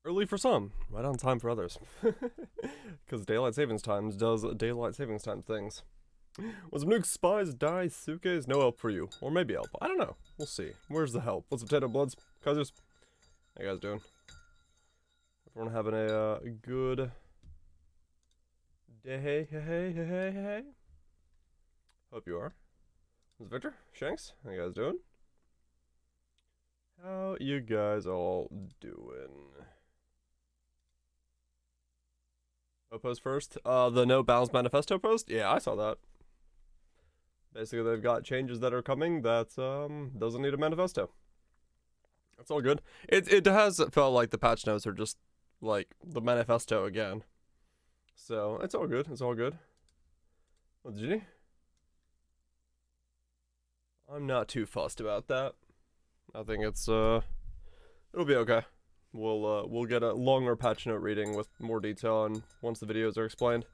Early for some, right on time for others. Because daylight savings times does daylight savings time things. Was Nuke Spies Daisuke's no help for you? Or maybe help. I don't know. We'll see. Where's the help? What's up, Potato Bloods? Cousins? How you guys doing? Everyone having a good day? Hey. Hope you are. This is Victor? Shanks? How you guys doing? How you guys all doing? Post first. The no balance manifesto post? Yeah, I saw that. Basically, they've got changes that are coming that doesn't need a manifesto. That's all good. It has felt like the patch notes are just like the manifesto again. So it's all good. It's all good. What's Ginny? I'm not too fussed about that. I think it's it'll be okay. We'll get a longer patch note reading with more detail and once the videos are explained.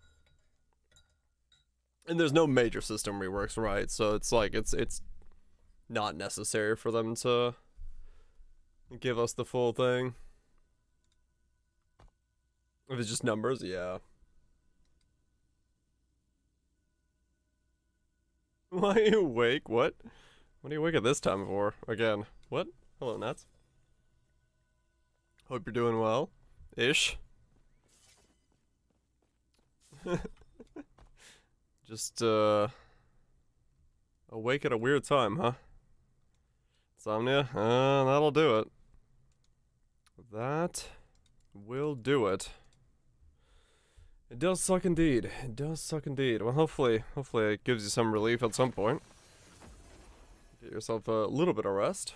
And there's no major system reworks, right? So it's like it's not necessary for them to give us the full thing. If it's just numbers, yeah. Why are you awake? What? What are you awake at this time for? Again. What? Hello, Nats. Hope you're doing well. Ish. Just, awake at a weird time, huh? Insomnia? That'll do it. That will do it. It does suck indeed. It does suck indeed. Well, hopefully it gives you some relief at some point. Get yourself a little bit of rest.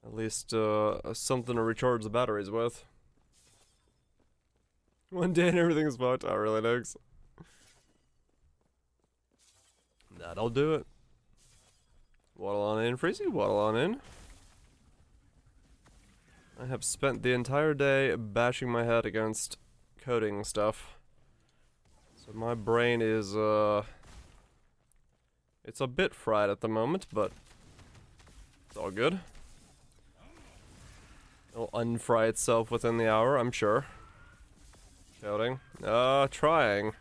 At least, something to recharge the batteries with. One day and everything's fucked. Oh, really, Nix? That'll do it. Waddle on in, Freezy. Waddle on in. I have spent the entire day bashing my head against coding stuff. So my brain is, it's a bit fried at the moment, but it's all good. It'll unfry itself within the hour, I'm sure. Coding. Trying.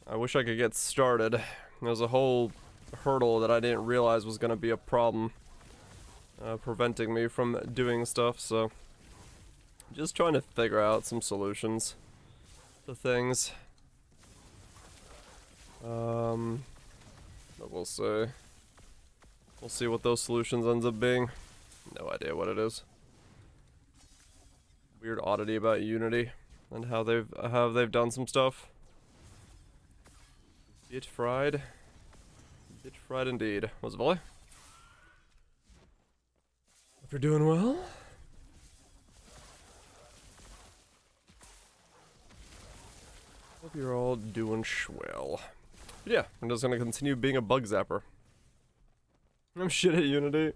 I wish I could get started. There's a whole hurdle that I didn't realize was gonna be a problem. Preventing me from doing stuff, so... just trying to figure out some solutions to things. But we'll see. We'll see what those solutions ends up being. No idea what it is. Weird oddity about Unity and how they've done some stuff. Bit fried. Bit fried indeed. What's it, Volley? Hope you're doing well. Hope you're all doing swell. But yeah, I'm just gonna continue being a bug zapper. I'm shit at Unity.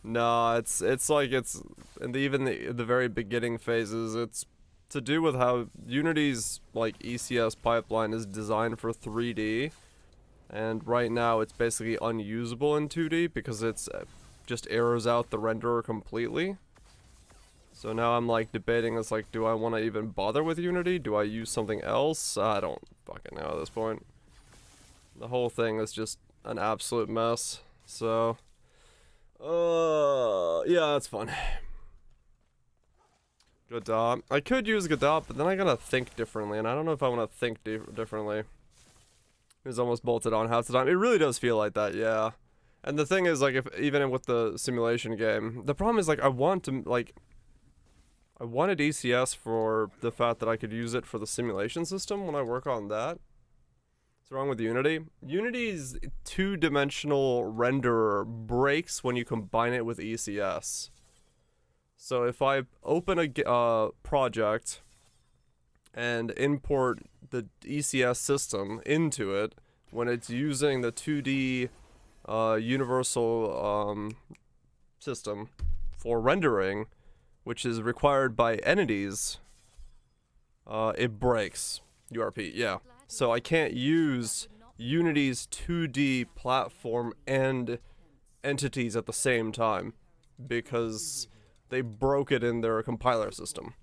No, it's like it's in even the very beginning phases. It's to do with how Unity's like ECS pipeline is designed for 3D, and right now it's basically unusable in 2D because it's just errors out the renderer completely. So now I'm like debating, it's like, do I want to even bother with Unity? Do I use something else? I don't fucking know at this point. The whole thing is just an absolute mess. So, yeah, that's fun. Godot. I could use Godot, but then I gotta think differently, and I don't know if I want to think differently. It's almost bolted on half the time. It really does feel like that, yeah. And the thing is, like, if even with the simulation game, the problem is, like, I wanted ECS for the fact that I could use it for the simulation system when I work on that. What's wrong with Unity? Unity's two-dimensional renderer breaks when you combine it with ECS. So if I open a project and import the ECS system into it, when it's using the 2D universal system for rendering, which is required by entities, it breaks URP, yeah. So I can't use Unity's 2D platform and entities at the same time, because they broke it in their compiler system.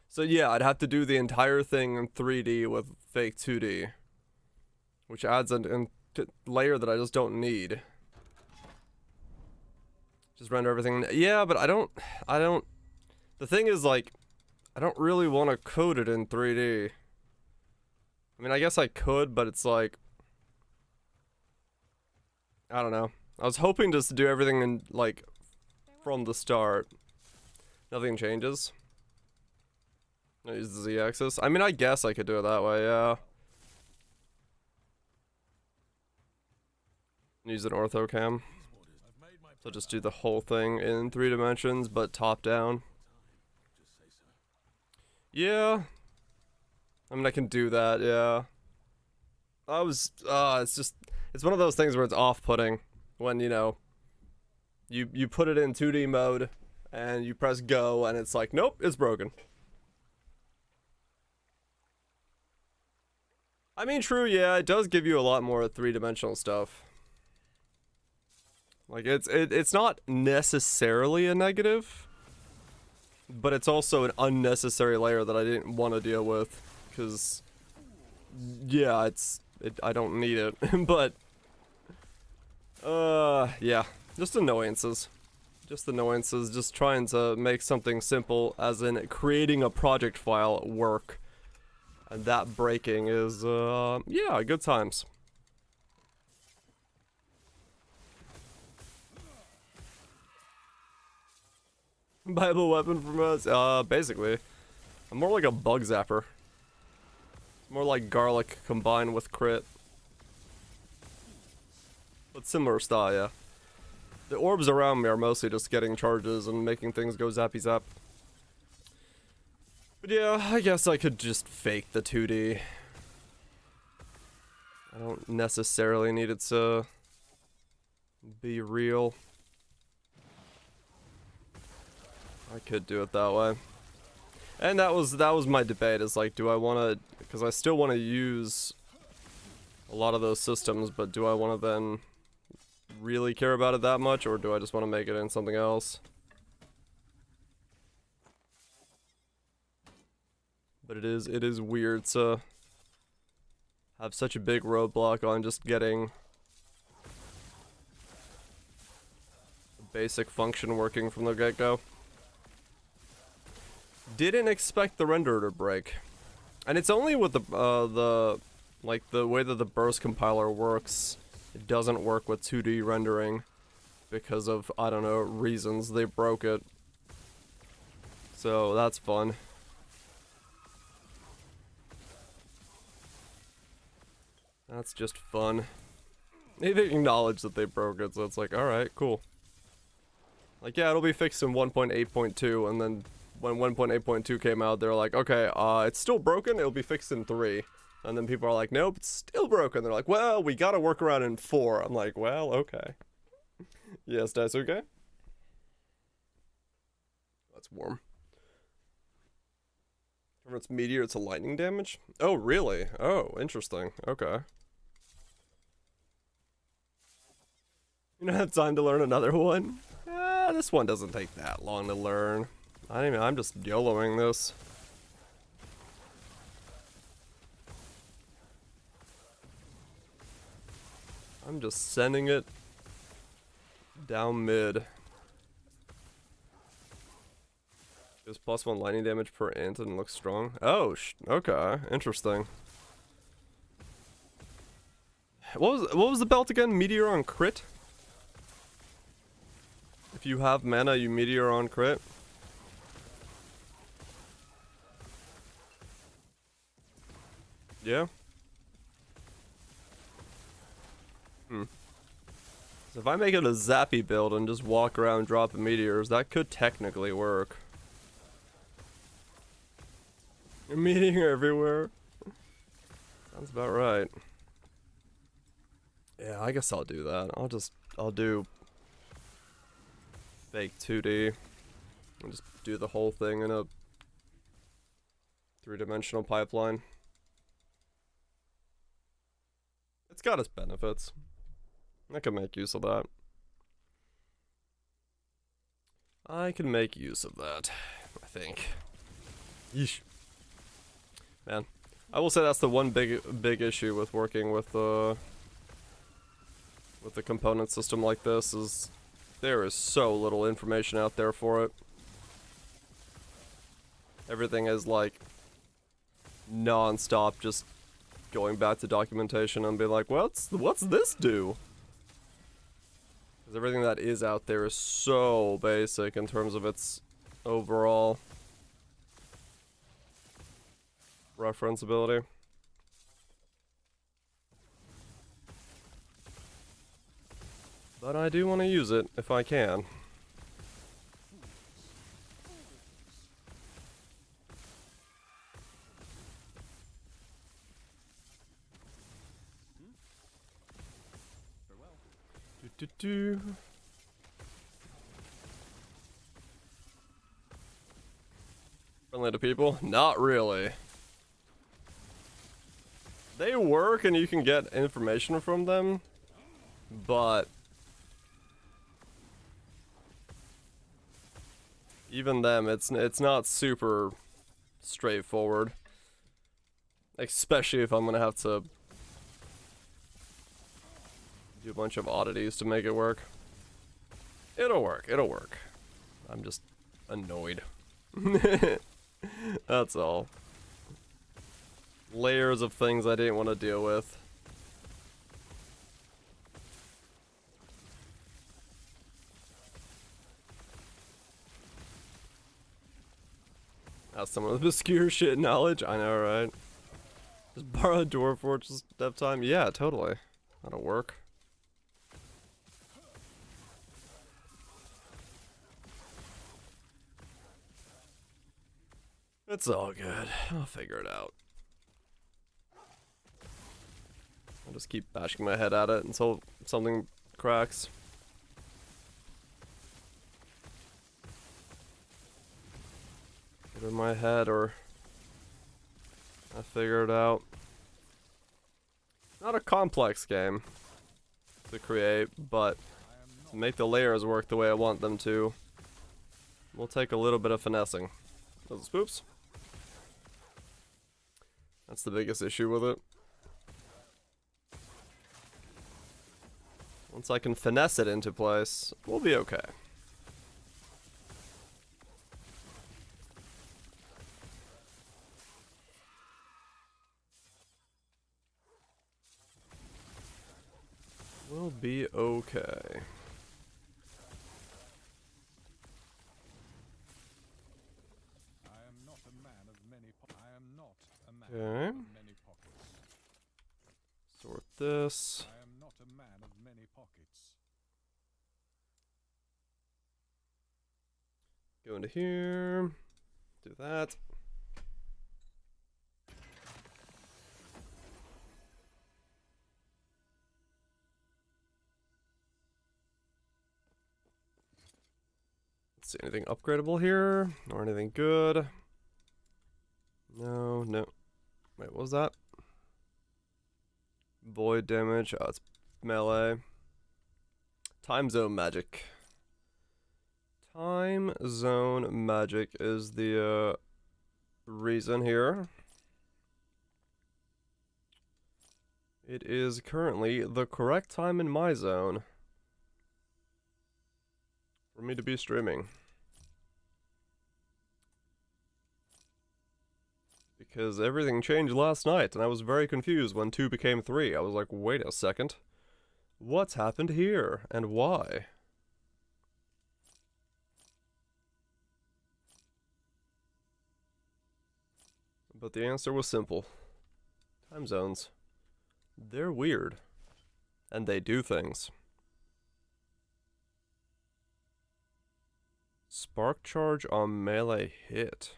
So yeah, I'd have to do the entire thing in 3D with fake 2D, which adds a layer that I just don't need. Just render everything. Yeah, but I don't, the thing is, like, I don't really want to code it in 3D. I mean, I guess I could, but it's like, I don't know. I was hoping just to do everything in, like, from the start. Nothing changes. I use the Z-axis. I mean, I guess I could do it that way, yeah. Use an orthocam. So just do the whole thing in 3 dimensions, but top down. Yeah. I mean, I can do that, yeah. It's just, it's one of those things where it's off-putting when, you know, you put it in 2D mode and you press go and it's like, nope, it's broken. I mean, true, yeah, it does give you a lot more 3-dimensional stuff. Like, it's not necessarily a negative, but it's also an unnecessary layer that I didn't want to deal with, because, yeah, I don't need it, but, yeah, just annoyances. Just annoyances, just trying to make something simple, as in creating a project file, work. And that breaking is, yeah, good times. Bible weapon from us? Basically. I'm more like a bug zapper. More like garlic combined with crit. But similar style, yeah. The orbs around me are mostly just getting charges and making things go zappy zap. But yeah, I guess I could just fake the 2D. I don't necessarily need it to be real. I could do it that way. And that was my debate, is like, do I want to, because I still want to use a lot of those systems, but do I want to then really care about it that much, or do I just want to make it in something else? But it is weird to have such a big roadblock on just getting a basic function working from the get-go. Didn't expect the renderer to break. And it's only with the way that the burst compiler works. It doesn't work with 2D rendering because of, I don't know, reasons. They broke it. So that's fun. That's just fun. They acknowledge that they broke it, so it's like, alright, cool. Like, yeah, it'll be fixed in 1.8.2, and then when 1.8.2 came out, they're like, okay, it's still broken, it'll be fixed in 3. And then people are like, nope, it's still broken. They're like, well, we gotta work around in 4. I'm like, well, okay. Yes, that's okay. That's warm. From its meteor to lightning damage? Oh, really? Oh, interesting. Okay. You don't have time to learn another one? This one doesn't take that long to learn. I'm just YOLOing this. I'm just sending it down mid. Gives +1 lightning damage per int and looks strong. Oh, okay, interesting. What was the belt again? Meteor on crit? If you have mana, you meteor on crit. Yeah. So if I make it a zappy build and just walk around dropping meteors, that could technically work. You're meteor everywhere. Sounds about right. Yeah, I guess I'll do that. I'll do fake 2D and just do the whole thing in a 3-dimensional pipeline. It's got its benefits. I can make use of that. I can make use of that, I think. Yeesh. Man, I will say that's the one big issue with working with the component system like this is there is so little information out there for it. Everything is like non-stop just going back to documentation and be like, what's this do? Because everything that is out there is so basic in terms of its overall referenceability. But I do want to use it if I can. Friendly to people? Not really. They work and you can get information from them, but even them, it's not super straightforward. Especially if I'm gonna have to do a bunch of oddities to make it work. It'll work, it'll work. I'm just annoyed. That's all. Layers of things I didn't want to deal with. That's some of the obscure shit knowledge. I know, right? Just borrow a Dwarf Fortress dev time? Yeah, totally. That'll work. It's all good. I'll figure it out. I'll just keep bashing my head at it until something cracks. Either in my head or I figure it out. Not a complex game to create, but to make the layers work the way I want them to, will take a little bit of finessing. Those spoops. That's the biggest issue with it. Once I can finesse it into place, we'll be okay. We'll be okay. Okay. Sort this. I am not a man of many pockets. Go into here. Do that. Let's see, anything upgradable here? Or anything good? No, no. Wait, what was that? Void damage. Oh, it's melee. Time zone magic. Time zone magic is the reason here. It is currently the correct time in my zone for me to be streaming. Because everything changed last night, and I was very confused when 2 became 3. I was like, wait a second. What's happened here, and why? But the answer was simple. Time zones. They're weird. And they do things. Spark charge on melee hit.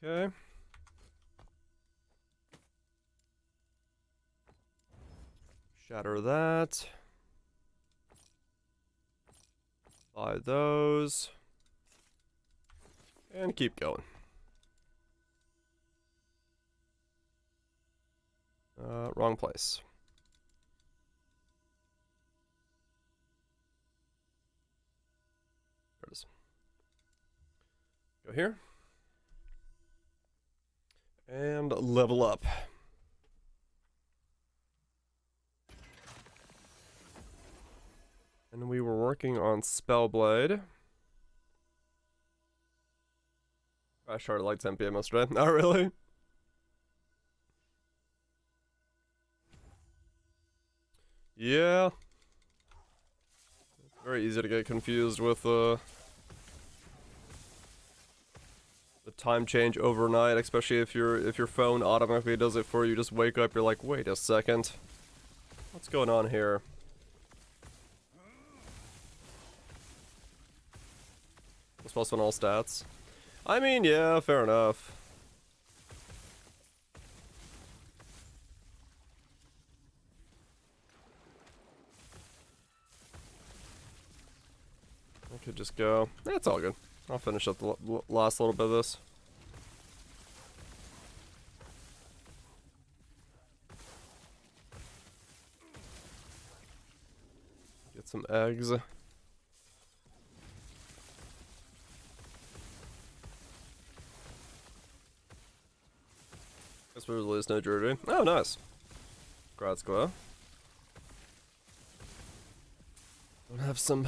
Okay. Shatter that. Buy those. And keep going. Wrong place. There it is. Go here. And level up. And we were working on Spellblade. I started like 10 PM yesterday. Not really. Yeah. It's very easy to get confused with the time change overnight, especially if your phone automatically does it for you. Just wake up, you're like, wait a second. What's going on here? It's plus on all stats. I mean, yeah, fair enough. I could just go. It's all good. I'll finish up the last little bit of this. Get some eggs. Guess we released no jewelry. Oh, nice. Congrats, Glow. Don't have some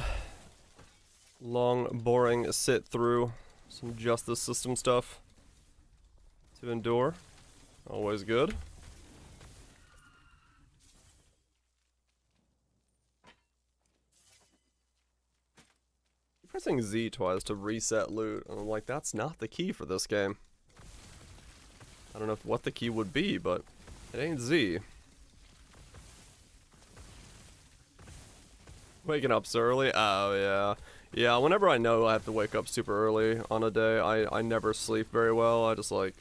long, boring sit through some justice system stuff to endure. Always good. Pressing Z twice to reset loot, and I'm like, that's not the key for this game. I don't know what the key would be, but it ain't Z. Waking up so early? Oh, yeah. Yeah, whenever I know I have to wake up super early on a day, I never sleep very well. I just, like,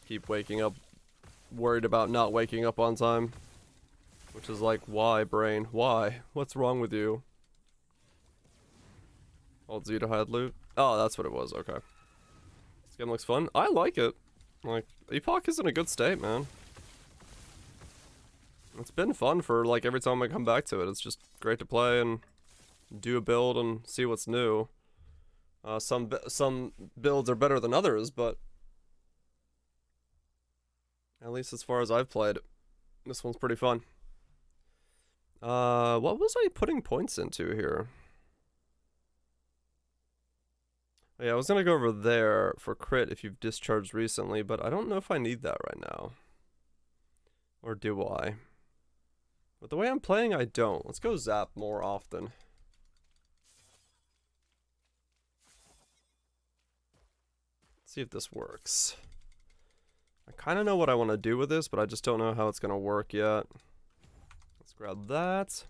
keep waking up, worried about not waking up on time. Which is like, why, brain? Why? What's wrong with you? Alt Z to hide loot? Oh, that's what it was, okay. This game looks fun. I like it. Like, Epoch is in a good state, man. It's been fun for, like, every time I come back to it. It's just great to play and do a build and see what's new. Some builds are better than others, but at least as far as I've played, this one's pretty fun. What was I putting points into here? Yeah, I was gonna go over there for crit if you've discharged recently, but I don't know if I need that right now. Or do I? But the way I'm playing, I don't. Let's go zap more often. Let's see if this works. I kind of know what I want to do with this, but I just don't know how it's gonna work yet. Let's grab that.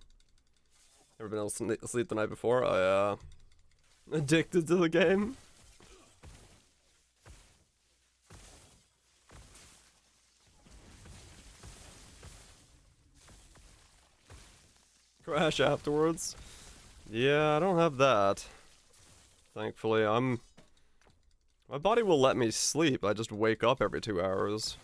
Ever been able to sleep the night before? Oh yeah. Addicted to the game. Crash afterwards. Yeah, I don't have that. Thankfully, my body will let me sleep. I just wake up every 2 hours.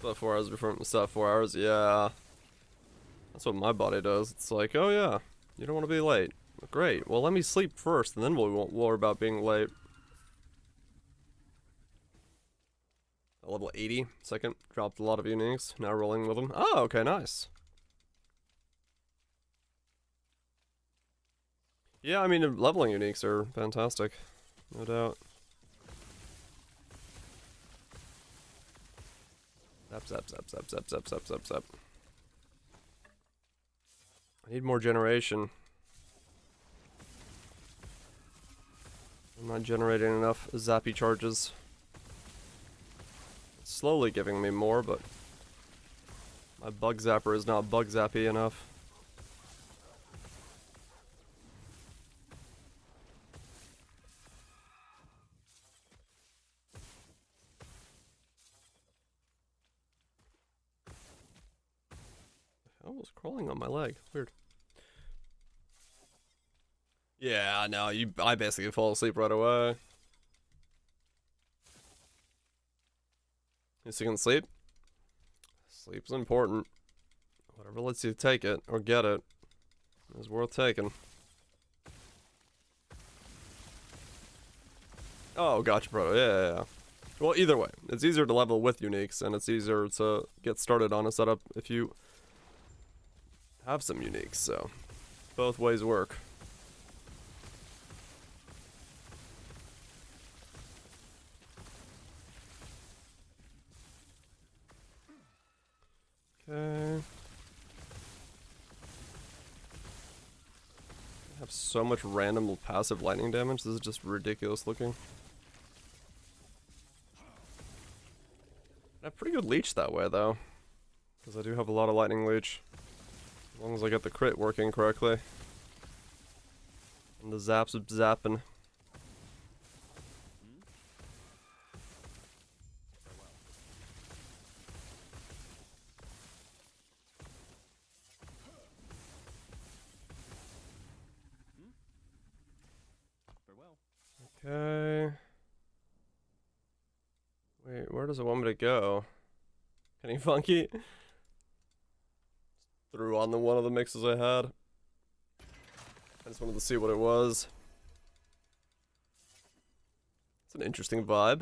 About 4 hours before I'm stop 4 hours, yeah. That's what my body does. It's like, oh yeah, you don't want to be late. Great, well let me sleep first and then we won't worry about being late. Level 80, second, dropped a lot of uniques, now rolling with them. Oh, okay, nice. Yeah, I mean, leveling uniques are fantastic, no doubt. Zap, zap, zap, zap, zap, zap, zap, zap, zap. I need more generation. I'm not generating enough zappy charges. It's slowly giving me more, but my bug zapper is not bug zappy enough. I was crawling on my leg. Weird. Yeah, no, I basically fall asleep right away. You can sleep? Sleep's important. Whatever lets you take it or get it is worth taking. Oh, gotcha, Proto. Yeah. Well, either way, it's easier to level with uniques, and it's easier to get started on a setup if you have some uniques, so both ways work. Okay. I have so much random passive lightning damage. This is just ridiculous looking. I have pretty good leech that way, though. Because I do have a lot of lightning leech. As long as I get the crit working correctly. And the zaps zapping. Okay. Wait, where does it want me to go? Any funky? Threw on the one of the mixes I had. I just wanted to see what it was. It's an interesting vibe.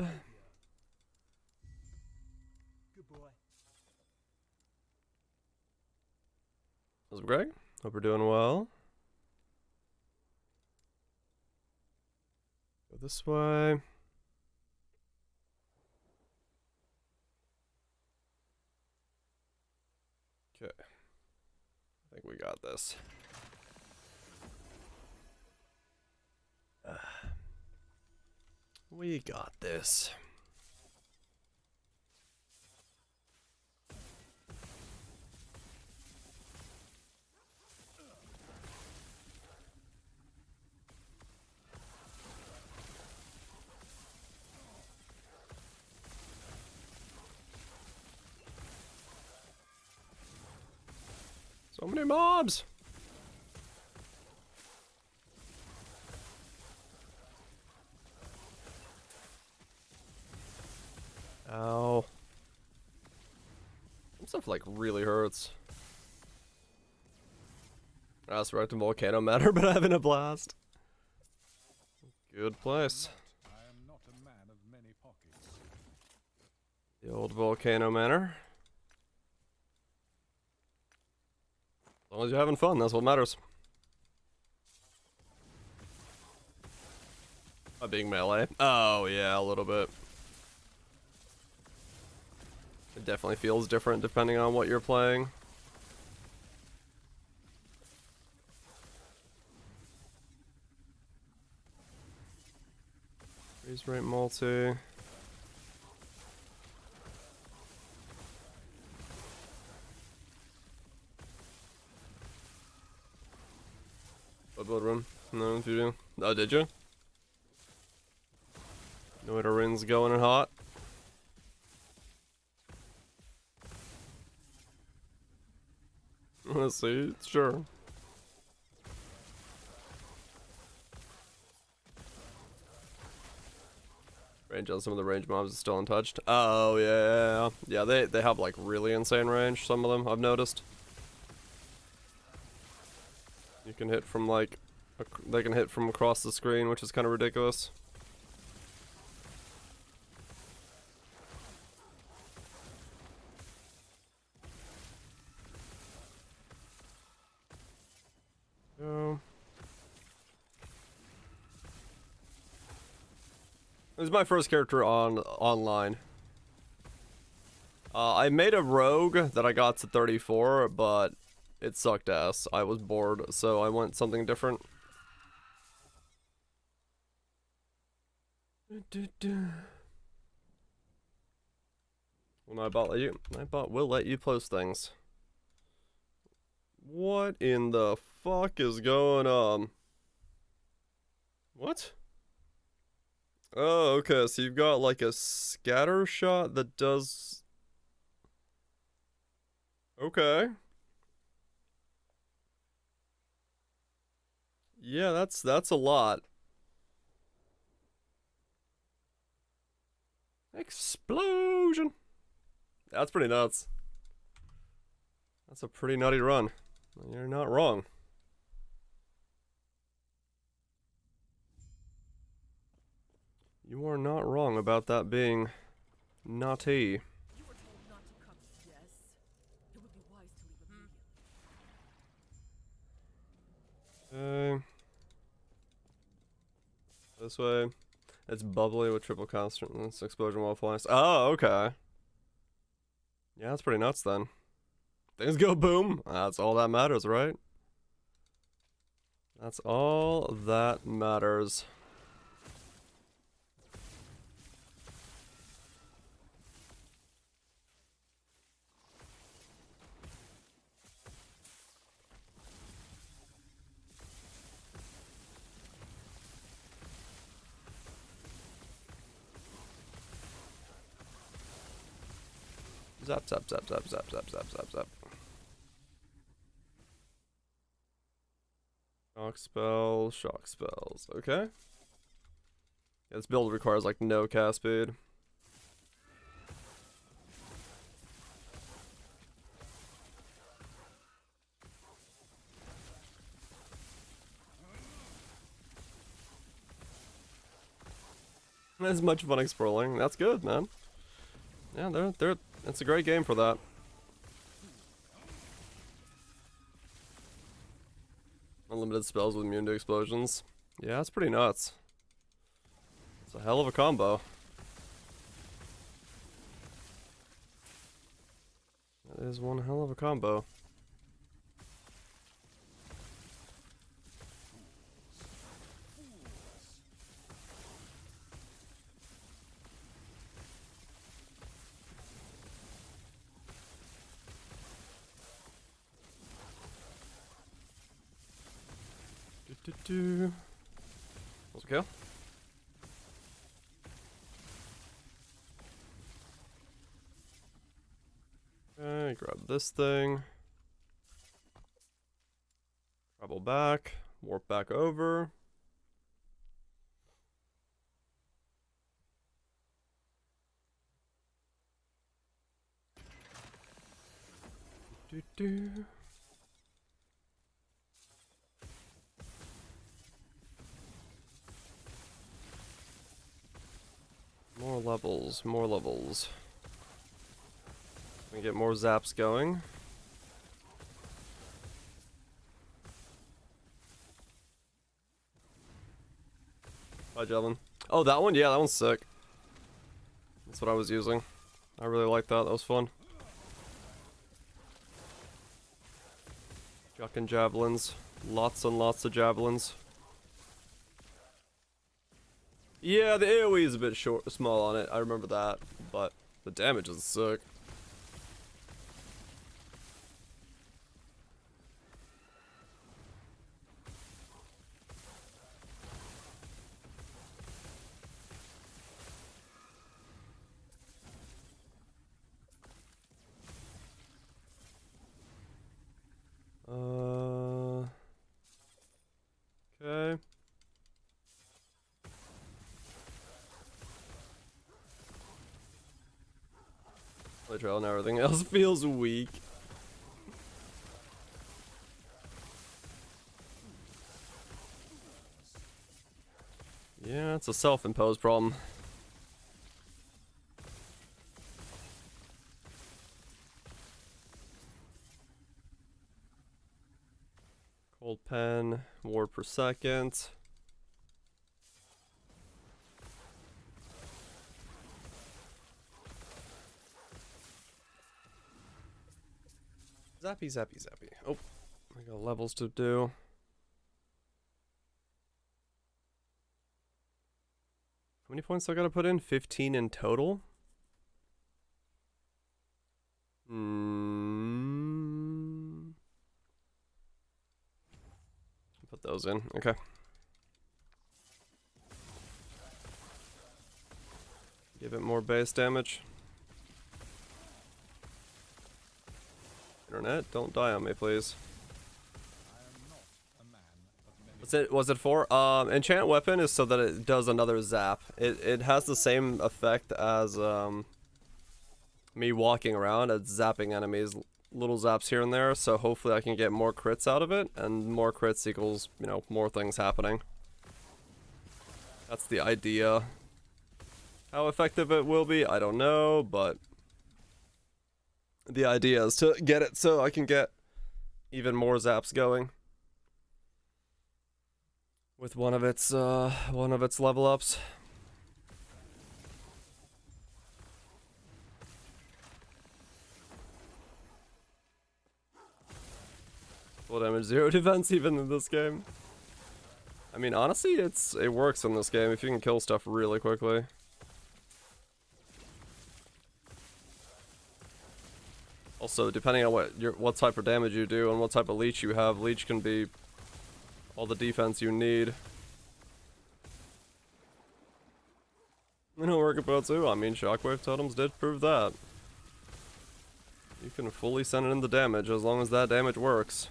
Good boy. What's up, Greg? Hope you're doing well. Go this way. Okay. I think we got this. We got this. So many mobs! Ow. Some stuff like really hurts. That's right, the volcano matter, but having a blast. Good place. I am not a man of many pockets. The old volcano manor. As long as you're having fun, that's what matters. Being melee. Oh yeah, a little bit. It definitely feels different depending on what you're playing. Freeze rate multi. Blood run? No, if you do. Oh, did you? No way to Rin's going in hot. Let's see, sure. Range on some of the range mobs is still untouched. Oh yeah, yeah. They have like really insane range. Some of them I've noticed. You can hit from like, they can hit from across the screen, which is kind of ridiculous. Oh. This is my first character on online. I made a rogue that I got to 34, but it sucked ass. I was bored, so I went something different. Well, my bot will let you post things. What in the fuck is going on? What? Oh, okay, so you've got like a scatter shot that does... Okay. Yeah, that's a lot. Explosion. That's pretty nuts. That's a pretty nutty run. You're not wrong. You are not wrong about that being nutty. You were told not to come. Yes. It would be wise to leave immediately. Okay. This way. It's bubbly with triple constant. It's explosion while flying. Oh, okay. Yeah, that's pretty nuts then. Things go boom. That's all that matters, right? That's all that matters. Zap, zap, zap, zap, zap, zap, zap, zap, zap. Shock spells, shock spells. Okay. Yeah, this build requires like no cast speed. As much fun exploring. That's good, man. Yeah, it's a great game for that. Unlimited spells with immune to explosions. Yeah, that's pretty nuts. It's a hell of a combo. That is one hell of a combo. Let's go. Okay, grab this thing. Travel back. Warp back over. More levels, more levels. We get more zaps going. Hi, Jelvin. Oh, that one? Yeah, that one's sick. That's what I was using. I really like that. That was fun. Jucking javelins. Lots and lots of javelins. Yeah, the AoE is a bit small on it. I remember that, but the damage is sick. Okay. Play trail and everything else feels weak. Yeah, it's a self-imposed problem. Cold pen, ward per second. Zappy, zappy, zappy. Oh, I got levels to do. How many points do I gotta put in? 15 in total? Put those in. Okay. Give it more base damage. Internet, don't die on me, please. I am not a man of many Was it for? Enchant weapon is so that it does another zap. It has the same effect as me walking around at zapping enemies, little zaps here and there, so hopefully I can get more crits out of it, and more crits equals, you know, more things happening. That's the idea. How effective it will be, I don't know, but the idea is to get it so I can get even more zaps going with one of its level ups. Full damage, 0 defense even in this game. I mean, honestly, it works in this game if you can kill stuff really quickly. Also, depending on what type of damage you do and what type of leech you have, leech can be all the defense you need. It'll work about too. I mean, shockwave totems did prove that. You can fully send it in the damage as long as that damage works.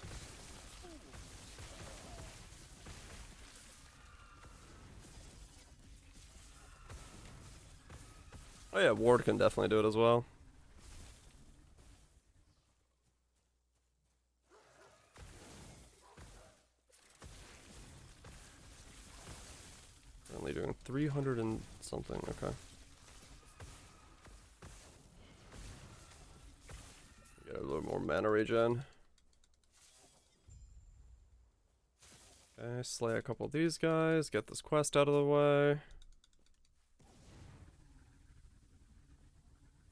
Oh yeah, ward can definitely do it as well. Only doing 300 and something, okay. Get a little more mana regen. Okay, slay a couple of these guys, get this quest out of the way.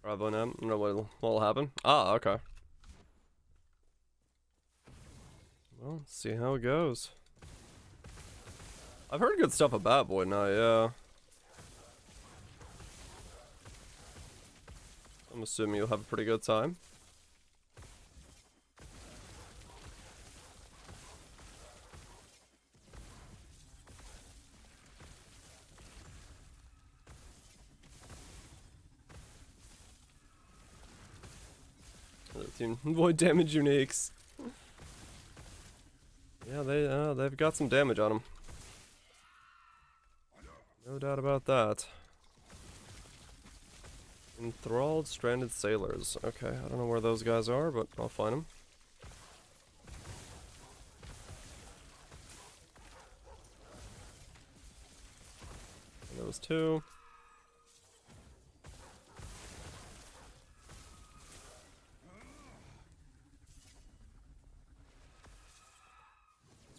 Bravo, no, I don't know what'll happen. Ah, okay. Well, see how it goes. I've heard good stuff about Void now, yeah. I'm assuming you'll have a pretty good time. Void damage uniques. Yeah, they've got some damage on them. No doubt about that. Enthralled stranded sailors. Okay, I don't know where those guys are, but I'll find them. Those two.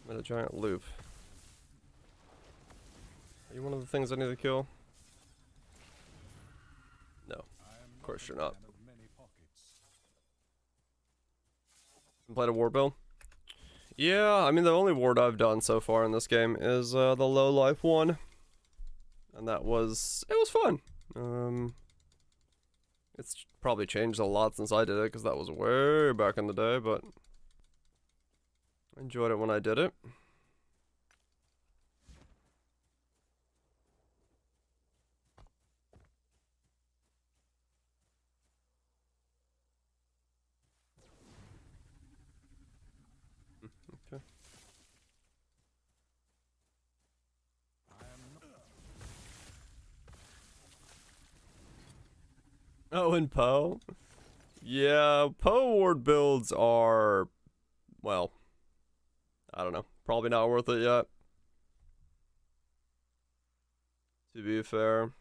Made a giant loop. Are you one of the things I need to kill? No, of course you're not. Played a ward build? Yeah, I mean the only ward I've done so far in this game is the low life one, and it was fun. It's probably changed a lot since I did it because that was way back in the day, but I enjoyed it when I did it. Okay. Oh, and Poe? Yeah, Poe ward builds are, well, I don't know. Probably not worth it yet. To be fair.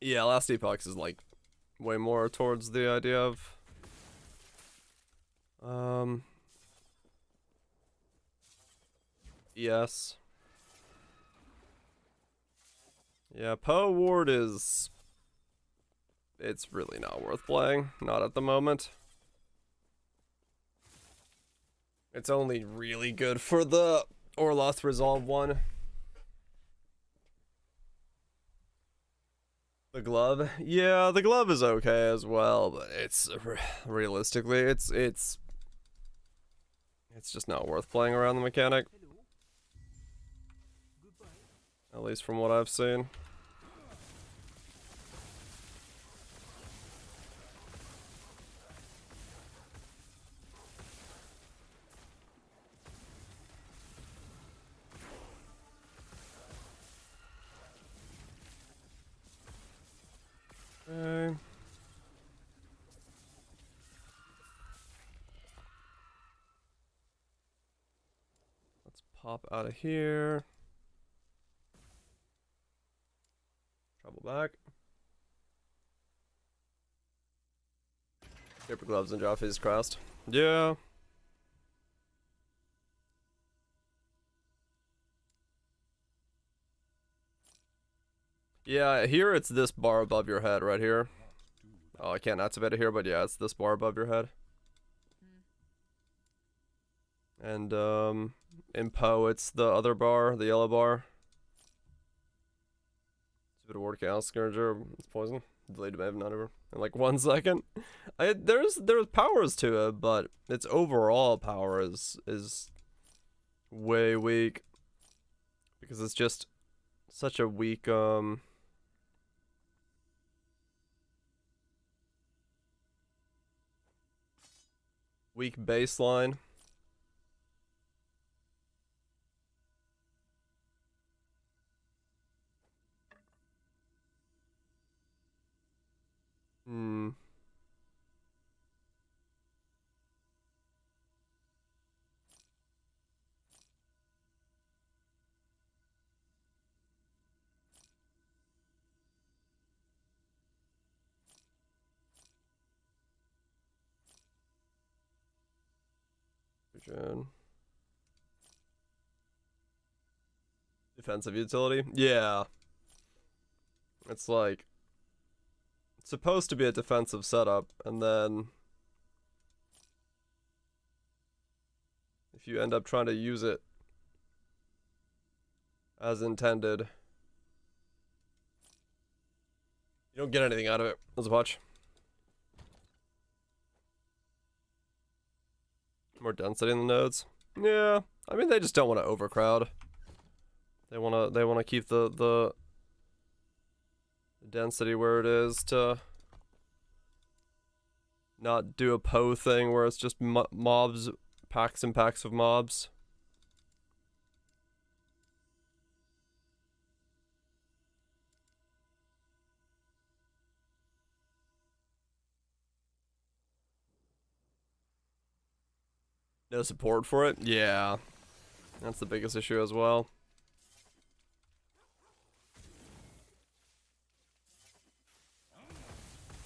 Yeah, last Epoch is like way more towards the idea of yes. Yeah, Poe ward is, it's really not worth playing. Not at the moment. It's only really good for the Orloth Resolve one. The glove? Yeah, the glove is okay as well, but it's realistically, it's just not worth playing around the mechanic. Hello. Goodbye. At least from what I've seen. Pop out of here. Travel back. Paper gloves and drop his crossed. Yeah. Yeah, here it's this bar above your head right here. Oh, I can't activate it here, but yeah, it's this bar above your head. And in Poe, it's the other bar, the yellow bar. It's a bit of ward chaos scourger. It's poison. Delayed wave, not over. In like 1 second. There's powers to it, but its overall power is way weak because it's just such a weak weak baseline. Defensive utility? Yeah. It's like it's supposed to be a defensive setup, and then if you end up trying to use it as intended, you don't get anything out of it. Let's watch. More density in the nodes. Yeah, I mean they just don't want to overcrowd. They wanna keep the density where it is to not do a Poe thing where it's just mobs, packs and packs of mobs. No support for it? Yeah. That's the biggest issue as well.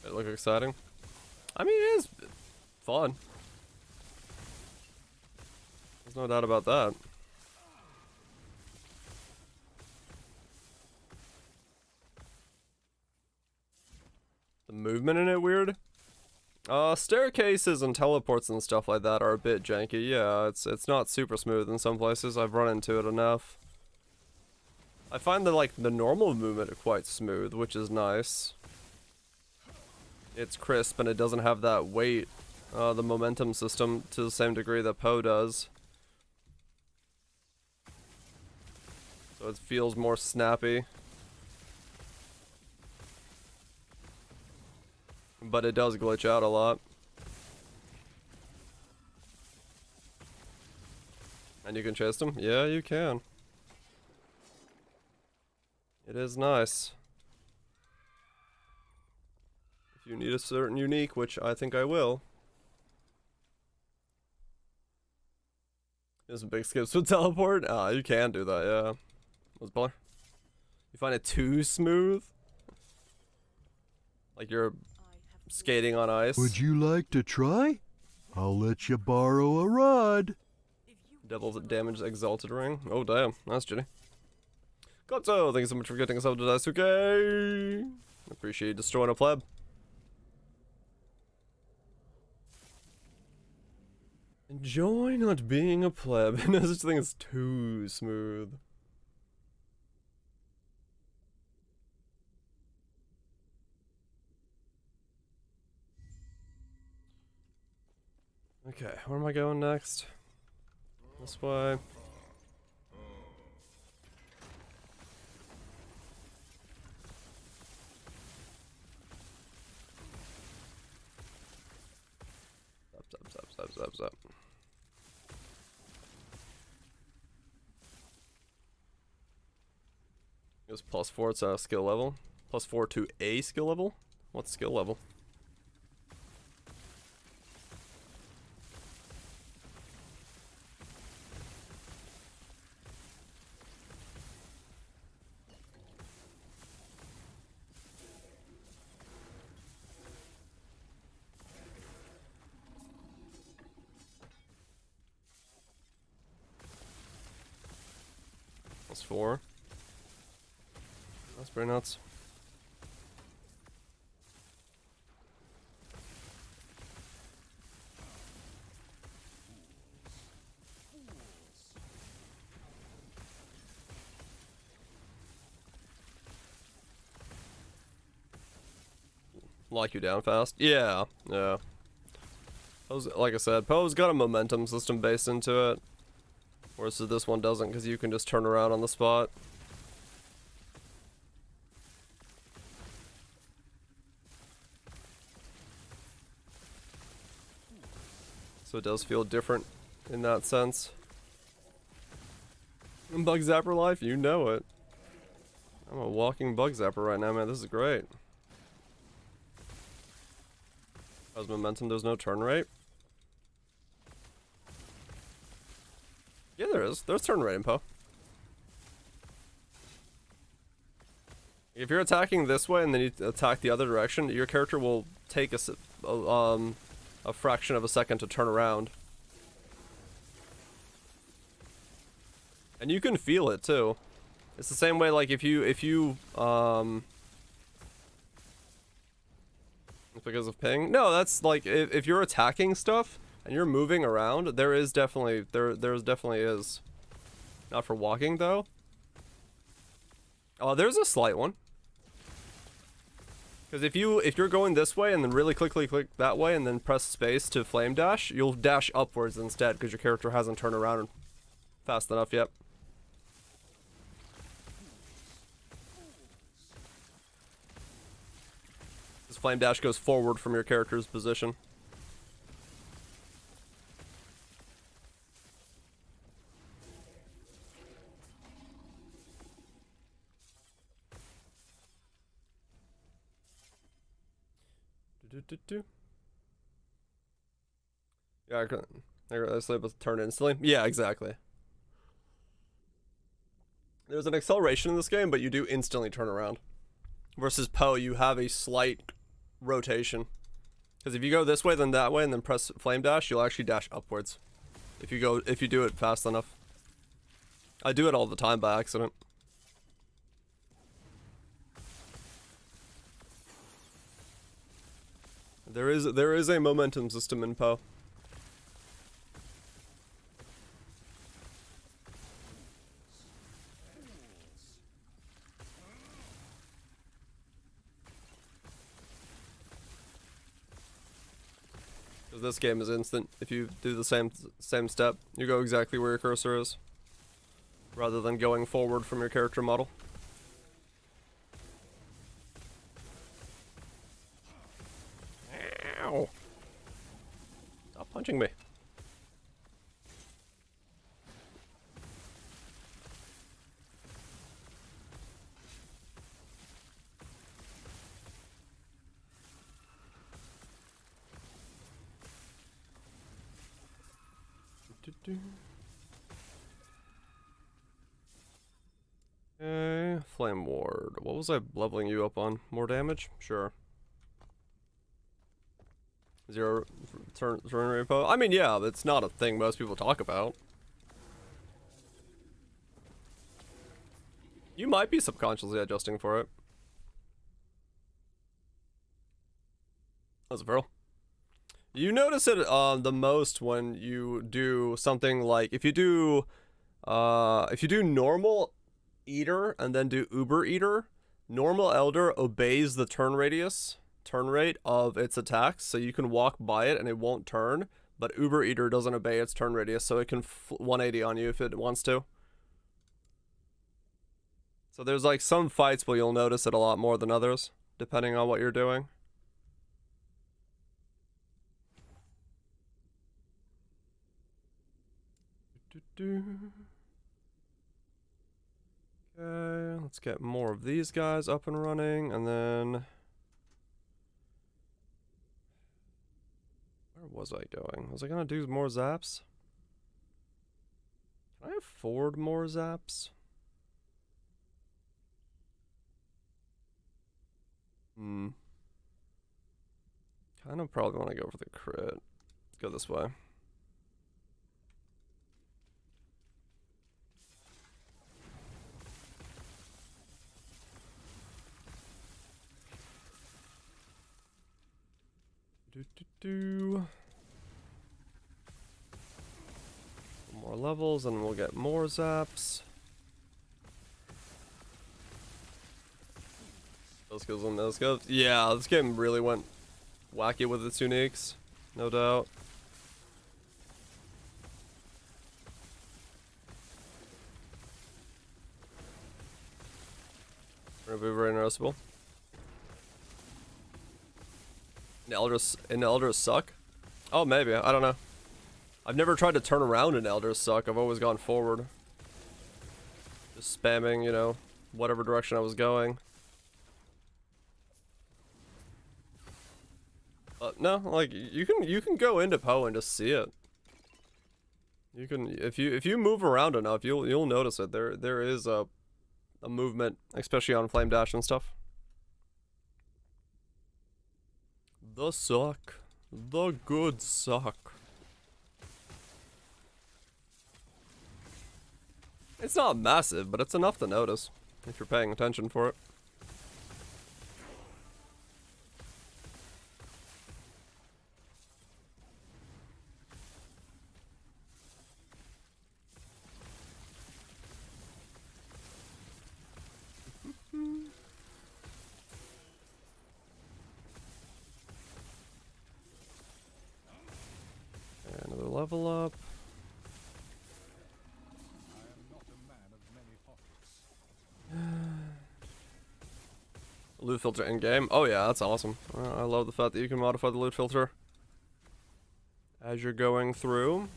It look exciting? I mean, it is fun. There's no doubt about that. The movement in it weird? Staircases and teleports and stuff like that are a bit janky. Yeah, it's not super smooth in some places. I've run into it enough. I find that like the normal movement quite smooth, which is nice. It's crisp and it doesn't have that weight, the momentum system to the same degree that Poe does. So it feels more snappy. But it does glitch out a lot. And you can chase them? Yeah, you can. It is nice. If you need a certain unique, which I think I will. There's some big skips with teleport? Ah, you can do that, yeah. What's baller? You find it too smooth? Like you're skating on ice? Would you like to try? I'll let you borrow a rod. Double damage exalted ring. Oh damn, nice Jenny. Gotto, thank you so much for getting us up to Daisuke. Appreciate you destroying a pleb. Enjoy not being a pleb. No such thing as too smooth. Okay, where am I going next? This way. Up. It was +4 to skill level. +4 to a skill level? What skill level? That's 4. That's pretty nuts. Lock you down fast? Yeah, yeah. Like I said, Poe's got a momentum system based into it. Whereas this one doesn't, because you can just turn around on the spot. So it does feel different in that sense. In Bug Zapper life, you know it. I'm a walking Bug Zapper right now, man. This is great. How's momentum? There's no turn rate. Yeah, there is. There's turn rate in Poe. If you're attacking this way and then you attack the other direction, your character will take a fraction of a second to turn around. And you can feel it too. It's the same way, like if you it's because of ping. No, that's like if you're attacking stuff and you're moving around, there's definitely is. Not for walking though. Oh, there's a slight one. Because if you're going this way and then really click that way and then press space to flame dash, you'll dash upwards instead because your character hasn't turned around fast enough yet. This flame dash goes forward from your character's position. Yeah, I was able to turn instantly. Yeah, exactly. There's an acceleration in this game, but you do instantly turn around. Versus Poe, you have a slight rotation. Because if you go this way, then that way, and then press flame dash, you'll actually dash upwards. If you do it fast enough. I do it all the time by accident. There is a momentum system in Poe. Because this game is instant. If you do the same step, you go exactly where your cursor is, rather than going forward from your character model. Ow! Stop punching me. Okay, Flame Ward. What was I leveling you up on? More damage? Sure. 0 turn rate Poe? I mean, yeah, it's not a thing most people talk about. You might be subconsciously adjusting for it. That's a pearl. You notice it the most when you do something like if you do normal Eater and then do Uber Eater, normal Elder obeys the turn rate of its attacks, so you can walk by it and it won't turn, but Uber Eater doesn't obey its turn radius, so it can 180 on you if it wants to. So there's like some fights where you'll notice it a lot more than others, depending on what you're doing. Okay, let's get more of these guys up and running, and then... Where was I going? Was I gonna do more zaps? Can I afford more zaps? Kind of probably want to go for the crit. Go this way. Do. More levels and we'll get more zaps. Those skills and those skills. Yeah, this game really went wacky with its uniques, no doubt. Gonna be very noticeable. In Elders suck? Oh, maybe. I don't know. I've never tried to turn around in Elders suck. I've always gone forward. Just spamming, you know, whatever direction I was going. No, like you can go into Poe and just see it. You can if you move around enough, you'll notice it. There is a movement, especially on Flame Dash and stuff. The suck. The good suck. It's not massive, but it's enough to notice if you're paying attention for it. Another level up. I am not a man of many pockets. Loot filter in game. Oh yeah, that's awesome. I love the fact that you can modify the loot filter as you're going through.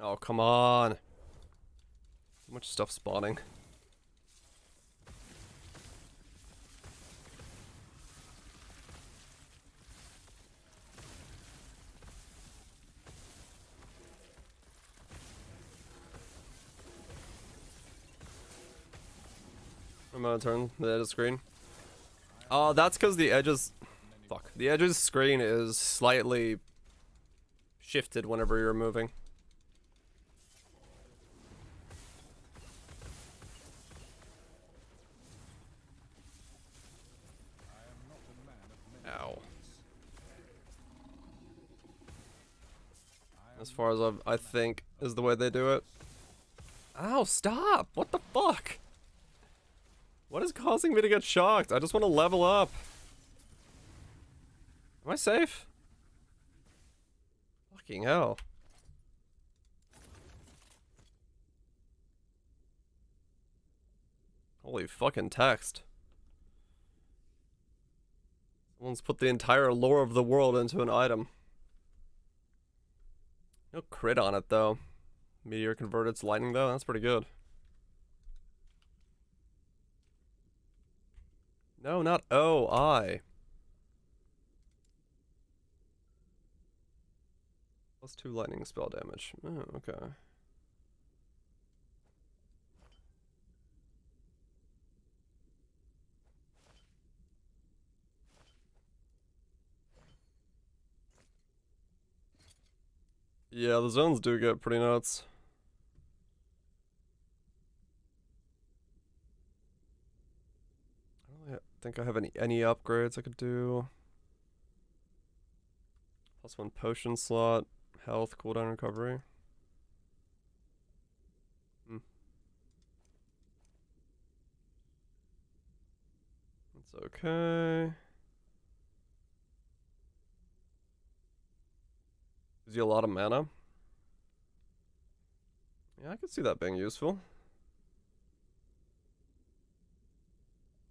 Oh, come on. Too much stuff spawning. I'm gonna turn the edge screen. Oh, that's because the edges... Fuck. The edges screen is slightly shifted whenever you're moving. Ow. As far as I think is the way they do it. Ow, stop! What the fuck? What is causing me to get shocked? I just want to level up. Am I safe? Fucking hell. Holy fucking text. Someone's put the entire lore of the world into an item. No crit on it though. Meteor converted to lightning though, that's pretty good. No, not O, I. +2 lightning spell damage. Oh, okay. Yeah, the zones do get pretty nuts. I don't really think I have any upgrades I could do. +1 potion slot, health, cooldown recovery. That's okay. Gives you a lot of mana. Yeah, I could see that being useful.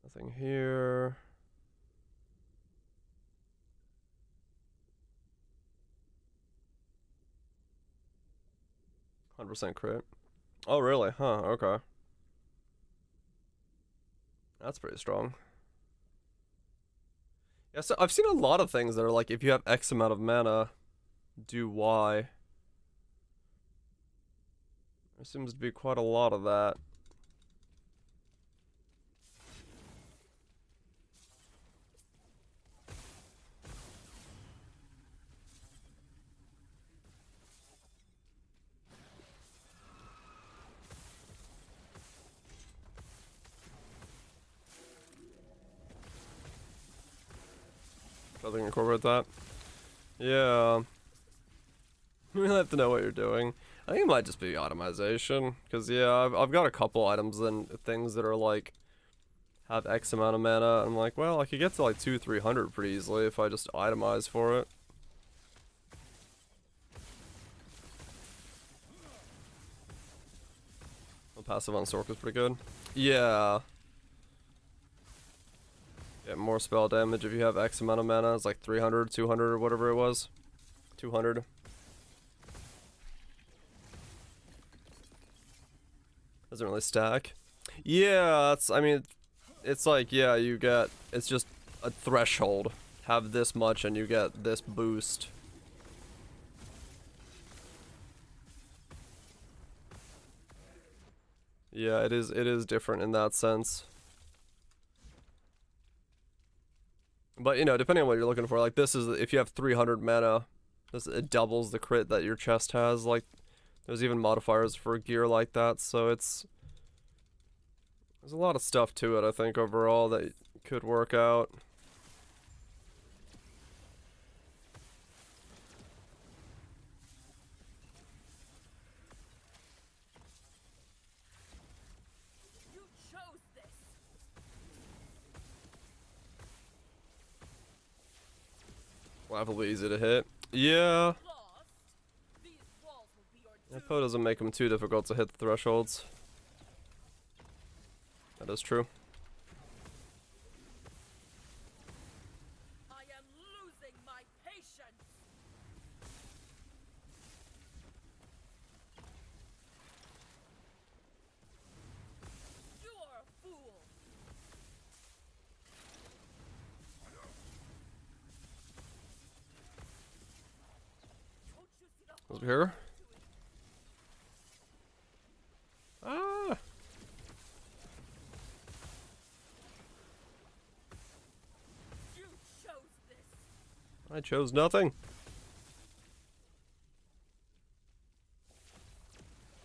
Nothing here. %100 crit. Oh, really? Huh, okay. That's pretty strong. Yeah, so I've seen a lot of things that are like, if you have X amount of mana, do Y. There seems to be quite a lot of that. Nothing incorporate that. Yeah. You really have to know what you're doing. I think it might just be itemization, because yeah, I've got a couple items and things that are like have X amount of mana. I'm like, well, I could get to like 200-300 pretty easily if I just itemize for it. The passive on Sork is pretty good. Yeah. Get more spell damage if you have X amount of mana. It's like 300, 200, or whatever it was. 200. Doesn't really stack. Yeah, I mean, it's like, yeah, you get, it's just a threshold. Have this much and you get this boost. Yeah, it is different in that sense. But, you know, depending on what you're looking for, like this is, if you have 300 mana, it doubles the crit that your chest has. Like, there's even modifiers for gear like that, so there's a lot of stuff to it, I think, overall, that could work out. You chose this. Laughably easy to hit. Yeah. Lost. These walls will be your doom. Epoch doesn't make them too difficult to hit the thresholds. That is true. I am losing my patience. You are a fool. Don't you see the Over here. Ah. You chose this. I chose nothing.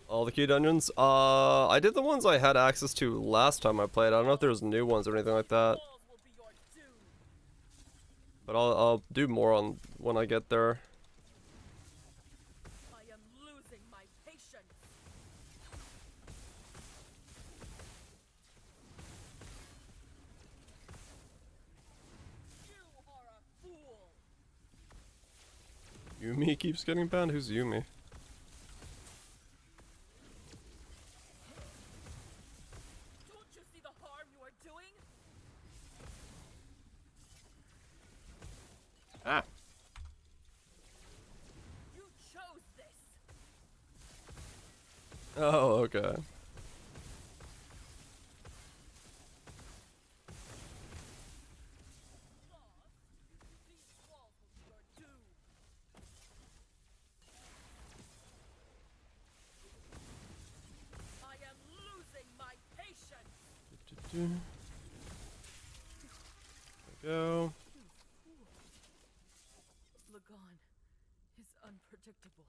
All the key dungeons? I did the ones I had access to last time I played. I don't know if there's new ones or anything like that. Walls will be your doom. But I'll do more on when I get there. I am losing my patience. You are a fool. Yumi keeps getting banned? Who's Yumi? Don't you see the harm you are doing? Ah. You chose this. Oh, okay. Lost. These walls will be your doom. I am losing my patience. There we go. Lagan is unpredictable.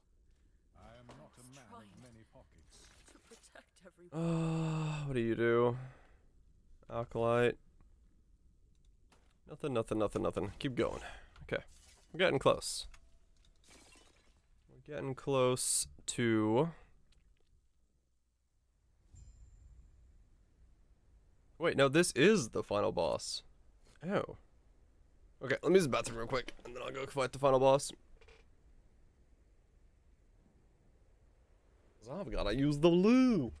I am not a man trying. of many pockets. To protect everyone. What do you do? Alkalite. Nothing, nothing, nothing, nothing. Keep going. Okay. We're getting close. We're getting close to... Wait, no, this is the final boss. Oh. Okay, let me use the bathroom real quick, and then I'll go fight the final boss. 'Cause I've gotta use the loo.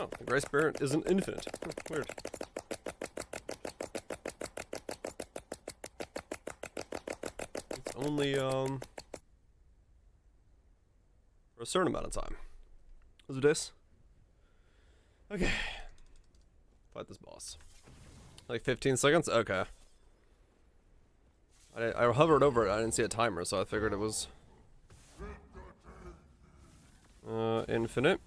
Oh, the Gray Spirit isn't infinite. Weird. It's only, for a certain amount of time. What's this? Okay. Fight this boss. Like 15 seconds? Okay. I hovered over it, I didn't see a timer, so I figured it was... infinite.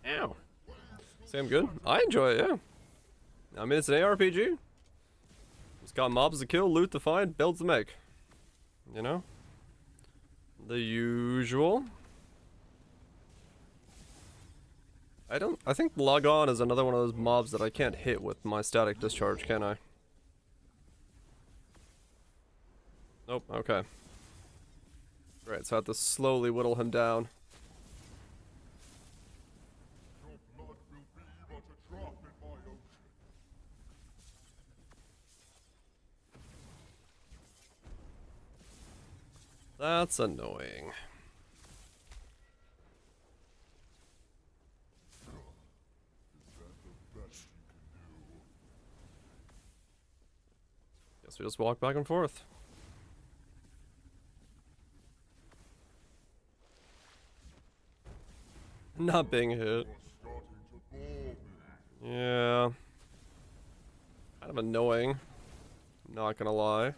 Ow. Same good? I enjoy it, yeah. I mean, it's an ARPG. It's got mobs to kill, loot to find, builds to make. You know? The usual. I think Log On is another one of those mobs that I can't hit with my static discharge, can I? Nope, okay. Right, so I have to slowly whittle him down. That's annoying. Guess we just walk back and forth. Not being hit. Yeah. Kind of annoying. Not gonna lie.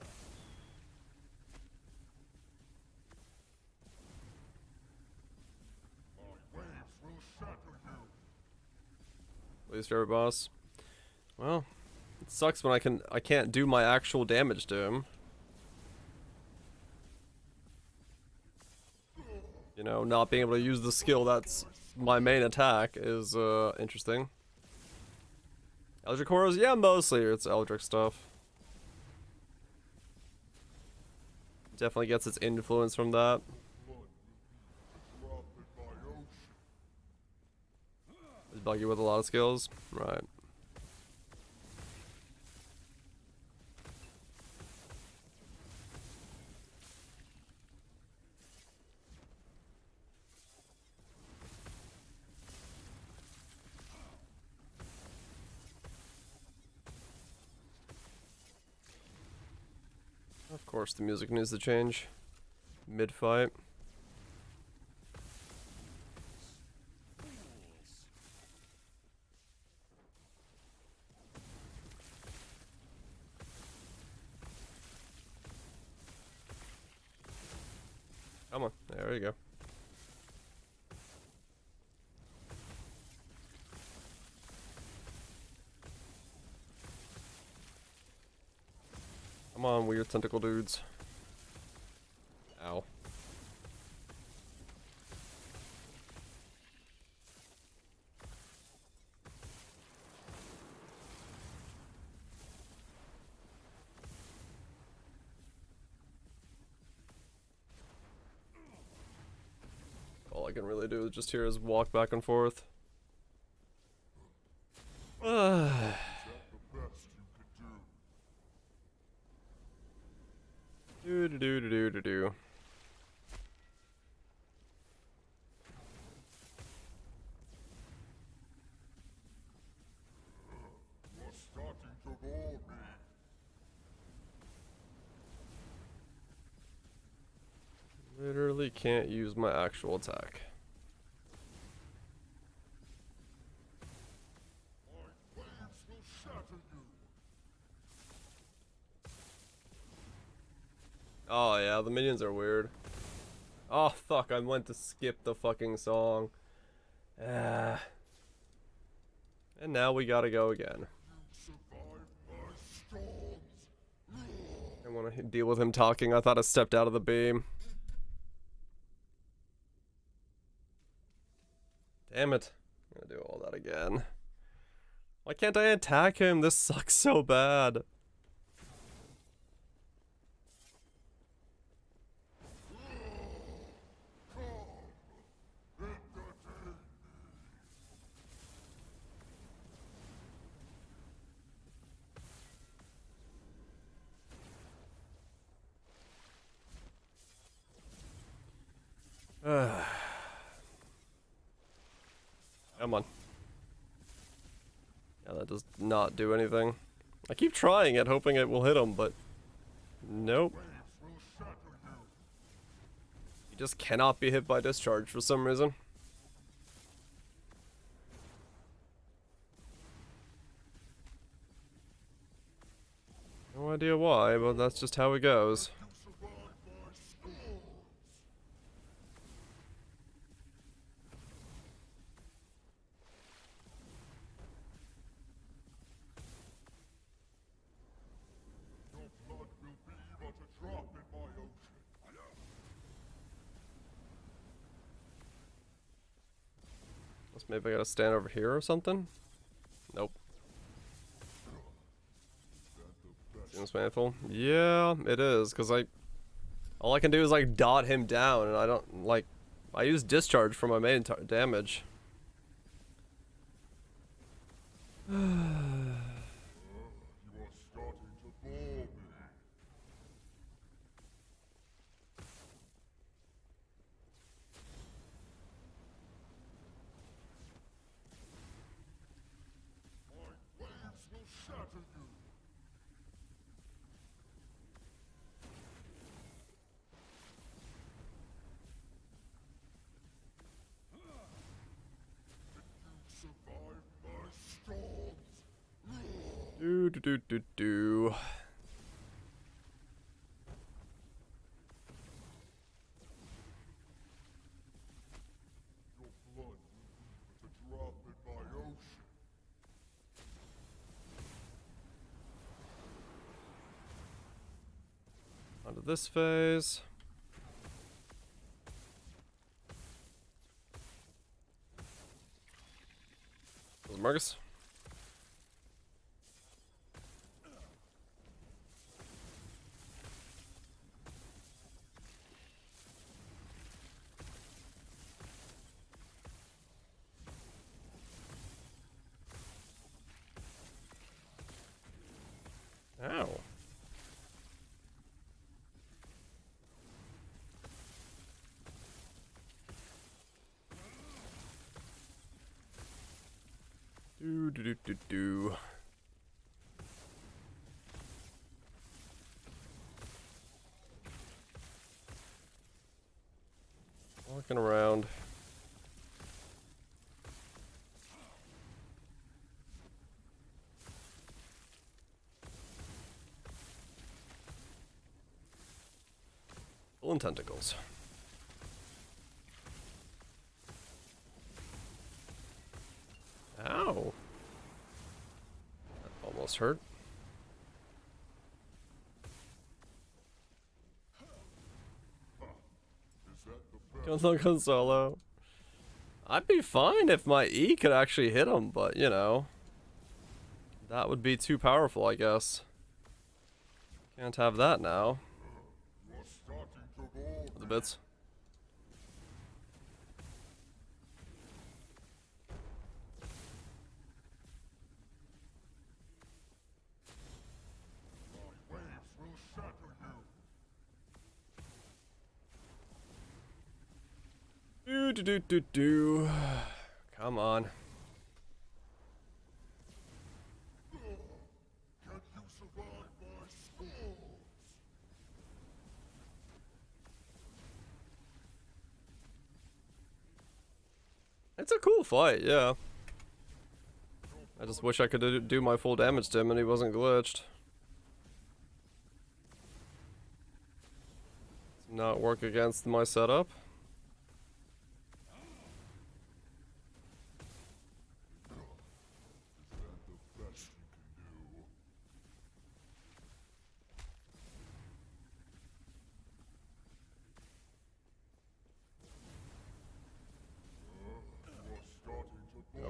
Least favorite boss. Well, it sucks when I can't do my actual damage to him. You know, not being able to use the skill that's my main attack is interesting. Eldritch Horrors? Yeah, mostly it's Eldritch stuff. Definitely gets its influence from that. Is buggy with a lot of skills? Right. Of course the music needs to change mid-fight. Come on, there you go. Come on, weird tentacle dudes. Ow. All I can really do is just here is walk back and forth. Do. Literally can't use my actual attack. Oh yeah, the minions are weird. Oh fuck, I went to skip the fucking song. And now we gotta go again. I want to deal with him talking. I thought I stepped out of the beam. Damn it. I'm gonna do all that again. Why can't I attack him? This sucks so bad. That does not do anything. I keep trying it, hoping it will hit him, but nope. He just cannot be hit by discharge for some reason. No idea why, but that's just how it goes. Guess maybe I gotta stand over here or something? Nope. Seems painful. Yeah, it is, because all I can do is like dot him down, and I don't like, I use discharge for my main damage. Do do do do do. Onto this phase. Marcus. Ow. Do do do do do. Walking around. Pulling tentacles. Ow. That almost hurt. Gun solo. I'd be fine if my E could actually hit him, but you know, that would be too powerful, I guess. Can't have that now. The bits. Do do do do do. Come on. It's a cool fight, yeah. I just wish I could do my full damage to him and he wasn't glitched. Does not work against my setup.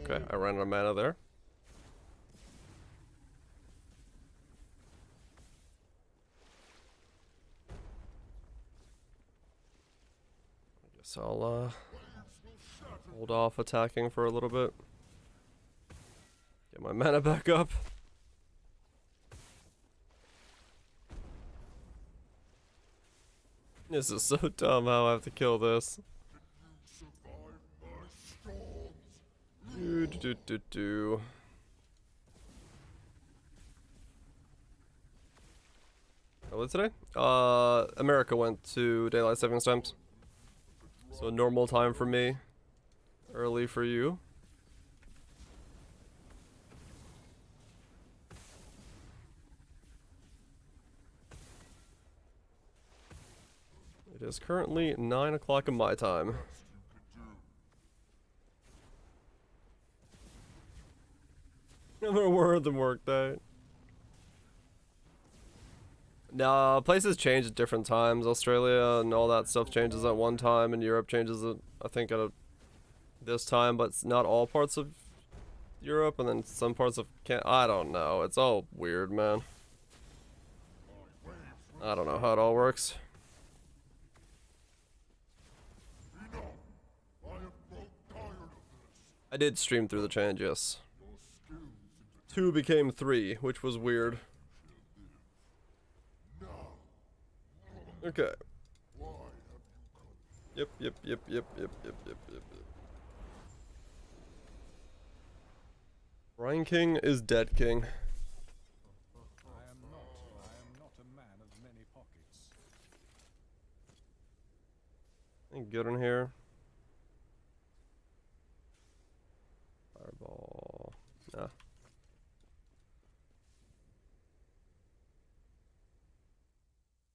Okay, I ran out of mana there. I guess I'll hold off attacking for a little bit. Get my mana back up. This is so dumb how I have to kill this. Do do do do do. Early today? America went to daylight savings times. So normal time for me. Early for you. It is currently 9 o'clock in my time. Never word the work day. Nah, places change at different times. Australia and all that stuff changes at one time, and Europe changes at, I think, at this time, but it's not all parts of Europe, and then some parts of I don't know. It's all weird, man. I don't know how it all works. I did stream through the change, yes. 2 became 3, which was weird. Okay. Yep. Brian King is dead king. I am not a man of many pockets. Anything good in here? Fireball. Nah.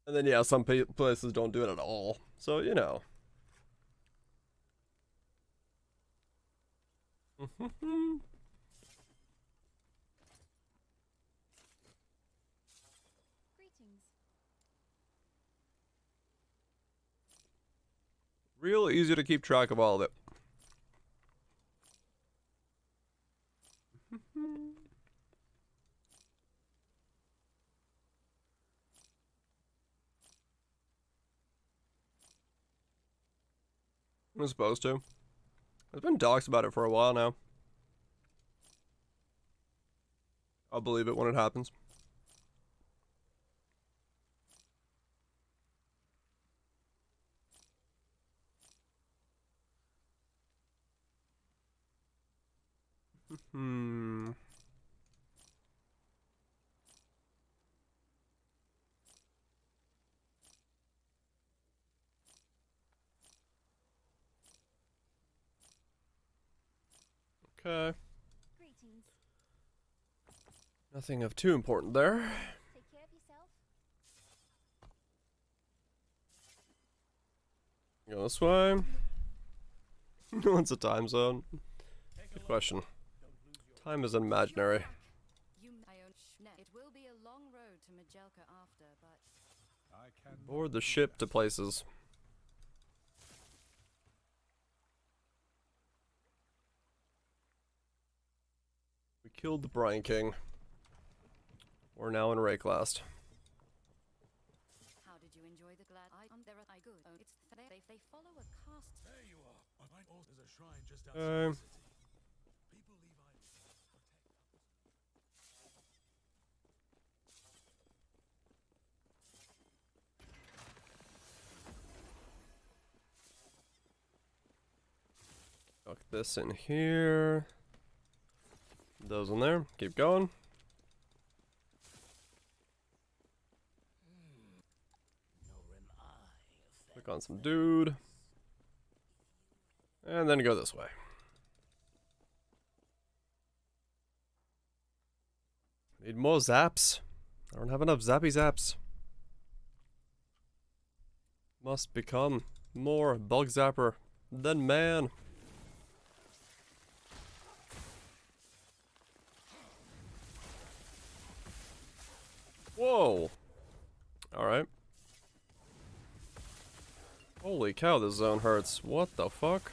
And then yeah, some places don't do it at all. So, you know. Greetings. Real easy to keep track of all of it. I'm supposed to. There's been docs about it for a while now. I'll believe it when it happens. Okay. Greetings. Nothing of too important there. Take care of yourself. Go this way. What's a time zone? Good question. Time is imaginary. It will be a long road to Majelka after, but I can Board the ship to places. We killed the Brian King. We're now in Rayclast. how did you enjoy the glad there are good. Oh, it's they follow a caste. There you are. There's a shrine just outside the city. People leave idols to Tuck this in here. Those in there. Keep going. Click on some dude. And then go this way. Need more zaps. I don't have enough zappy zaps. Must become more bug zapper than man. Whoa. Alright. Holy cow, this zone hurts. What the fuck?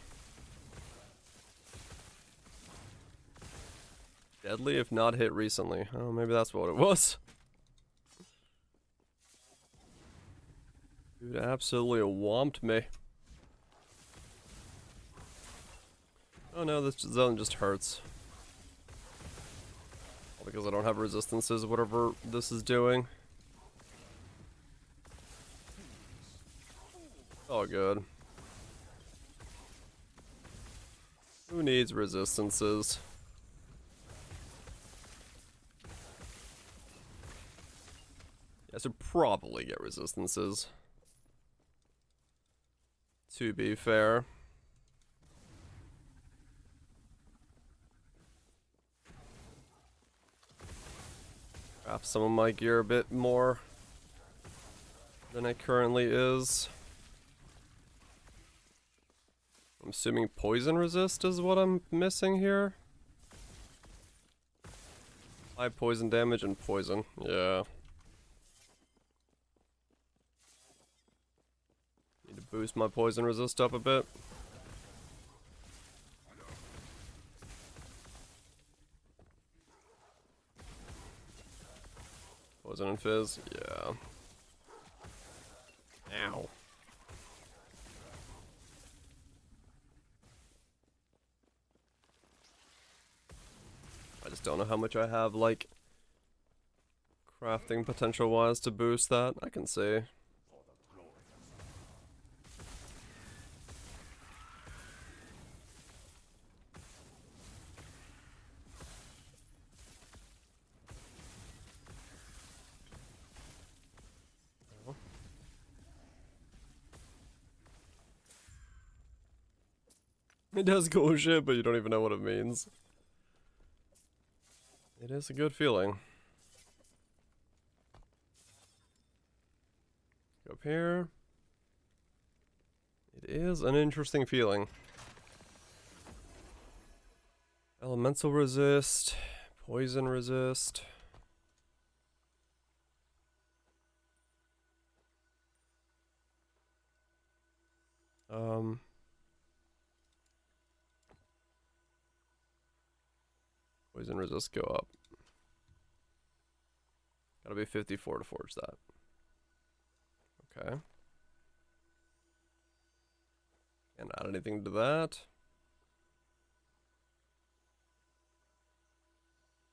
Deadly if not hit recently. Oh, maybe that's what it was. Dude absolutely whomped me. Oh no, this zone just hurts. Because I don't have resistances, whatever this is doing. Oh, good. Who needs resistances? Yeah, I should probably get resistances. To be fair. Craft some of my gear a bit more than it currently is. I'm assuming poison resist is what I'm missing here. High poison damage and poison, yeah. Need to boost my poison resist up a bit. Poison and fizz, yeah. Ow. I just don't know how much I have, like, crafting potential wise to boost that. I can see. It does cool shit, but you don't even know what it means. It is a good feeling. Go up here. It is an interesting feeling. Elemental resist, poison resist. Poison resist go up. Gotta be 54 to forge that. Okay. Can't add anything to that.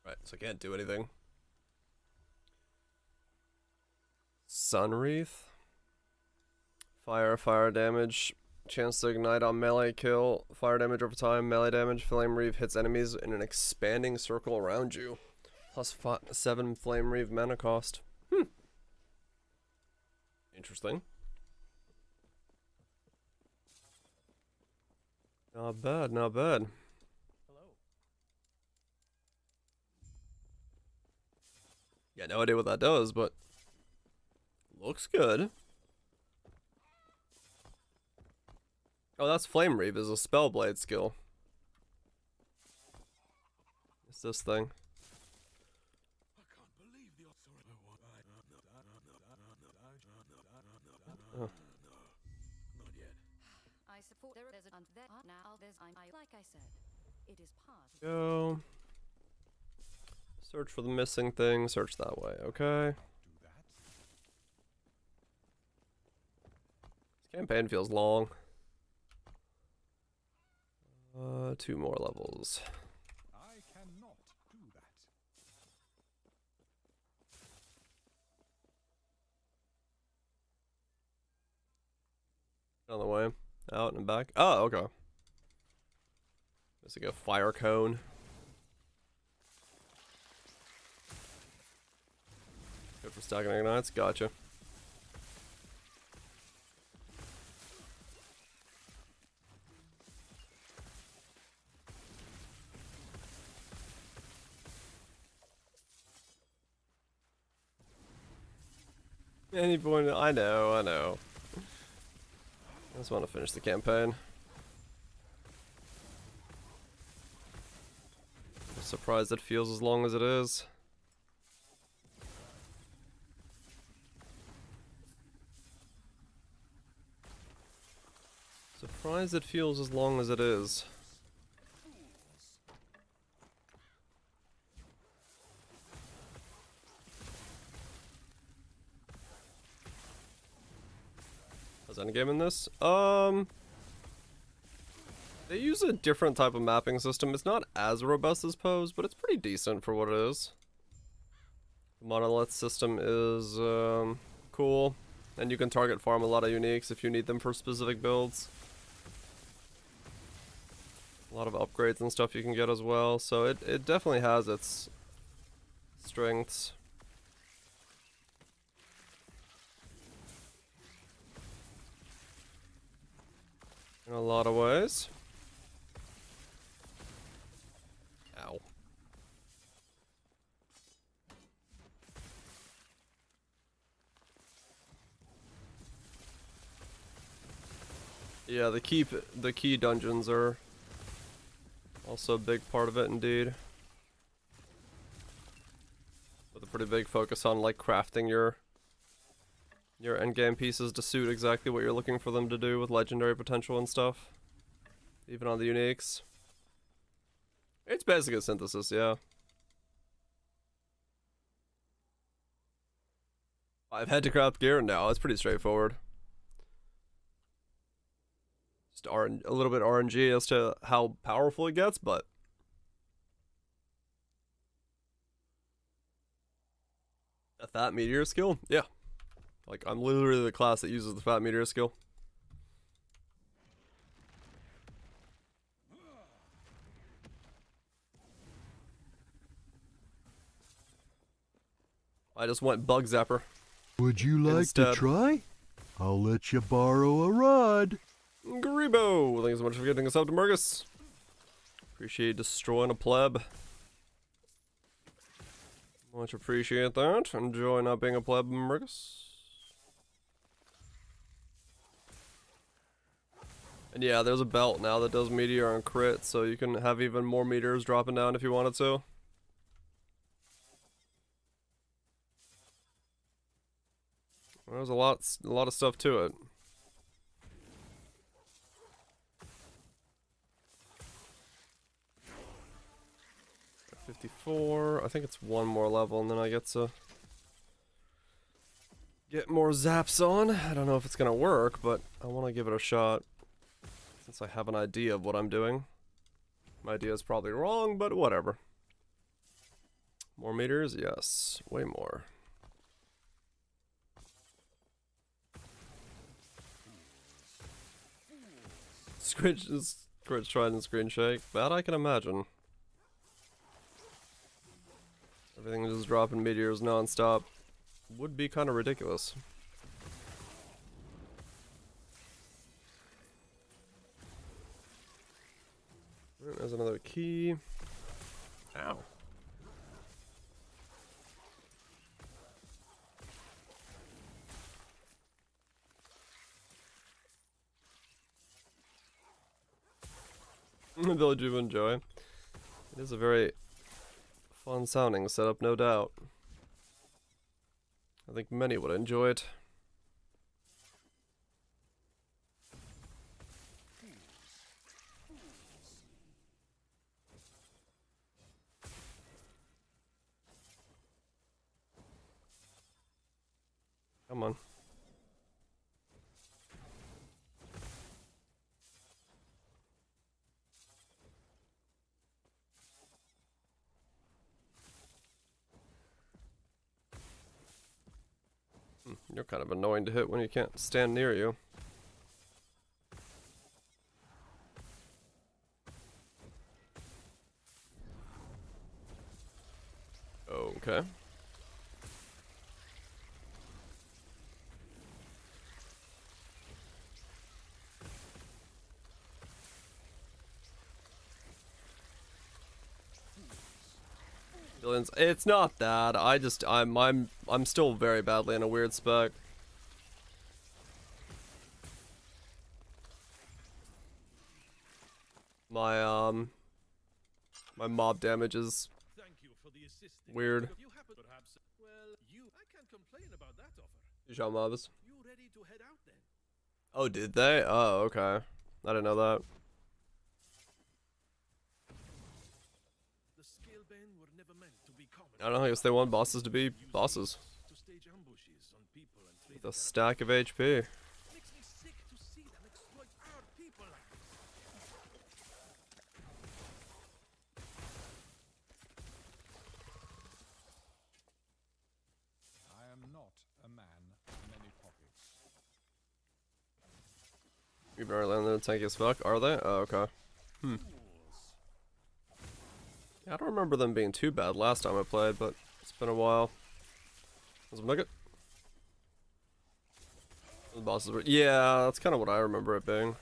Right, so I can't do anything. Sun Wreath. Fire damage. Chance to ignite on melee kill. Fire damage over time. Melee damage. Flame Reave hits enemies in an expanding circle around you. Plus 7 Flame Reave mana cost. Interesting. Not bad, not bad. Hello. Yeah, no idea what that does, but looks good. Oh, that's Flame Reave is a Spellblade skill. It's this thing. I can't believe the Oh. Not yet. I support there's a and there now there's like I said. It is part of Go. Search for the missing thing. Search that way. Okay. Do that. This campaign feels long. 2 more levels. I cannot do that. On the way. Out and back. Oh, okay. It's like a fire cone. Good for stacking ignites. Gotcha. Any point, I know. I just want to finish the campaign. I'm surprised it feels as long as it is. Surprised it feels as long as it is. Endgame in this? They use a different type of mapping system. It's not as robust as Pose, but it's pretty decent for what it is. The monolith system is cool, and you can target farm a lot of uniques if you need them for specific builds. A lot of upgrades and stuff you can get as well, so it definitely has its strengths. a lot of ways. Ow. Yeah, the key dungeons are also a big part of it indeed. With a pretty big focus on like crafting your endgame pieces to suit exactly what you're looking for them to do with legendary potential and stuff. Even on the uniques. It's basically a synthesis, yeah. I've had to craft gear now, it's pretty straightforward. Just a little bit RNG as to how powerful it gets, but a fat meteor skill? Yeah. Like, I'm literally the class that uses the fat meteor skill. I just went bug zapper. Would you like Instead. to try? I'll let you borrow a rod. Grebo! Thank you so much for getting us up to Murgus. Appreciate destroying a pleb. Much appreciate that. Enjoy not being a pleb, Murgus. And yeah, there's a belt now that does meteor and crit, so you can have even more meteors dropping down if you wanted to. There's a lot of stuff to it. $54. I think it's one more level, and then I get to get more zaps on. I don't know if it's gonna work, but I want to give it a shot since I have an idea of what I'm doing. My idea is probably wrong, but whatever. More meters? Yes, way more. Scritch tried and screen shake. That I can imagine. Everything just dropping meteors non-stop would be kind of ridiculous. There's another key. Ow. Village you enjoy. It is a very fun sounding setup, no doubt. I think many would enjoy it. Come on. You're kind of annoying to hit when you can't stand near you. Okay. Billions. It's not that. I'm still very badly in a weird spec. My mob damage is Thank you for the assistance. weird. You happen perhaps. Well, I can't complain about that offer. Jean mobs. You ready to head out then? Oh, did they? Oh, okay. I didn't know that. The scalebane were never meant to be common. I don't know. I guess they want bosses to be bosses To stage ambushes on people and trade with a stack of HP. Makes me sick to see them exploit our people like this. I am not a man of many pockets. You've already landed tanky as fuck, are they? Oh, okay. Yeah, I don't remember them being too bad last time I played, but it's been a while. Was it nugget? The bosses were. Yeah, that's kind of what I remember it being.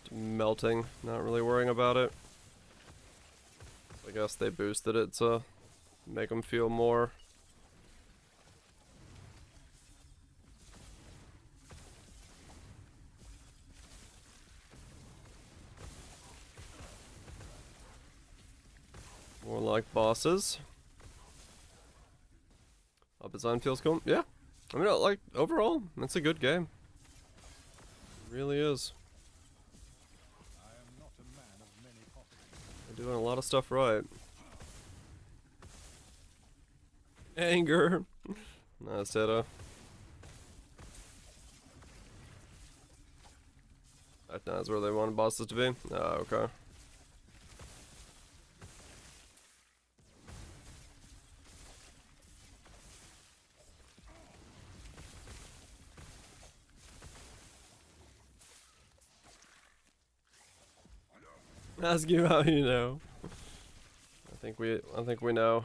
Just melting, not really worrying about it. I guess they boosted it to make them feel more. More like bosses. Design feels cool. Yeah. I mean, like, overall, it's a good game. It really is. I am not a man of many hobbies. They're doing a lot of stuff right. Anger. Nice, Teta. That's where they wanted bosses to be? Oh, okay. Ask you how you know. I think we know.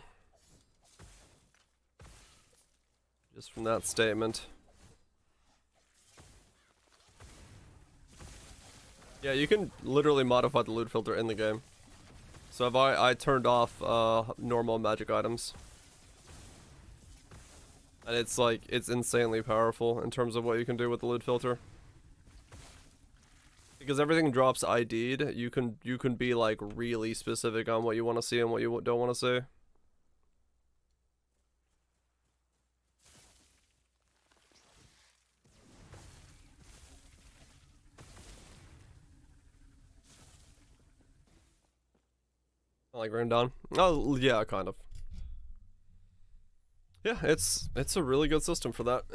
Just from that statement. Yeah, you can literally modify the loot filter in the game. So if I turned off normal magic items. And it's like, it's insanely powerful in terms of what you can do with the loot filter. Because everything drops ID'd, you can be like really specific on what you want to see and what you don't want to see. Like Rain Down? Oh yeah, kind of. Yeah, it's a really good system for that.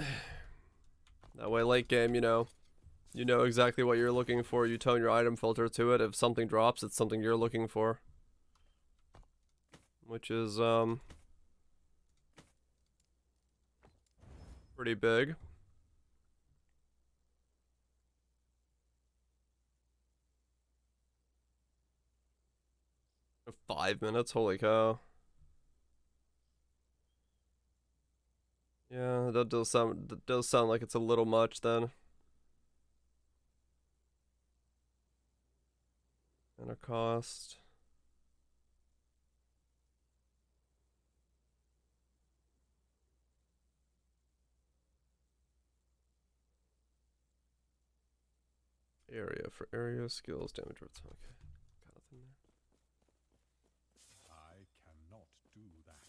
That way, late game, you know exactly what you're looking for. You tone your item filter to it. If something drops, it's something you're looking for, which is pretty big. Five minutes, holy cow. Yeah, that does sound like it's a little much then. And a cost. Area for area skills, damage rates. Okay, got nothing there. I cannot do that.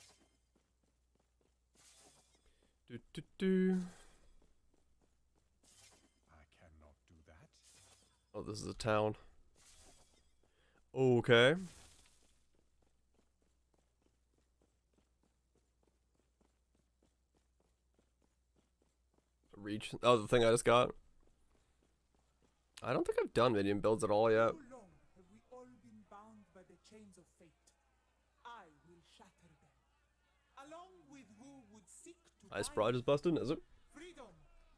I cannot do that. Oh, this is a town. Okay. Reach. Oh, the thing I just got. I don't think I've done minion builds at all yet. Too long have we all been bound by the chains of fate. I will shatter them, along with who would seek to Ice bind Bride is busted, is it? freedom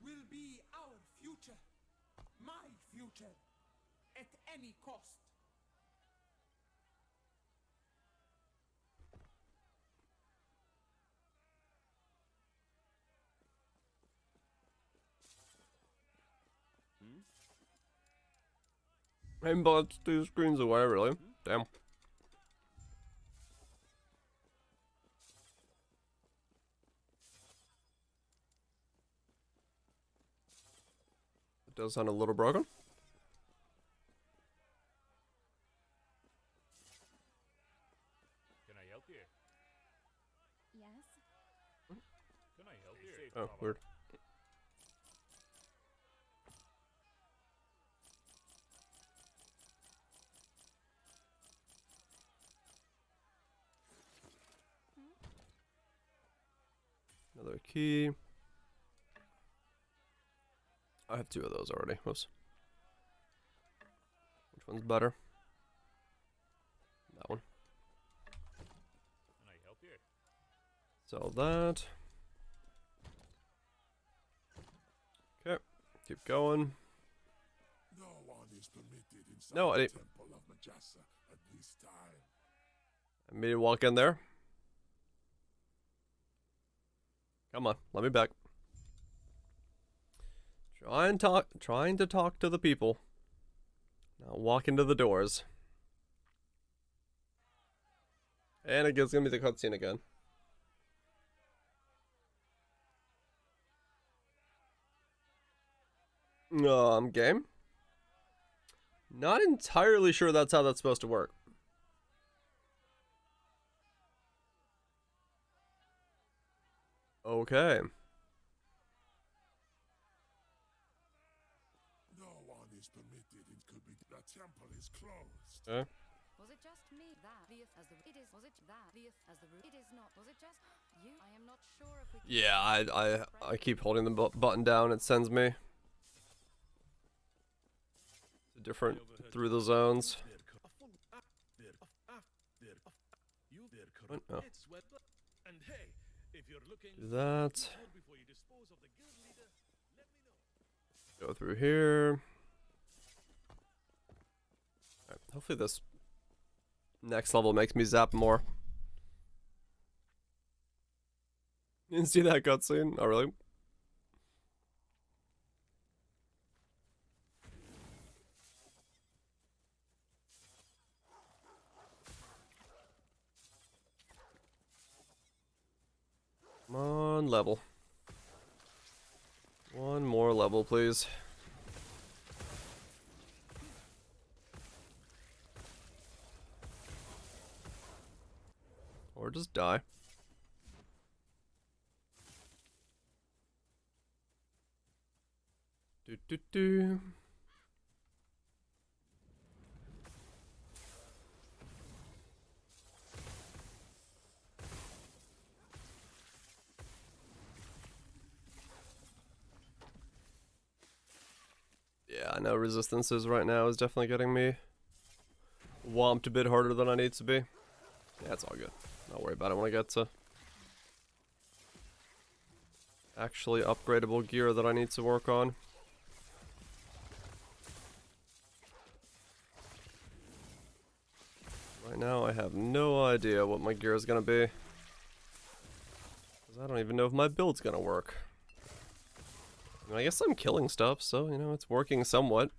will be our future, my future, at any cost. Aimbot's 2 screens away, really? Damn. It does sound a little broken. Can I help you? Yes? Can I help you? Oh, weird. Another key. I have 2 of those already. Whoops. Which one's better? That one. Can I help you? Sell that. Okay. Keep going. No one is permitted inside No, I the didn't. Temple of Majasa at this time. I made it walk in there. Come on, let me back. Trying to talk to the people. Now walk into the doors. And it's gonna be the cutscene again. Game. Not entirely sure that's how that's supposed to work. Okay. No one is permitted. It could be the temple is closed. Okay. Was it just me that the as the it is was it that the as the it is not was it just you? I am not sure if we can Yeah, I keep holding the button down. It sends me to different through the zones. What? Oh. And hey, if you're looking Do that. before you dispose of the guild leader, let me know. Go through here. Alright, hopefully this next level makes me zap more. You didn't see that cutscene? Oh, really? Come on, level. One more level, please. Or just die. Do do do. Yeah, I know resistances right now is definitely getting me whomped a bit harder than I need to be. Yeah, it's all good. Not worry about it when I get to actually upgradable gear that I need to work on. Right now I have no idea what my gear is gonna be, because I don't even know if my build's gonna work. I mean, I guess I'm killing stuff, so, you know, it's working somewhat.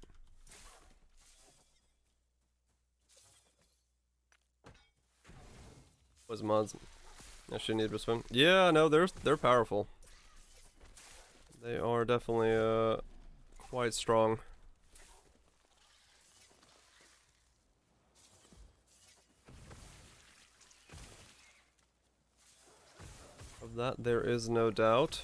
Was mods? I should need to swim. Yeah, no, they're powerful. They are definitely quite strong. Of that there is no doubt.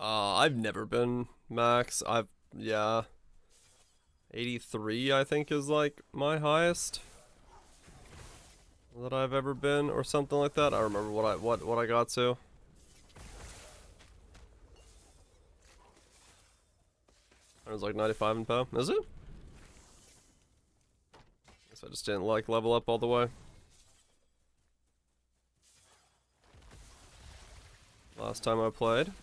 I've never been max. Yeah. 83 I think is like my highest that I've ever been, or something like that. I don't remember what I got to. It was like 95 in POW. Is it? Guess I just didn't like level up all the way. Last time I played.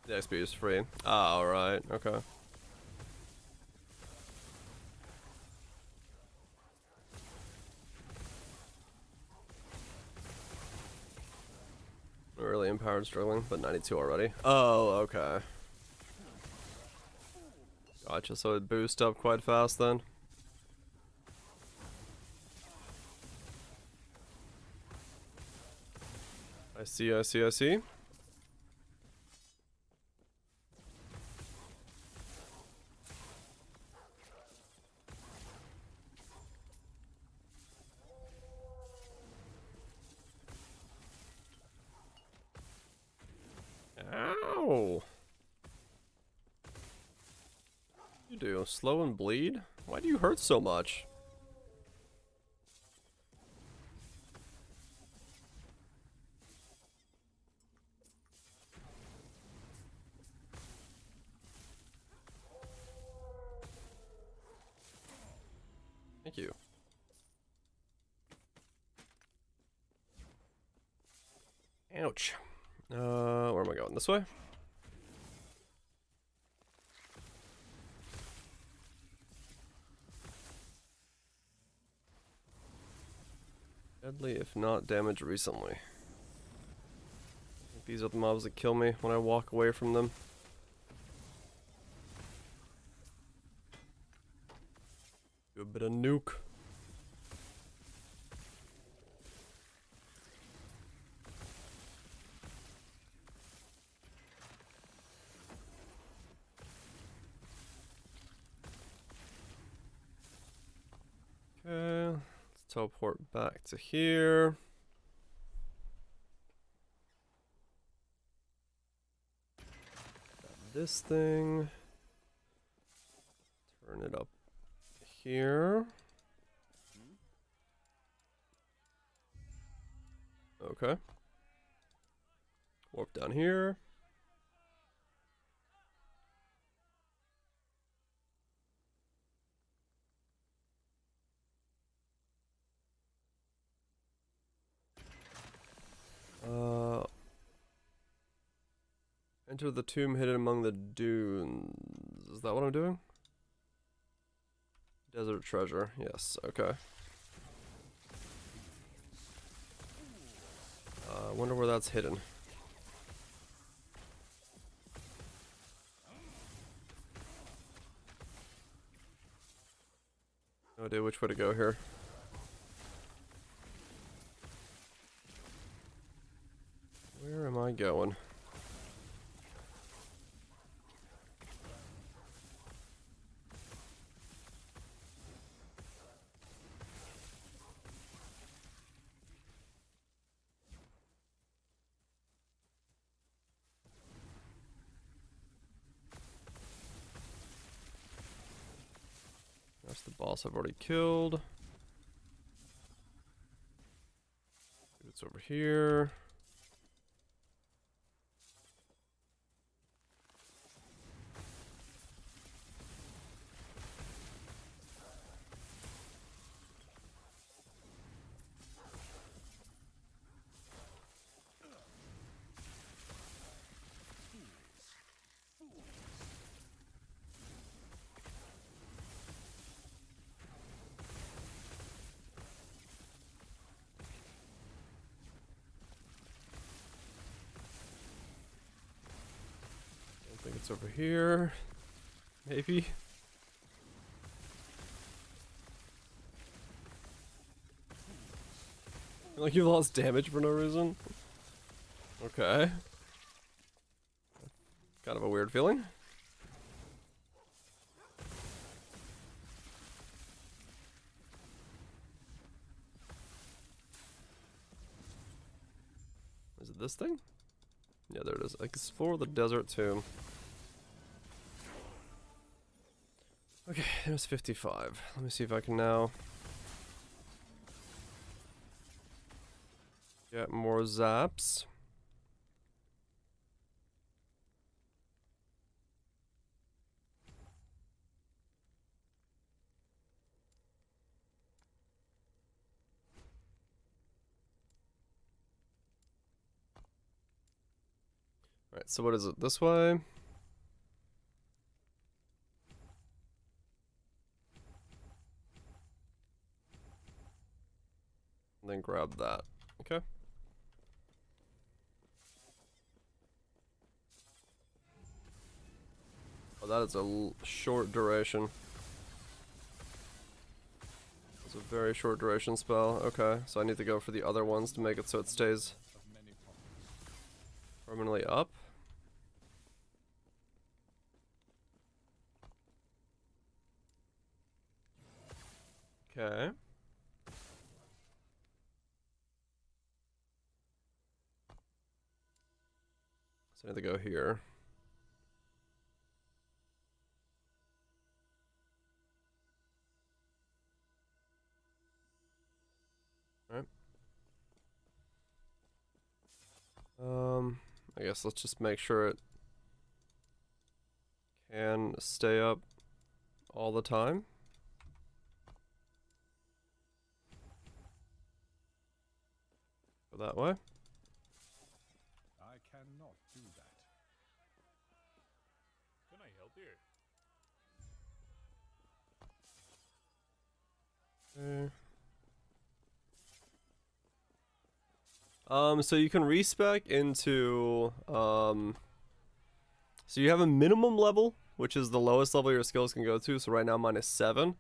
The XP is free. Ah, alright, okay. Really empowered, struggling, but 92 already. Oh, okay. Gotcha, so it boosts up quite fast then. I see, I see, I see. Ow! You do slow and bleed? Why do you hurt so much? Thank you. Ouch. Where am I going? This way? Deadly, if not damaged recently. These are the mobs that kill me when I walk away from them. Do a bit of nuke. Okay, let's teleport back to here. This thing. Turn it up here. Okay. Warp down here. Enter the tomb hidden among the dunes. Is that what I'm doing? Desert treasure. Yes, okay. I wonder where that's hidden. No idea which way to go here. Where am I going? That's the boss I've already killed. It's over here. I think it's over here. Maybe. Like you lost damage for no reason. Okay. Kind of a weird feeling. Is it this thing? Yeah, there it is. Explore the desert tomb. Okay, there's 55. Let me see if I can now get more zaps. Alright, so what is it? This way? And then grab that. Okay. Oh, that is a short duration. It's a very short duration spell. Okay, so I need to go for the other ones to make it so it stays permanently up. Okay. So I need to go here. Alright. I guess let's just make sure it can stay up all the time. Go that way. I cannot do that. Can I help you? Okay. So you can respec into, so you have a minimum level, which is the lowest level your skills can go to. So right now mine is 7.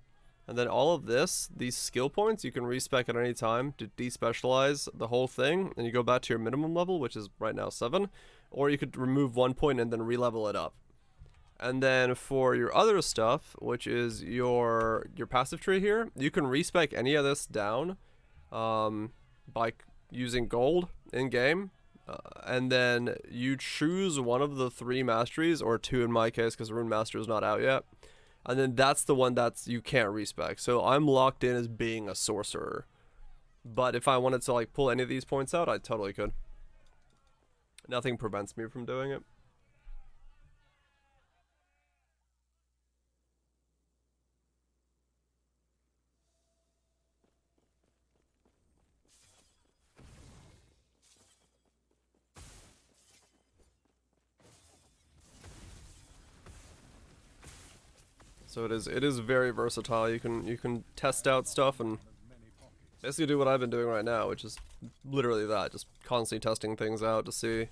And then all of this, these skill points, you can respec at any time to despecialize the whole thing. And you go back to your minimum level, which is right now 7. Or you could remove 1 point and then re-level it up. And then for your other stuff, which is your passive tree here, you can respec any of this down by using gold in game, and then you choose one of the 3 masteries, or 2 in my case because Rune Master is not out yet, and then that's the one that's you can't respec. So I'm locked in as being a sorcerer, but if I wanted to like pull any of these points out, I totally could. Nothing prevents me from doing it. So it is very versatile. You can test out stuff and basically do what I've been doing right now, which is literally that, just constantly testing things out to see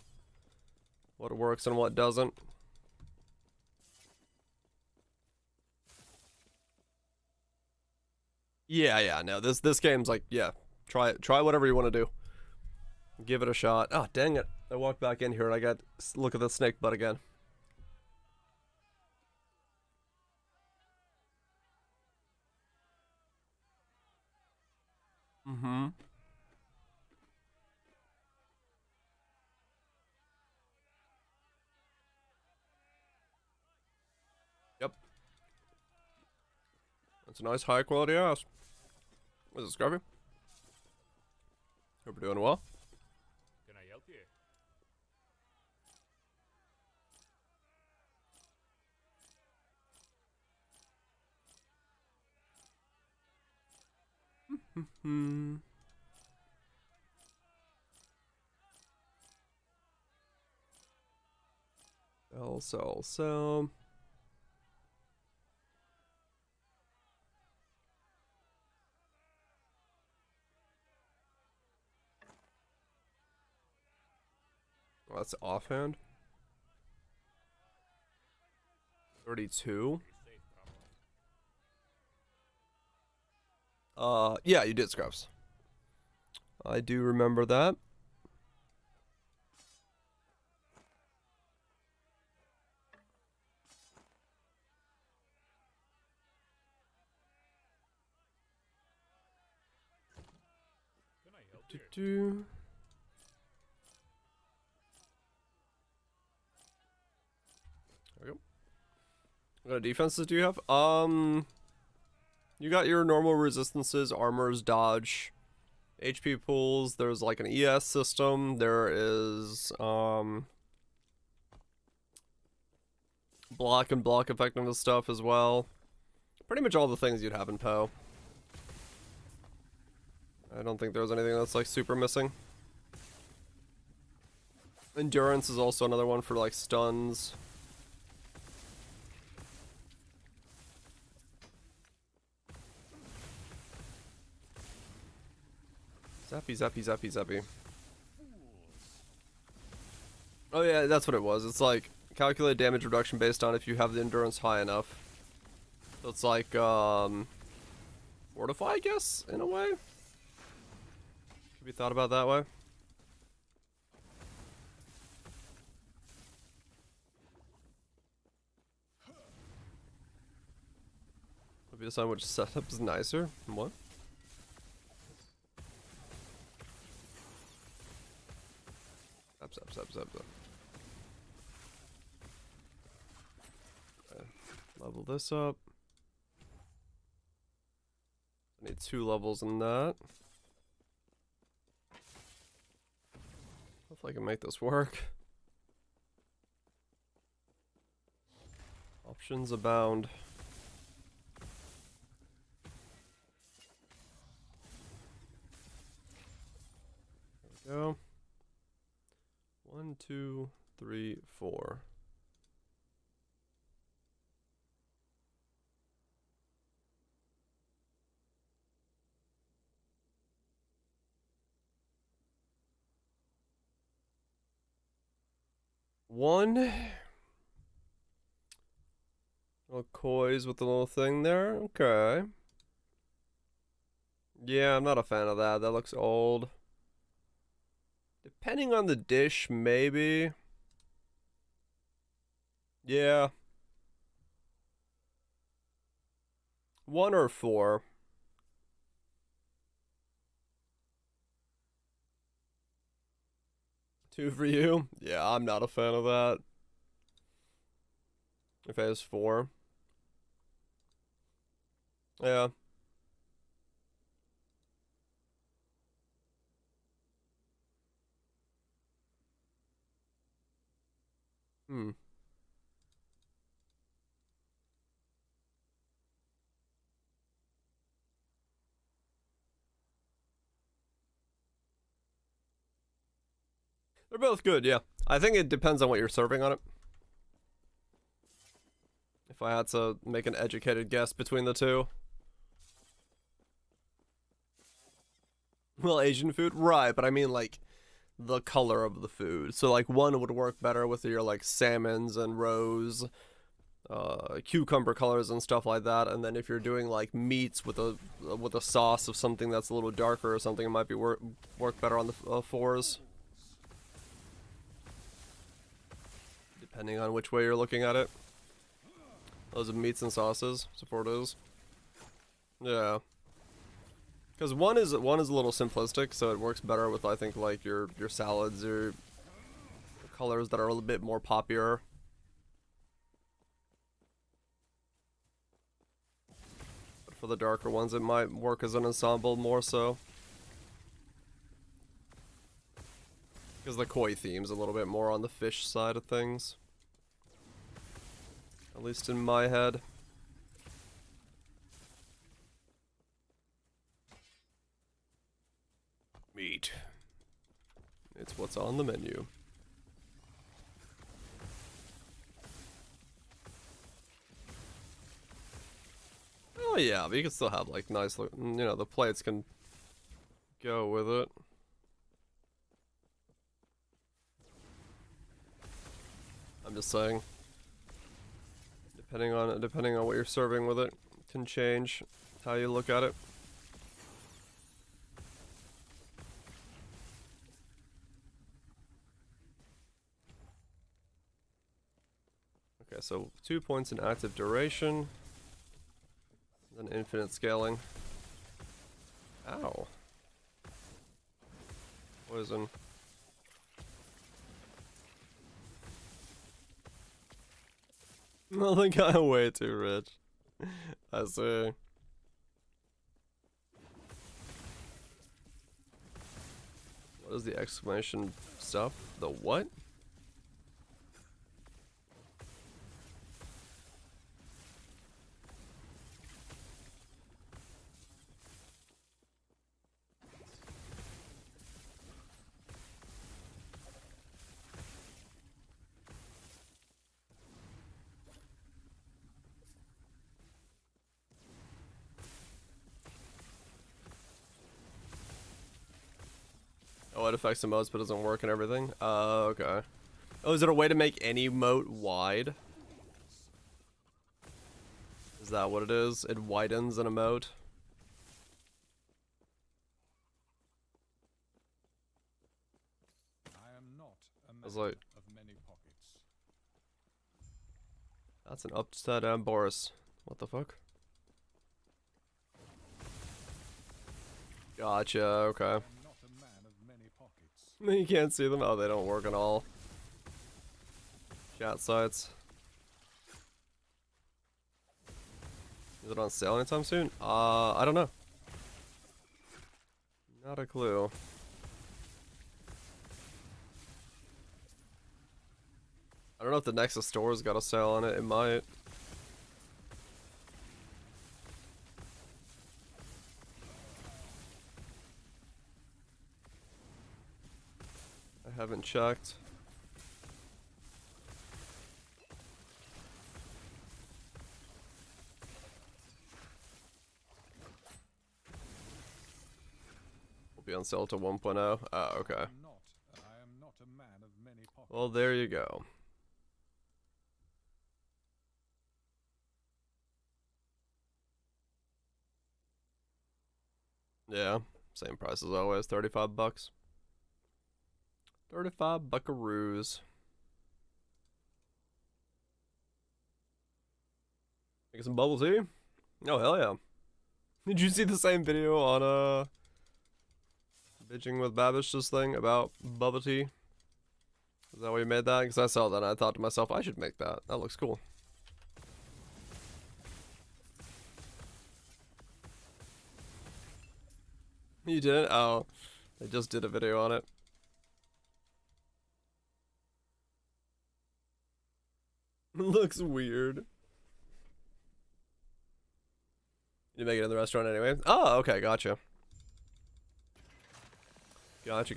what works and what doesn't. Yeah, no, this game's like, yeah, try whatever you want to do. Give it a shot. Oh, dang it. I walked back in here and I got look at the snake butt again. Mm-hmm. Yep. That's a nice high quality ass. Is it Scruffy? Hope you're doing well. Can I help you? Hmm. So. Well, that's offhand. 32. Yeah, you did scrubs. I do remember that. Can I help Do, you? do. There we go. What defenses do you have? You got your normal resistances, armors, dodge, HP pools. There's like an ES system. There is block and block effectiveness stuff as well. Pretty much all the things you'd have in PoE. I don't think there's anything that's like super missing. Endurance is also another one for like stuns. Zappy. Oh yeah, that's what it was. It's like calculate damage reduction based on if you have the endurance high enough. So it's like fortify, I guess, in a way. Could be thought about that way. Maybe decide which setup is nicer. What? Zap. Okay. Level this up. I need 2 levels in that. Hopefully I can make this work. Options abound. There Go. 1, 2, 3, 4. One. Little coys with the little thing there. Okay. Yeah, I'm not a fan of that. That looks old. Depending on the dish, maybe. Yeah. 1 or 4. 2 for you? Yeah, I'm not a fan of that. If it has 4. Yeah. Hmm. They're both good, yeah. I think it depends on what you're serving on it. If I had to make an educated guess between the two. Well, Asian food? Right, but I mean, like, the color of the food. So, like, one would work better with your, like, salmons and roes, cucumber colors and stuff like that. And then if you're doing, like, meats with a sauce of something that's a little darker or something, it might be work better on the 4s. Depending on which way you're looking at it. Those are meats and sauces, so 4 it is. Yeah. Because one is a little simplistic, so it works better with, I think, like your salads or colors that are a little bit more poppier. But for the darker ones, it might work as an ensemble more so. Because the koi theme's a little bit more on the fish side of things. At least in my head. Meat. It's what's on the menu. Oh yeah, but you can still have like nice, you know, the plates can go with it. I'm just saying. Depending on what you're serving with it, can change how you look at it. Okay, so 2 points in active duration, then infinite scaling. Ow. Poison. Well, the guy way too rich. I see. What is the exclamation stuff? The what? Oh, it affects the modes but doesn't work and everything? Okay. Oh, is there a way to make any moat wide? Is that what it is? It widens an emote? I am not a was man like- of many pockets. That's an upside down Boris. What the fuck? Gotcha, okay. I am not a man of many pockets. You can't see them? Oh, they don't work at all. Chat sites. Is it on sale anytime soon? I don't know. Not a clue. I don't know if the Nexus store's got a sale on it. It might. haven't checked. Will be on sale to 1.0. Oh, okay. I am not a man of many pockets. Well, there you go. Yeah, same price as always, 35 bucks. 35 buckaroos. Make some bubble tea? Oh, hell yeah. Did you see the same video on, Bitching with Babish's thing about bubble tea? Is that why you made that? Because I saw that and I thought to myself, I should make that. That looks cool. You didn't? Oh, they just did a video on it. Looks weird. You make it in the restaurant anyway? Oh, okay, gotcha. Gotcha.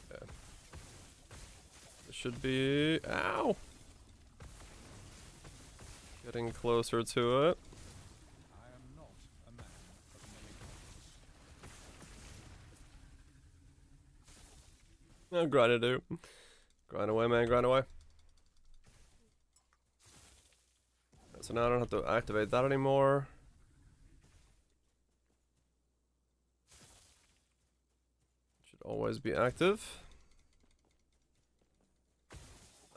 Okay. This should be... Ow! Getting closer to it. I am not a man of many pockets. Oh, grind it, dude. Grind away, man, grind away. So now I don't have to activate that anymore. Should always be active.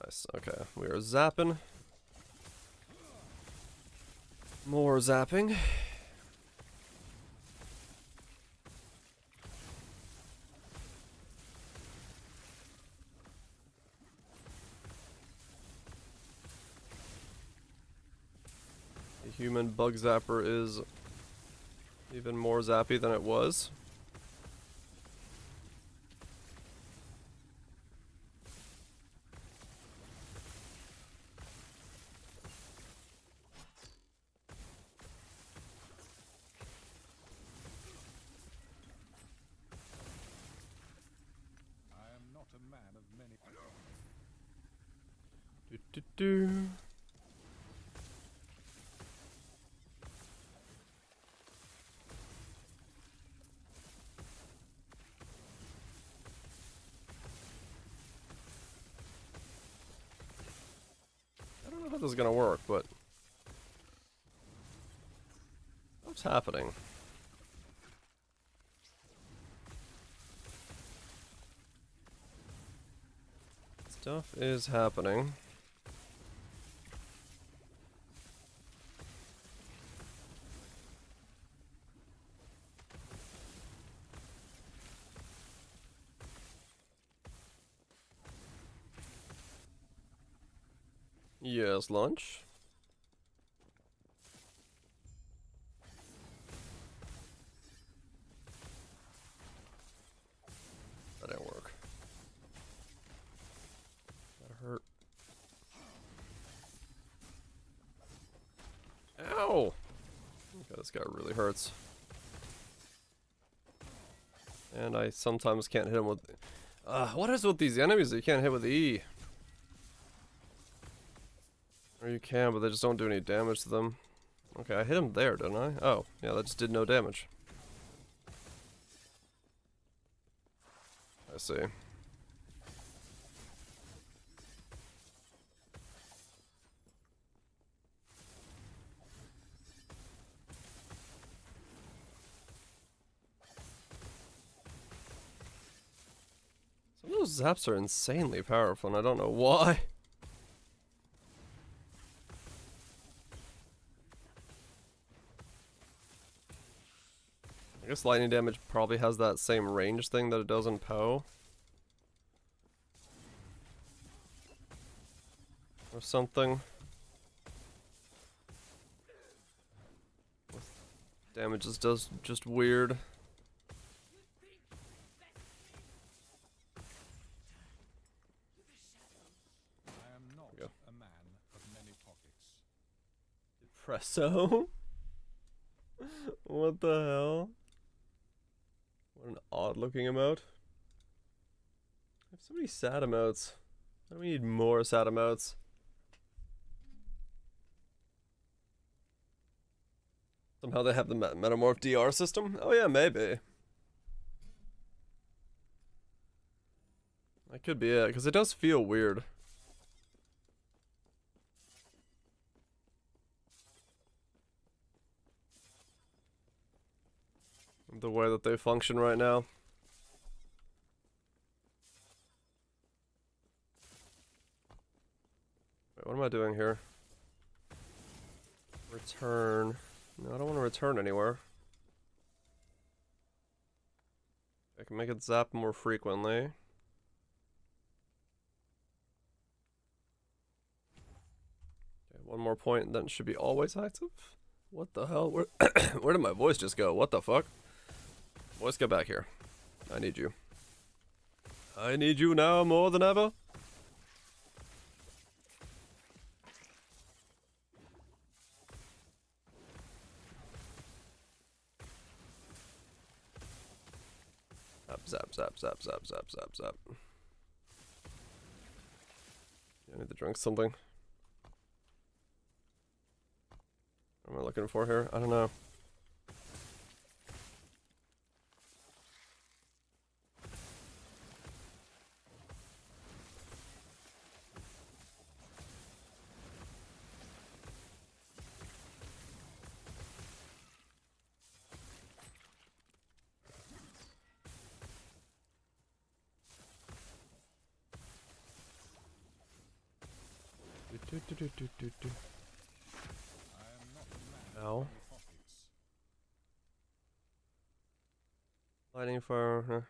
Nice, okay. We are zapping. More zapping. The human bug zapper is even more zappy than it was. I am not a man of many pockets. Do. I don't know how this is gonna work, but what's happening? Stuff is happening. Yes, lunch. That didn't work. That hurt. Ow! Okay, this guy really hurts. And I sometimes can't hit him with... what is with these enemies that you can't hit with E? Or you can, but they just don't do any damage to them. Okay, I hit him there, didn't I? Oh, yeah, that just did no damage. I see. Some of those zaps are insanely powerful, and I don't know why. I guess lightning damage probably has that same range thing that it does in Poe. Or something. Damage does just weird. espresso? What the hell? What an odd looking emote. I have so many sad emotes. Why do we need more sad emotes? Somehow they have the Metamorph DR system? Oh yeah, maybe. That could be it, because it does feel weird. The way that they function right now. Wait, what am I doing here? Return. No, I don't want to return anywhere. I can make it zap more frequently. Okay, one more point, then it should be always active. What the hell? Where, where did my voice just go? What the fuck? Voice, get back here. I need you. I need you now more than ever. Zap, zap, zap, zap, zap, zap, zap. I need to drink something. What am I looking for here? I don't know. I am not a man Ow. of many pockets. Lightning fire.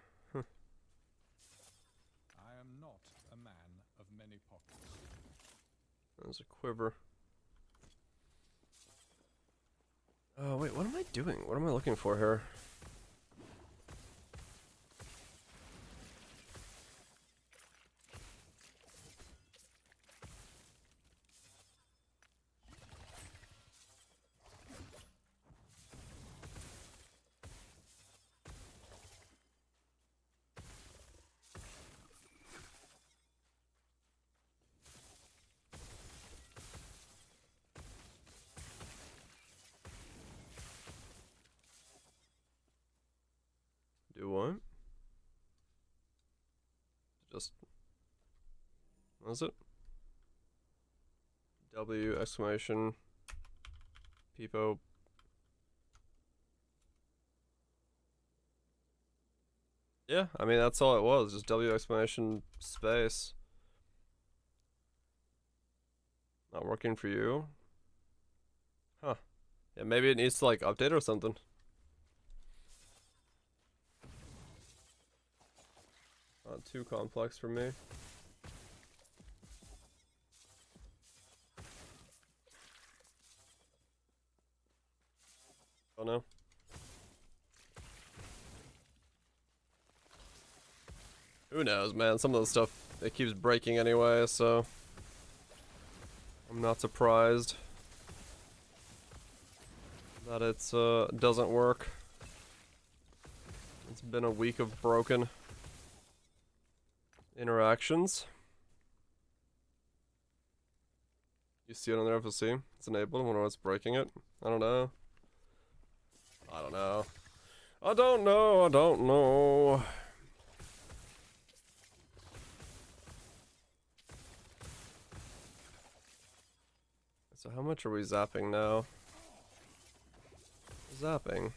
I am not a man of many pockets. There's a quiver. Oh, wait, what am I doing? What am I looking for here? Do what? Just... what is it? W exclamation Peepo. Yeah, I mean that's all it was, just W exclamation space. Not working for you? Huh. Yeah, maybe it needs to like update or something. Not too complex for me. Oh no. Who knows, man? Some of the stuff, it keeps breaking anyway, so I'm not surprised that it's doesn't work. It's been a week of broken interactions. You see it on there, FSC? It's enabled. I wonder what's breaking it. I don't know. I don't know. I don't know. I don't know. So how much are we zapping now? Zapping.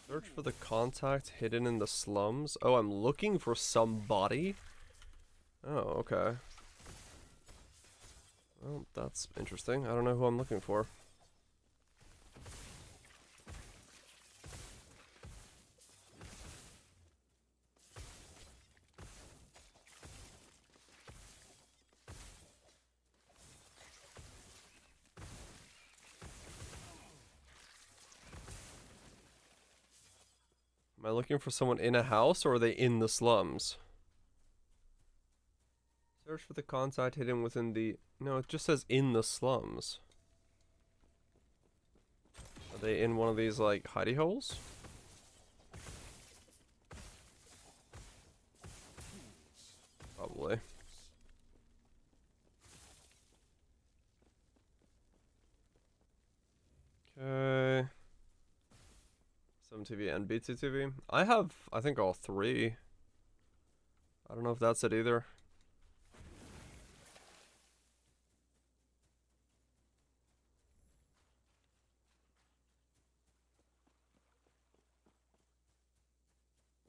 Search for the contact hidden in the slums. Oh, I'm looking for somebody? Oh, okay. Well, that's interesting. I don't know who I'm looking for. Am I looking for someone in a house or are they in the slums? Search for the contact hidden within the... No, it just says in the slums. Are they in one of these, like, hidey holes? Probably. Okay. 7TV and BTTV. I have, I think, all three. I don't know if that's it either.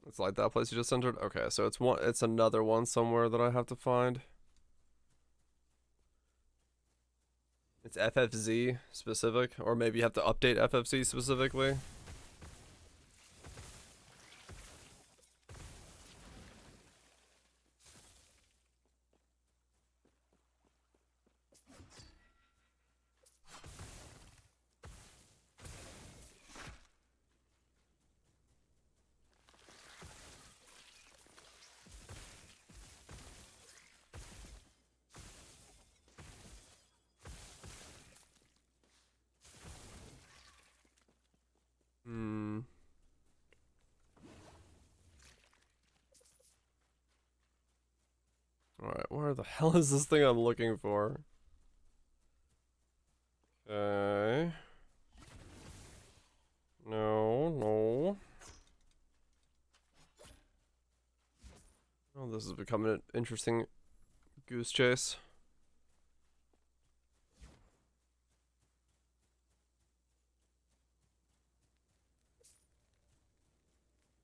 It's like that place you just entered? Okay, so it's another one somewhere that I have to find. It's FFZ specific, or maybe you have to update FFZ specifically. Alright, where the hell is this thing I'm looking for? Okay. No. Oh, this is becoming an interesting goose chase.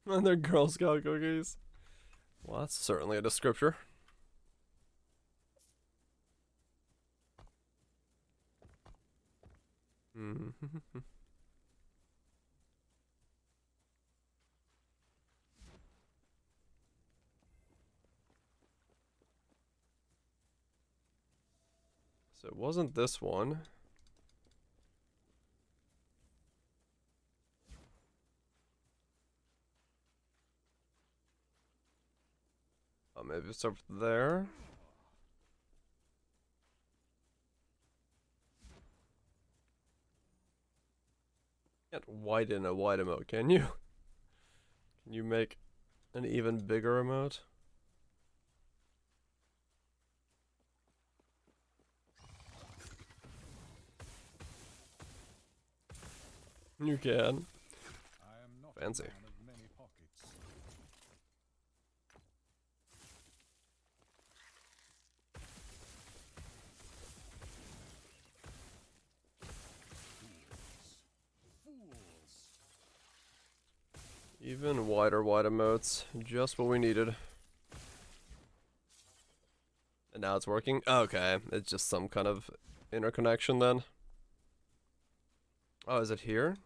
And they're Girl Scout cookies. Well, that's certainly a descriptor. So it wasn't this one. Oh, maybe it's over there. Can't widen a wide emote, can you? Can you make an even bigger emote? You can. I am not Fancy. a man of many pockets. Fools. Even wider wide emotes. Just what we needed. And now it's working? Okay, it's just some kind of interconnection then. Oh, is it here?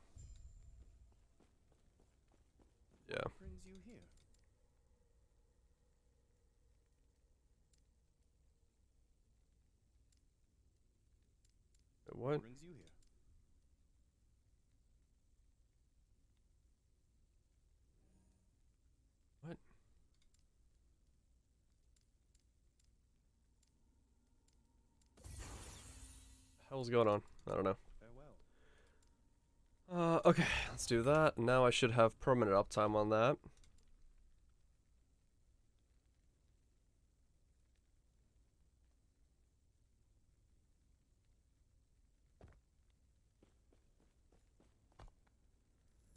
Yeah. What brings you here? What? Brings you here? What? The hell's going on? I don't know. Farewell. Okay, let's do that. Now I should have permanent uptime on that.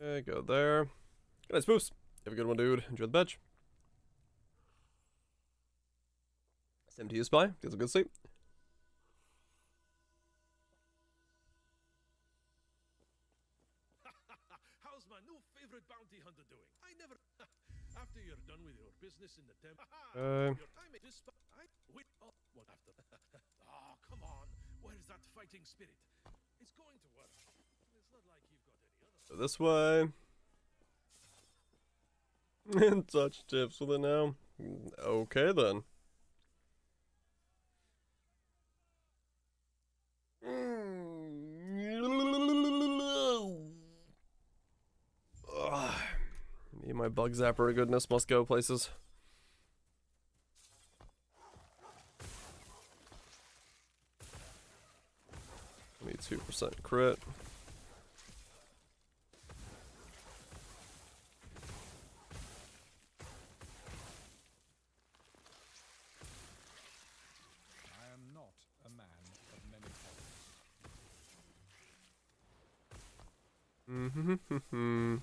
Okay, go there. Good night, spoofs. Have a good one, dude. Enjoy the bench. Same to you, Spy. Get some good sleep. How's my new favorite bounty hunter doing? I never. After you're done with your business in the temple. Your time is just. Oh, what after? Oh, come on. Where's that fighting spirit? It's going to work. It's not like you've got any other. So this way. And touch tips with it now. Okay then. Ugh. Me and my bug zapper goodness must go places. crit. I am not a man of many pockets. Mm-hmm.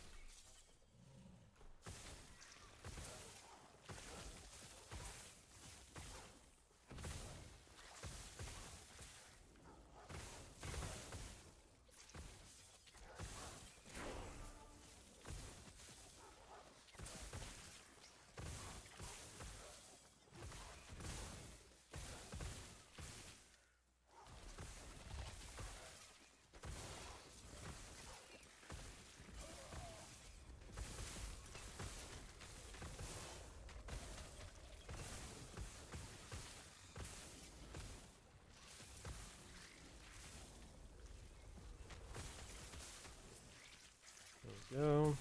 Go.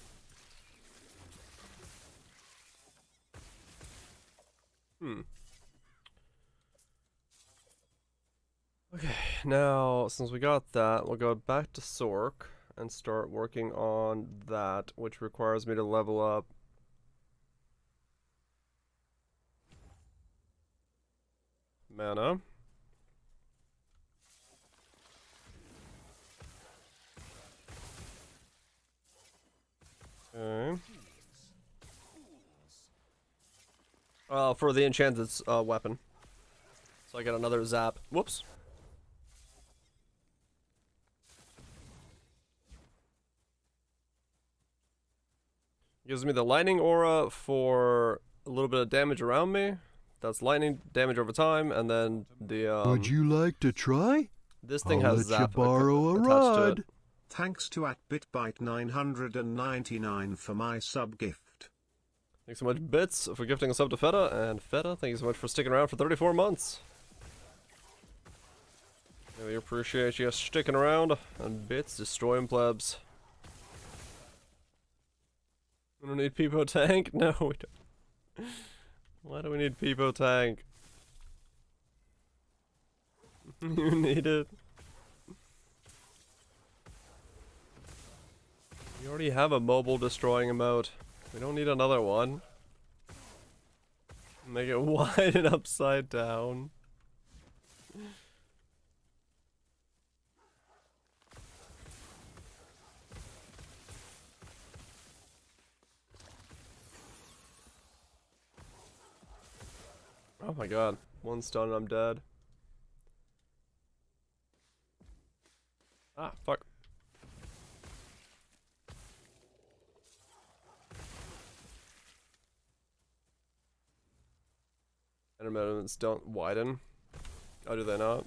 Okay, now since we got that, we'll go back to Sork and start working on that, which requires me to level up mana. Okay. For the enchanted weapon. So I get another zap. Whoops. Gives me the lightning aura for a little bit of damage around me. That's lightning damage over time, and then the Would you like to try? this thing I'll has let you zap borrow a attached to rod. it. Thanks to @bitbyte999 for my sub gift. Thanks so much, Bits, for gifting a sub to Feta, and Feta, thank you so much for sticking around for 34 months. Really appreciate you sticking around, and Bits, destroying plebs. We don't need Peepo Tank? No, we don't. Why do we need Peepo Tank? You need it. We already have a mobile destroying emote. We don't need another one. Make it wide and upside down. Oh my god. One stun and I'm dead. Ah, fuck. Intermittent don't widen. Oh, do they not?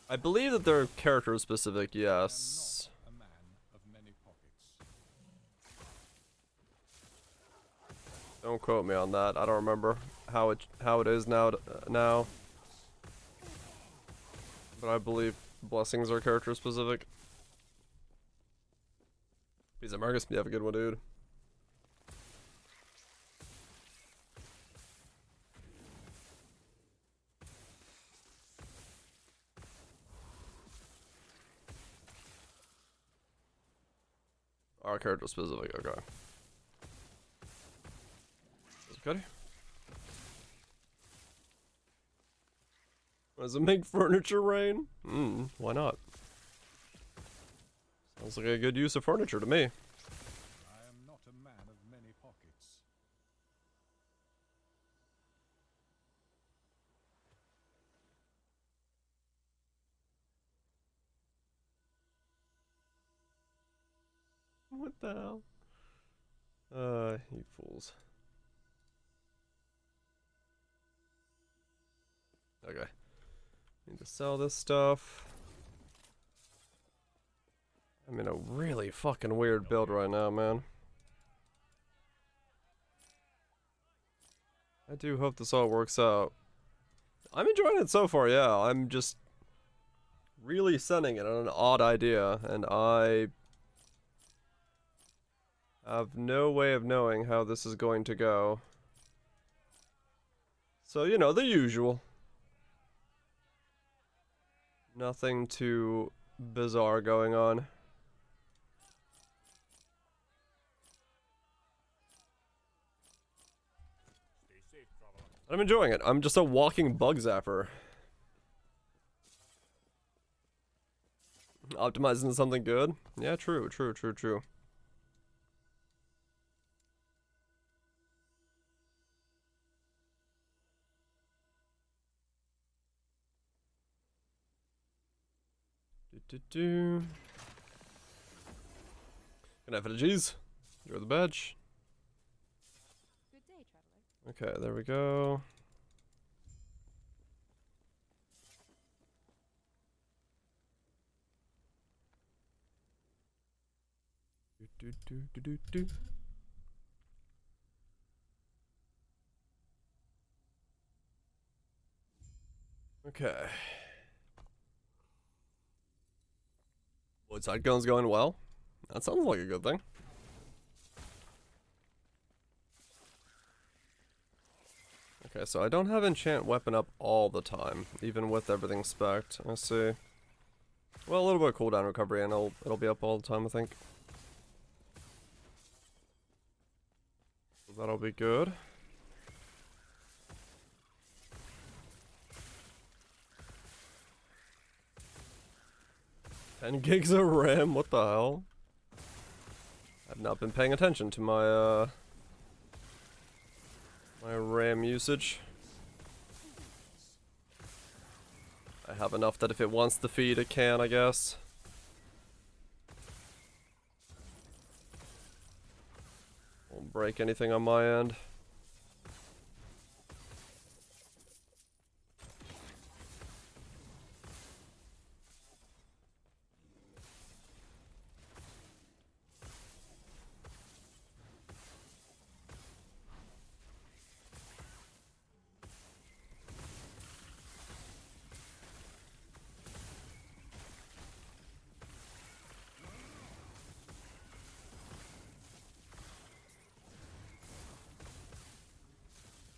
I believe that they're character specific, yes. I am not a man of many pockets. Don't quote me on that. I don't remember how it is now. But I believe blessings are character specific. Peace out, Marcus. You have a good one, dude. Our character specific, okay. Okay. Does it make furniture rain? Why not? Sounds like a good use of furniture to me. I am not a man of many pockets. What the hell? You fools. Okay. Need to sell this stuff. I'm in a really fucking weird build right now, man. I do hope this all works out. I'm enjoying it so far, yeah. I'm just really sending it on an odd idea, and I have no way of knowing how this is going to go. So, you know, the usual. Nothing too bizarre going on. I'm enjoying it. I'm just a walking bug zapper. Optimizing to something good? Yeah, true. Gonna have energies. Enjoy the badge. Good day, traveler. Okay, there we go. Okay. Woodside gun's going well. That sounds like a good thing. Okay, so I don't have enchant weapon up all the time, even with everything spec'd. I see. Well, a little bit of cooldown recovery, and it'll be up all the time, I think. That'll be good. $10 gigs of RAM, what the hell? I've not been paying attention to my my RAM usage. I have enough that if it wants to feed, it can, I guess. Won't break anything on my end.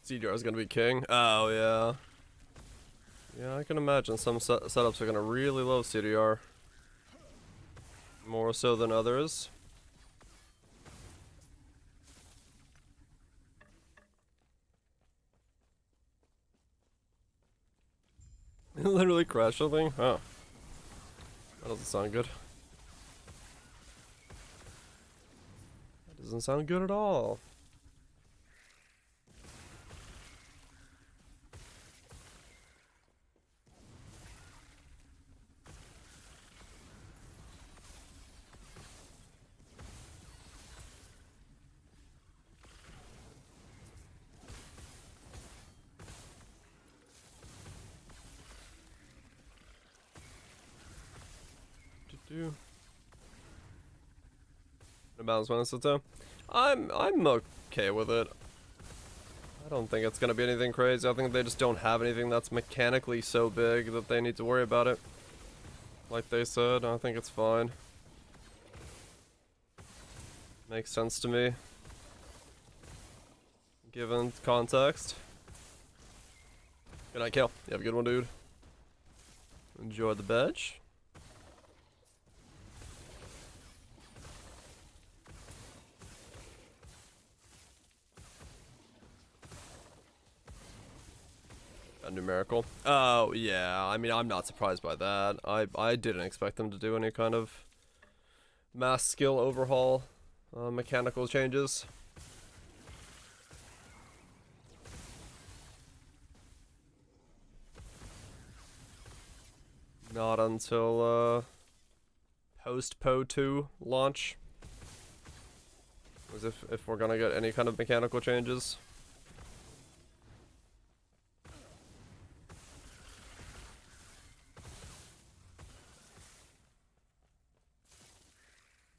CDR is gonna be king. Oh yeah. Yeah, I can imagine some setups are gonna really love CDR. More so than others. It literally crashed something? Oh. That doesn't sound good. That doesn't sound good at all. The balance one so I'm okay with it. I don't think it's gonna be anything crazy. I think they just don't have anything that's mechanically so big that they need to worry about it. Like they said, I think it's fine. Makes sense to me. Given context. Good night, Kale. You have a good one, dude. Enjoy the badge. A numerical. Oh, yeah. I mean, I'm not surprised by that. I didn't expect them to do any kind of mass skill overhaul, mechanical changes. Not until, post-PO 2 launch. As if we're gonna get any kind of mechanical changes.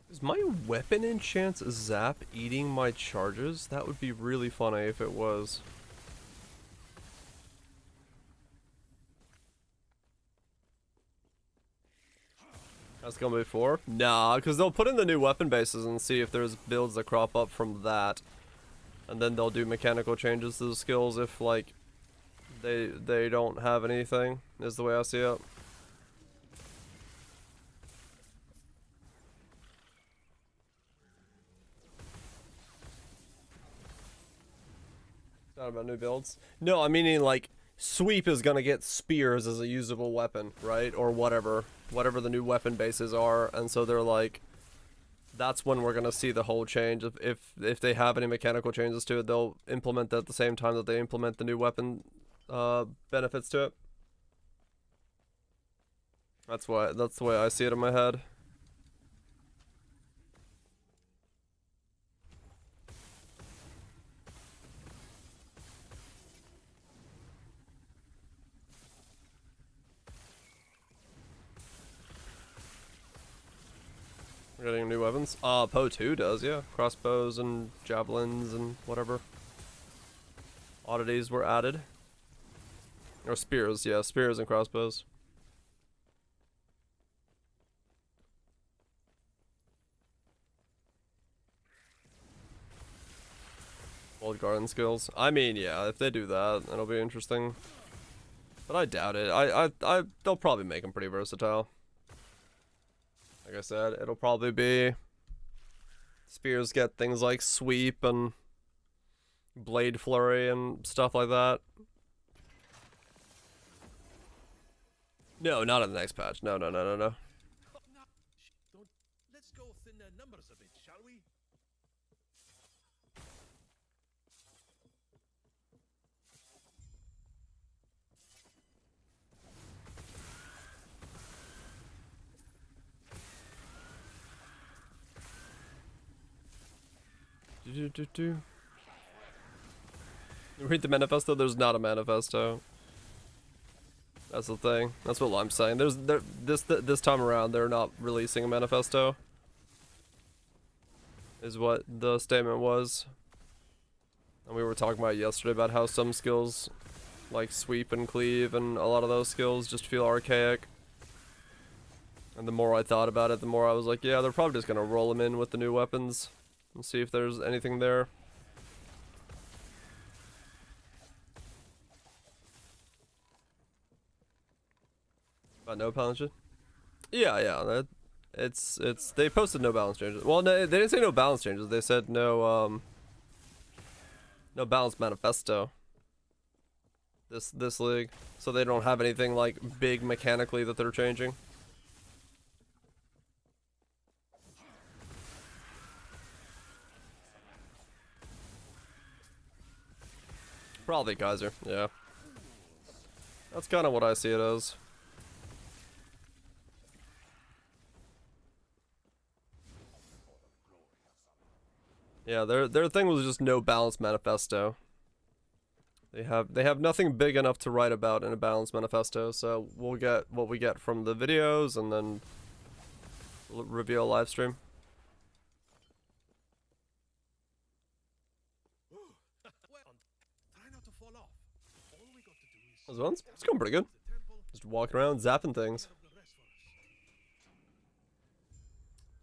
Is my weapon enchants zap eating my charges? That would be really funny if it was. That's gonna be 4? Nah, because they'll put in the new weapon bases and see if there's builds that crop up from that. And then they'll do mechanical changes to the skills if, like, they don't have anything, is the way I see it. Not about new builds. No, I mean, like, sweep is gonna get spears as a usable weapon, right? Or whatever the new weapon bases are, and so they're like, that's when we're gonna see the whole change. If they have any mechanical changes to it, they'll implement that at the same time that they implement the new weapon benefits to it. That's the way I see it in my head. We're getting new weapons. Poe 2 does, yeah. Crossbows and javelins and whatever. Oddities were added. Or spears, yeah, spears and crossbows. Old garden skills. I mean, yeah, if they do that, it'll be interesting. But I doubt it. They'll probably make them pretty versatile. Like I said, it'll probably be spears get things like sweep and blade flurry and stuff like that. No, not in the next patch. No. Don't, let's go thin the numbers a bit, shall we? You read the manifesto? There's not a manifesto. That's the thing. That's what I'm saying. This time around, they're not releasing a manifesto. Is what the statement was. And we were talking about yesterday about how some skills, like sweep and cleave, and a lot of those skills just feel archaic. And the more I thought about it, the more I was like, yeah, they're probably just gonna roll them in with the new weapons and see if there's anything there. About no balance changes? Yeah. It's they posted no balance changes. Well, no, they didn't say no balance changes. They said no balance manifesto. This league, so they don't have anything like big mechanically that they're changing. Probably Kaiser, yeah. That's kind of what I see it as. Yeah, their thing was just no balance manifesto. They have nothing big enough to write about in a balance manifesto, so we'll get what we get from the videos and then reveal live stream. Those ones? It's going pretty good. Just walking around zapping things.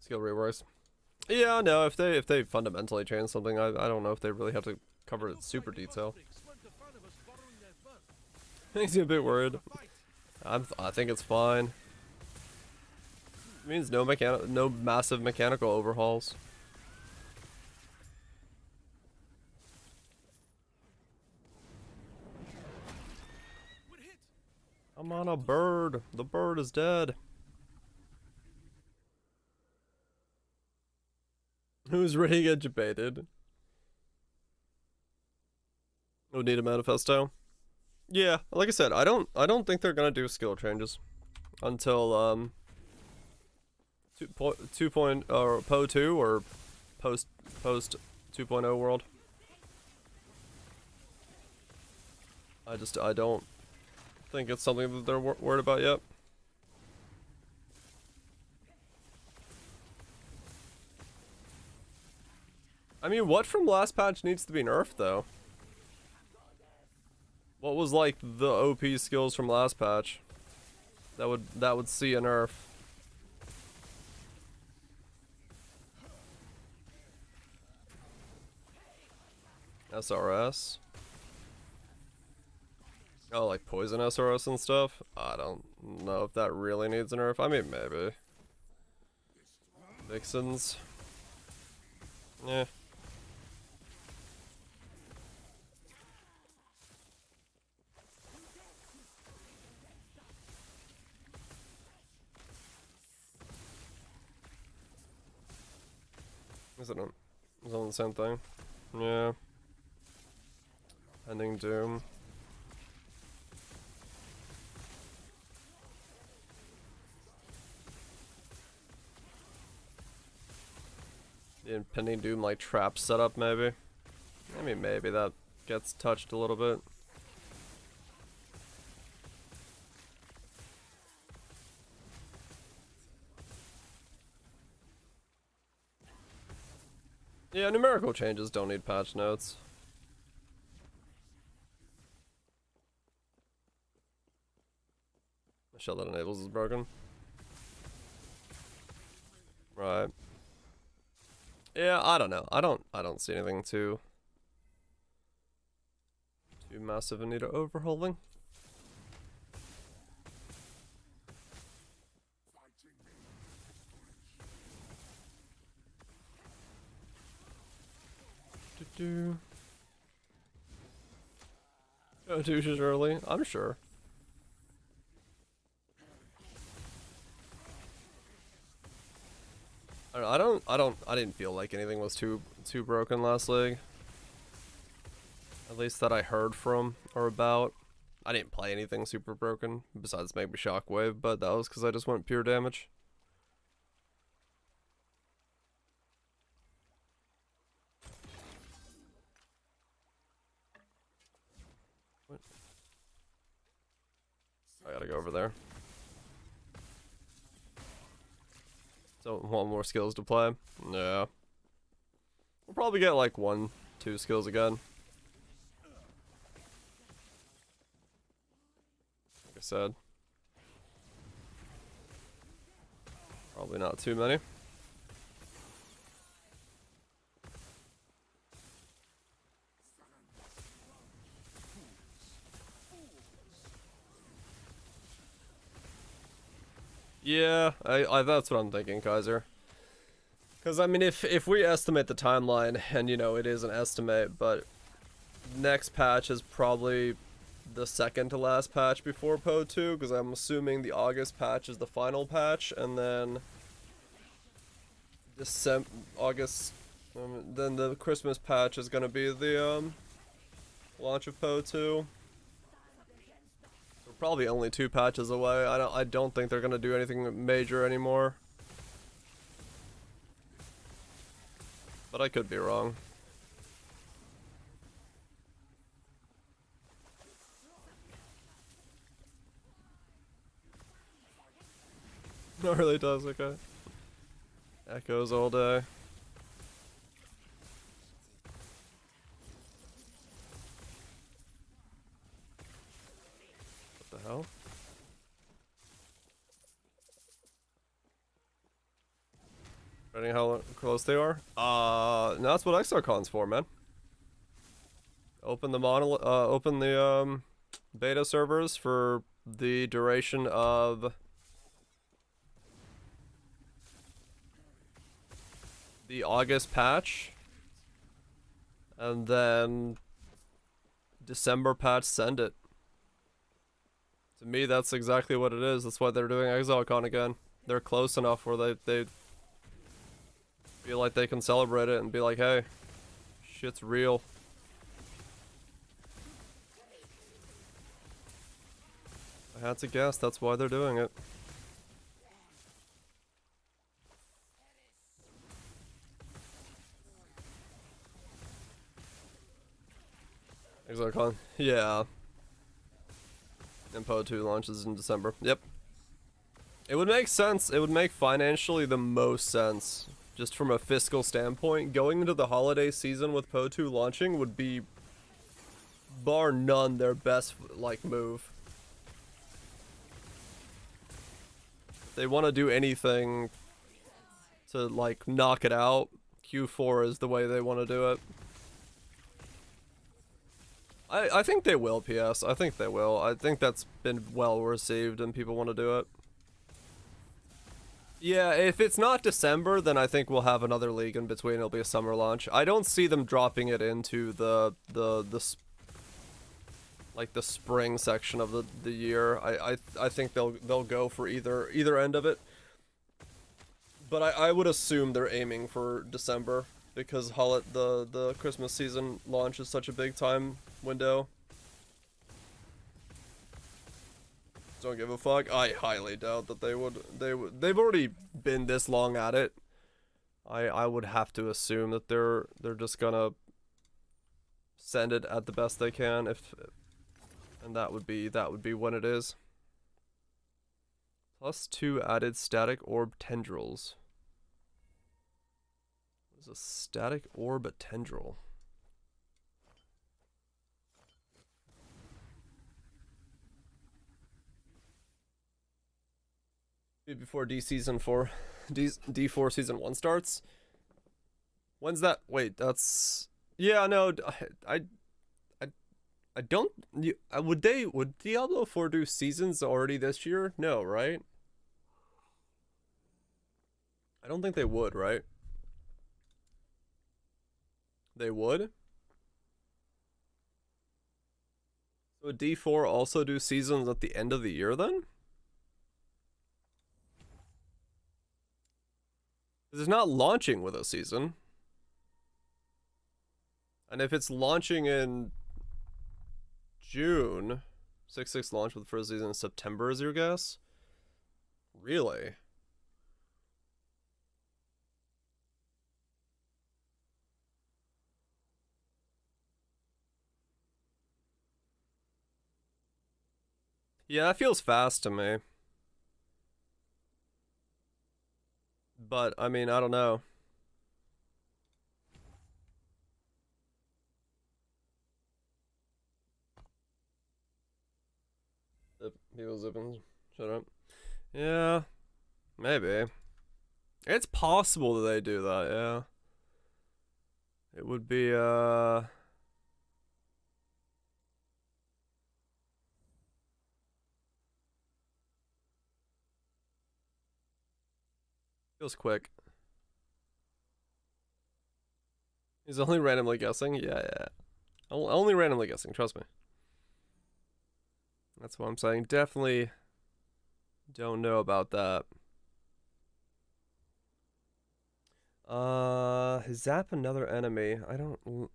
Skill reworks. Yeah, no, if they fundamentally change something, I don't know if they really have to cover it super detail. Makes me a bit worried. I think it's fine. It means no massive mechanical overhauls. I'm on a bird. The bird is dead. Who's ready to get debated? Oh, need a manifesto? Yeah, like I said, I don't think they're gonna do skill changes until 2 or PO 2 or post 2.0 world. I don't think it's something that they're worried about yet. I mean, what from last patch needs to be nerfed though? What was like the OP skills from last patch that would see a nerf? SRS. Oh, like poison SRS and stuff? I don't know if that really needs a nerf. I mean, maybe. Vixens. Yeah. Is it on the same thing? Yeah. Ending Doom. The impending Doom like trap setup maybe. I mean maybe that gets touched a little bit. Yeah, numerical changes don't need patch notes. The shell that enables is broken. Right. Yeah, I don't know. I don't see anything too massive in need of overhauling. Oh, douche is early. I'm sure. I didn't feel like anything was too broken last league. At least that I heard from or about. I didn't play anything super broken besides maybe Shockwave, but that was because I just went pure damage. What? I gotta go over there. So, want more skills to play? Yeah. We'll probably get like 1-2 skills again. Like I said. Probably not too many. Yeah, I that's what I'm thinking, Kaiser. Because, I mean, if we estimate the timeline, and, you know, it is an estimate, but next patch is probably the second to last patch before PO 2, because I'm assuming the August patch is the final patch, and then then the Christmas patch is going to be the, launch of PO 2. We're probably only 2 patches away. I don't think they're going to do anything major anymore. But I could be wrong. No, it really does, okay. Echoes all day. What the hell? Reading how close they are? No, that's what XRCon's for, man. Open the beta servers for the duration of the August patch, and then December patch, send it. To me, that's exactly what it is. That's why they're doing ExileCon again. They're close enough where they feel like they can celebrate it and be like, hey, shit's real. I had to guess, that's why they're doing it. ExileCon, yeah. And PO 2 launches in December. Yep. It would make sense. It would make financially the most sense. Just from a fiscal standpoint, going into the holiday season with PO 2 launching would be, bar none, their best, like, move. If they want to do anything to, like, knock it out, Q4 is the way they want to do it. I think they will, PS. I think they will. I think that's been well received and people want to do it. Yeah, if it's not December, then I think we'll have another league in between. It'll be a summer launch. I don't see them dropping it into the spring section of the year. I think they'll go for either end of it. But I would assume they're aiming for December because the Christmas season launch is such a big time window. Don't give a fuck. I highly doubt that they would. They've already been this long at it. I would have to assume that they're just gonna send it at the best they can, and that would be when it is. +2 added static orb tendrils. What is a static orb tendril? Before D4 season 1 starts. When's that? Wait, that's yeah. No, I don't. Would Diablo 4 do seasons already this year? No, right? I don't think they would, right? They would. So would D4 also do seasons at the end of the year then? It's not launching with a season. And if it's launching in June, 6.6 launch with the first season in September is your guess? Really? Yeah, that feels fast to me. But, I mean, I don't know. People zipping. Shut up. Yeah. Maybe. It's possible that they do that, yeah. It would be, feels quick. He's only randomly guessing? Yeah. Only randomly guessing, trust me. That's what I'm saying. Definitely don't know about that. Zap another enemy. I don't know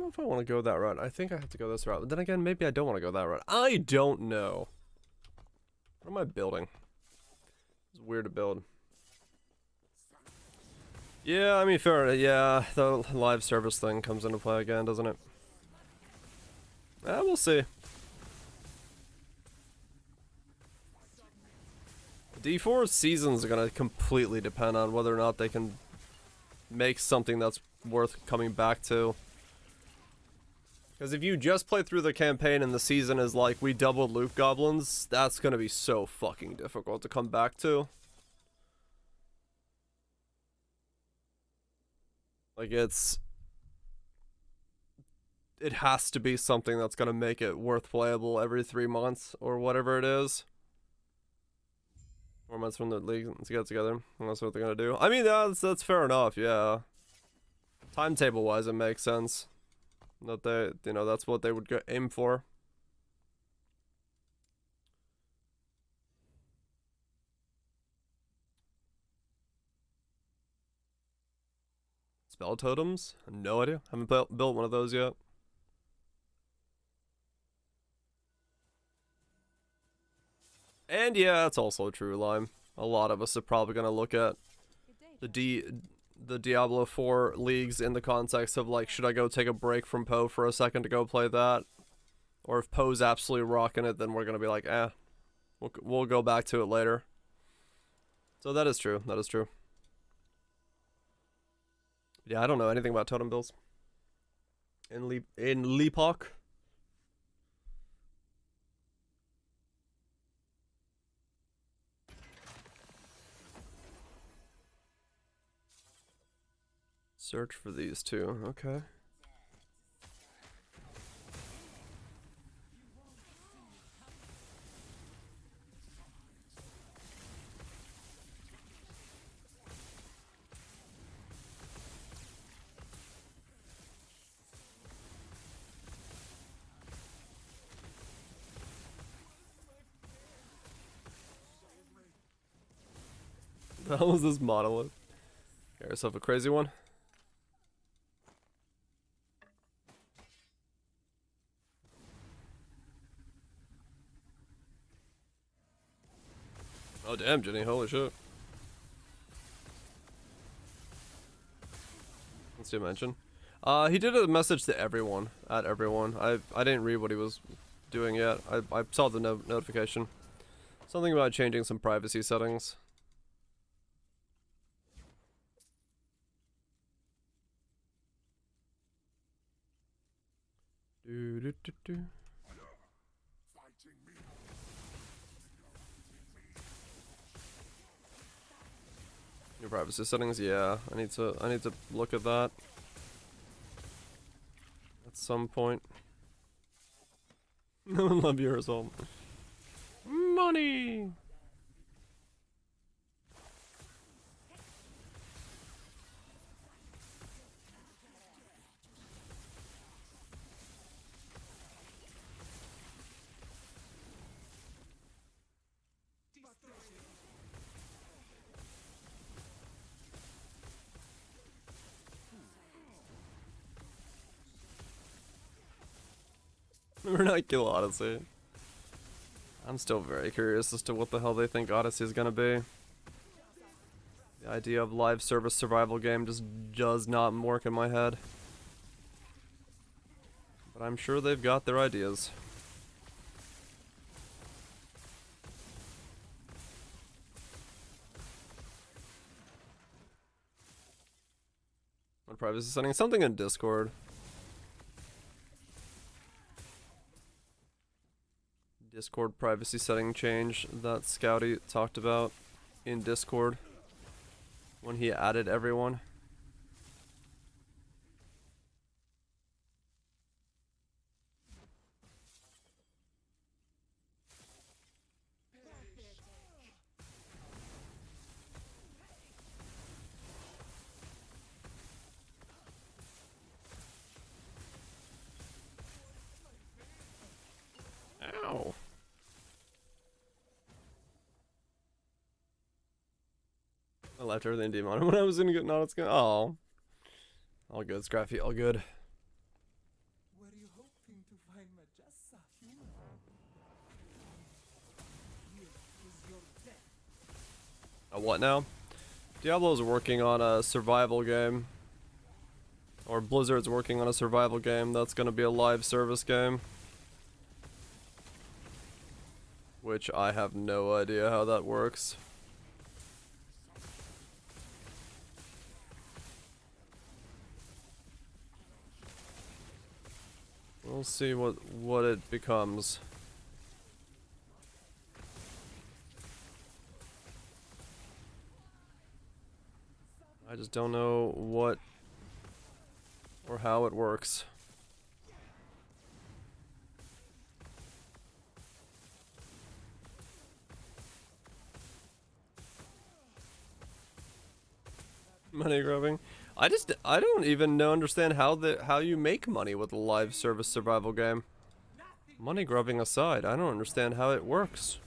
if I want to go that route. I think I have to go this route. But then again, maybe I don't want to go that route. I don't know. What am I building? It's weird to build. Yeah, I mean, fair. Yeah, the live service thing comes into play again, doesn't it? We'll see. D4 seasons are gonna completely depend on whether or not they can make something that's worth coming back to. Because if you just play through the campaign and the season is like, we doubled loot goblins, that's gonna be so fucking difficult to come back to. Like, it has to be something that's gonna make it worth playable every 3 months, or whatever it is. 4 months from the league to get together, and that's what they're gonna do. I mean, that's fair enough, yeah. Timetable-wise, it makes sense. That they, that's what they would aim for. Spell totems? No idea. Haven't built one of those yet. And yeah, it's also true, Lime. A lot of us are probably gonna look at the Diablo 4 leagues in the context of like, should I go take a break from Poe for a second to go play that? Or if Poe's absolutely rocking it, then we're gonna be like, we'll go back to it later. So that is true. That is true. Yeah, I don't know anything about totem builds. In Epoch. Search for these two. Okay. the hell is this monolith? Got yourself a crazy one. Oh damn, Jenny, holy shit. Let's see a mention. He did a message to everyone, at everyone. I didn't read what he was doing yet. I saw the notification. Something about changing some privacy settings. Do do do do. Your privacy settings, yeah. I need to look at that at some point. No one love your result. Money. We're not kill Odyssey. I'm still very curious as to what the hell they think Odyssey is gonna be. The idea of live service survival game just does not work in my head. But I'm sure they've got their ideas. What privacy setting? Something in Discord. Discord privacy setting change that Scouty talked about in Discord when he added everyone. Ow. I left everything demon when I was gonna get not it's gonna all good, Scrappy, all good. Were you hoping to find Majessa human? Here is your death. What now? Diablo's working on a survival game. Or Blizzard's working on a survival game that's gonna be a live service game. Which I have no idea how that works. We'll see what it becomes. I just don't know what or how it works. Money grabbing. I don't even understand how you make money with a live service survival game. Money grubbing aside, I don't understand how it works.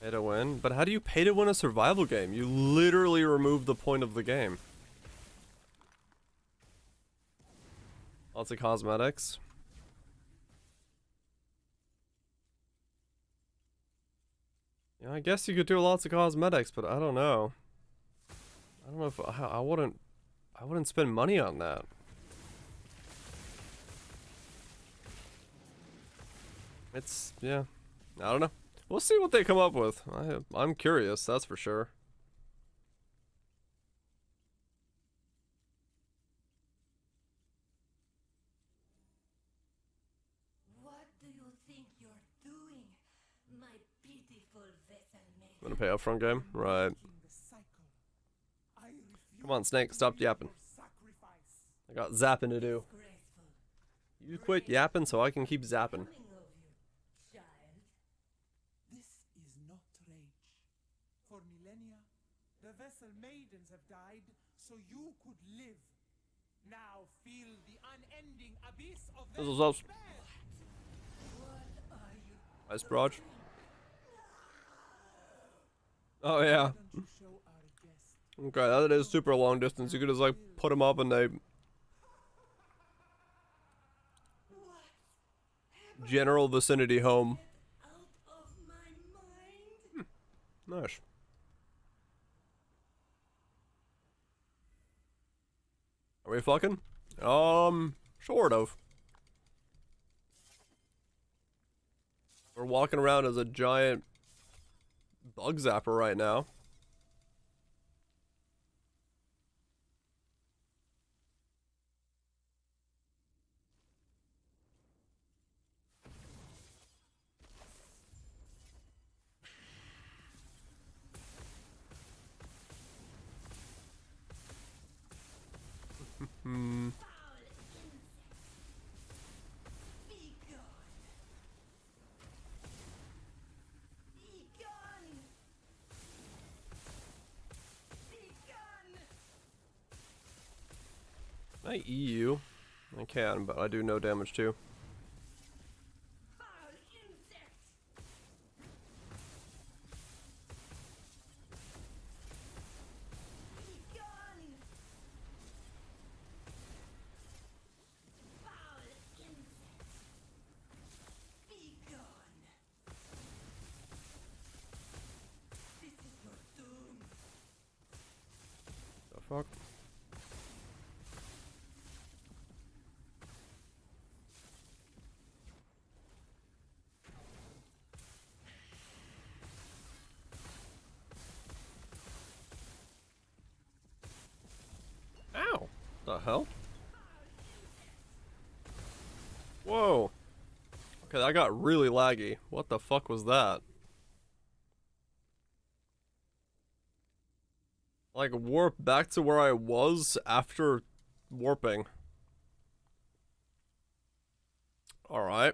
Pay to win? But how do you pay to win a survival game? You literally remove the point of the game. Lots of cosmetics. Yeah, I guess you could do lots of cosmetics, but I don't know. I don't know if I wouldn't spend money on that. It's, yeah, I don't know. We'll see what they come up with. I'm curious, that's for sure. What do you think you're doing, my beautiful vessel maiden? I'm gonna pay upfront game? Right. Come on, Snake, stop yapping. I got zapping to do. You quit yapping so I can keep zapping. This is not rage. For millennia, the vessel maidens have died so you could live. Now feel the unending abyss of their This is us. despair. Ice barrage. Oh yeah. Don't you show our guest Okay, that is super long distance. You could just like put them up and they general vicinity home. Out of my mind. Nice. Are we fucking? Sort of. We're walking around as a giant bug zapper right now. Hmm. Be gone. Be gone. Be gone. Can I E you? I can, but I do no damage too. Foul insect. Be gone. Foul insect. Be gone. This is your doom. The fuck? Ow! The hell? Whoa! Okay, that got really laggy. What the fuck was that? Like, warp back to where I was after warping. Alright.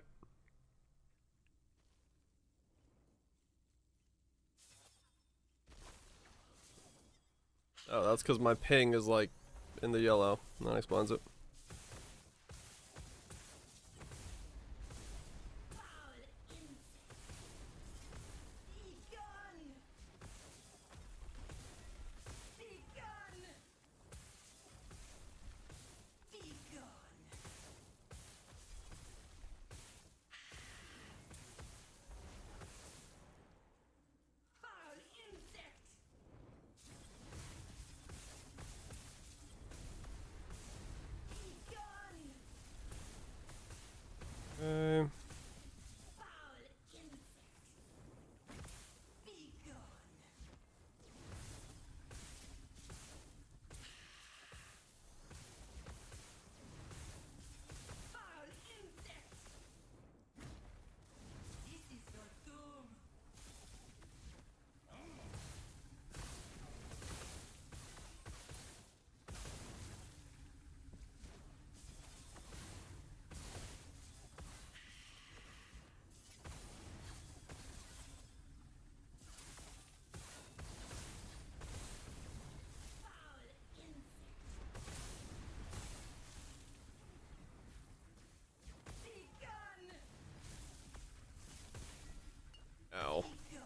Oh, that's because my ping is, like, in the yellow. That explains it. Foul insect. Be gone. Be gone. Be gone. Foul insect. Be gone. Foul insect. Be gone. Foul insect. This is your doom. Foul insect. Be gone. Ow. Be gone.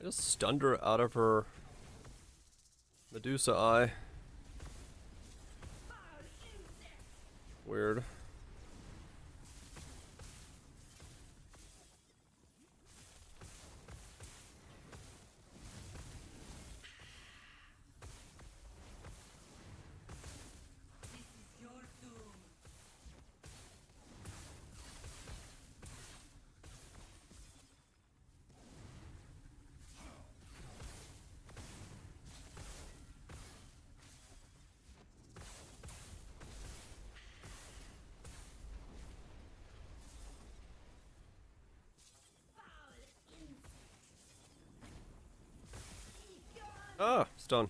I just stunned her out of her Medusa eye. Foul insect. Weird. This is your doom. Foul insect. Be gone. Ah, stun.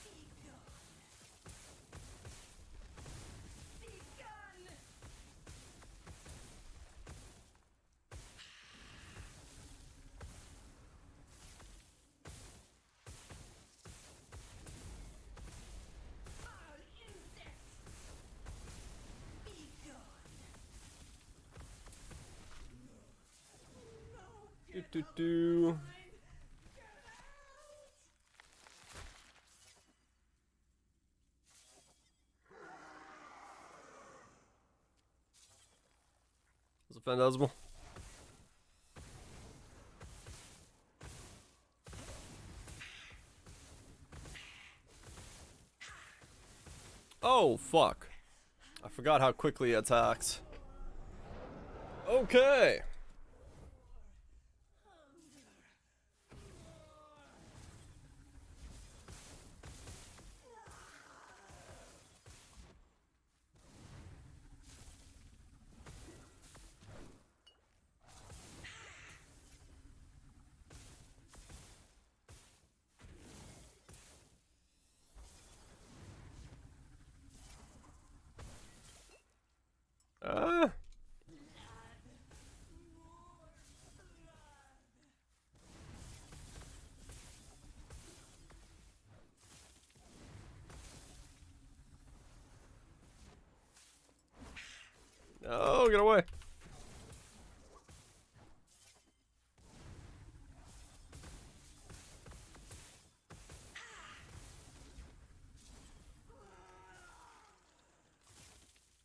Be gone. Be gone. do. Is it phantasmal? Oh, fuck. I forgot how quickly he attacks. Okay. No, get away.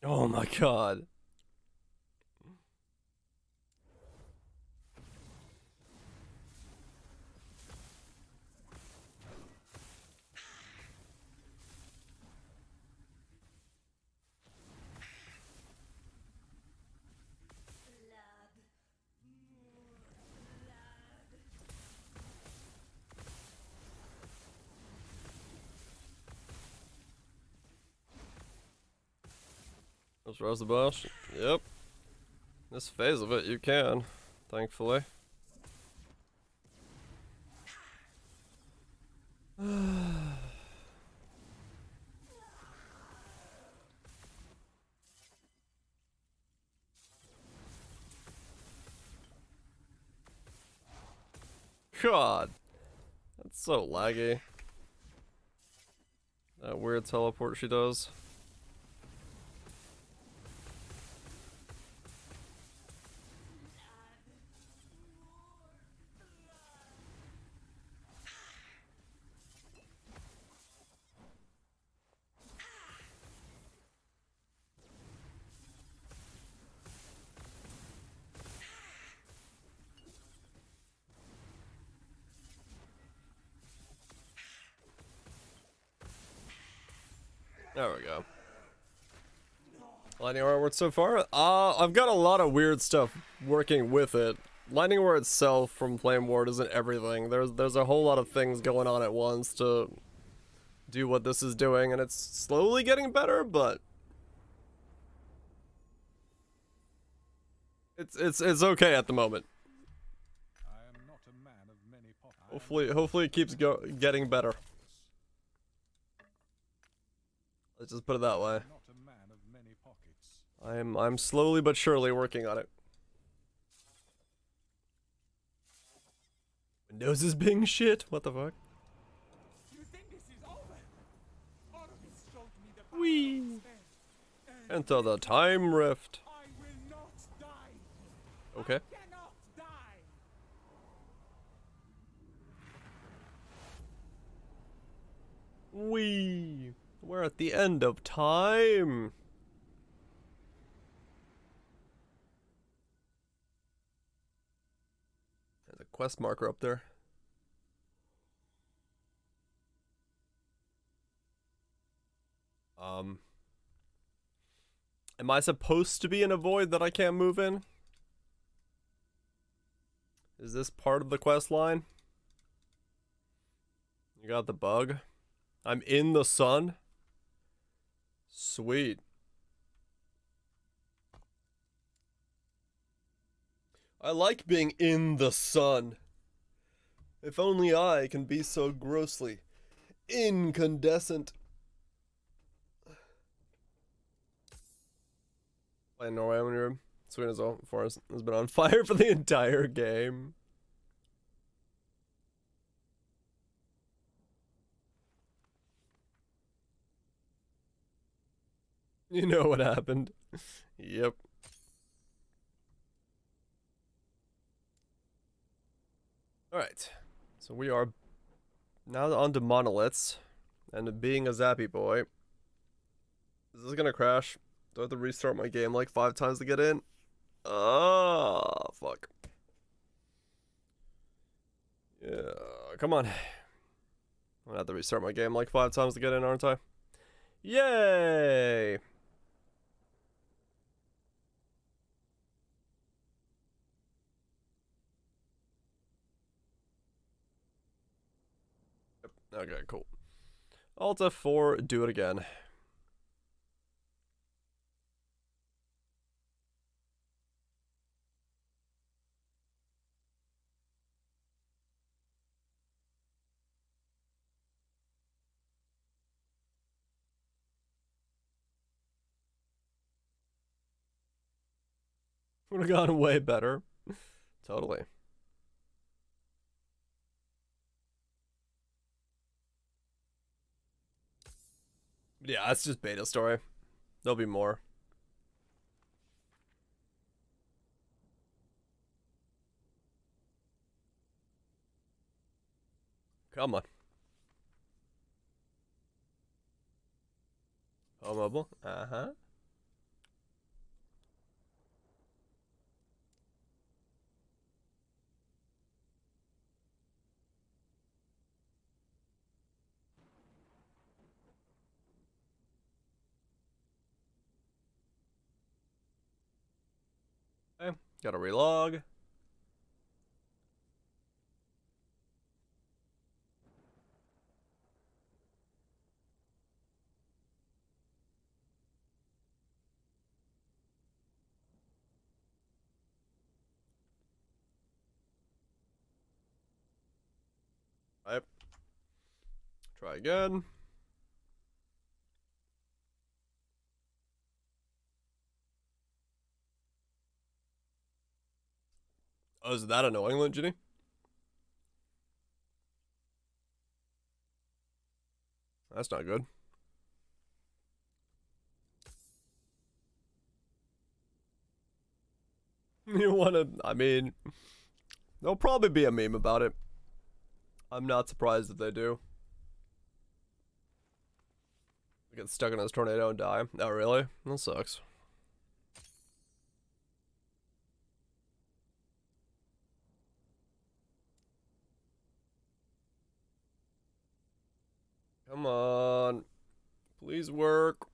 Oh my god. Let's rouse the boss. Yep. This phase of it, you can, thankfully. God. That's so laggy. That weird teleport she does. There we go. Lightning armor so far? I've got a lot of weird stuff working with it. Lightning Ward itself from Flame Ward isn't everything. There's a whole lot of things going on at once to do what this is doing, and it's slowly getting better, but it's okay at the moment. I am not a man of many pockets. Hopefully it keeps getting better. Let's just put it that way. Not a man of many pockets. I'm slowly but surely working on it. Windows is being shit. What the fuck? You think this is over? Orvis showed me the power Whee! of despair, and Enter the time rift. I will not die. Okay. I cannot die. We're at the end of time. There's a quest marker up there. Am I supposed to be in a void that I can't move in? Is this part of the quest line? You got the bug? I'm in the sun? Sweet. I like being in the sun. If only I can be so grossly incandescent. Playing Norway when you're Sweden as well. Forest has been on fire for the entire game. You know what happened. Yep. Alright. So we are now on to monoliths. And being a zappy boy. Is this gonna crash? Do I have to restart my game like 5 times to get in? Oh, fuck. Yeah, come on. I'm gonna have to restart my game like 5 times to get in, aren't I? Yay! Yep. Okay, cool. Alt F4, do it again. Would have gone way better. Totally. Yeah, that's just beta story. There'll be more. Come on. Oh, mobile? Uh-huh. Okay, gotta relog. Alright. Try again. Oh, is that annoying, Ginny? That's not good. You wanna, I mean, there'll probably be a meme about it. I'm not surprised if they do. Get stuck in this tornado and die. Oh, really? That sucks. Come on. Please work.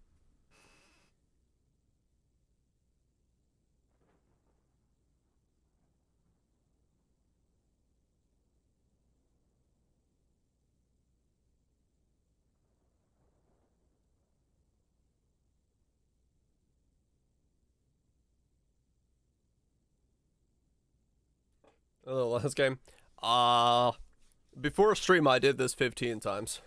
Oh, last game. Before stream, I did this 15 times.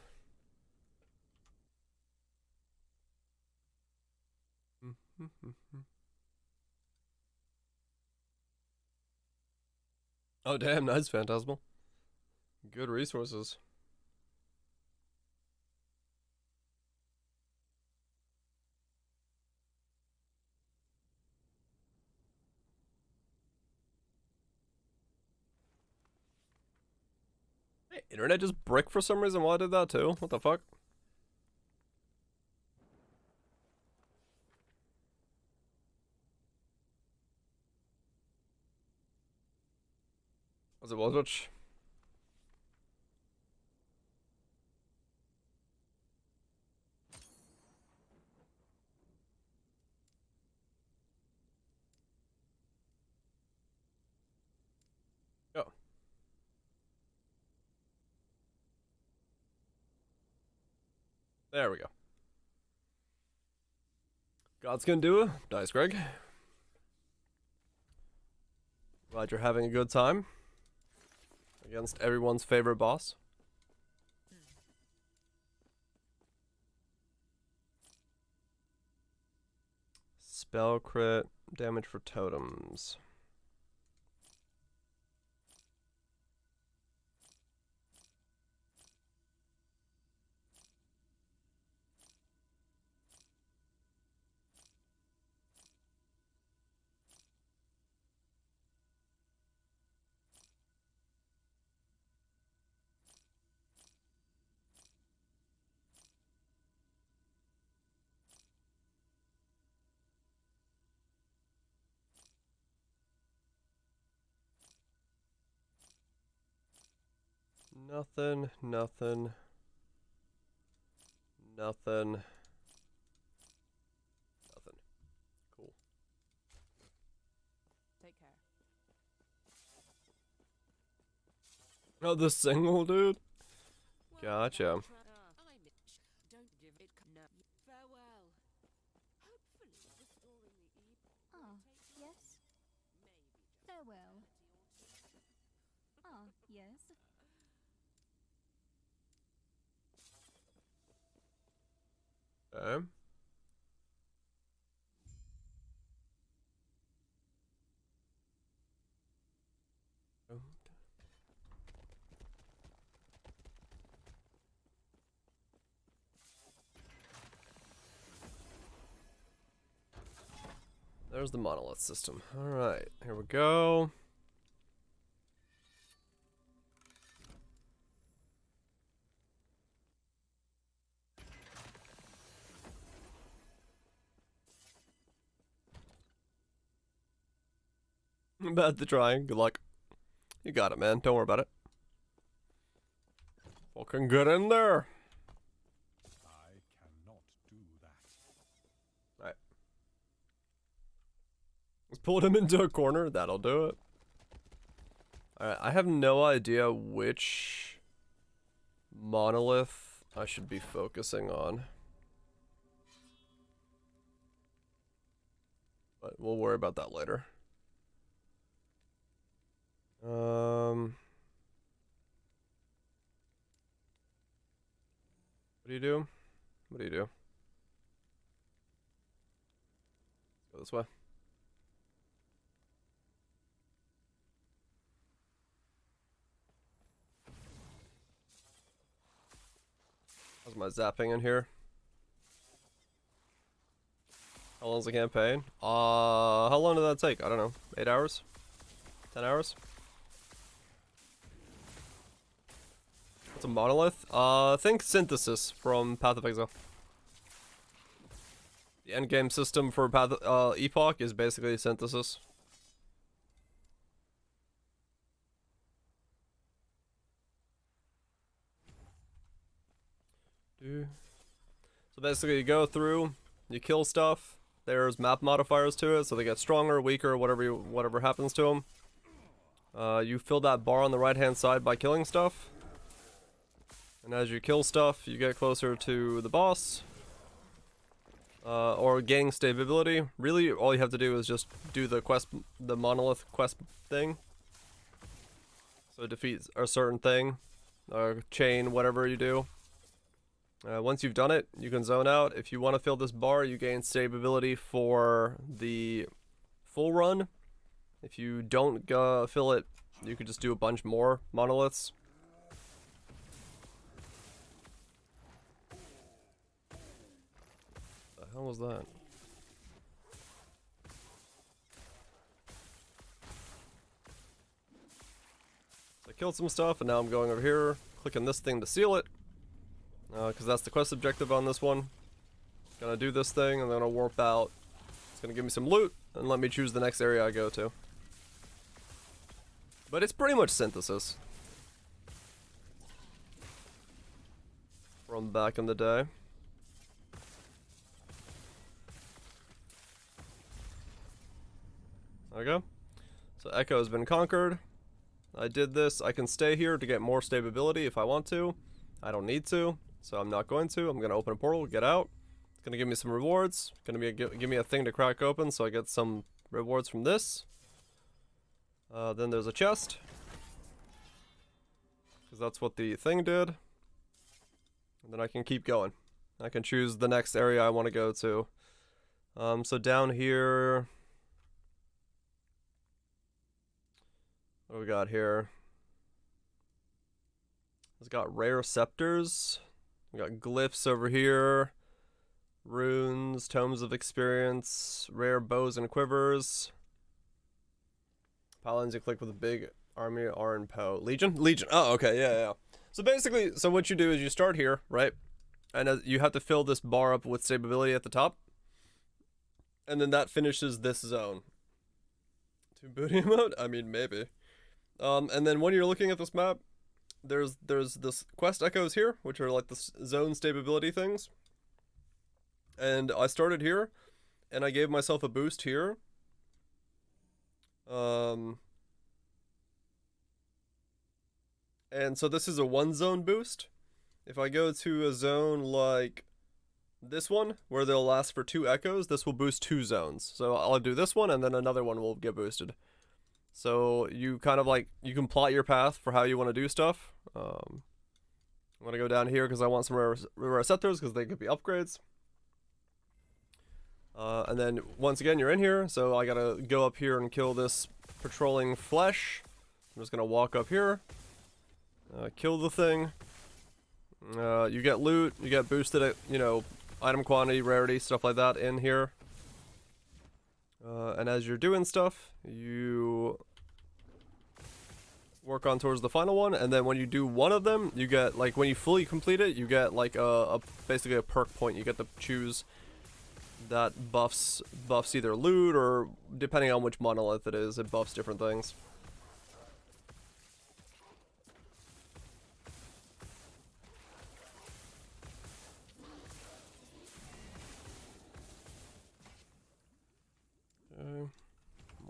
Oh, damn, nice, Phantasmal. Good resources. Hey, internet just brick for some reason. Why did that too? What the fuck? Was it Wozwitch? Oh. There we go. God's gonna do it. Nice, Greg. Glad you're having a good time. Against everyone's favorite boss. Spell crit, damage for totems. Nothing, nothing. Nothing. Nothing. Cool. Take care. Oh, the single dude? Gotcha. Don't give it no. Farewell. Hopefully restoring the Epoch. Ah, yes. Farewell. Ah, yes. Okay. There's the monolith system. Alright, here we go. Bad to trying. Good luck. You got it, man. Don't worry about it. Fucking get in there. I cannot do that. Alright. Let's pull him into a corner. That'll do it. Alright, I have no idea which monolith I should be focusing on. But we'll worry about that later. What do you do? What do you do? Go this way. How's my zapping in here? How long's the campaign? How long did that take? I don't know. 8 hours? 10 hours? What's a monolith? Think synthesis from Path of Exile. The endgame system for Epoch is basically synthesis. So basically you go through, you kill stuff, there's map modifiers to it, so they get stronger, weaker, whatever happens to them. You fill that bar on the right hand side by killing stuff. And as you kill stuff, you get closer to the boss. Or gaining stability. Really, all you have to do is just do the monolith quest thing. So defeat a certain thing, or chain, whatever you do. Once you've done it, you can zone out. If you want to fill this bar, you gain stability for the full run. If you don't fill it, you could just do a bunch more monoliths. The hell was that? So I killed some stuff, and now I'm going over here, clicking this thing to seal it. Because that's the quest objective on this one. Gonna do this thing, and then I'll warp out. It's gonna give me some loot, and let me choose the next area I go to. But it's pretty much synthesis. From back in the day. There we go. So Echo has been conquered. I did this. I can stay here to get more stability if I want to. I don't need to, so I'm not going to. I'm going to open a portal, get out. It's going to give me some rewards. Going to give me a thing to crack open, so I get some rewards from this. Then there's a chest. Because that's what the thing did. And then I can keep going. I can choose the next area I want to go to. So down here... What do we got here? It's got rare scepters. We got glyphs over here. Runes, tomes of experience, rare bows and quivers. Paladins you click with a big army are in Poe. Legion? Legion. Oh, okay, yeah. So basically, so what you do is you start here, right? And you have to fill this bar up with stability at the top. And then that finishes this zone. To booty mode? I mean, maybe. And then when you're looking at this map, there's this quest echoes here, which are like the zone stability things. And I started here, and I gave myself a boost here. And so this is a 1 zone boost. If I go to a zone like this one, where they'll last for 2 echoes, this will boost 2 zones. So I'll do this one, and then another one will get boosted. So you kind of like, you can plot your path for how you want to do stuff. I'm gonna go down here because I want some rare scepters because they could be upgrades. And then once again, you're in here, so I gotta go up here and kill this patrolling flesh. I'm just gonna walk up here, kill the thing. You get loot, you get boosted, you know, item quantity, rarity, stuff like that in here. And as you're doing stuff, you work on towards the final one, and then when you do one of them, you get, like, when you fully complete it, you get like basically a perk point. You get to choose that buffs either loot, or depending on which monolith it is, it buffs different things.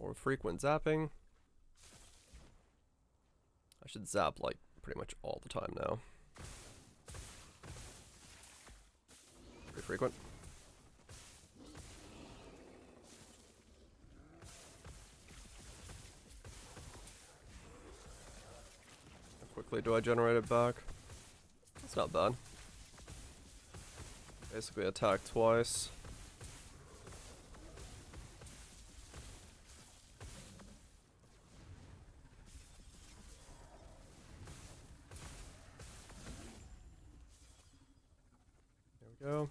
More frequent zapping. I should zap like pretty much all the time now. Pretty frequent. How quickly do I generate it back? It's not bad. Basically attack twice. Go.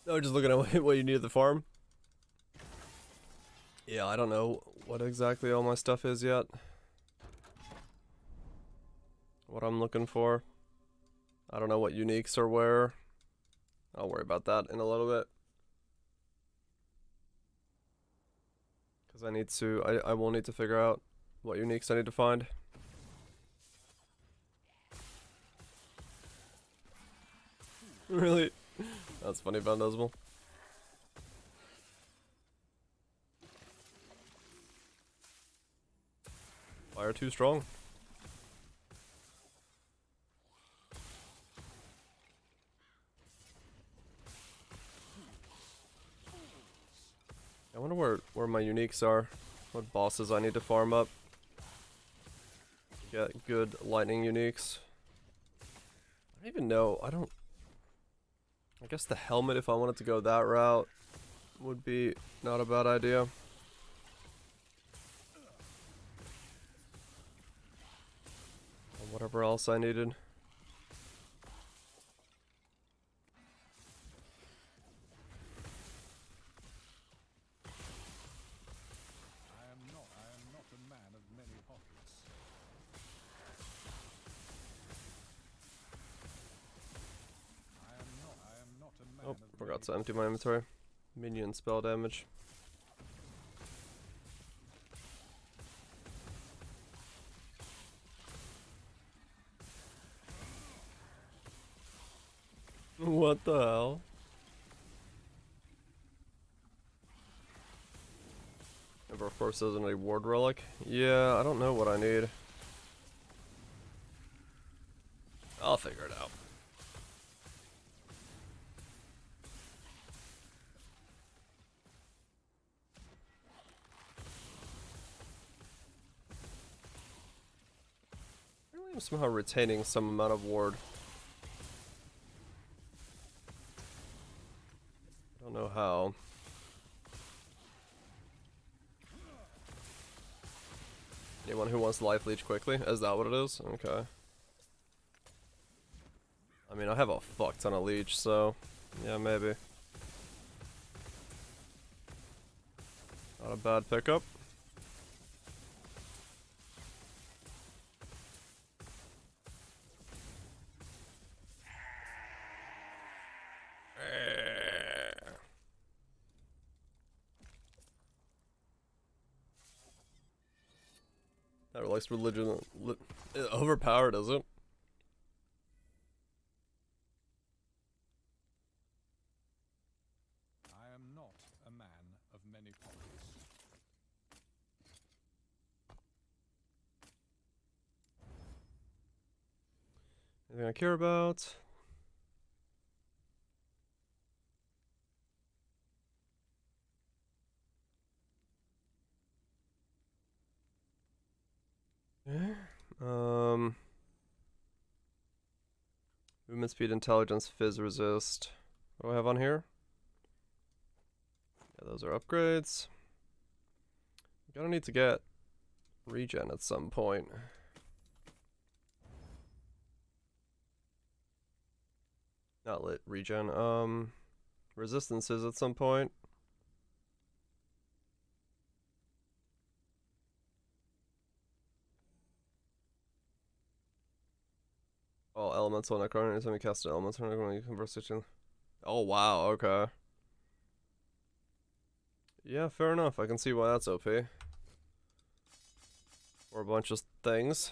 Oh, just looking at what you need at the farm. Yeah, I don't know what exactly all my stuff is yet. What I'm looking for. I don't know what uniques are where. I'll worry about that in a little bit. Because I need to, I will need to figure out what uniques I need to find. Really? That's funny, Vandasmal. Fire too strong. I wonder where my uniques are. What bosses I need to farm up. Get good lightning uniques. I don't even know. I guess the helmet, if I wanted to go that route, would be not a bad idea. And whatever else I needed. I am not a man of many pockets. Oh, forgot to empty my inventory. Minion spell damage. What the hell? Never, of course, isn't a ward relic. Yeah, I don't know what I need. I'll figure it out. I'm somehow retaining some amount of ward. I don't know how. Anyone who wants life leech quickly? Is that what it is? Okay. I mean, I have a fuck ton of leech, so yeah, maybe. Not a bad pickup. likes religion. Overpowered, is it? I am not a man of many pockets. Anything I care about? Okay. Movement speed, intelligence, fizz resist. What do I have on here? Yeah, those are upgrades. Gonna need to get regen at some point. Not lit regen. Resistances at some point. All elemental necron anytime you cast an elemental necron you convert it to. Oh wow, okay. Yeah, fair enough. I can see why that's OP. Or a bunch of things.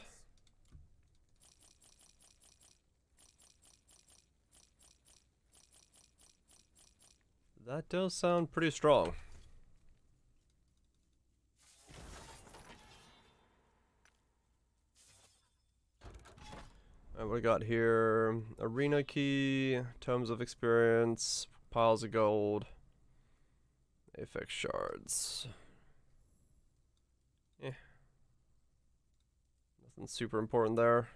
That does sound pretty strong. Alright, what we got here? Arena key, tomes of experience, piles of gold, affix shards. Eh. Nothing super important there.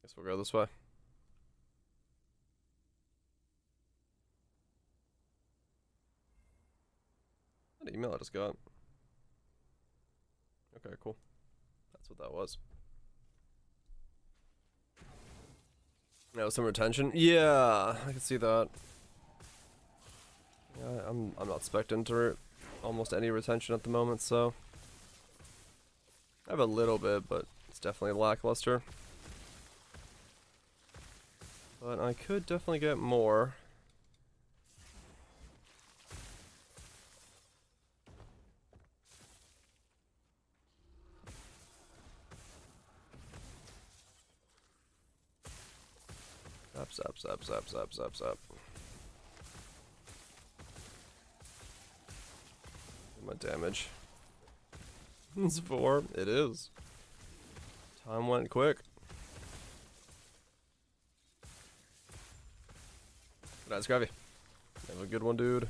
Guess we'll go this way. What email I just got? Okay, cool. That's what that was. Now some retention. Yeah, I can see that. Yeah, I'm not expecting to almost any retention at the moment, so I have a little bit, but it's definitely lackluster. But I could definitely get more. Zap. My damage. It's 4. It is. Time went quick. Nice, Gravy. Have a good one, dude.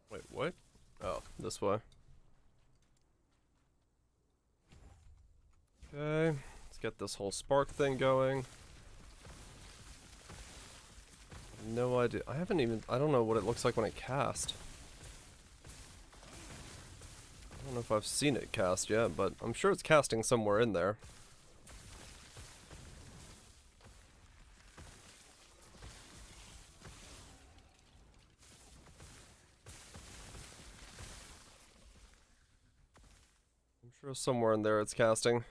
Wait, what? Oh, this way. Okay, let's get this whole spark thing going. No idea. I don't know what it looks like when I cast. I don't know if I've seen it cast yet, but I'm sure it's casting somewhere in there. I'm sure somewhere in there it's casting.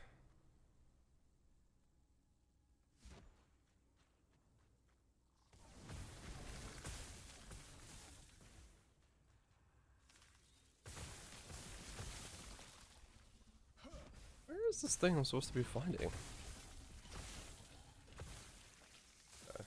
Where is this thing I'm supposed to be finding? Okay.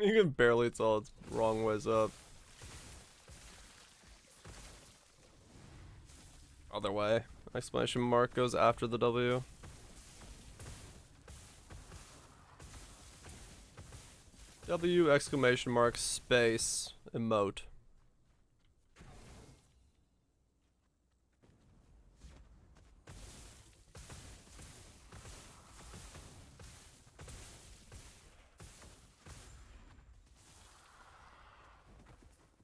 You can barely tell it's wrong ways up. Other way. Exclamation mark goes after the W. W exclamation mark space emote.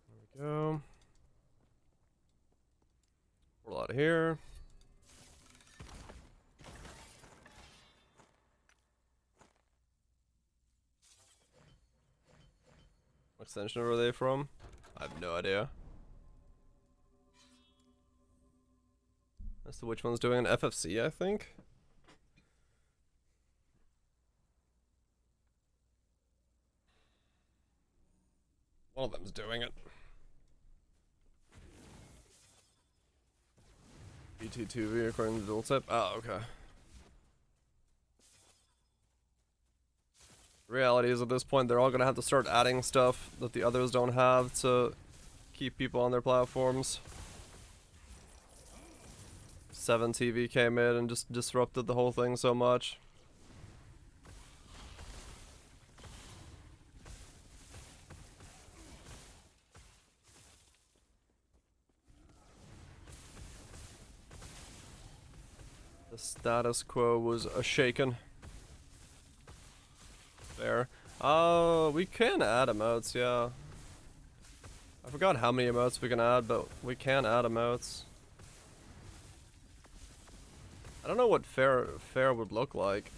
There we go. Roll out of here. What extension are they from? I have no idea. As to which one's doing an FFC, I think. One of them's doing it. BT2V according to dual tip. Oh, okay. The reality is at this point they're all gonna have to start adding stuff that the others don't have to keep people on their platforms. 7TV came in and just disrupted the whole thing so much. The status quo was shaken. Fair. We can add emotes, yeah. I forgot how many emotes we can add, but we can add emotes. I don't know what fair would look like.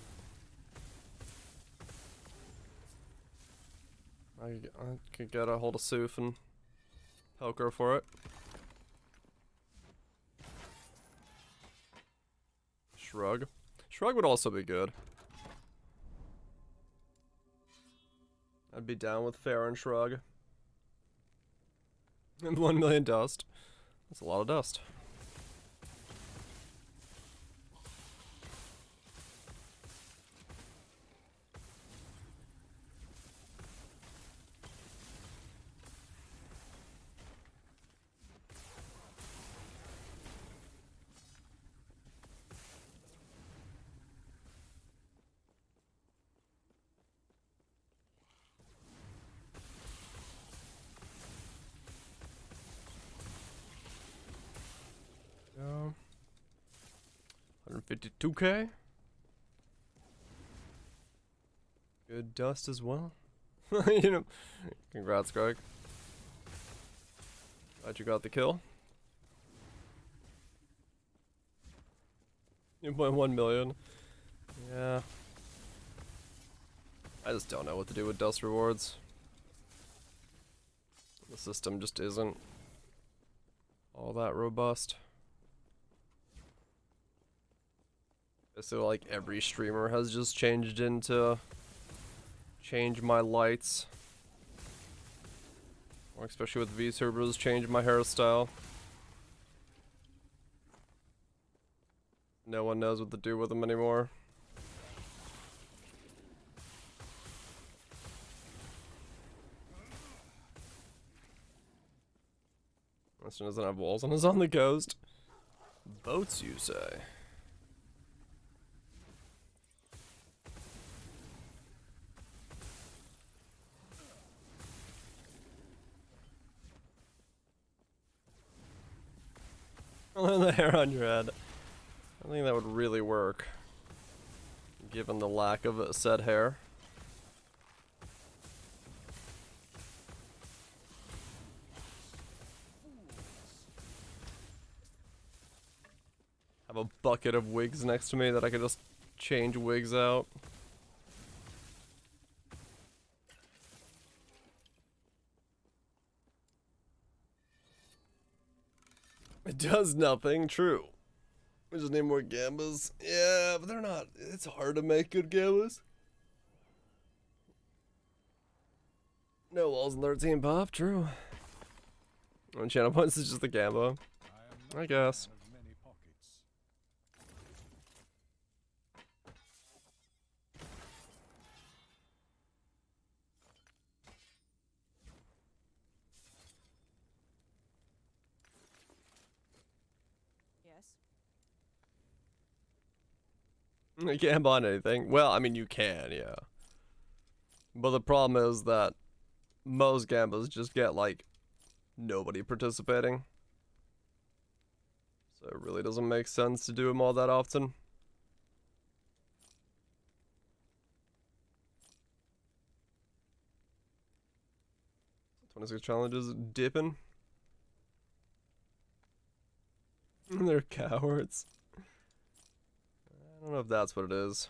I could get a hold of Soof and poke her for it. Shrug. Shrug would also be good. I'd be down with fair and shrug. And 1 million dust. That's a lot of dust. Yeah. 152k. Good dust as well. You know, congrats, Greg. Glad you got the kill. 2.1 million. Yeah. I just don't know what to do with dust rewards. The system just isn't all that robust. So like every streamer has just changed into change my lights. Or especially with VTubers, change my hairstyle. No one knows what to do with them anymore. This one doesn't have walls and is on the coast. Boats, you say? The hair on your head. I think that would really work, given the lack of said hair. Have a bucket of wigs next to me that I could just change wigs out. It does nothing, true. We just need more gambas. Yeah, but they're not. It's hard to make good gambas. No walls in 13 pop, true. One channel points is just the gamba. I guess. You can't buy anything. Well, I mean, you can, yeah. But the problem is that most gamblers just get like nobody participating. So it really doesn't make sense to do them all that often. 26 challenges dipping. They're cowards. I don't know if that's what it is.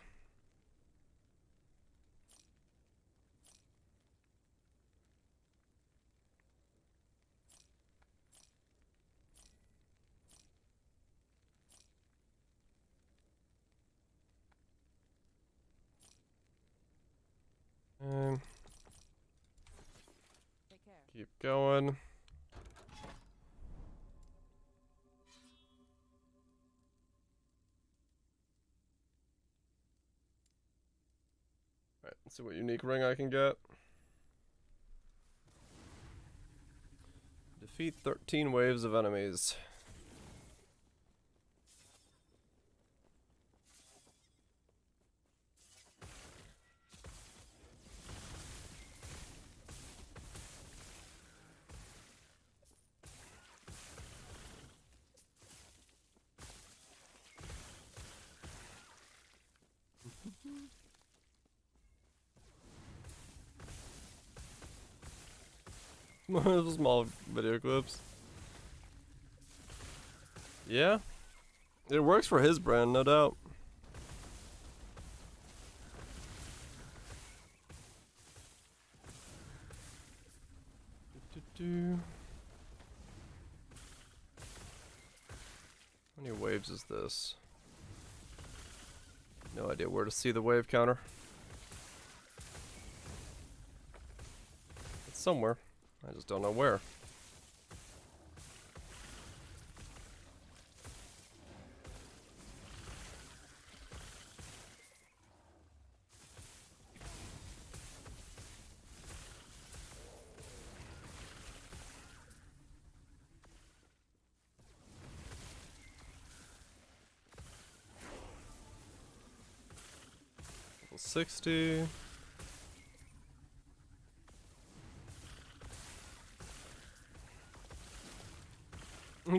Keep going. Alright, let's see what unique ring I can get. Defeat 13 waves of enemies. Small video clips. Yeah. It works for his brand, no doubt. How many waves is this? No idea where to see the wave counter. It's somewhere. I just don't know where. Level 60.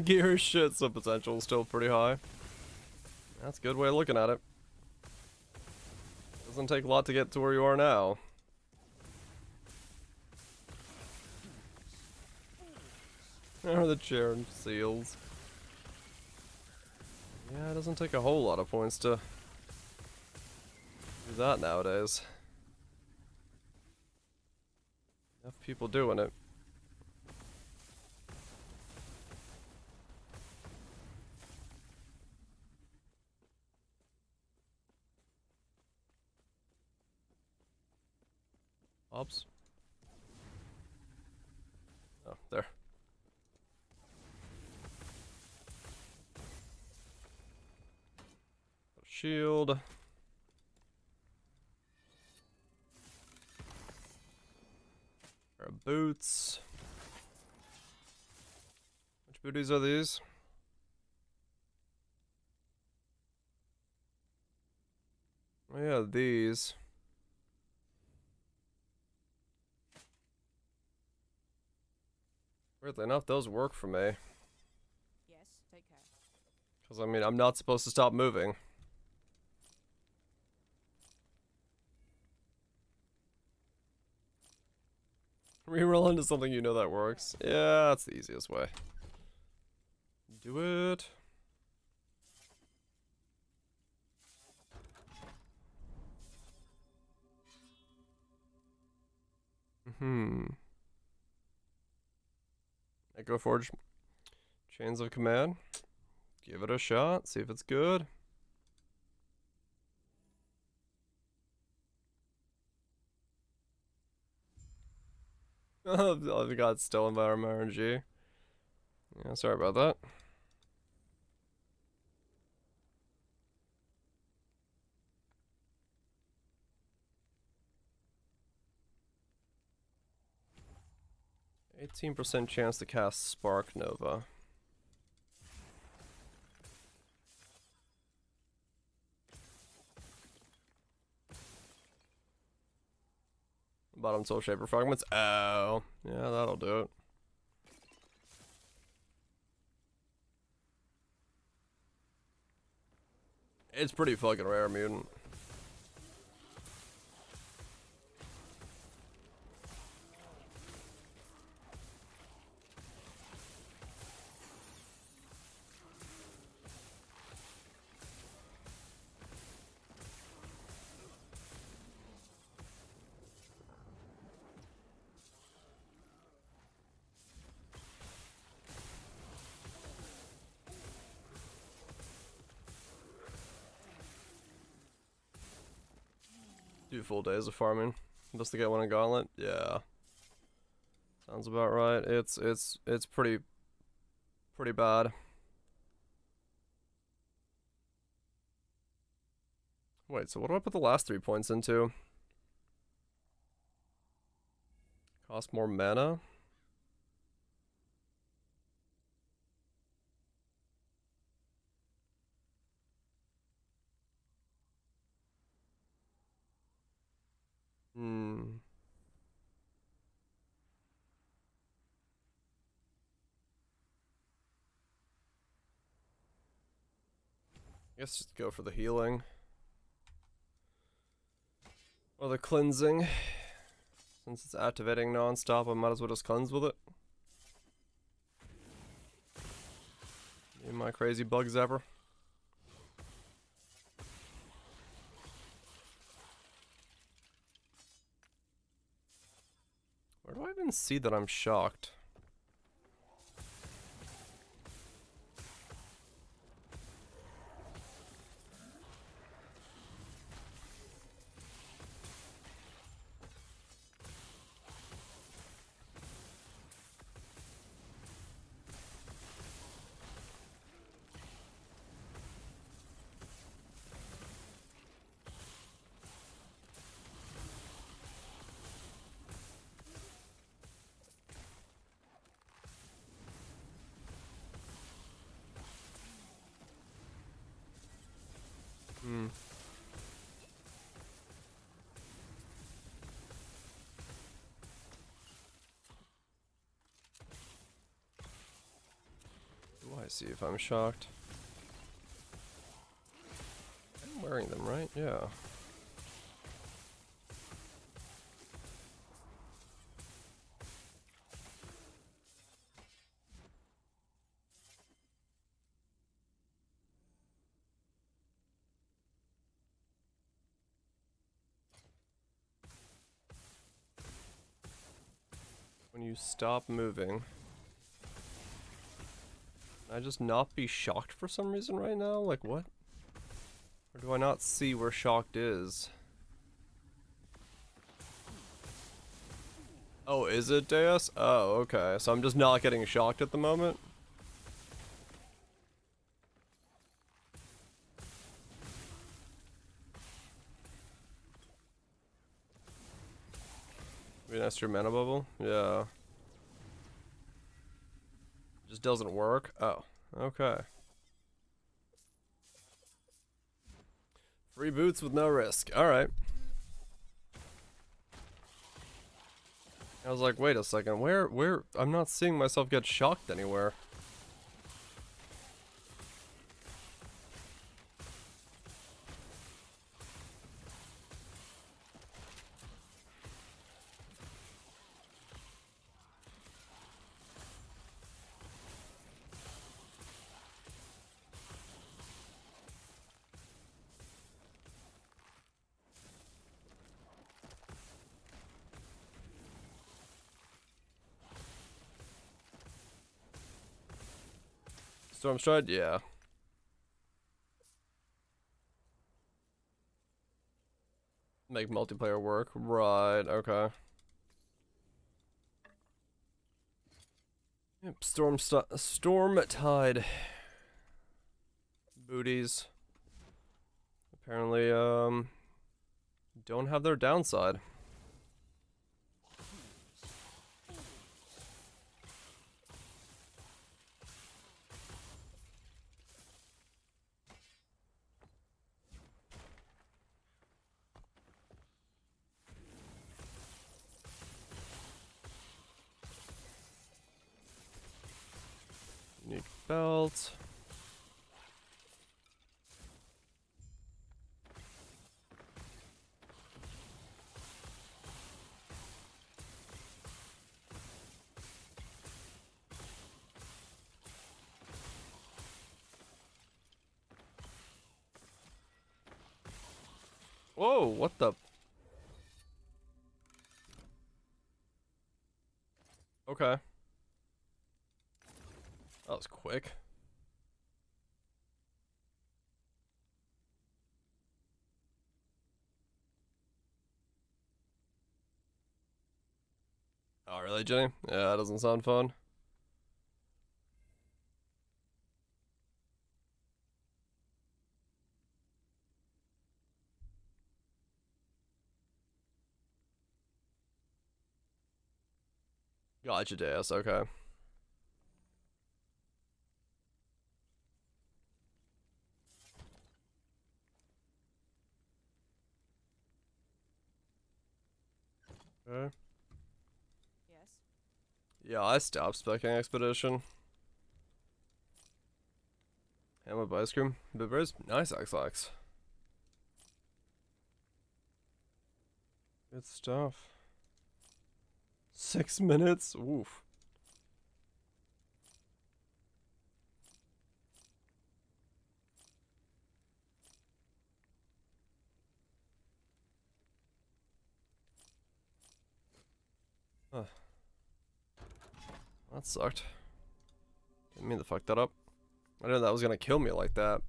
Gear shit, so potential is still pretty high. That's a good way of looking at it. Doesn't take a lot to get to where you are now. There are the chair and seals. Yeah, it doesn't take a whole lot of points to do that nowadays. Enough people doing it. Oops. Oh, there. Shield. Pair of boots. Which booties are these? Oh yeah, these. Weirdly enough, those work for me. Yes, take care. Because, I mean, I'm not supposed to stop moving. Reroll into something you know that works. Yeah, that's the easiest way. Do it. Echo Forge. Chains of Command. Give it a shot. See if it's good. Oh, I got stolen by our RNG. Yeah, sorry about that. %chance to cast Spark Nova. Bottom soul shaper fragments. Oh, yeah, that'll do it. It's pretty fucking rare, mutant. Do full days of farming just to get one in Gauntlet. Yeah, sounds about right. It's pretty bad. Wait, so what do I put the last 3 points into? Cost more mana? Hmm. I guess just go for the healing. Or the cleansing. Since it's activating non-stop, I might as well just cleanse with it. Me and my crazy bug zapper. Where do I even see that I'm shocked? Hmm. Do I see if I'm shocked? I'm wearing them, right? Yeah. When you stop moving. Can I just not be shocked for some reason right now? Like what? Or do I not see where shocked is? Oh, is it Deus? Oh, okay. So I'm just not getting shocked at the moment? Maybe that's your mana bubble? Yeah. Just doesn't work? Oh, okay. Free boots with no risk. Alright. I was like, wait a second, where, I'm not seeing myself get shocked anywhere. Stormstride? Yeah. Make multiplayer work. Right, okay. Yep, Stormtide. Booties. Apparently, don't have their downside. belt. Whoa, what the? Okay. That was quick. Oh, really, Jenny? Yeah, that doesn't sound fun. Gotcha, Deus, okay. Okay. Yes. Yeah, I stopped specking Expedition. Ham with ice cream. Blueberries? Nice, XX. Good stuff. 6 minutes? Oof. Huh. That sucked. Didn't mean to fuck that up. I didn't know that was gonna kill me like that.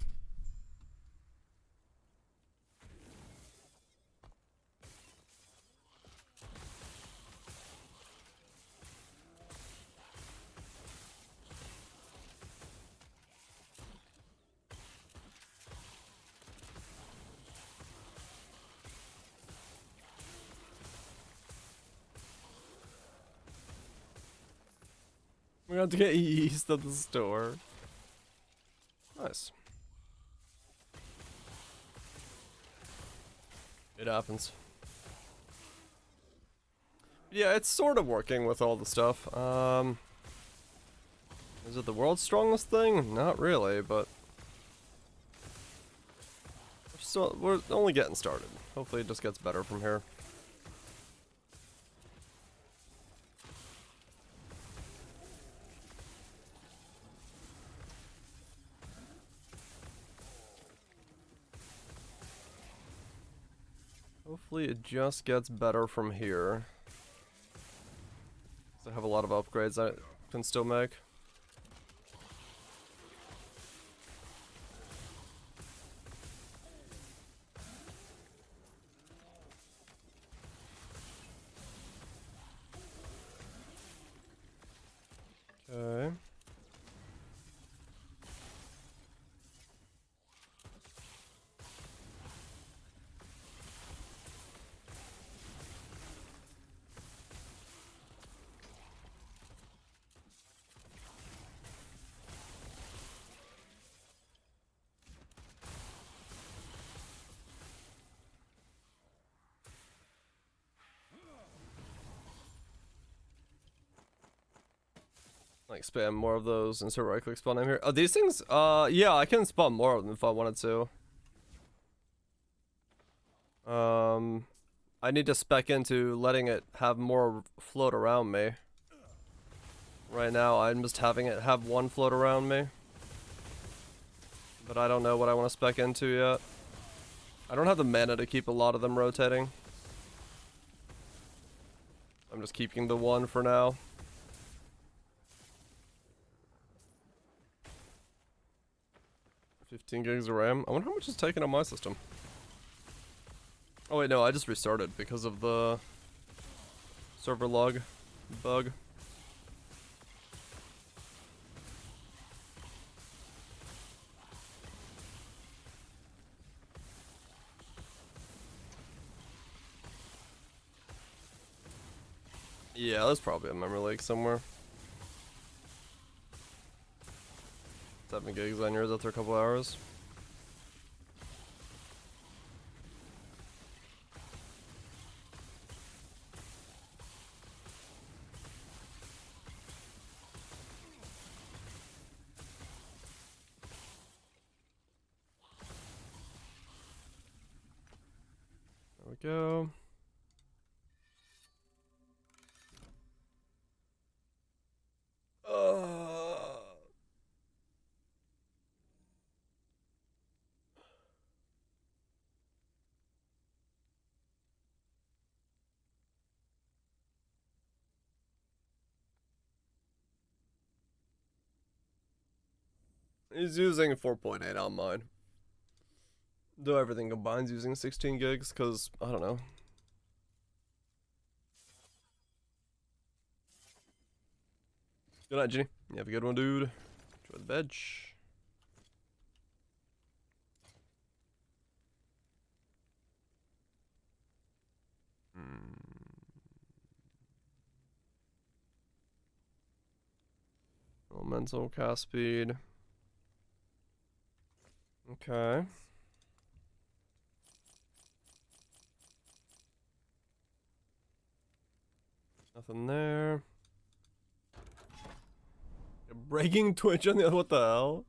We're gonna have to get east of the store. Nice. It happens. Yeah, it's sort of working with all the stuff. Is it the world's strongest thing? Not really, but we're only getting started. Hopefully it just gets better from here. Hopefully it just gets better from here. I have a lot of upgrades I can still make. Okay. Like spam more of those, insert right click spawn name here. Oh, these things, yeah, I can spawn more of them if I wanted to. I need to spec into letting it have more float around me. Right now, I'm just having it have one float around me. But I don't know what I want to spec into yet. I don't have the mana to keep a lot of them rotating. I'm just keeping the one for now. $15 gigs of RAM. I wonder how much it's taken on my system. Oh wait, no, I just restarted because of the server log bug. Yeah, there's probably a memory leak somewhere. 7 gigs on yours after a couple hours. we go. He's using 4.8 on mine. Though everything combines using 16 gigs, because, I don't know. Good night, Ginny. You have a good one, dude. Enjoy the bench. Elemental cast speed. Okay. Nothing there. Breaking Twitch on the other. What the hell?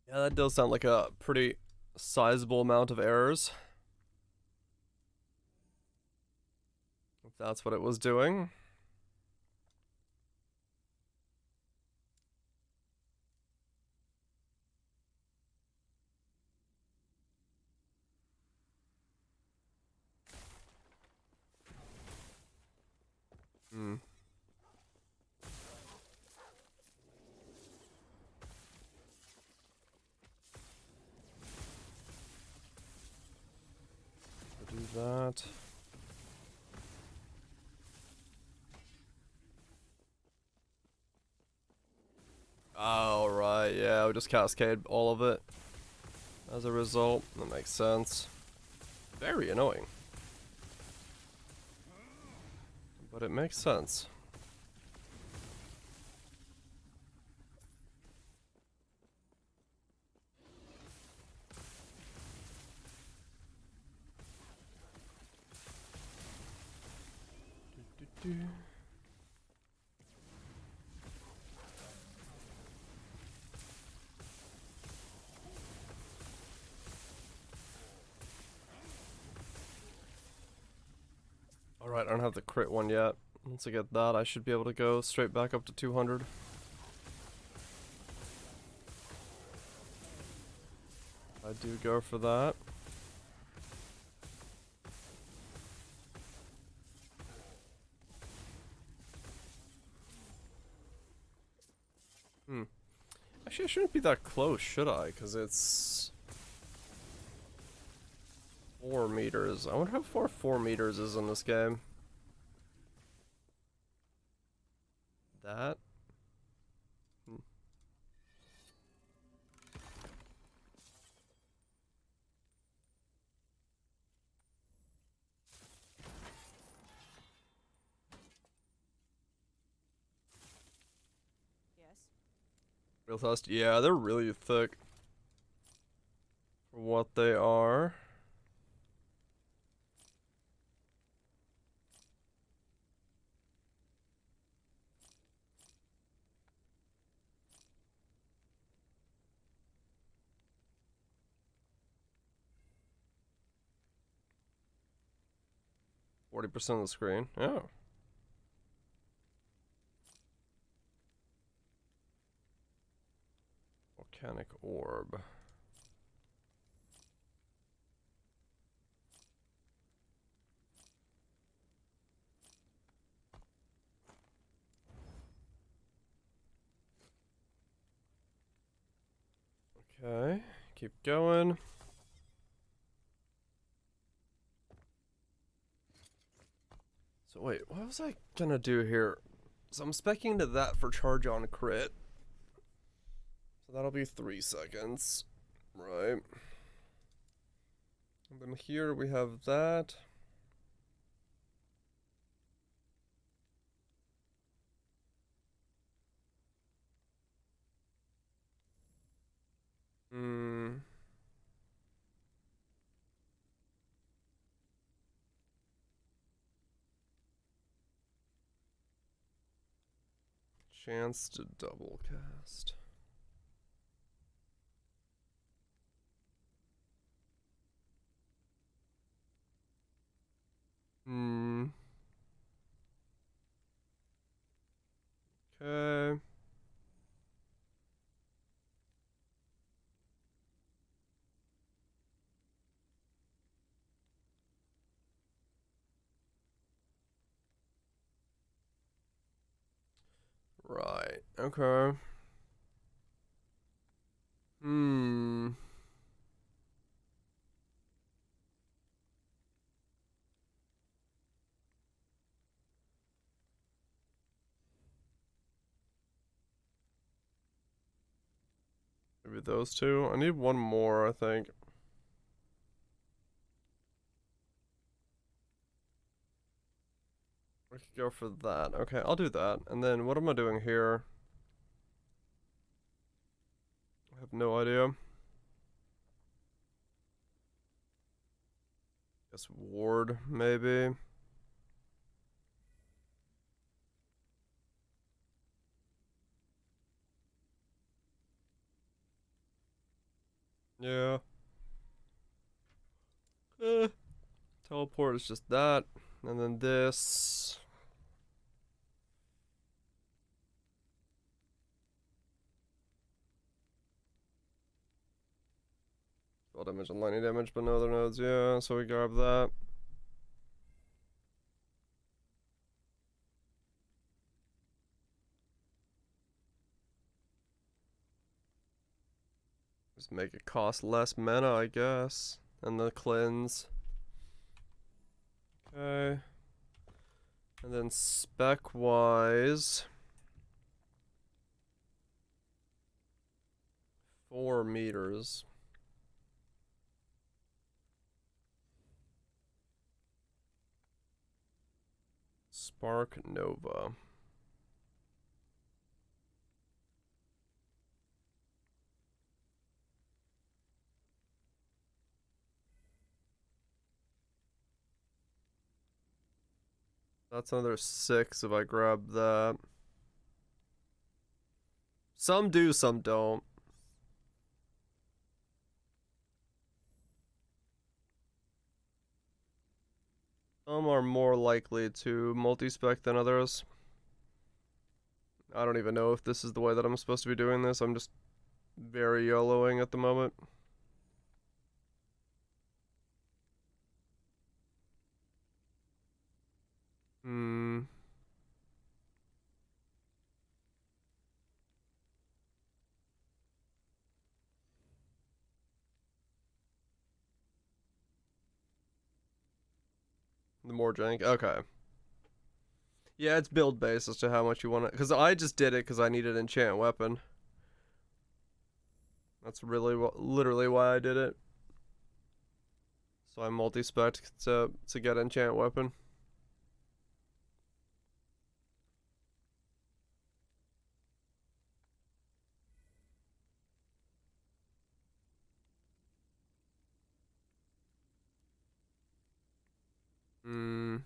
Yeah, that does sound like a pretty sizable amount of errors. If that's what it was doing. Hmm. Do that. Oh, right, yeah, we just cascade all of it as a result. That makes sense. Very annoying. But it makes sense. Alright, I don't have the crit one yet. Once I get that, I should be able to go straight back up to 200. I do go for that. Actually, I shouldn't be that close, should I? Because it's 4 meters. I wonder how far 4 meters is in this game. That? Yes. Real fast? Yeah, they're really thick. For what they are. %40 of the screen. Oh. Volcanic orb. Okay, keep going. So wait, what was I gonna do here? So I'm specking to that for charge on crit. So that'll be 3 seconds. Right. And then here we have that. Chance to double cast. Right. Okay. Hmm. Maybe those two. I need one more, I think. We could go for that. Okay, I'll do that. And then what am I doing here? I have no idea. Guess ward, maybe. Yeah. Teleport is just that. And then this. All damage and lightning damage, but no other nodes. Yeah, so we grab that. Just make it cost less mana, I guess. And the cleanse. Okay. And then spec-wise, 4 meters. Spark Nova. That's another 6 if I grab that. Some do, some don't. Some are more likely to multi-spec than others. I don't even know if this is the way that I'm supposed to be doing this. I'm just very YOLOing at the moment. Hmm. The more jank. Okay. Yeah, it's build based as to how much you want it. Because I just did it because I needed an enchant weapon. That's really literally why I did it. So I multi-spec to get enchant weapon. Hmm.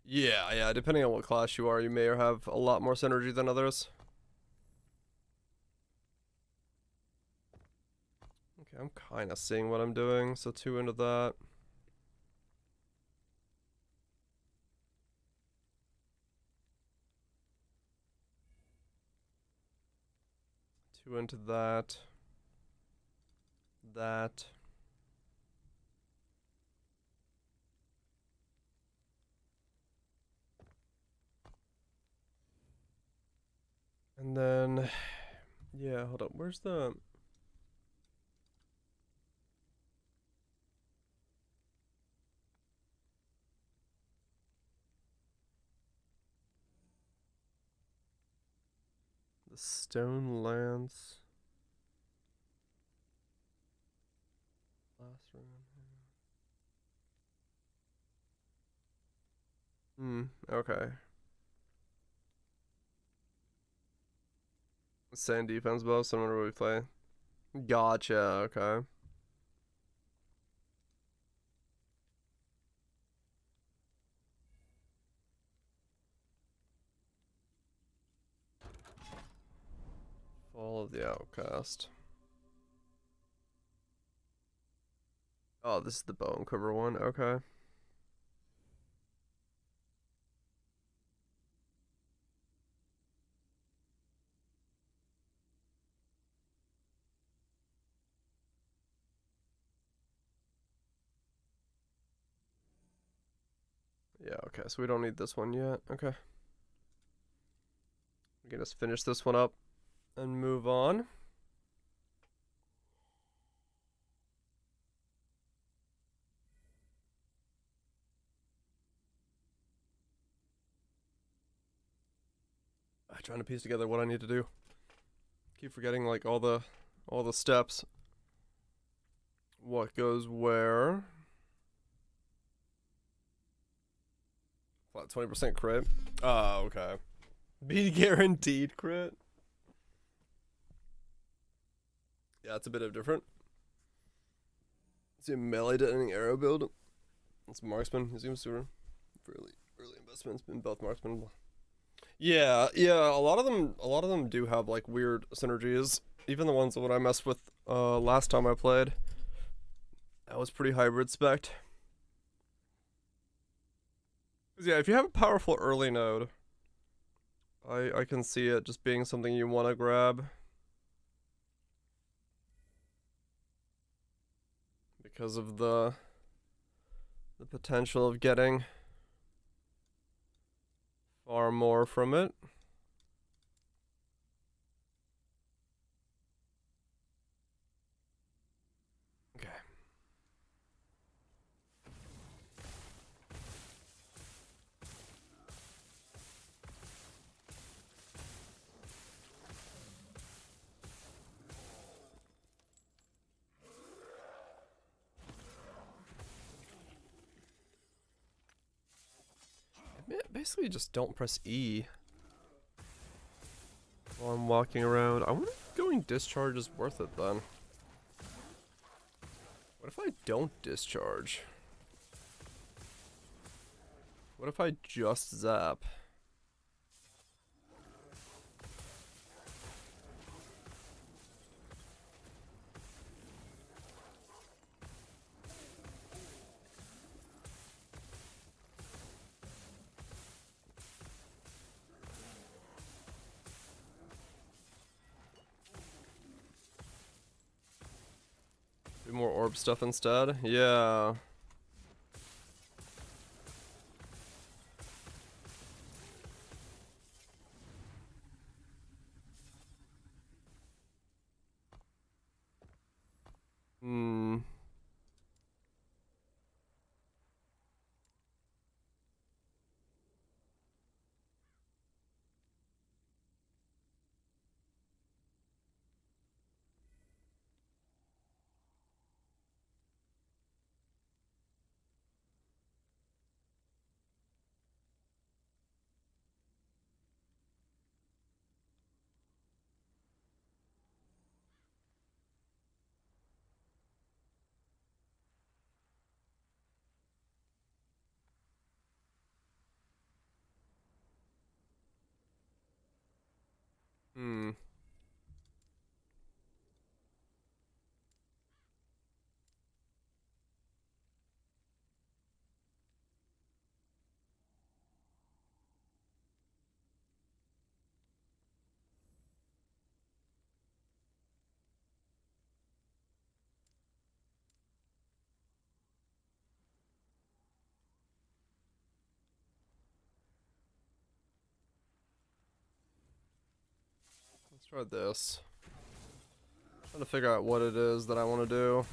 Yeah, depending on what class you are, you may have a lot more synergy than others. Okay, I'm kind of seeing what I'm doing, so 2 into that. Two into that. That. And then, yeah, hold up. Where's the stone lance? Last room. Okay. Sand defense buff, similar to what we play. Gotcha, okay. of the Outcast. Oh, this is the Bone Quiver one. Okay. Yeah, okay, so we don't need this one yet. Okay. We can just finish this one up and move on. I'm trying to piece together what I need to do. Keep forgetting like all the steps. What goes where? What, 20% crit? Oh, okay. Be guaranteed crit. Yeah, it's a bit of different. It's a melee detonating arrow build. It's marksman. He seems to really early investments in both marksman. Yeah, a lot of them do have like weird synergies. Even the ones that I messed with last time I played. That was pretty hybrid spec. Yeah, if you have a powerful early node, I can see it just being something you want to grab. Because of the potential of getting far more from it. Okay. Basically just don't press E while I'm walking around. I wonder if going discharge is worth it then. What if I don't discharge? What if I just zap? Do more orb stuff instead? Yeah. Hmm. Hmm. Let's try this. Trying to figure out what it is that I want to do.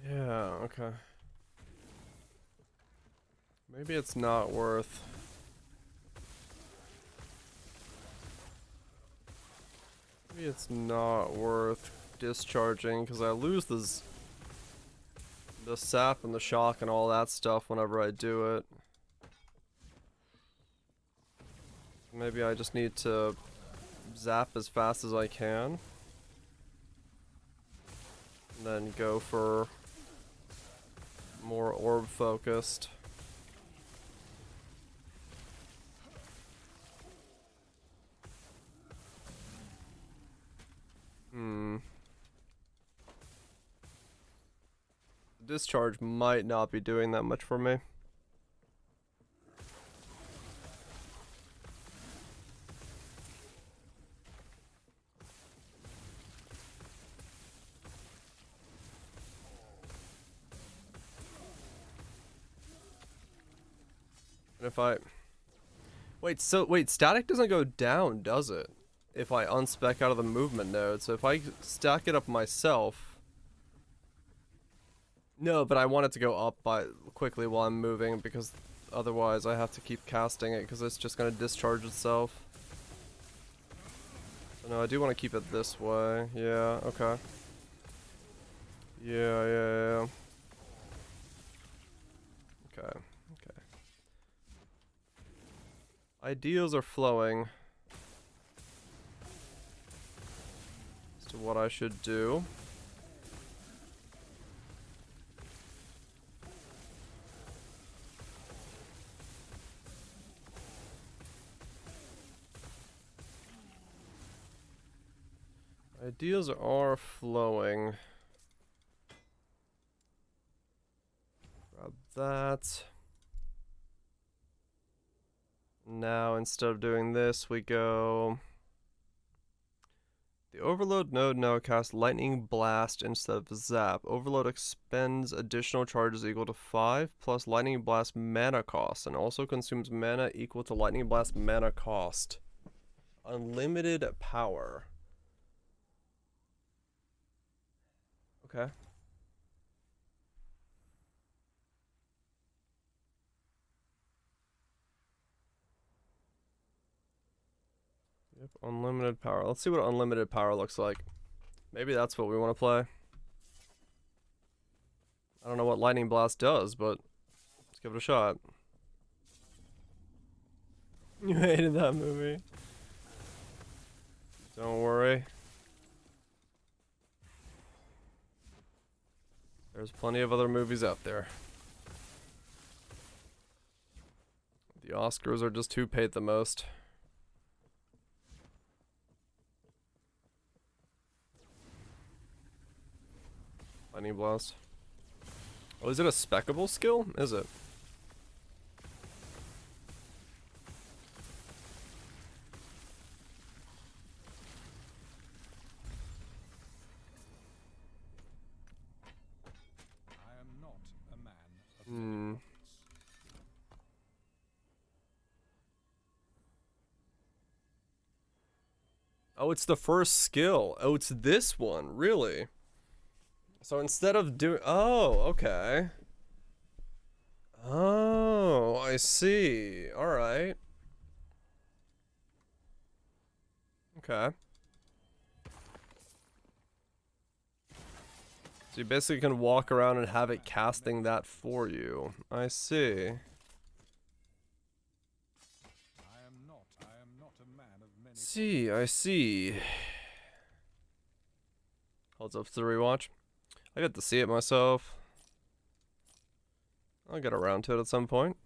Yeah, okay. Maybe it's not worth. Maybe it's not worth discharging because I lose the sap and the shock and all that stuff whenever I do it. Maybe I just need to zap as fast as I can. And then go for more orb focused. Discharge might not be doing that much for me. And if I... Wait, static doesn't go down, does it? If I unspec out of the movement node. So if I stack it up myself... No, but I want it to go up quickly while I'm moving, because otherwise I have to keep casting it, because it's just going to discharge itself. So no, I do want to keep it this way. Yeah, okay. Yeah. Okay. Ideas are flowing as to what I should do. Ideas are flowing. Grab that. Now, instead of doing this, we go... The Overload node now casts Lightning Blast instead of Zap. Overload expends additional charges equal to 5 plus Lightning Blast mana cost, and also consumes mana equal to Lightning Blast mana cost. Unlimited power. Okay. Yep, unlimited power. Let's see what unlimited power looks like. Maybe that's what we want to play. I don't know what Lightning Blast does, but let's give it a shot. You hated that movie. Don't worry. There's plenty of other movies out there. The Oscars are just who paid the most. Lightning Blast. Oh, is it a speckable skill? Is it? I am not a man of many pockets. Oh, it's the first skill. Oh, it's this one. Really? So instead of doing... Oh, okay. Oh, I see. Alright. Okay. So you basically can walk around and have it casting that for you. I see. I am not a man of many See, I see. Holds up to the rewatch. I got to see it myself. I'll get around to it at some point.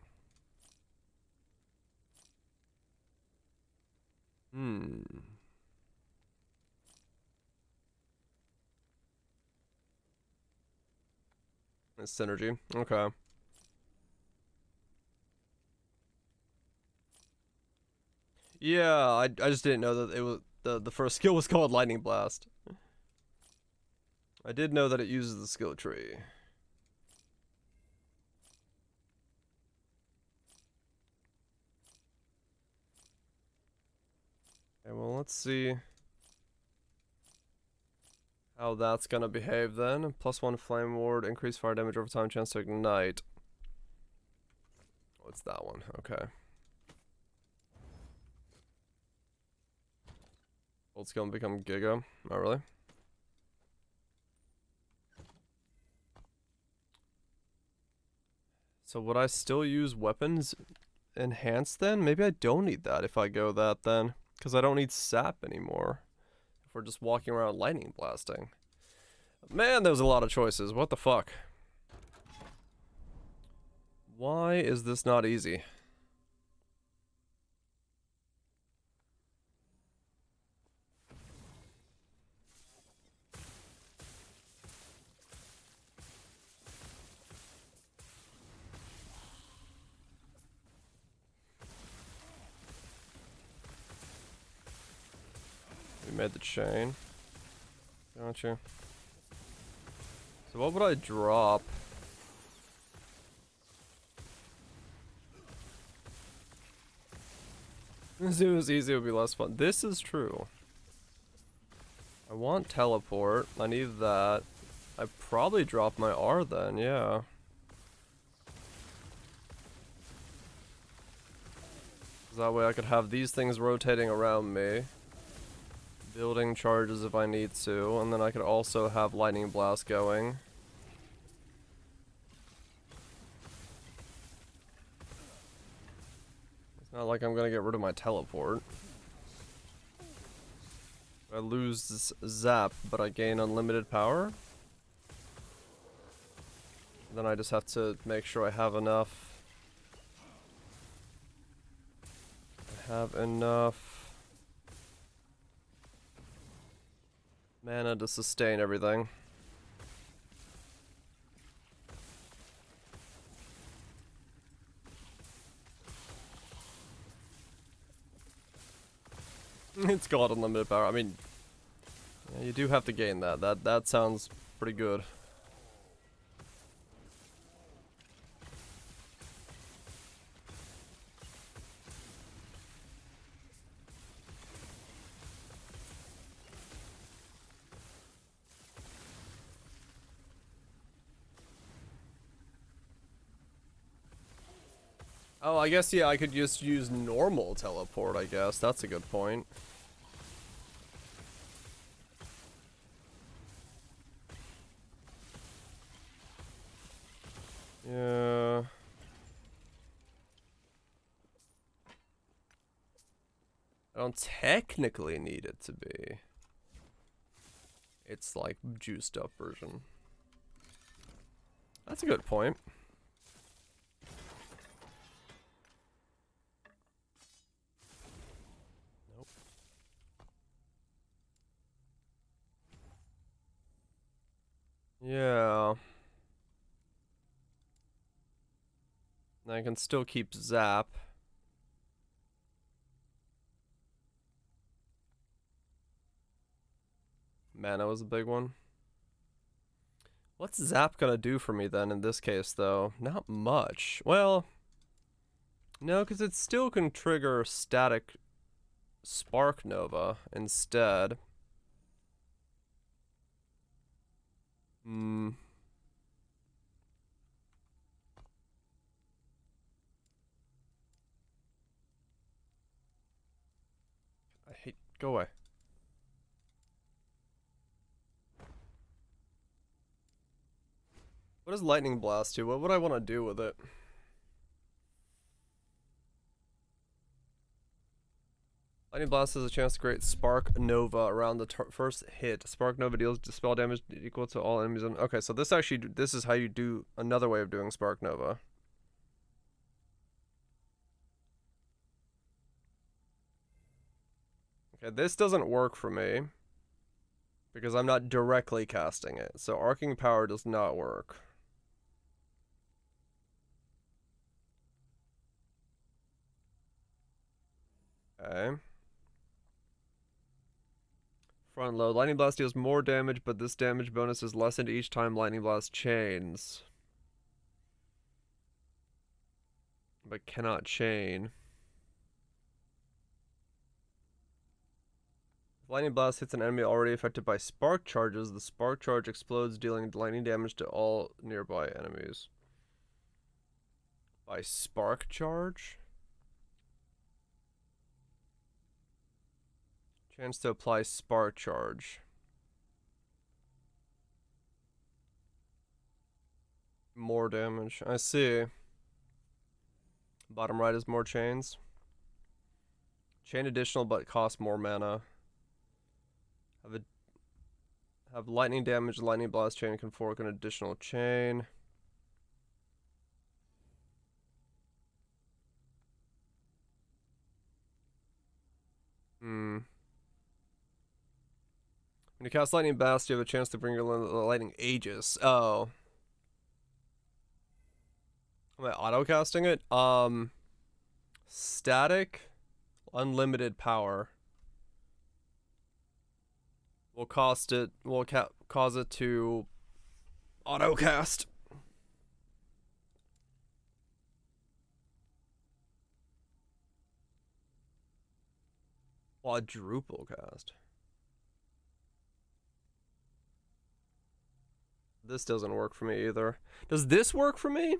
It's synergy. Okay. Yeah, I just didn't know that it was the first skill was called Lightning Blast. I did know that it uses the skill tree. Okay, well, let's see how that's gonna behave then. +1 flame ward, increased fire damage over time, chance to ignite. What's that one? Okay. Old skill and become Giga. Not really. So would I still use weapons enhanced then? Maybe I don't need that if I go that then. Because I don't need sap anymore. If we're just walking around lightning blasting. Man, there's a lot of choices. What the fuck? Why is this not easy? We made the chain. Gotcha. So what would I drop? If it was easy, it would be less fun. This is true. I want teleport. I need that. I probably drop my R then, yeah. That way I could have these things rotating around me. Building charges if I need to, and then I could also have lightning blast going. It's not like I'm gonna get rid of my teleport. I lose zap, but I gain unlimited power. Then I just have to make sure I have enough. I have enough mana to sustain everything. It's got unlimited power. I mean, yeah, you do have to gain that. That sounds pretty good. Oh, I guess, yeah, I could just use normal teleport, I guess. That's a good point. Yeah. I don't technically need it to be. It's like juiced up version. That's a good point. Yeah. I can still keep zap. Mana was a big one. What's zap gonna do for me then in this case though? Not much. Well, no, because it still can trigger static spark nova instead. Hmm. I hate. Go away. What does lightning blast do? What would I want to do with it? Lightning blast has a chance to create spark nova around the first hit. Spark nova deals dispel damage equal to all enemies. Okay, so this actually, this is how you do another way of doing spark nova. Okay, this doesn't work for me because I'm not directly casting it. So arcing power does not work. Okay. Front load. Lightning blast deals more damage, but this damage bonus is lessened each time lightning blast chains. But cannot chain. If lightning blast hits an enemy already affected by spark charges, the spark charge explodes, dealing lightning damage to all nearby enemies. By spark charge? Chance to apply spark charge. More damage. I see. Bottom right is more chains. Chain additional, but cost more mana. Have lightning damage, lightning blast chain can fork an additional chain. When you cast lightning blast, you have a chance to bring your lightning Aegis. Oh. Am I auto casting it? Static, unlimited power. Will cause it to auto cast. Quadruple cast. This doesn't work for me either. Does this work for me?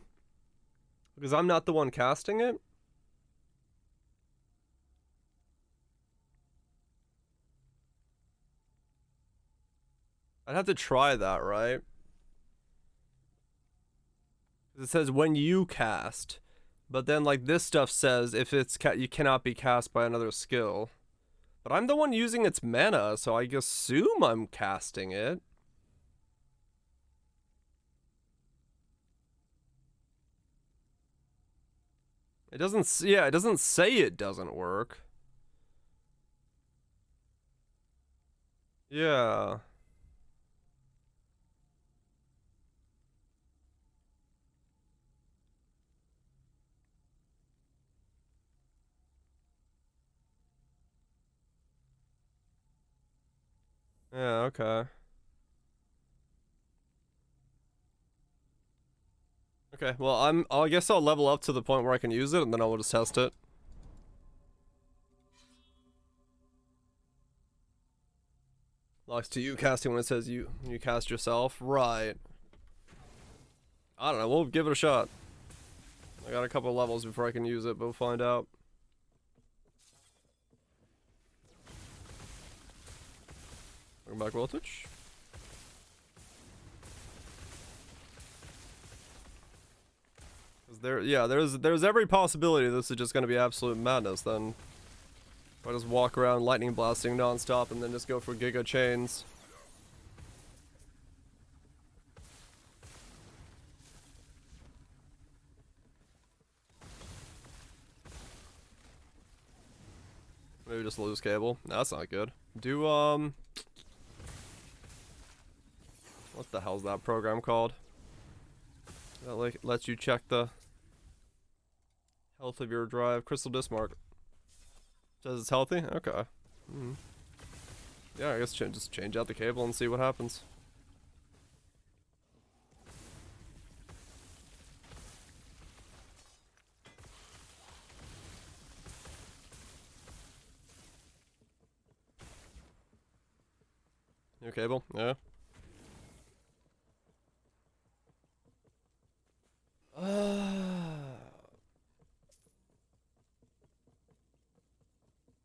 Because I'm not the one casting it. I'd have to try that, right? It says when you cast, but then like this stuff says if it's you cannot be cast by another skill. But I'm the one using its mana, so I assume I'm casting it. It doesn't, yeah, it doesn't say it doesn't work. Yeah. Yeah, okay. Okay, well, I guess I'll level up to the point where I can use it, and then I'll just test it. Locks to you casting when it says you cast yourself. Right. I don't know, we'll give it a shot. I got a couple levels before I can use it, but we'll find out. Welcome back, voltage. There's every possibility this is just gonna be absolute madness then. If I just walk around lightning blasting non-stop and then just go for giga chains. Maybe just lose cable. No, that's not good. Do what the hell's that program called? That like lets you check the health of your drive. Crystal Dismark. Says it's healthy? Okay. Yeah, I guess just change out the cable and see what happens. New cable? Yeah.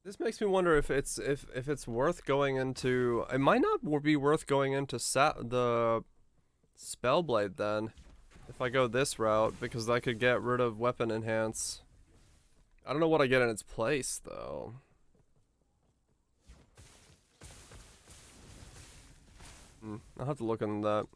This makes me wonder if it's worth going into. It might not be worth going into the Spellblade then, if I go this route, because I could get rid of weapon enhance. I don't know what I get in its place though. I'll have to look into that.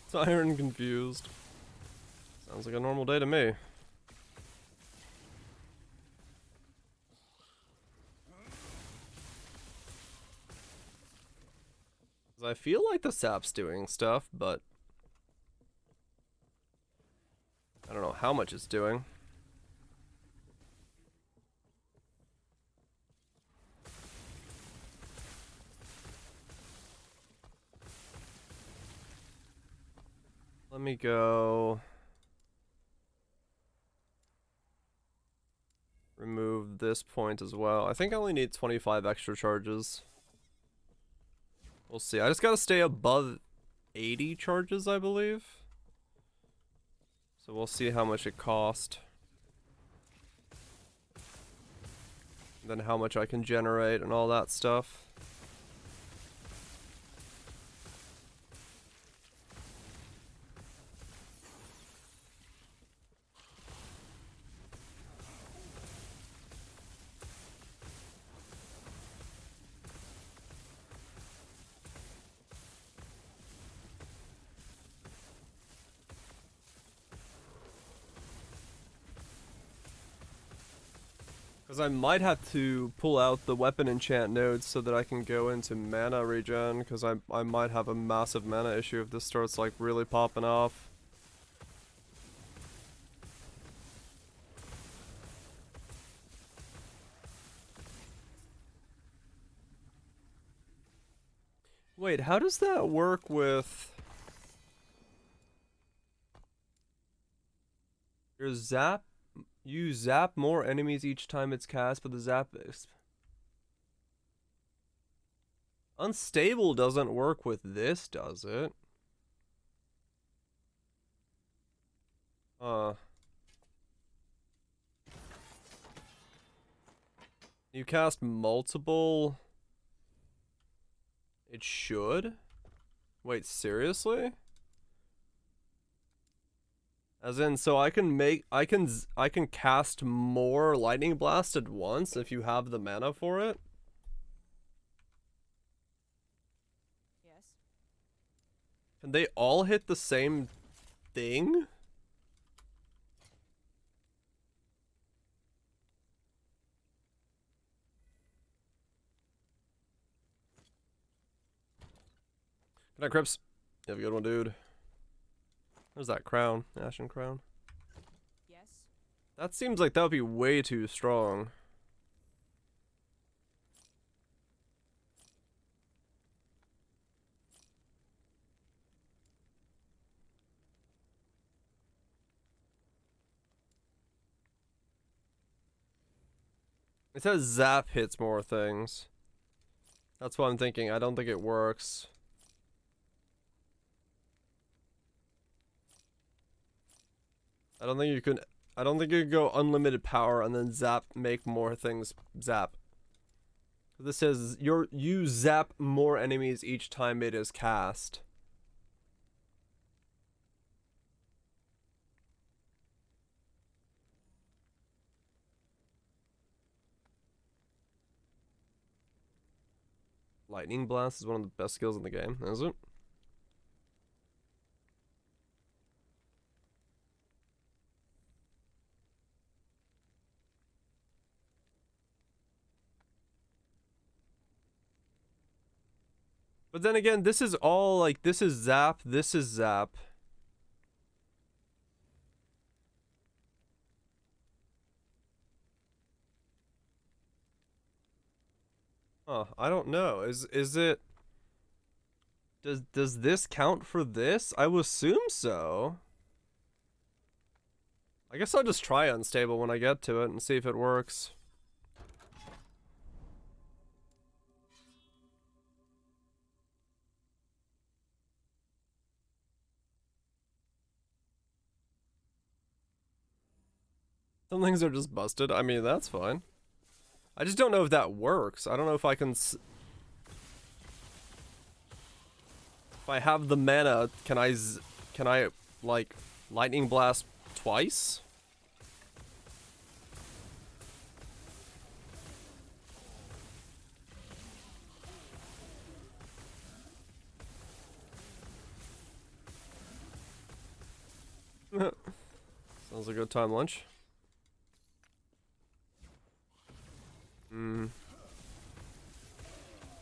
Siren confused. Sounds like a normal day to me. I feel like the sap's doing stuff, but I don't know how much it's doing. Let me go remove this point as well. I think I only need 25 extra charges. We'll see. I just gotta stay above 80 charges, I believe. So we'll see how much it cost. And then how much I can generate and all that stuff. Because I might have to pull out the weapon enchant nodes so that I can go into mana regen, because I might have a massive mana issue if this starts like really popping off. Wait, how does that work with your zap? You zap more enemies each time it's cast, but the zap is unstable doesn't work with this, does it? You cast multiple. It should? Wait, seriously? As in, so I can cast more lightning blast at once if you have the mana for it? Yes. Can they all hit the same thing? Good night, Crips. You have a good one, dude. There's that crown, Ashen Crown. Yes. That seems like that would be way too strong. It says zap hits more things. That's what I'm thinking. I don't think it works. I don't think you can go unlimited power and then zap make more things zap. This says you zap more enemies each time it is cast. Lightning Blast is one of the best skills in the game, is it? But then again, this is all like, this is zap, this is zap. Huh, I don't know. Is it does this count for this? I would assume so. I guess I'll just try unstable when I get to it and see if it works. Some things are just busted. I mean, that's fine. I just don't know if that works. I don't know if I can... If I have the mana, can I like, Lightning Blast twice? Sounds like a good time lunch.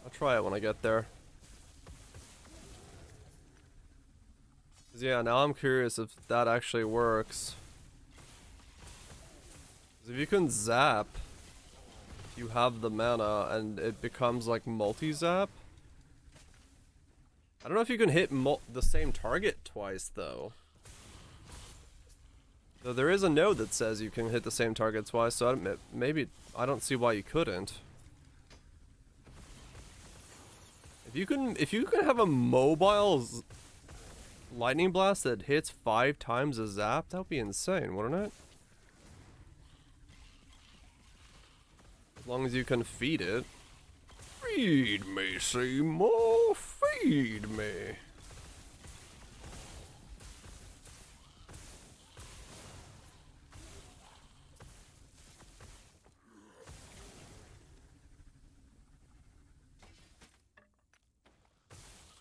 I'll try it when I get there. 'Cause yeah, now I'm curious if that actually works. 'Cause if you can zap, you have the mana and it becomes like multi-zap. I don't know if you can hit the same target twice though. Though there is a node that says you can hit the same target twice, so maybe I don't see why you couldn't. If you can have a mobile lightning blast that hits 5 times a zap, that would be insane, wouldn't it? As long as you can feed it. Feed me, Seymour, feed me.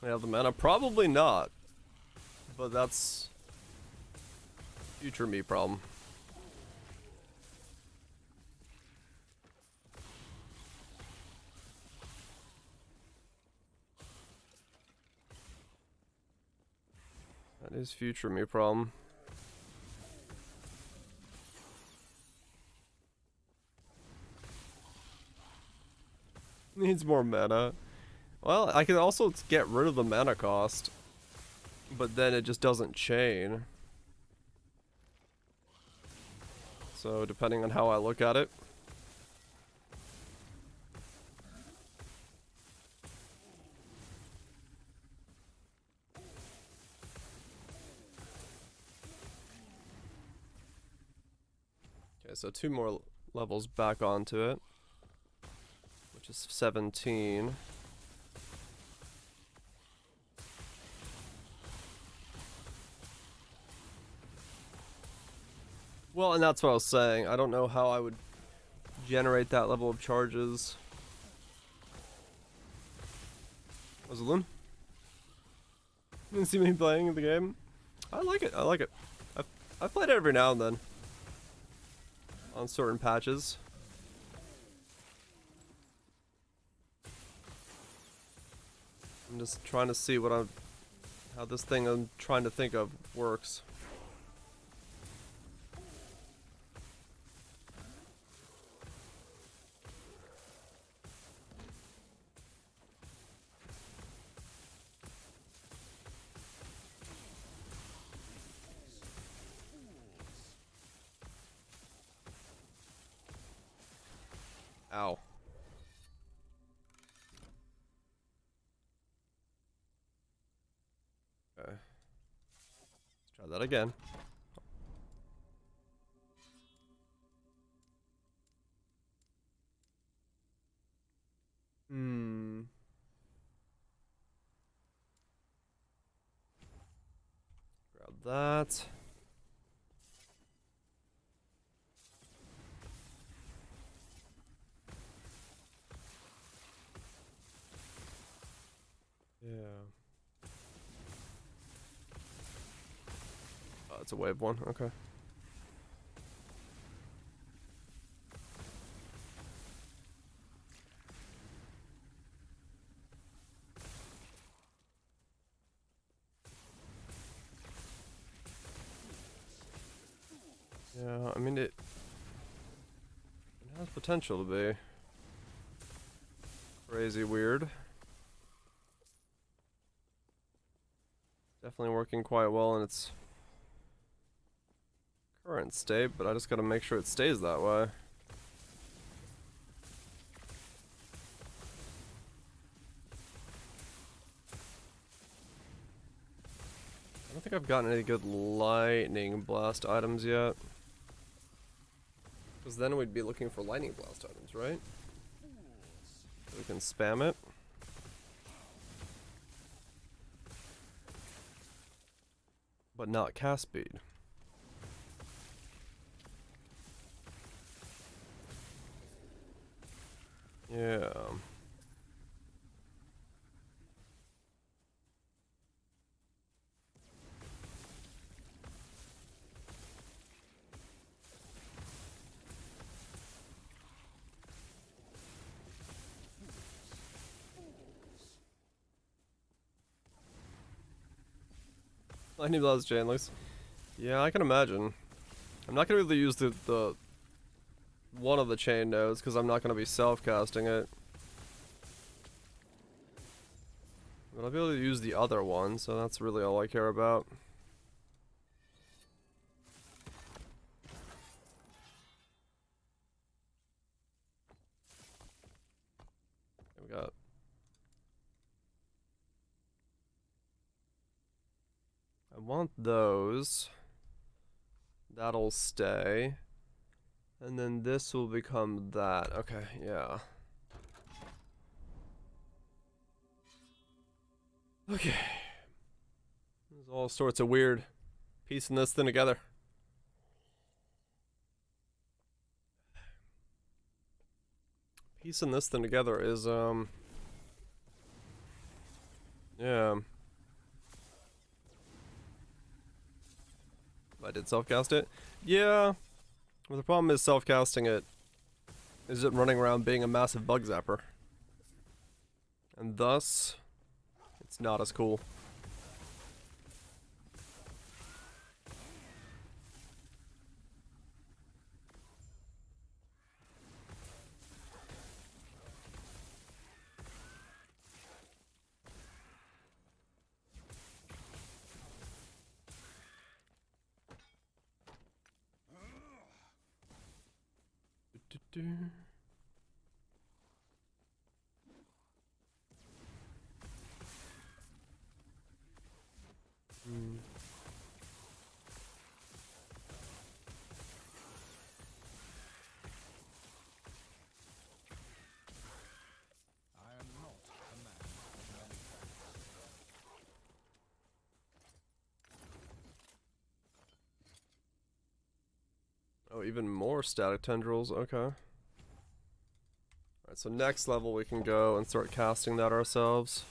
I have the mana? Probably not. But that's future me problem. Is future me problem. Needs more mana. Well, I can also get rid of the mana cost, but then it just doesn't chain. So depending on how I look at it. Okay, so 2 more levels back onto it, which is 17. Well, and that's what I was saying. I don't know how I would generate that level of charges. Was it Loon? You didn't see me playing the game? I like it. I like it. I've played it every now and then. On certain patches. I'm just trying to see how this thing I'm trying to think of works. Ow. Okay. Let's try that again. Grab that. Yeah. Oh, it's a wave one. Okay. Yeah, I mean it has potential to be crazy weird. Definitely working quite well in its current state, but I just gotta make sure it stays that way. I don't think I've gotten any good lightning blast items yet. Because then we'd be looking for lightning blast items, right? So we can spam it. But not cast speed. Yeah. Lightning blast chain looks. Yeah, I can imagine. I'm not gonna be able to use the one of the chain nodes because I'm not gonna be self-casting it. But I'll be able to use the other one, so that's really all I care about. Okay, we got. I want those. That'll stay. And then this will become that. Okay, yeah. Okay. There's all sorts of weird piecing this thing together. Piecing this thing together is, yeah. I did self-cast it? Yeah. Well, the problem is self-casting it is it running around being a massive bug zapper. And thus, it's not as cool. I am not a man of many faults. Oh, even more static tendrils. Okay. Alright, so next level we can go and start casting that ourselves.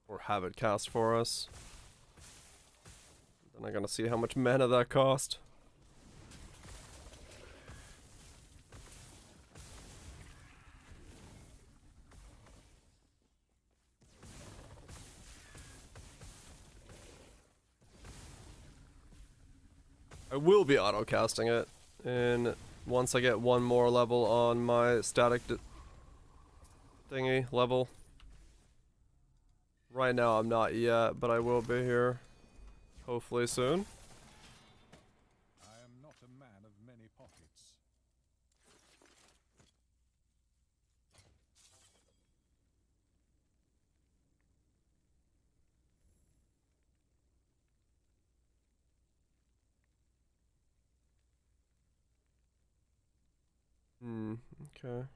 Or have it cast for us. Then I gotta see how much mana that cost. I will be auto casting it, and once I get one more level on my static thingy level. Right now I'm not yet, but I will be here. Hopefully soon. I am not a man of many pockets. Okay.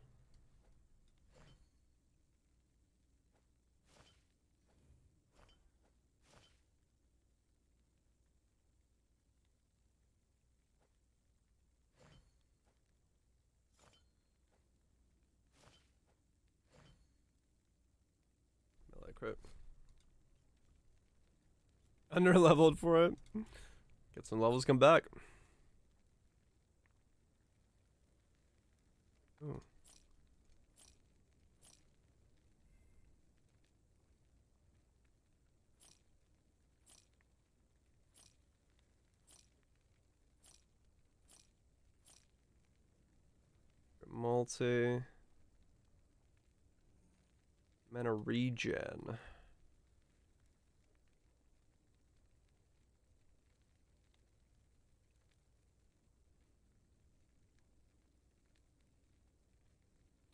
Melee crit. Under leveled for it. Get some levels, come back. Ooh. Multi. Mana regen.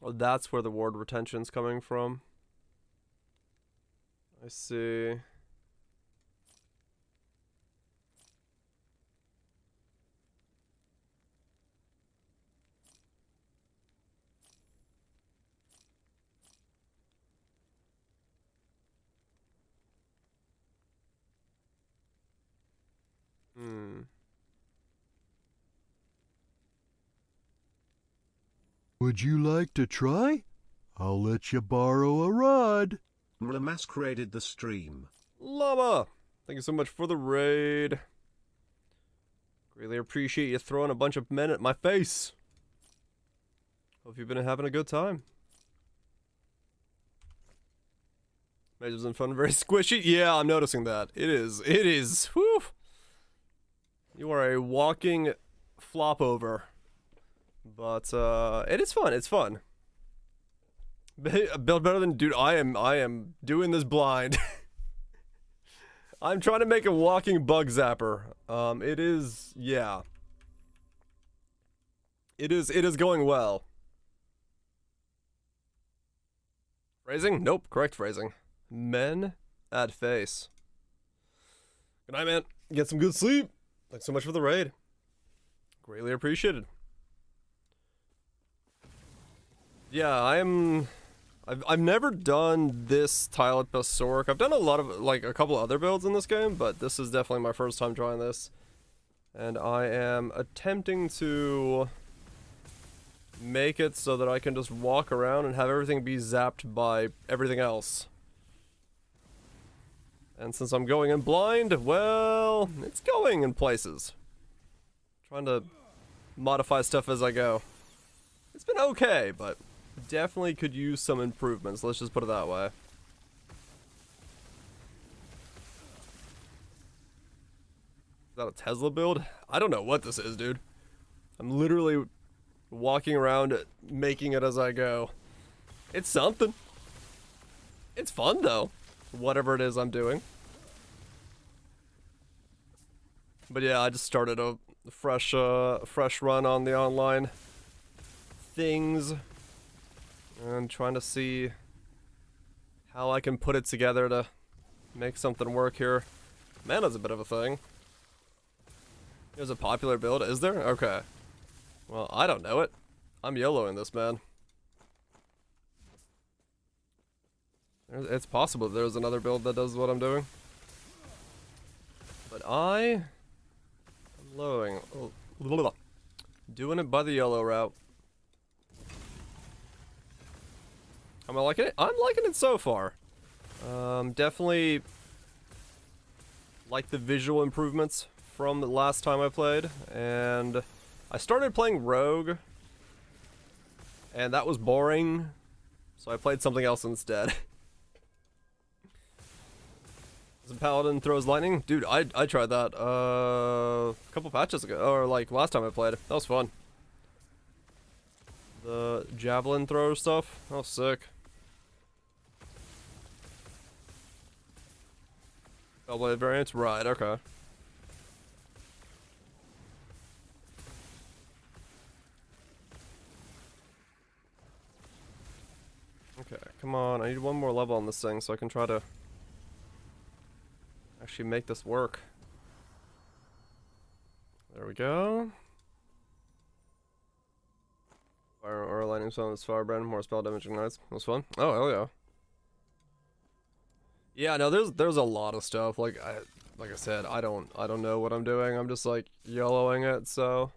Oh, that's where the ward retention's coming from. I see. Would you like to try? I'll let you borrow a rod. Mla masqueraded the stream. Llama! Thank you so much for the raid. Really appreciate you throwing a bunch of men at my face. Hope you've been having a good time. Mages and fun, very squishy. Yeah, I'm noticing that. It is. It is. Whew. You are a walking flop over. But it is fun. It's fun. Build better than dude. I am doing this blind. I'm trying to make a walking bug zapper. It is, yeah. It is going well. Phrasing? Nope, correct phrasing. Men at face. Good night, man. Get some good sleep. Thanks so much for the raid. Greatly appreciated. Yeah, I've never done this tile at Basoric. I've done a lot of, like, a couple other builds in this game, but this is definitely my first time trying this. And I am attempting to make it so that I can just walk around and have everything be zapped by everything else. And since I'm going in blind, well, it's going in places. Trying to modify stuff as I go. It's been okay, but definitely could use some improvements, let's just put it that way. Is that a Tesla build? I don't know what this is, dude. I'm literally walking around making it as I go. It's something. It's fun though, whatever it is I'm doing. But yeah, I just started a fresh run on the online things and trying to see how I can put it together to make something work here. Mana's a bit of a thing. There's a popular build, is there? Okay. Well, I don't know it. I'm YOLOing this, man. It's possible there's another build that does what I'm doing. But I am YOLOing. Oh, doing it by the YOLO route. Am I liking it? I'm liking it so far. Definitely like the visual improvements from the last time I played. And I started playing Rogue. And that was boring. So I played something else instead. The Paladin throws lightning? Dude, I tried that a couple patches ago, or like last time I played. That was fun. The javelin thrower stuff, that was sick. Bellblade variants? Right, okay. Okay, come on, I need one more level on this thing so I can try to actually make this work. There we go. Fire or lightning stone is firebrand, more spell damage ignites. That was fun. Oh hell yeah. Yeah, no, there's a lot of stuff. Like I said, I don't know what I'm doing. I'm just like YOLOing it, so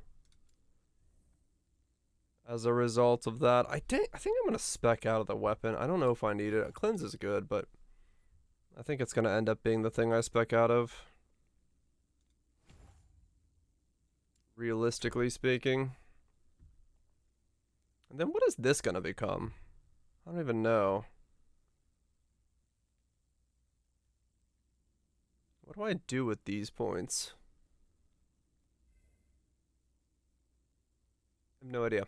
as a result of that, I think I'm gonna spec out of the weapon. I don't know if I need it. Cleanse is good, but I think it's gonna end up being the thing I spec out of. Realistically speaking. And then what is this gonna become? I don't even know. What do I do with these points? I have no idea.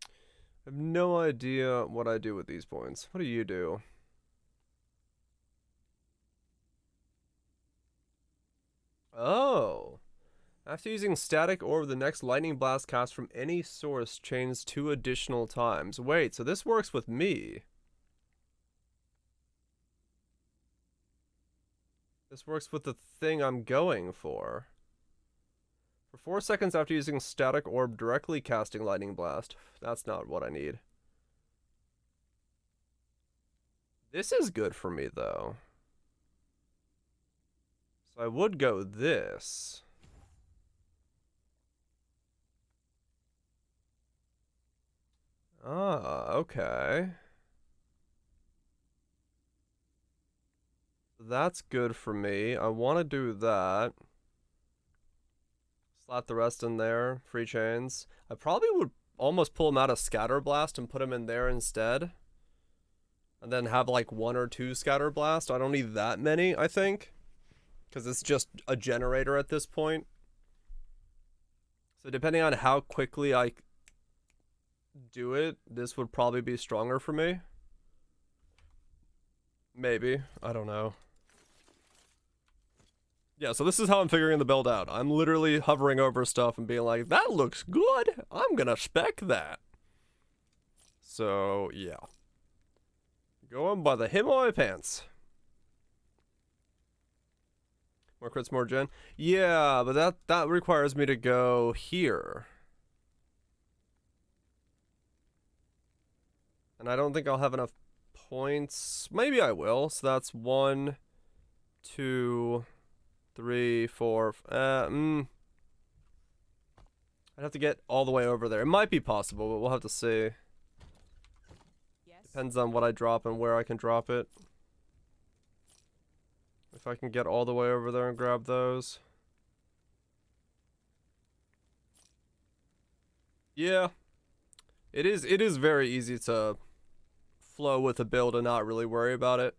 I have no idea what I do with these points. What do you do? Oh. After using static orb, the next lightning blast cast from any source chains 2 additional times. Wait, so this works with me. This works with the thing I'm going for. For 4 seconds after using static orb, directly casting lightning blast. That's not what I need. This is good for me though. So I would go this. Ah, okay. That's good for me. I want to do that. Slap the rest in there. Free chains. I probably would almost pull him out of Scatter Blast and put him in there instead. And then have like 1 or 2 Scatter Blast. I don't need that many, I think. Because it's just a generator at this point. So depending on how quickly I do it, this would probably be stronger for me. Maybe. I don't know. Yeah, so this is how I'm figuring the build out. I'm literally hovering over stuff and being like, that looks good. I'm gonna spec that. So, yeah. Going by the hem of my pants. More crits, more gen. Yeah, but that requires me to go here. And I don't think I'll have enough points. Maybe I will. So that's 1, 2, 3, 4. I'd have to get all the way over there. It might be possible, but we'll have to see. Yes. Depends on what I drop and where I can drop it. If I can get all the way over there and grab those. Yeah. It is very easy to flow with a build and not really worry about it.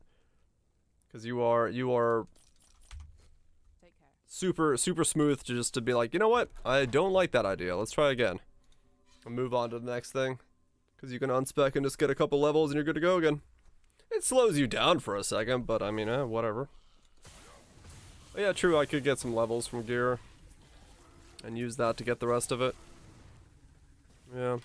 Because you are Take care. super smooth to just to be like, you know what? I don't like that idea. Let's try again. And move on to the next thing. Because you can unspec and just get a couple levels and you're good to go again. It slows you down for a second, but I mean, whatever. But yeah, true, I could get some levels from gear. And use that to get the rest of it. Yeah.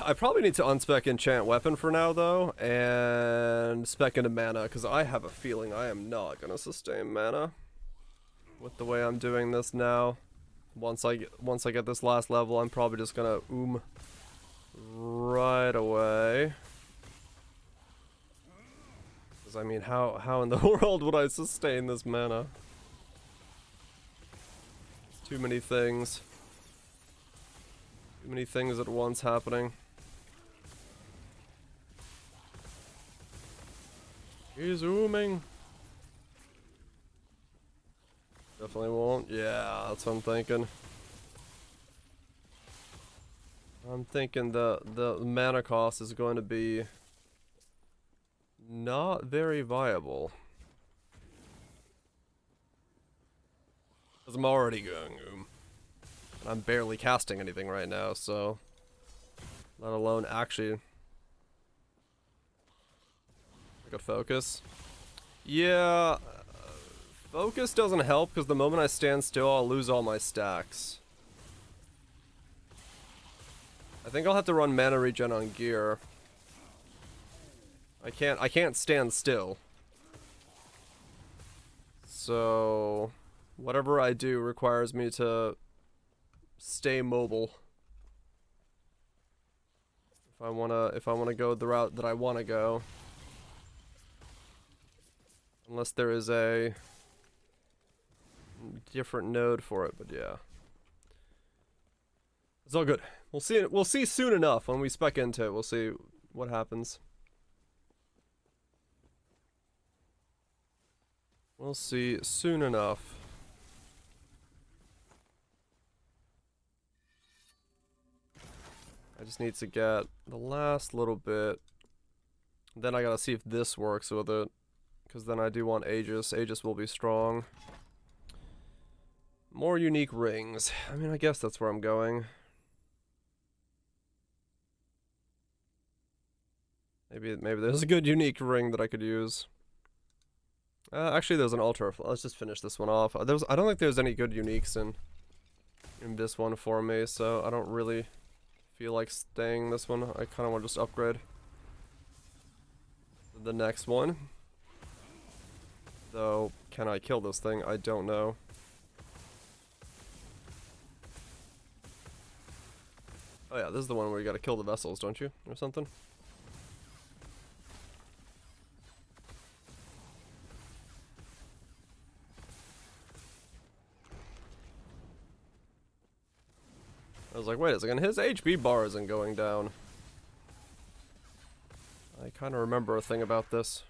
I probably need to unspec enchant weapon for now though, and spec into mana, because I have a feeling I am not gonna sustain mana with the way I'm doing this now. Once I get this last level, I'm probably just gonna right away. Because I mean, how in the world would I sustain this mana? It's too many things. Too many things at once happening. He's zooming. Definitely won't. Yeah, that's what I'm thinking. I'm thinking the mana cost is going to be not very viable. Because I'm already going and I'm barely casting anything right now, so let alone actually I could focus. Yeah, focus doesn't help because the moment I stand still, I'll lose all my stacks. I think I'll have to run mana regen on gear. I can't stand still. So whatever I do requires me to stay mobile. If I wanna go the route that I wanna go. Unless there is a different node for it, but yeah. It's all good. We'll see soon enough when we spec into it. We'll see what happens. We'll see soon enough. I just need to get the last little bit. Then I gotta see if this works with it. Because then I do want Aegis. Aegis will be strong. More unique rings. I mean, I guess that's where I'm going. Maybe there's a good unique ring that I could use. Actually, there's an altar. Let's just finish this one off. I don't think there's any good uniques in this one for me, so I don't really feel like staying this one. I kind of want to just upgrade the next one. Though, can I kill this thing? I don't know. Oh yeah, this is the one where you gotta kill the vessels, don't you? Or something? I was like, wait a second, his HP bar isn't going down. I kind of remember a thing about this.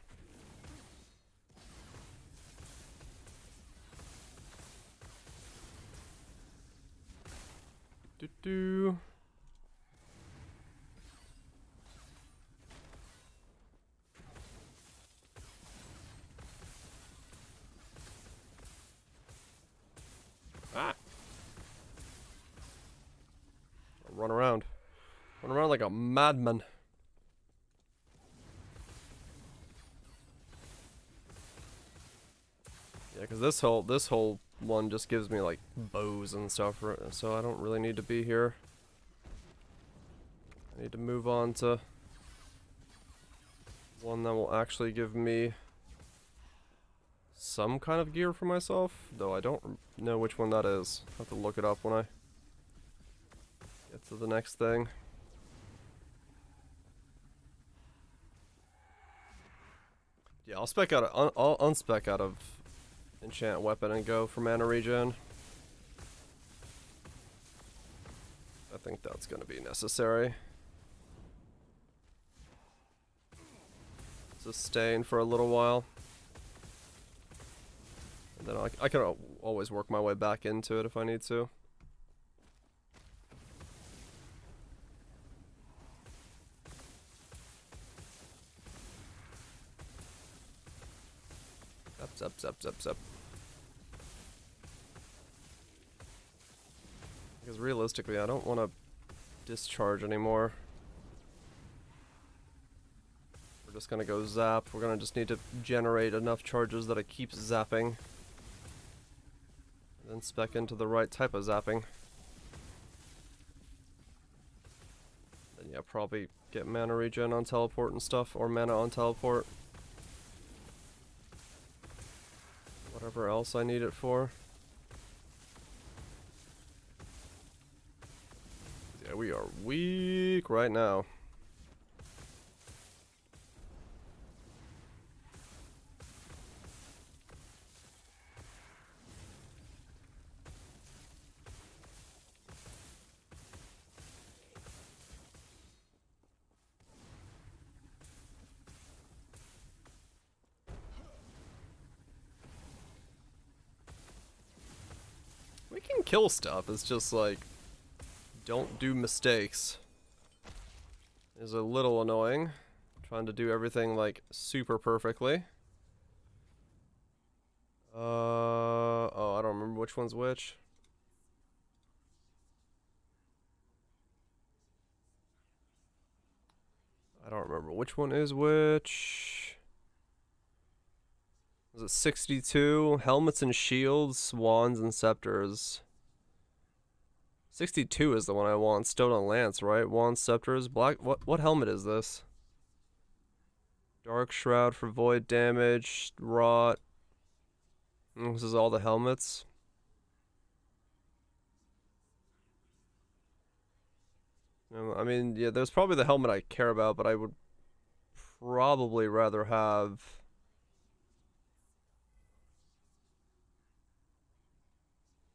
Do-do. Ah! Run around. Run around like a madman. Yeah, because this whole one just gives me like bows and stuff, so I don't really need to be here. I need to move on to one that will actually give me some kind of gear for myself, though I don't know which one that is. I'll have to look it up when I get to the next thing. Yeah, I'll spec out. I'll unspec out of enchant weapon and go for mana regen. I think that's going to be necessary. Sustain for a little while. And then I can always work my way back into it if I need to. Zap, zap, zap, zap. Because realistically, I don't want to discharge anymore. We're just gonna go zap. We're gonna just need to generate enough charges that it keeps zapping. And then spec into the right type of zapping. Then yeah, probably get mana regen on teleport and stuff, or mana on teleport. Whatever else I need it for. Yeah, we are weak right now. We can kill stuff, it's just like, don't do mistakes. Is a little annoying. Trying to do everything like super perfectly. Oh, I don't remember which one's which. I don't remember which one is which. Is it 62? Helmets and shields, wands and scepters. 62 is the one I want. Stone and lance, right? Wands, scepters, black. What helmet is this? Dark shroud for void damage, rot. This is all the helmets. I mean, yeah, there's probably the helmet I care about, but I would probably rather have...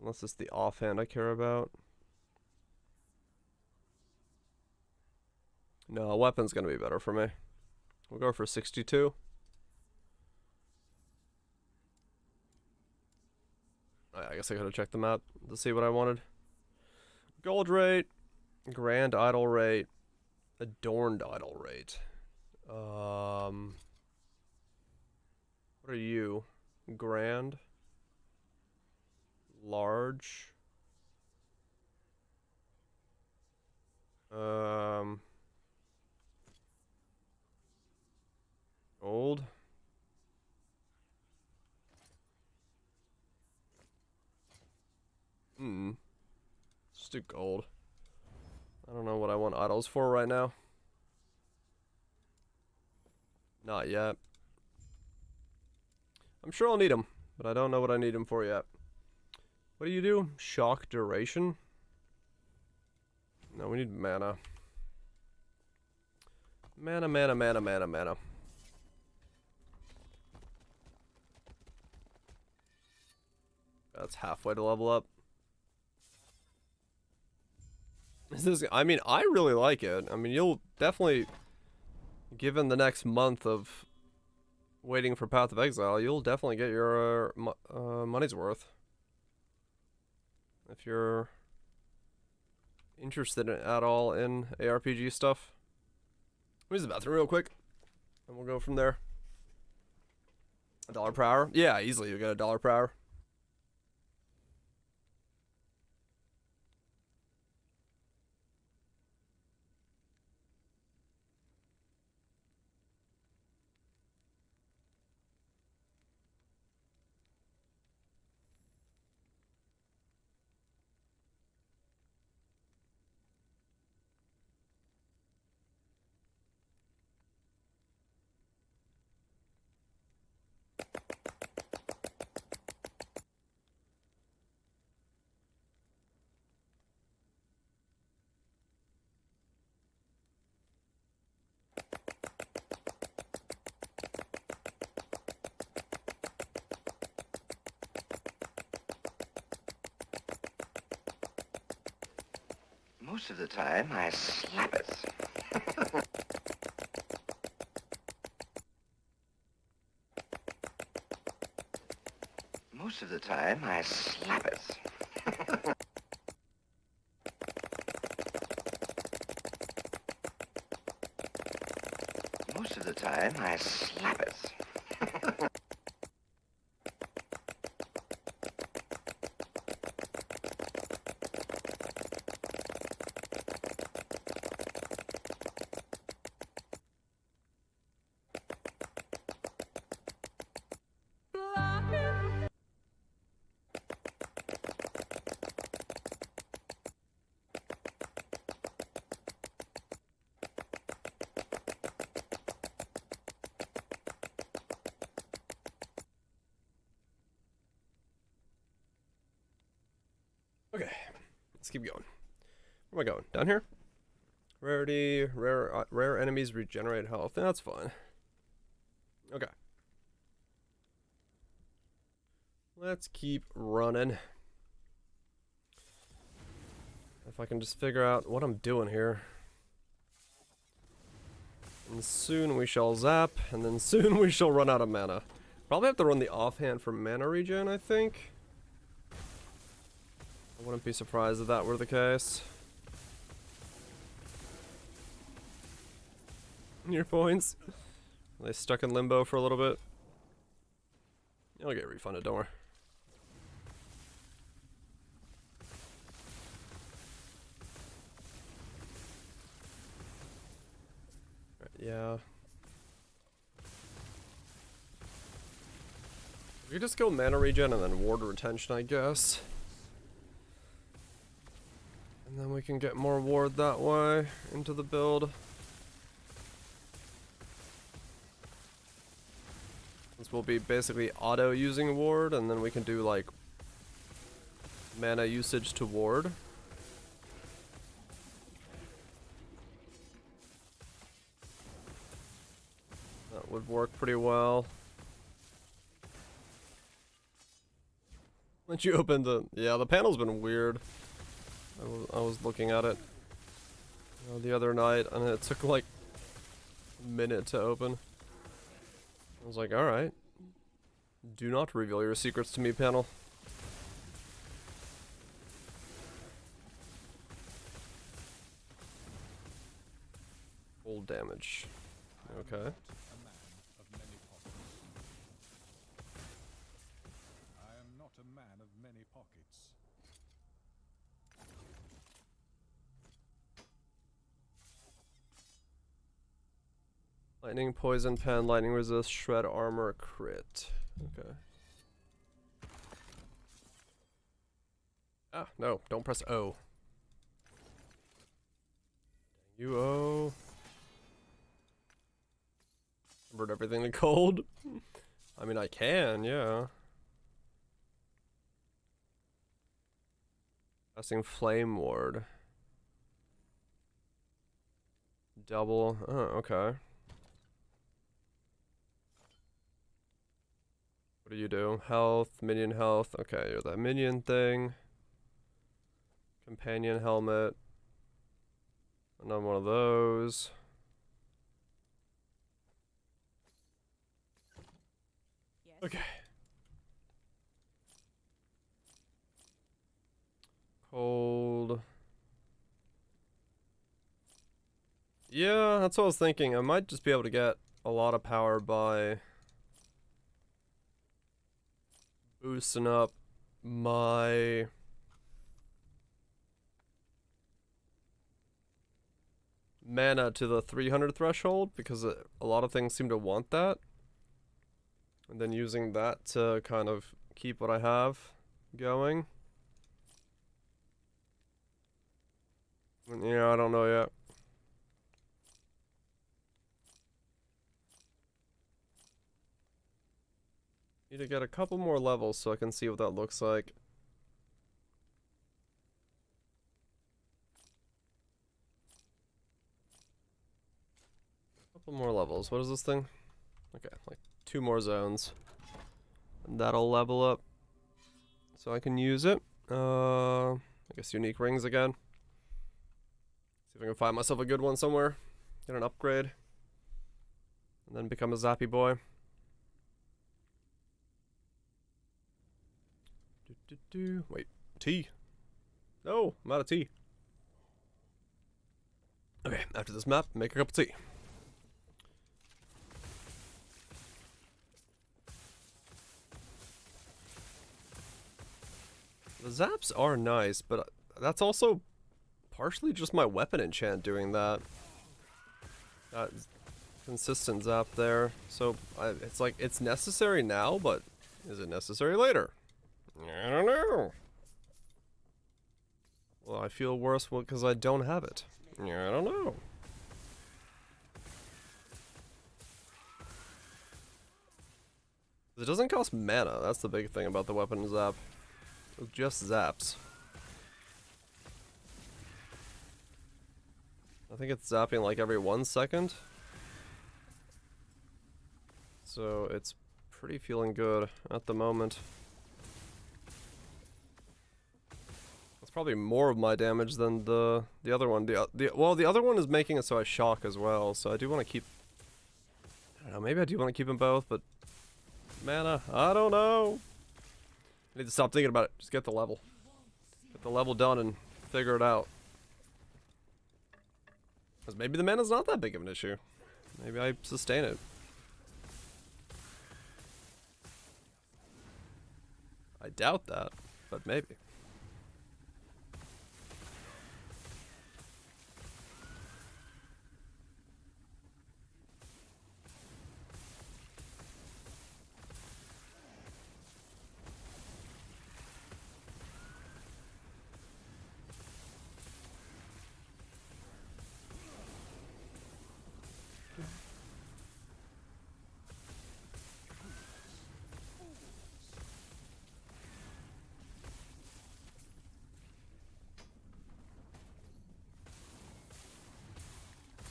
Unless it's the offhand I care about. No, a weapon's gonna be better for me. We'll go for 62. I guess I gotta check the map to see what I wanted. Gold rate, grand idol rate, adorned idol rate. What are you? Grand, large. Gold. Just do gold. I don't know what I want idols for right now. Not yet. I'm sure I'll need them, but I don't know what I need them for yet. What do you do? Shock duration? No, we need mana. Mana, mana, mana, mana, mana. That's halfway to level up. I mean, I really like it. I mean, you'll definitely, given the next month of waiting for Path of Exile, you'll definitely get your money's worth. If you're interested at all in ARPG stuff. Let me use the bathroom real quick, and we'll go from there. $1 per hour? Yeah, easily you get $1 per hour. Most of the time, I slap it. Most of the time, I slap it. Most of the time, I slap it. let's keep going. Where am I going? Down here? Rarity, rare enemies regenerate health. That's fine. Okay. Let's keep running. If I can just figure out what I'm doing here. And soon we shall zap, and then soon we shall run out of mana. Probably have to run the offhand for mana regen, I think. I wouldn't be surprised if that were the case. Your points? Are they stuck in limbo for a little bit? You'll get refunded, don't worry. Yeah. We could just go mana regen and then ward retention, I guess. And then we can get more ward that way into the build. This will be basically auto using ward, and then we can do like mana usage to ward. That would work pretty well. Once you open the... Yeah, the panel's been weird. I was looking at it the other night, and it took like a minute to open. I was like, alright. Do not reveal your secrets to me, panel. Full damage. Okay. A man of many pockets. I am not a man of many pockets. Lightning, poison, pen, lightning resist, shred armor, crit. Okay. Ah, no, don't press O. You O. Convert everything to cold? I mean, I can, yeah. Casting flame ward. Double. Oh, okay. What do you do? Health, minion health. Okay, you're that minion thing. Companion helmet. Another one of those. Yes. Okay. Cold. Yeah, that's what I was thinking. I might just be able to get a lot of power by boosting up my mana to the 300 threshold, because a lot of things seem to want that. And then using that to kind of keep what I have going. Yeah, I don't know yet. Need to get a couple more levels so I can see what that looks like. Couple more levels. What is this thing? Okay, like 2 more zones. And that'll level up. So I can use it. I guess unique rings again. See if I can find myself a good one somewhere. Get an upgrade. And then become a zappy boy. Wait, tea. No, I'm out of tea. Okay, after this map, make a cup of tea. The zaps are nice, but that's also partially just my weapon enchant doing that. That consistent zap there. So it's like, it's necessary now, but is it necessary later? I don't know. Well, I feel worse because I don't have it. I don't know. It doesn't cost mana. That's the big thing about the weapon zap. It just zaps. I think it's zapping like every 1 second. So it's pretty feeling good at the moment. That's probably more of my damage than the other one. Well, the other one is making it so I shock as well. So I do want to keep. I don't know. Maybe I do want to keep them both, but mana, I don't know. I need to stop thinking about it. Just get the level. Get the level done and figure it out. Because maybe the mana's not that big of an issue. Maybe I sustain it. I doubt that, but maybe.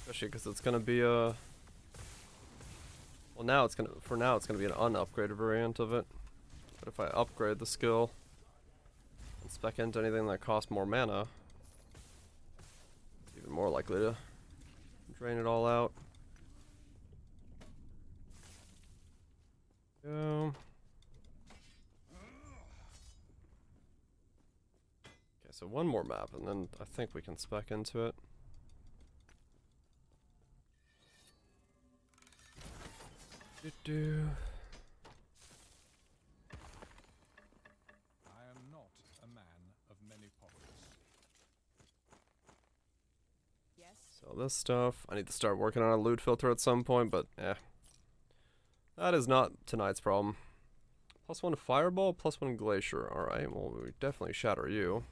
Especially because it's gonna be a. Well, now it's gonna. For now, it's gonna be an unupgraded variant of it. But if I upgrade the skill and spec into anything that costs more mana, it's even more likely to drain it all out. Go. Okay, so one more map, and then I think we can spec into it. I am not a man of many pockets. Yes. So this stuff, I need to start working on a loot filter at some point, but that is not tonight's problem. +1 fireball, +1 glacier. Alright, well we definitely shatter you.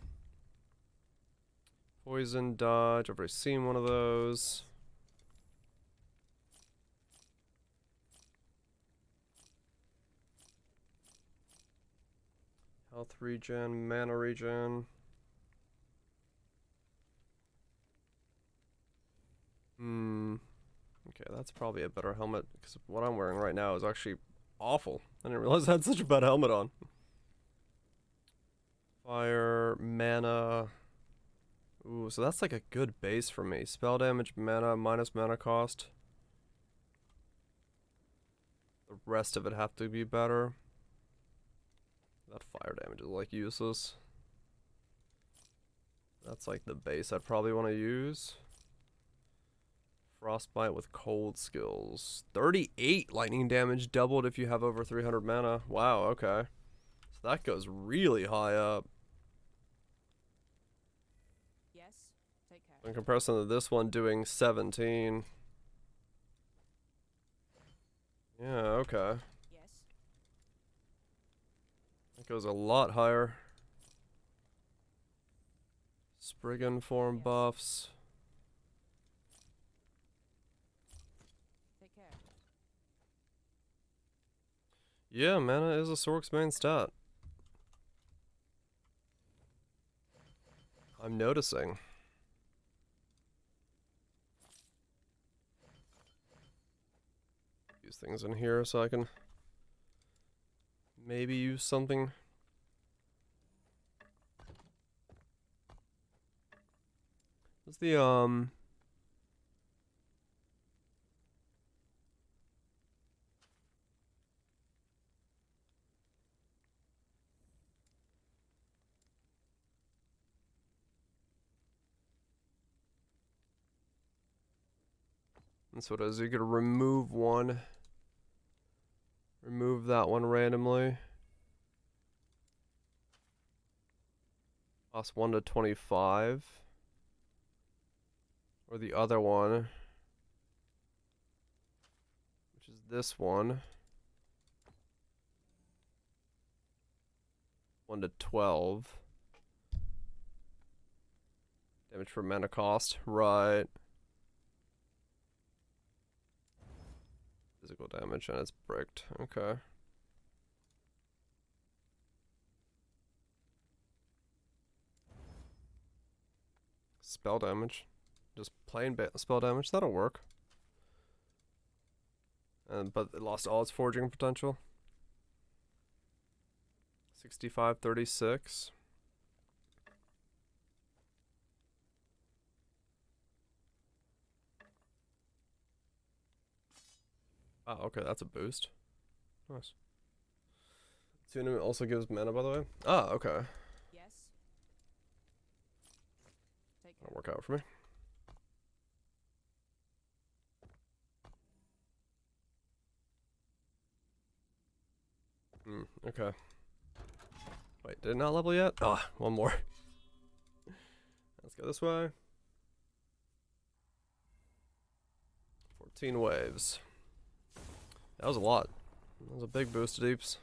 Poison dodge, I've already seen one of those. Health regen, mana regen. Okay, that's probably a better helmet, because what I'm wearing right now is actually awful. I didn't realize I had such a bad helmet on. Fire, mana. Ooh, so that's like a good base for me. Spell damage, mana, minus mana cost. The rest of it have to be better. That fire damage is like useless. That's like the base I'd probably want to use. Frostbite with cold skills. 38 lightning damage doubled if you have over 300 mana. Wow, okay. So that goes really high up. Yes. Take care. In comparison to this one doing 17. Yeah, okay. Yes. That goes a lot higher. Spriggan form buffs. Take care. Yeah, mana is a Sork's main stat. I'm noticing. Use things in here so I can maybe use something. What's the That's what it is. You could remove one. Remove that one randomly. Cost 1 to 25. Or the other one, which is this one. 1 to 12. Damage for mana cost. Right. Physical damage and it's bricked. Okay. Spell damage. Just plain spell damage. That'll work. But it lost all its forging potential. 65-36. Oh, okay, that's a boost. Nice. Tuna also gives mana, by the way. Ah, okay. Yes. Take That'll work out for me. Okay. Wait, did it not level yet? Ah, one more. Let's go this way. 14 waves. That was a lot. That was a big boost to deeps.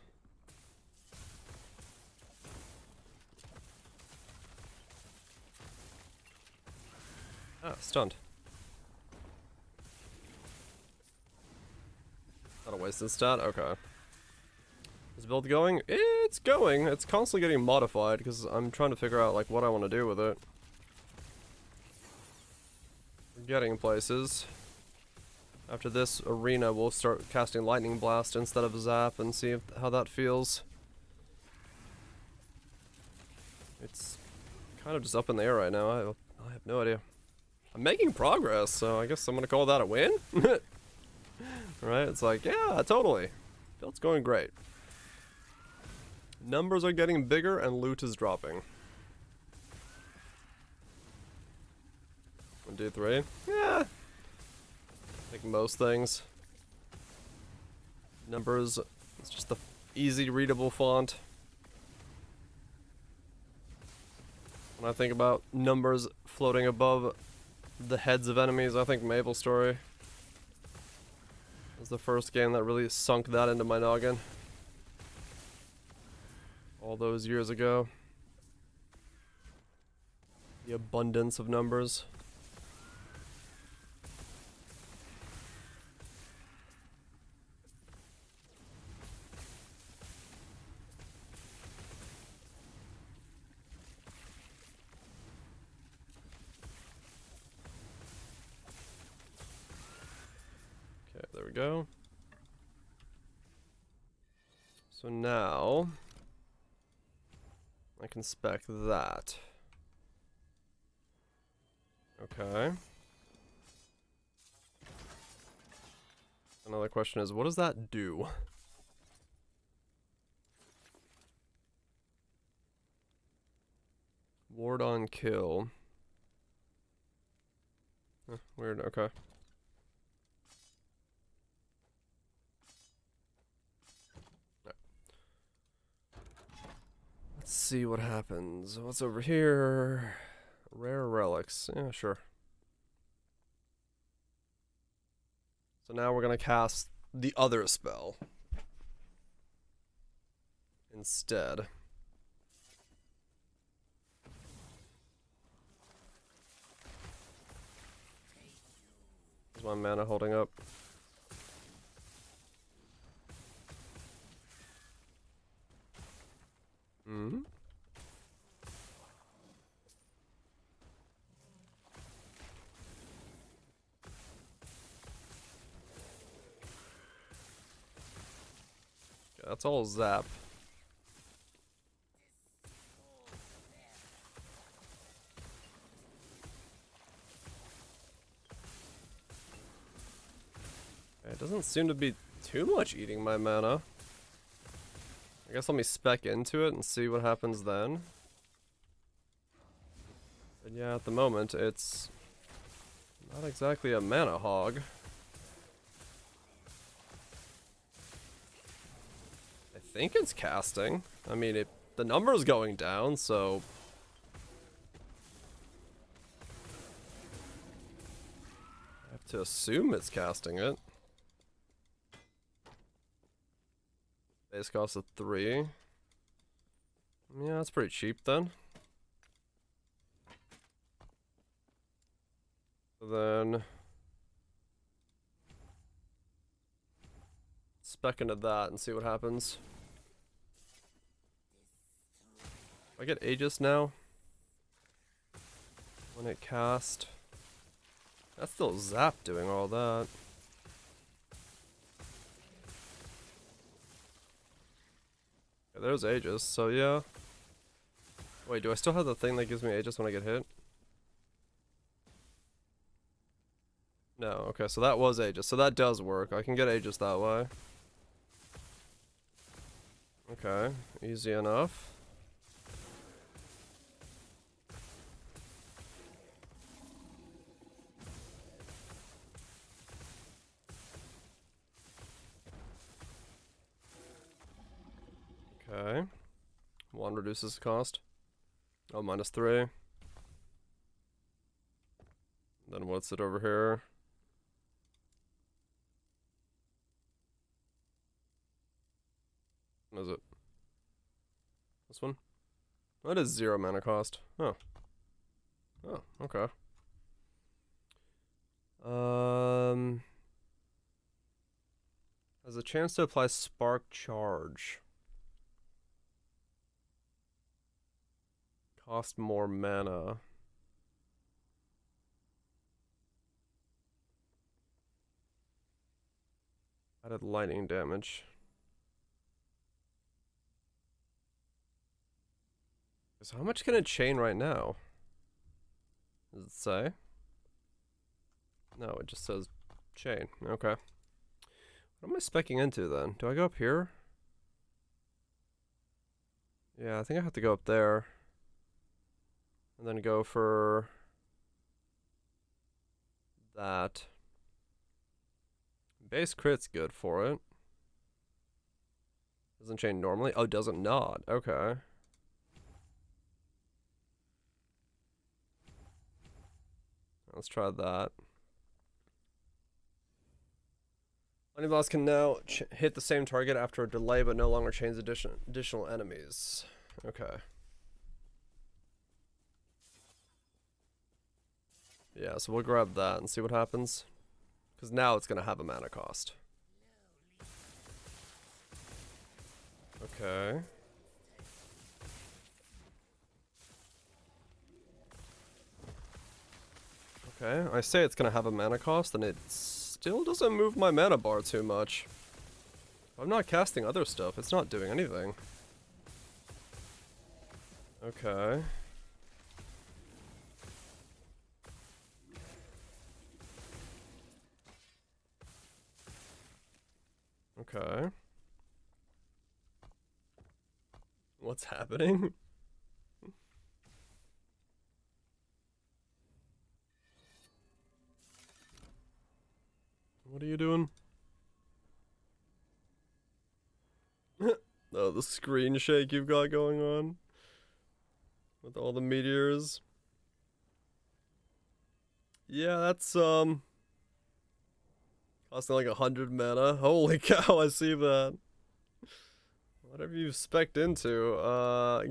Ah, stunned. Not a wasted stat? Okay. Is build going? It's going. It's constantly getting modified because I'm trying to figure out like what I want to do with it. We're getting places. After this arena, we'll start casting Lightning Blast instead of Zap and see how that feels. It's kind of just up in the air right now. I have no idea. I'm making progress, so I guess I'm gonna call that a win. Right? It's like, yeah, totally. Build's going great. Numbers are getting bigger and loot is dropping. 1, 2, 3. Yeah. Like most things. Numbers, it's just the easy readable font. When I think about numbers floating above the heads of enemies, I think Maple Story was the first game that really sunk that into my noggin. All those years ago. The abundance of numbers. Okay, there we go. So now I can spec that. Okay. Another question is, what does that do? Ward on kill. Weird, okay. Let's see what happens. What's over here? Rare relics. Yeah, sure. So now we're gonna cast the other spell instead. Is my mana holding up? Hmm. Okay, that's all zap. Okay, it doesn't seem to be too much eating my mana. I guess let me spec into it and see what happens then. But yeah, at the moment, it's not exactly a mana hog. I think it's casting. I mean, the number's going down, so... I have to assume it's casting it. Base cost of 3. Yeah, that's pretty cheap then. So then spec into that and see what happens. I get Aegis now when it cast. That's still Zap doing all that. Yeah, there's Aegis, so yeah. Wait, do I still have the thing that gives me Aegis when I get hit? No, okay, so that was Aegis, so that does work. I can get Aegis that way. Okay, easy enough. Okay. 1 reduces cost. Oh, -3. Then what's it over here? What is it? This one? That is 0 mana cost. Oh. Oh, okay. Has a chance to apply Spark Charge. Cost more mana. Added lightning damage. So how much can it chain right now? Does it say? No, it just says chain. Okay. What am I speccing into then? Do I go up here? Yeah, I think I have to go up there. And then go for that. Base crit's good for it. Doesn't chain normally? Oh, doesn't not. Okay. Let's try that. Lightning Blast can now hit the same target after a delay, but no longer chains additional enemies. Okay. Yeah, so we'll grab that and see what happens. Because now it's going to have a mana cost. Okay. Okay, I say it's going to have a mana cost, and it still doesn't move my mana bar too much. I'm not casting other stuff, it's not doing anything. Okay. Okay. What's happening? What are you doing? Oh, the screen shake you've got going on. With all the meteors. Yeah, that's, costing like 100 mana. Holy cow, I see that. Whatever you've spec'd into,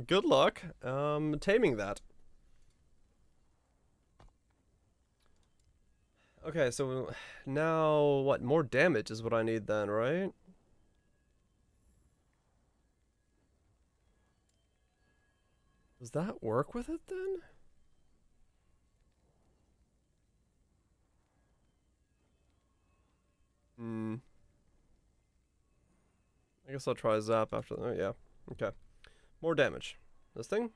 good luck, taming that. Okay, so now, what, more damage is what I need then, right? Does that work with it then? I guess I'll try Zap after that. Oh, yeah. Okay. More damage. This thing?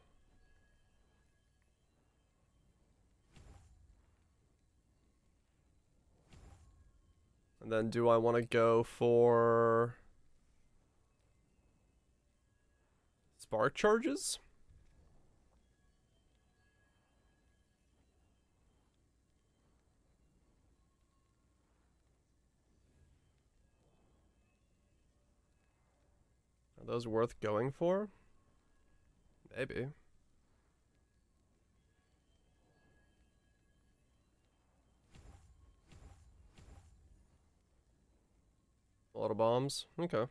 And then do I want to go for Spark Charges? Are those worth going for? Maybe. A lot of bombs. Okay.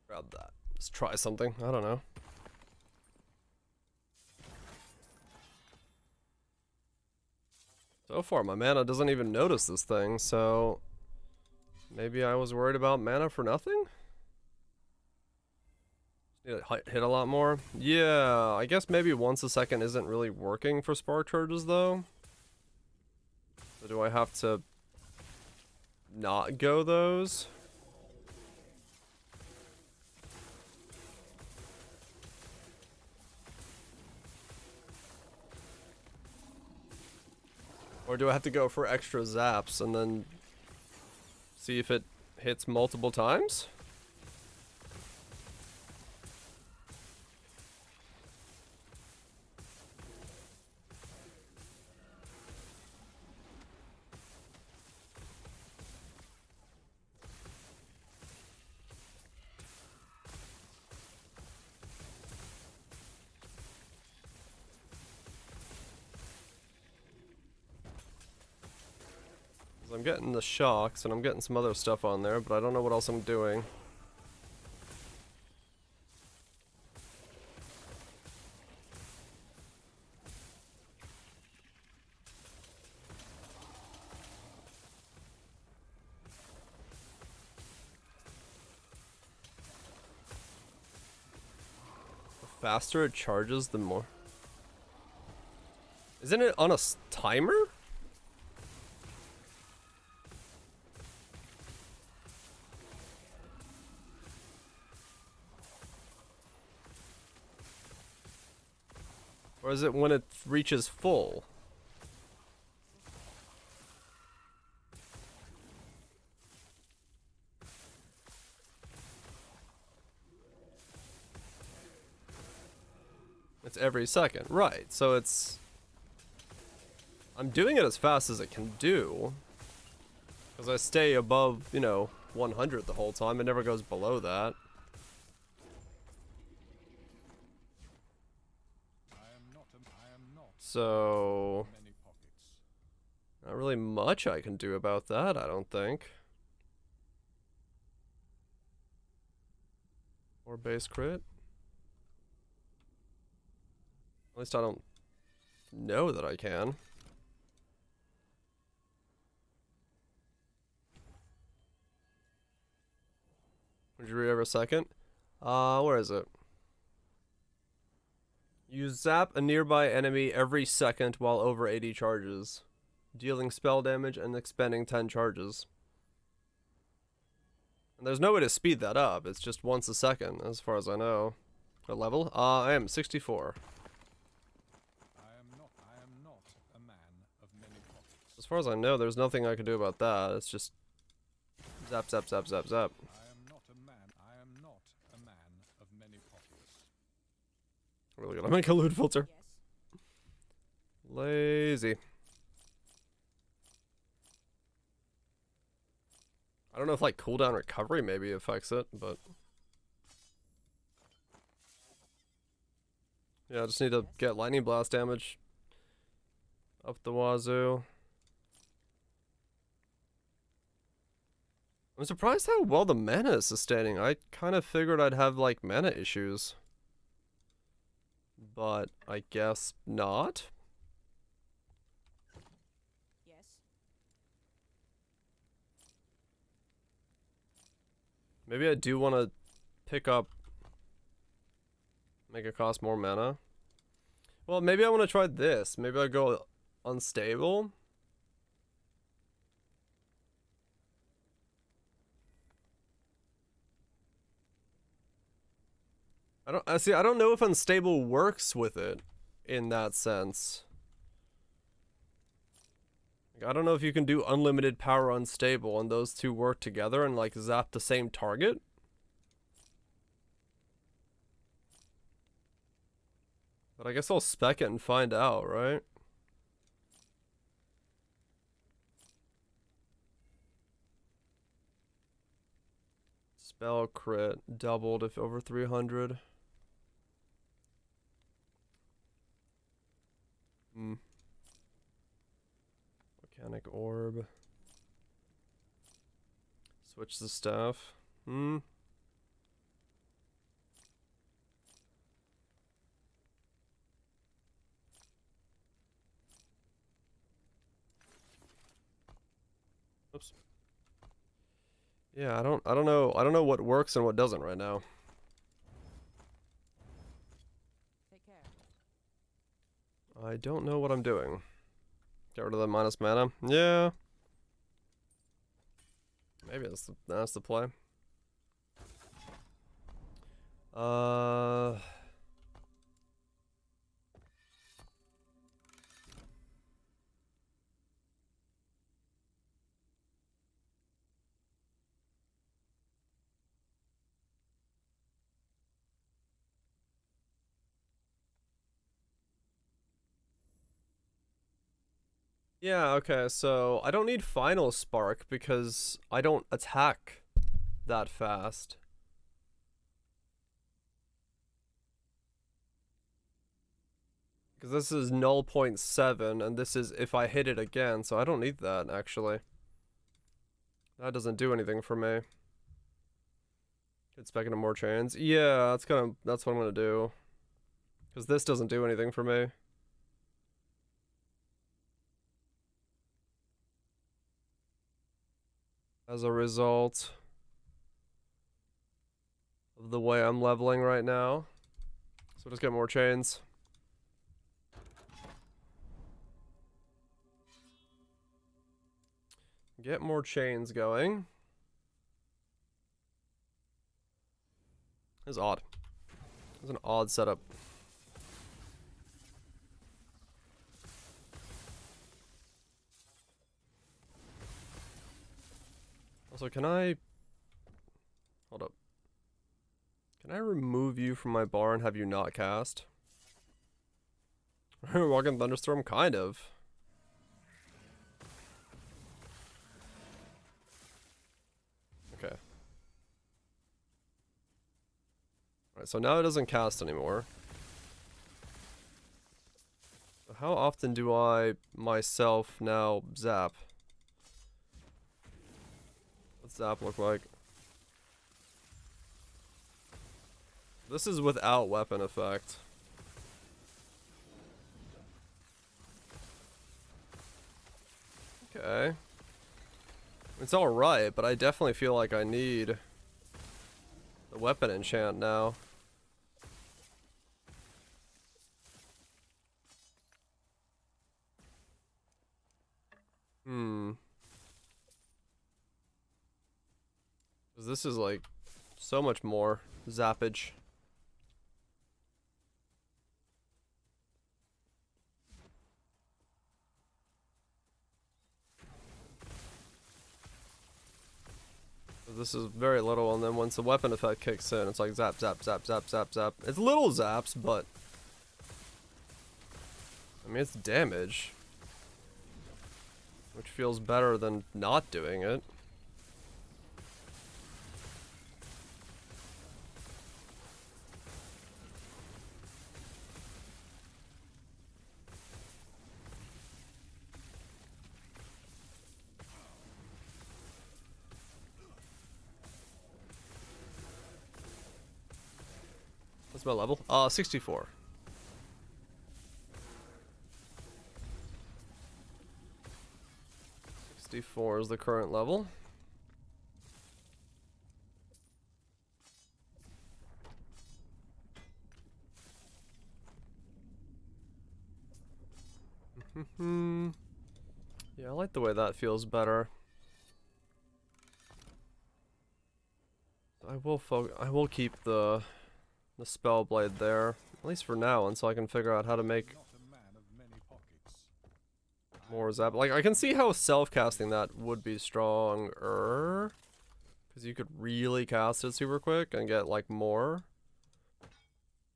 Grab that. Let's try something. I don't know. So far, my mana doesn't even notice this thing, so maybe I was worried about mana for nothing? Hit a lot more? Yeah, I guess maybe once a second isn't really working for spark charges though. So do I have to not go those? Or do I have to go for extra zaps and then see if it hits multiple times? I'm getting the shocks and I'm getting some other stuff on there, but I don't know what else I'm doing. The faster it charges, the more. Isn't it on a timer? Or is it when it reaches full? It's every second, right? So it's... I'm doing it as fast as it can do. Because I stay above, you know, 100 the whole time. It never goes below that. So... not really much I can do about that, I don't think. Or base crit. At least I don't know that I can. Would you read every second? Where is it? You zap a nearby enemy every second while over 80 charges, dealing spell damage and expending 10 charges. And there's no way to speed that up, it's just once a second, as far as I know. What level? I am 64. I am not a man of many pockets. As far as I know, there's nothing I can do about that, it's just zap, zap, zap, zap, zap. I am not a man of many pockets. Really gonna make a loot filter. Lazy. I don't know if like cooldown recovery maybe affects it, but yeah, I just need to get lightning blast damage up the wazoo. I'm surprised how well the mana is sustaining. I kind of figured I'd have like mana issues, but I guess not. Maybe I do want to pick up, make it cost more mana. Well, maybe I want to try this. Maybe I go unstable. I don't know if unstable works with it in that sense. I don't know if you can do unlimited power unstable and those two work together and like zap the same target. But I guess I'll spec it and find out, right? Spell crit doubled if over 300. Mechanic orb. Switch the staff. Oops. Yeah, I don't know what works and what doesn't right now. I don't know what I'm doing. Get rid of the minus mana. Yeah. Maybe that's the play. Yeah, okay, so I don't need Final Spark because I don't attack that fast. Because this is 0.7 and this is if I hit it again, so I don't need that actually. That doesn't do anything for me. It's back into more chains. Yeah, that's what I'm gonna do. Because this doesn't do anything for me. As a result of the way I'm leveling right now. So just get more chains. Get more chains going. This is odd. This is an odd setup. Also, can I... Hold up. Can I remove you from my bar and have you not cast? Walking Thunderstorm? Kind of. Okay. Alright, so now it doesn't cast anymore. How often do I myself now zap? What's zap look like? This is without weapon effect. Okay. It's alright, but I definitely feel like I need the weapon enchant now. Because this is like so much more zappage. This is very little, and then once the weapon effect kicks in, it's like zap, zap, zap, zap, zap, zap. It's little zaps, but I mean, it's damage, which feels better than not doing it. What's my level? 64. Is the current level. Yeah, I like the way that feels better. I will keep the spell blade there, at least for now, until I can figure out how to make more zap. Like, I can see how self-casting that would be stronger, because you could really cast it super quick and get, like, more.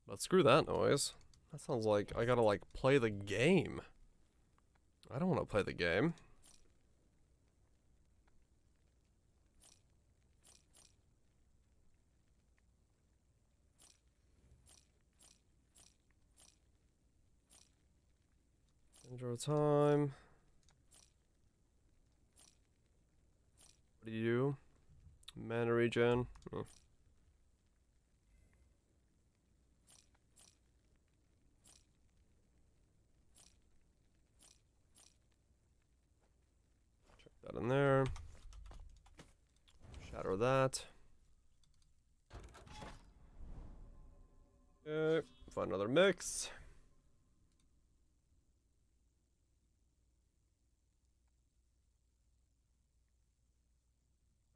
But screw that noise. That sounds like I gotta, like, play the game. I don't want to play the game. Enjoy time. What do you do? Mana regen. Oh. Check that in there. Shatter that. Okay, find another mix.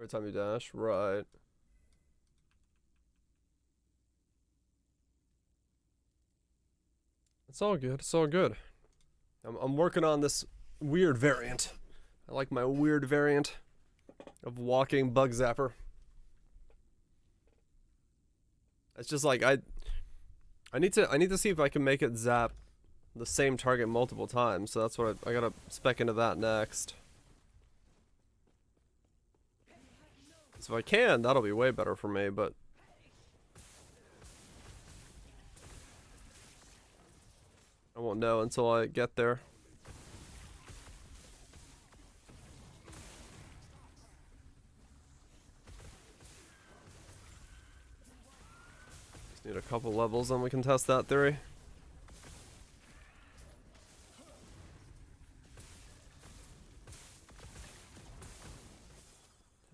Every time you dash, right. It's all good, it's all good. I'm working on this weird variant. I like my weird variant of walking bug zapper. It's just like I need to see if I can make it zap the same target multiple times. So that's what I gotta spec into that next. So if I can, that'll be way better for me, but I won't know until I get there. Just need a couple levels, then we can test that theory.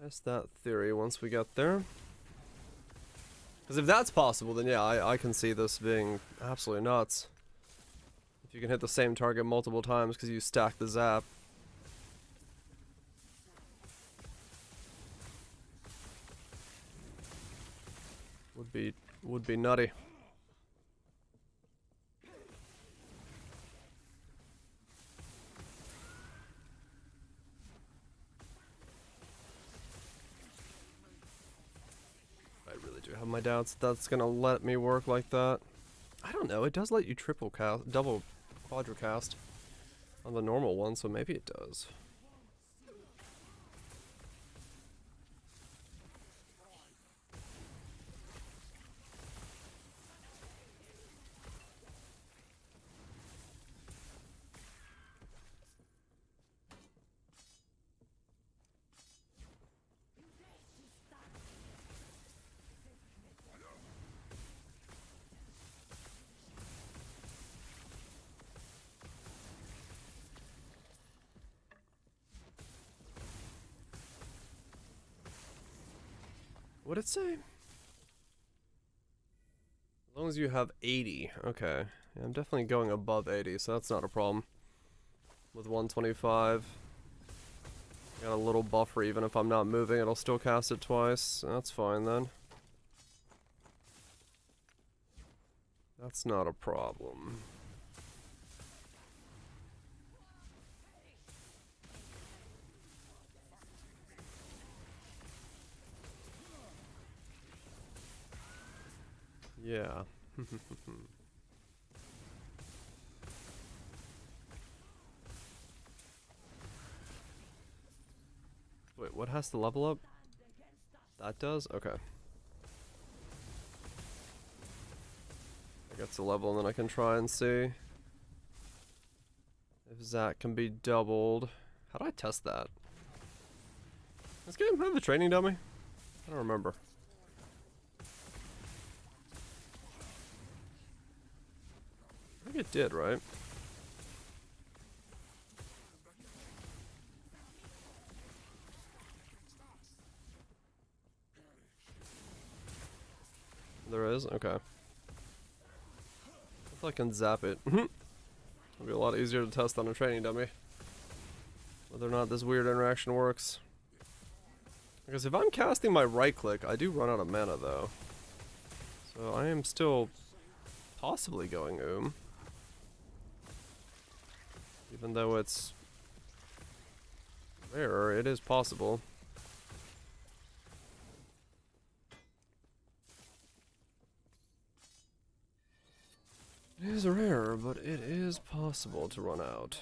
Test that theory once we get there. Because if that's possible, then yeah, I can see this being absolutely nuts. If you can hit the same target multiple times because you stack the zap. Would be nutty. I really do have my doubts that's gonna let me work like that. I don't know, it does let you triple cast, double quadricast on the normal one, so maybe it does. What'd it say? As long as you have 80. Okay. Yeah, I'm definitely going above 80, so that's not a problem. With 125. Got a little buffer, even if I'm not moving, it'll still cast it twice. That's fine then. That's not a problem. Yeah. Wait, what has to level up? That does? Okay. I get to level and then I can try and see if Zach can be doubled. How do I test that? This game have a training dummy? I don't remember. I think it did, right? There is? Okay. If I can zap it. It'll be a lot easier to test on a training dummy. Whether or not this weird interaction works. Because if I'm casting my right click, I do run out of mana though. So I am still possibly going Even though it's rare, it is possible. It is rare, but it is possible to run out.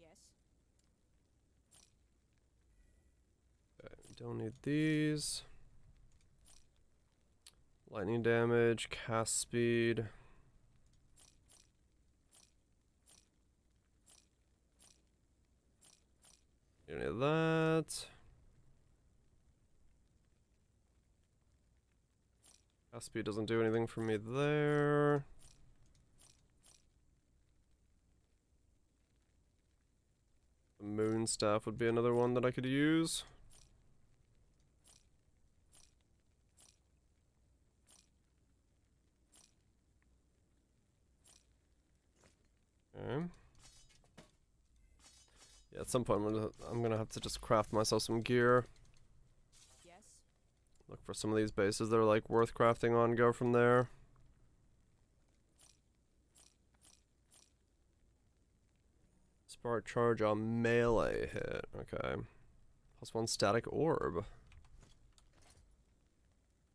Yes. Okay, don't need these. Lightning damage, cast speed. Don't need that. Cast speed doesn't do anything for me there. The moon staff would be another one that I could use. At some point, I'm gonna have to just craft myself some gear. Yes. Look for some of these bases that are like worth crafting on. Go from there. Spark charge on melee hit. Okay. +1 static orb.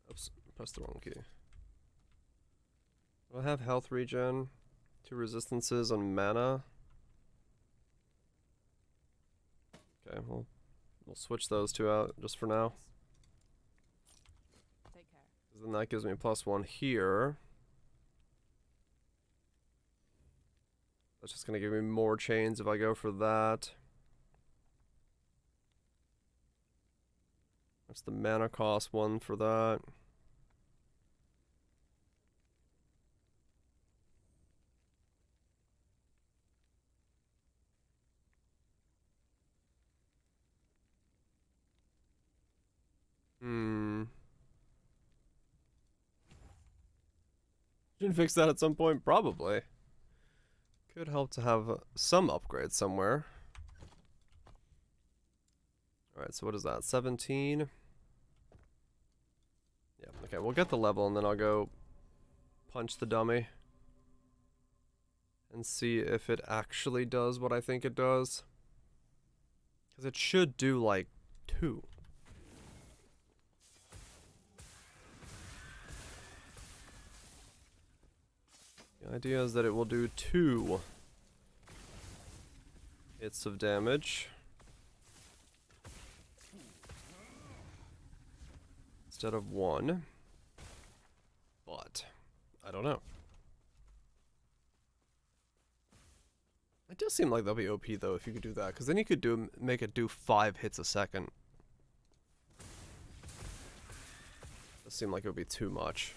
Oops, pressed the wrong key. Do I have health regen? 2 resistances on mana. Okay, we'll switch those 2 out just for now. Take care. Then that gives me +1 here. That's just gonna give me more chains if I go for that. That's the mana cost one for that. Should fix that at some point, probably. Could help to have some upgrades somewhere. Alright, so what is that? 17? Yeah, okay, we'll get the level and then I'll go punch the dummy. And see if it actually does what I think it does. Because it should do like 2. The idea is that it will do 2 hits of damage instead of 1, but I don't know. It does seem like that'll be OP though if you could do that, because then you could make it do 5 hits a second. Does seem like it would be too much.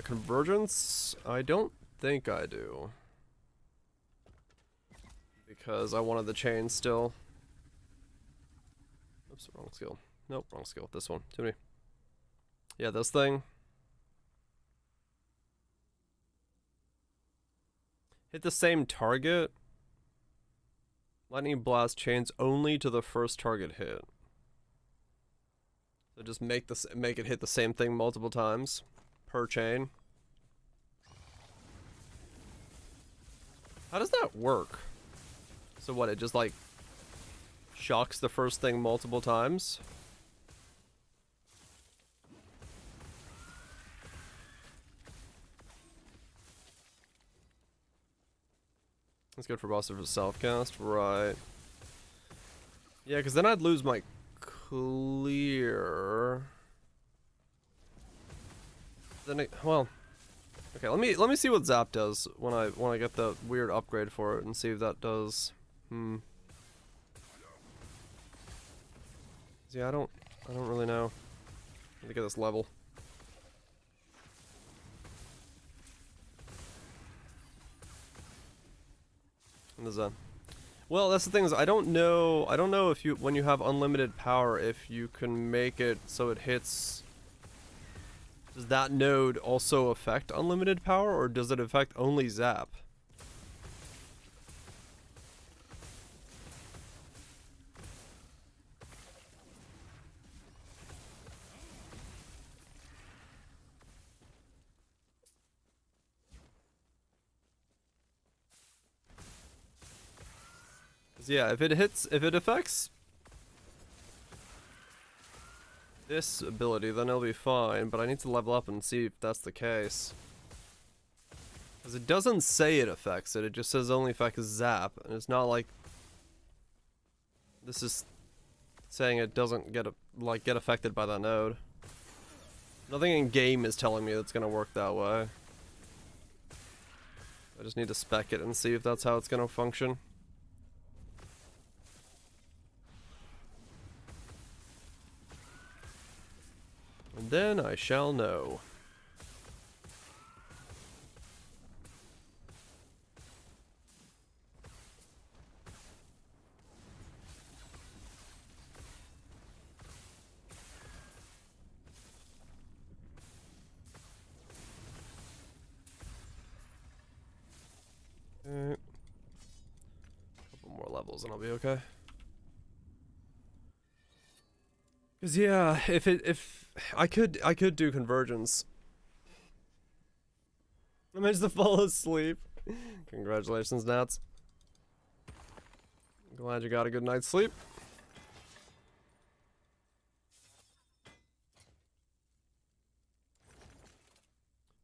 Convergence? I don't think I do. Because I wanted the chain still. Oops, wrong skill. Nope, wrong skill. This one. Too many. Yeah, this thing. Hit the same target. Lightning blast chains only to the first target hit. So just make it hit the same thing multiple times per chain. How does that work? So what, it just like shocks the first thing multiple times? That's good for boss for self-cast, right. Yeah, because then I'd lose my clear. Then well, okay, let me see what Zap does when I get the weird upgrade for it and see if that does. Yeah, I don't really know. Let me get this level. What is that? Well, that's the thing is I don't know if when you have unlimited power if you can make it so it hits. Does that node also affect unlimited power, or does it affect only Zap? Yeah, if it affects this ability, then it'll be fine, but I need to level up and see if that's the case. Because it doesn't say it affects it, it just says only affects Zap, and it's not like this is saying it doesn't get affected by that node. Nothing in game is telling me it's gonna work that way. I just need to spec it and see if that's how it's gonna function. And then I shall know. levels and I'll be okay. Cause yeah, if I could do convergence. I managed to fall asleep. Congratulations, Nats. Glad you got a good night's sleep.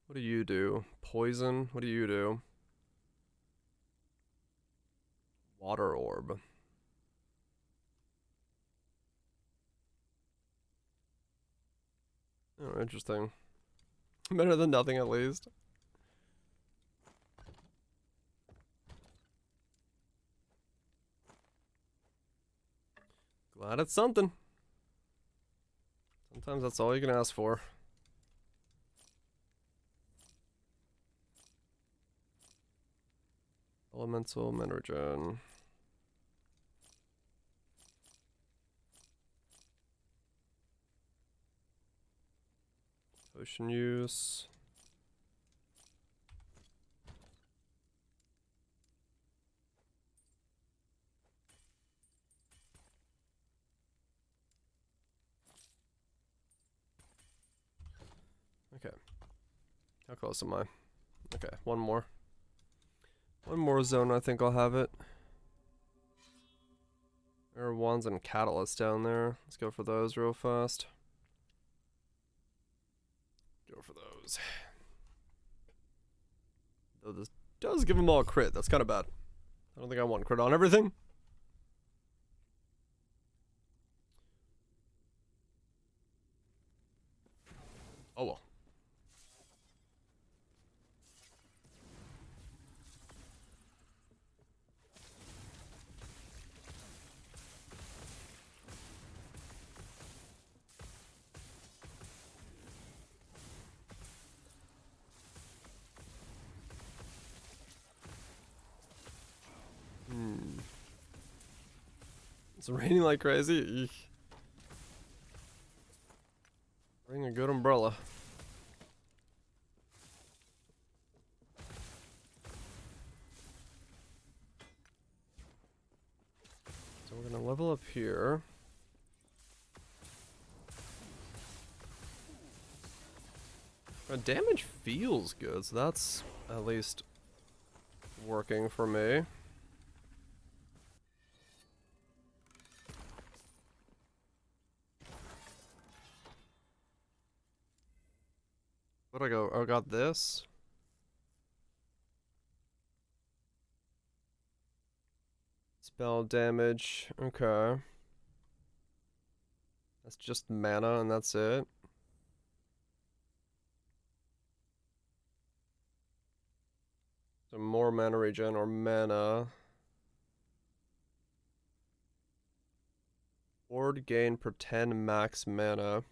What do you do? Poison? What do you do? Water orb. Oh, interesting. Better than nothing, at least. Glad it's something. Sometimes that's all you can ask for. Elemental Minergen. Potion use. Okay. How close am I? Okay, one more. One more zone, I think I'll have it. There are wands and catalysts down there. Let's go for those real fast. Go for those. Though this does give them all a crit. That's kind of bad. I don't think I want crit on everything. Oh well. It's raining like crazy. Eek. Bring a good umbrella. So we're gonna level up here. Damage feels good, so that's at least working for me. Where'd I go? Oh, I got this. Spell damage. Okay. That's just mana and that's it. So more mana regen or mana. Ward gain per 10 max mana.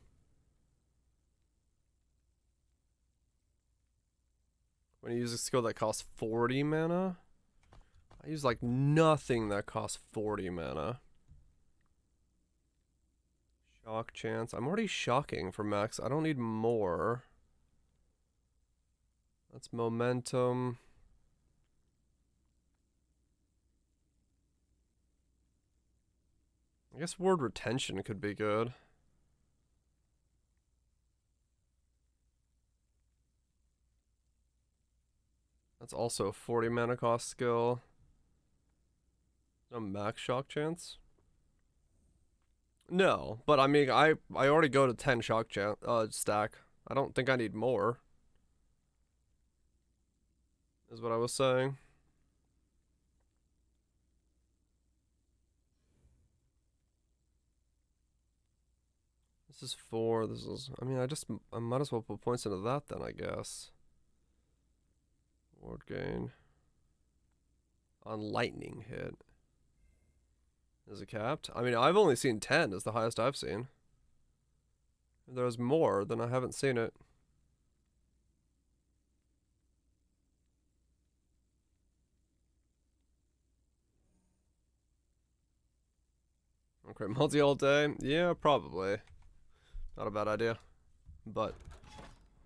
When you use a skill that costs 40 mana? I use like nothing that costs 40 mana. Shock chance. I'm already shocking for max. I don't need more. That's momentum. I guess ward retention could be good. That's also a 40 mana cost skill. No max shock chance? No, but I mean, I already go to 10 shock chance stack. I don't think I need more. Is what I was saying. This is 4. This is. I mean, I might as well put points into that then, I guess. Ward gain on lightning hit. Is it capped? I mean, I've only seen 10 is the highest I've seen. If there's more, then I haven't seen it. Okay, multi all day? Yeah, probably. Not a bad idea. But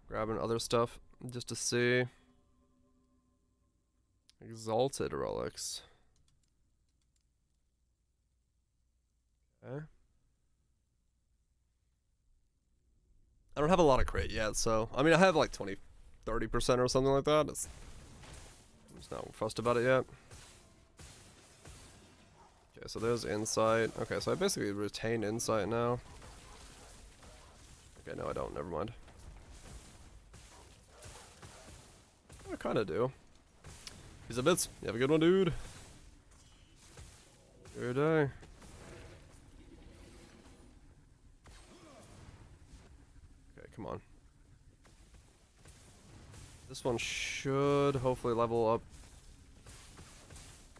grabbing other stuff just to see. Exalted relics. Okay. I don't have a lot of crit yet, so I mean I have like 30% or something like that. I'm just not fussed about it yet. Okay, so there's insight. Okay, so I basically retain insight now. Okay, no I don't, never mind. I kinda do. Peace out, bits. You have a good one, dude. Good day. Okay, come on. This one should hopefully level up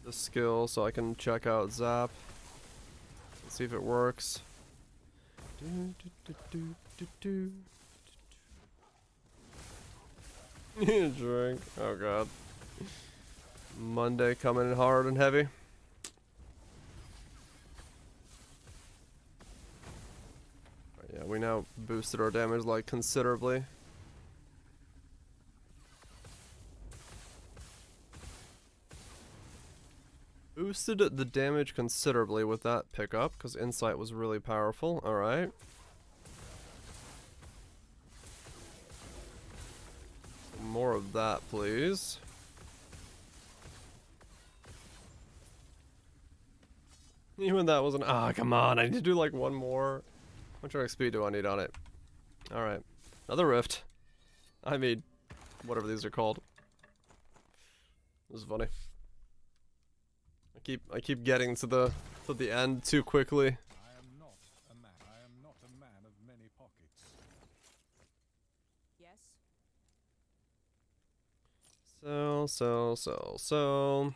the skill so I can check out Zap and see if it works. Drink. Oh god. Monday coming in hard and heavy. Yeah, we now boosted our damage like considerably. Boosted the damage considerably with that pickup because insight was really powerful. Alright. More of that, please. Even that wasn't. Ah, come on. I need to do like one more. How much XP do I need on it? Alright. Another rift. I mean, whatever these are called. This is funny. I keep getting to the end too quickly. I am not a man of many pockets. Yes. So.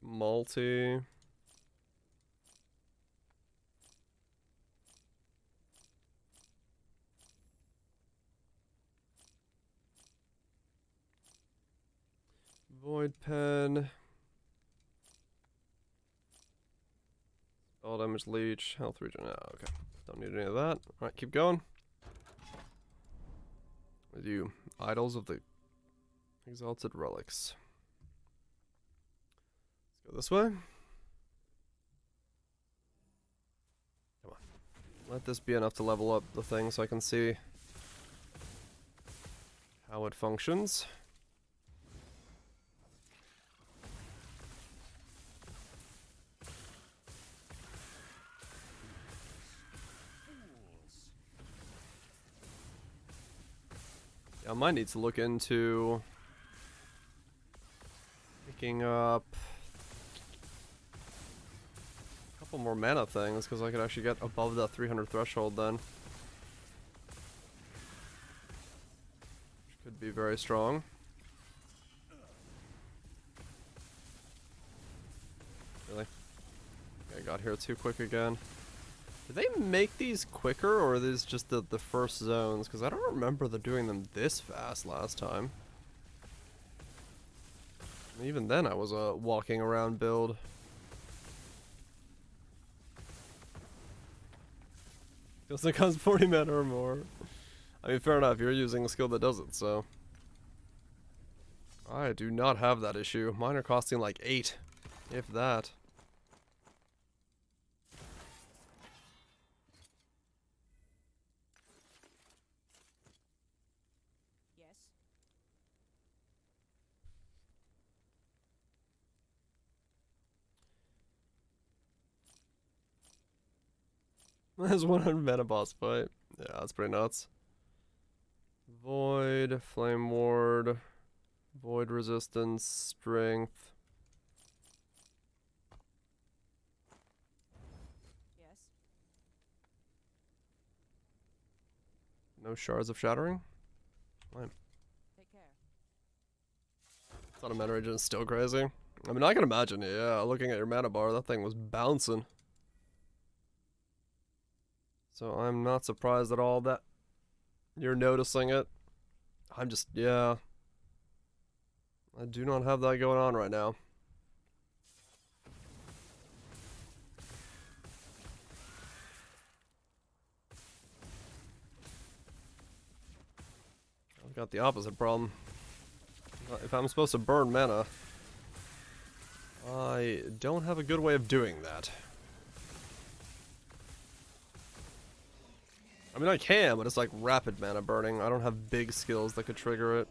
Multi. Void pen. All damage leech. Health regen. Oh, okay. Don't need any of that. Alright, keep going. With you. Idols of the Exalted Relics. Let's go this way. Come on. Let this be enough to level up the thing so I can see how it functions. I might need to look into picking up a couple more mana things because I could actually get above that 300 threshold then. Which could be very strong. Really? Okay, I got here too quick again. Did they make these quicker, or are these just the first zones? Because I don't remember doing them this fast last time. Even then, I was a walking around build. Because it costs 40 mana or more. I mean, fair enough, you're using a skill that does it, so. I do not have that issue. Mine are costing like 8, if that. There's 100 mana boss fight. Yeah, that's pretty nuts. Void, Flame Ward, Void Resistance, Strength. Yes. No Shards of Shattering? Fine. Take care. Thought a mana regen is still crazy. I mean, I can imagine, yeah, looking at your mana bar, that thing was bouncing. So I'm not surprised at all that you're noticing it. I'm just, yeah. I do not have that going on right now. I've got the opposite problem. If I'm supposed to burn mana, I don't have a good way of doing that. I mean, I can, but it's like rapid mana burning. I don't have big skills that could trigger it.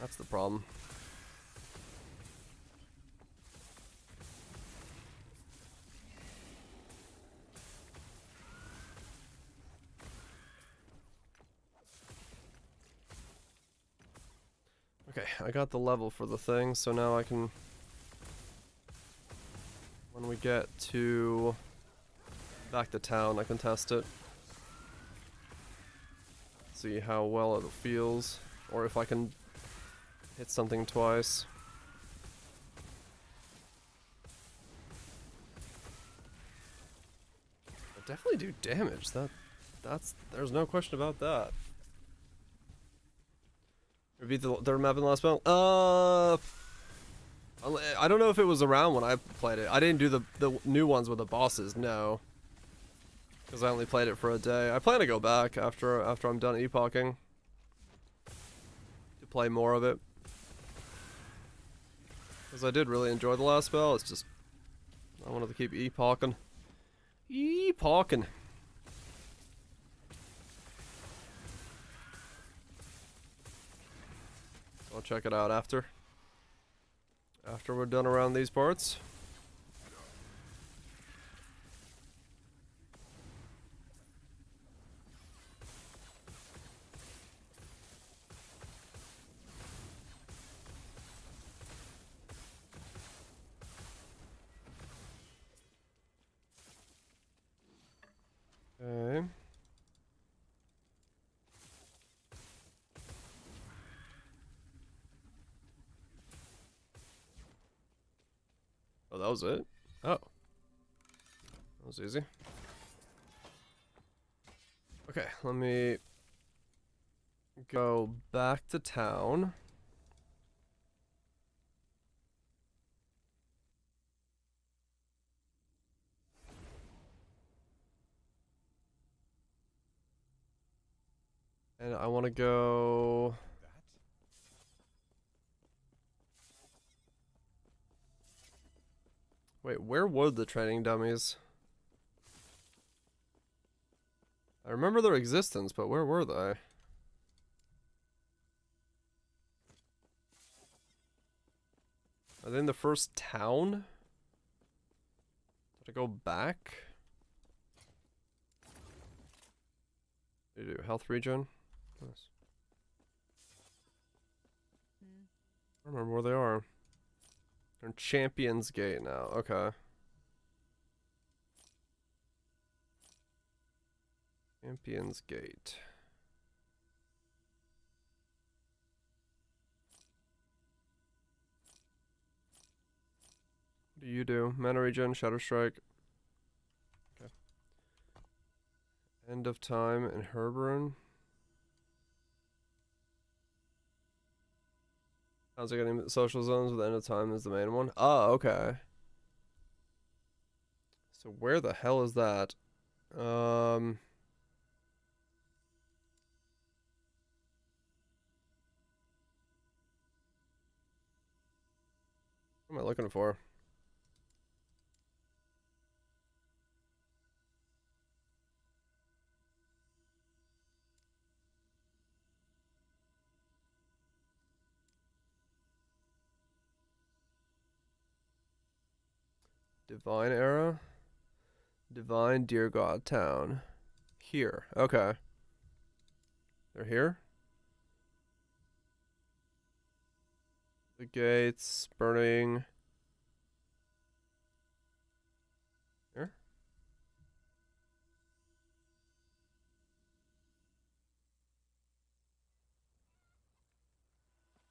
That's the problem. Okay, I got the level for the thing, so now I can... When we get to... back to town, I can test it. See how well it feels, or if I can hit something twice. I definitely do damage. There's no question about that. We beat the map in the last battle. I don't know if it was around when I played it. I didn't do the new ones with the bosses, no. Because I only played it for a day. I plan to go back after I'm done epoching. To play more of it. Because I did really enjoy the last spell, it's just... I wanted to keep epoching. Epoching! I'll check it out after we're done around these parts. Okay. Oh, that was it? Oh. That was easy. Okay, let me go back to town. And I want to go... Wait, where were the training dummies? I remember their existence, but where were they? Are they in the first town? Did I go back? What do you do? Health regen? Nice. I don't remember where they are. They're in Champions Gate now. Okay. Champions Gate. What do you do? Mana regen, Shadow Strike. Okay. End of time in Herburn. Sounds like getting social zones with end of time is the main one. Oh, okay. So where the hell is that? What am I looking for? Divine Era? Divine Dear God Town. Here. Okay. They're here? The gates burning. Here?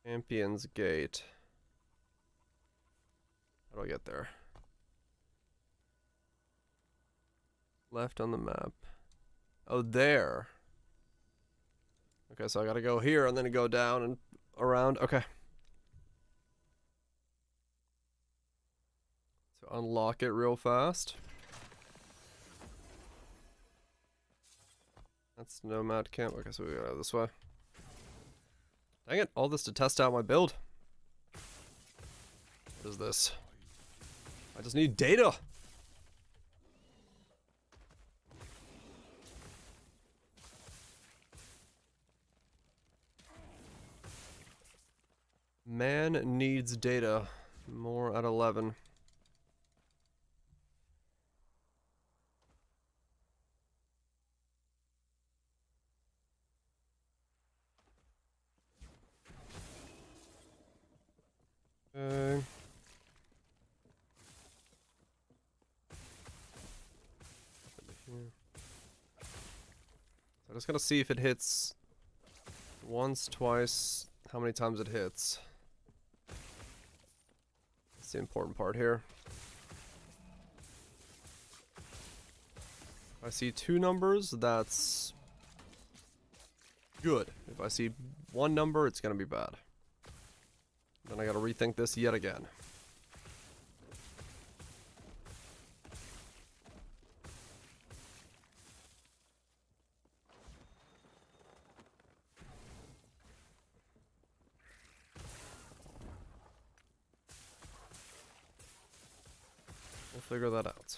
Champions Gate. How do I get there? Left on the map. Oh, there. Okay, so I gotta go here and then go down and around. Okay. So unlock it real fast. That's Nomad Camp. Okay, so we gotta go this way. Dang it, all this to test out my build. What is this? I just need data. Man needs data. More at 11. Okay. I'm just gonna see if it hits once, twice, how many times it hits. That's the important part here. If I see 2 numbers, that's good. If I see 1 number, it's gonna be bad. Then I gotta rethink this yet again. We'll figure that out.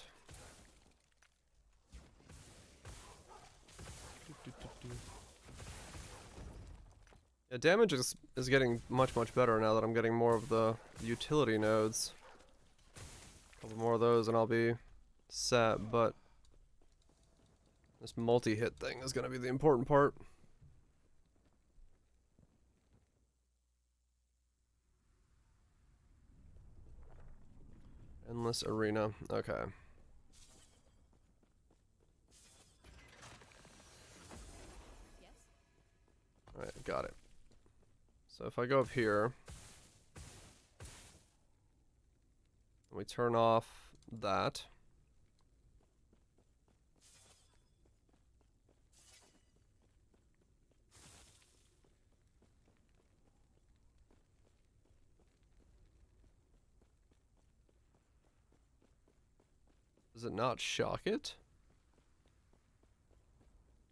Yeah, damage is getting much better now that I'm getting more of the utility nodes. A couple more of those and I'll be set, but this multi-hit thing is gonna be the important part. Endless arena, okay. Yes? Alright, got it. So if I go up here, we turn off that. Does it not shock it?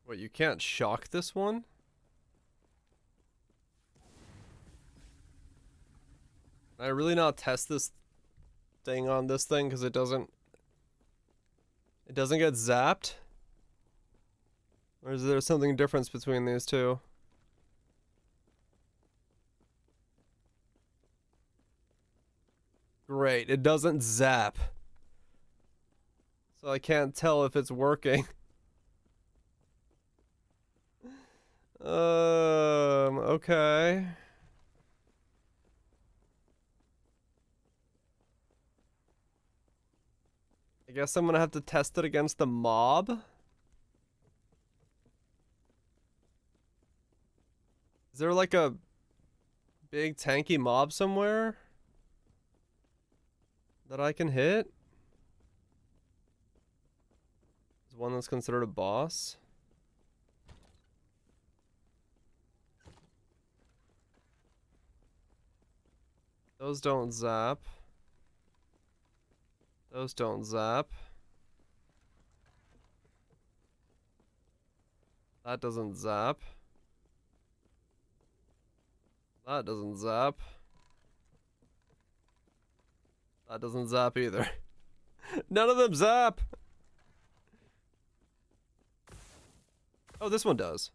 Wait, you can't shock this one? Can I really not test this thing on this thing because it doesn't get zapped? Or is there something difference between these two? Great, it doesn't zap. So I can't tell if it's working. Okay. I guess I'm gonna have to test it against the mob. Is there like a big tanky mob somewhere that I can hit? Is one that's considered a boss? Those don't zap. Those don't zap. That doesn't zap. That doesn't zap. That doesn't zap either. None of them zap! Oh, this one does.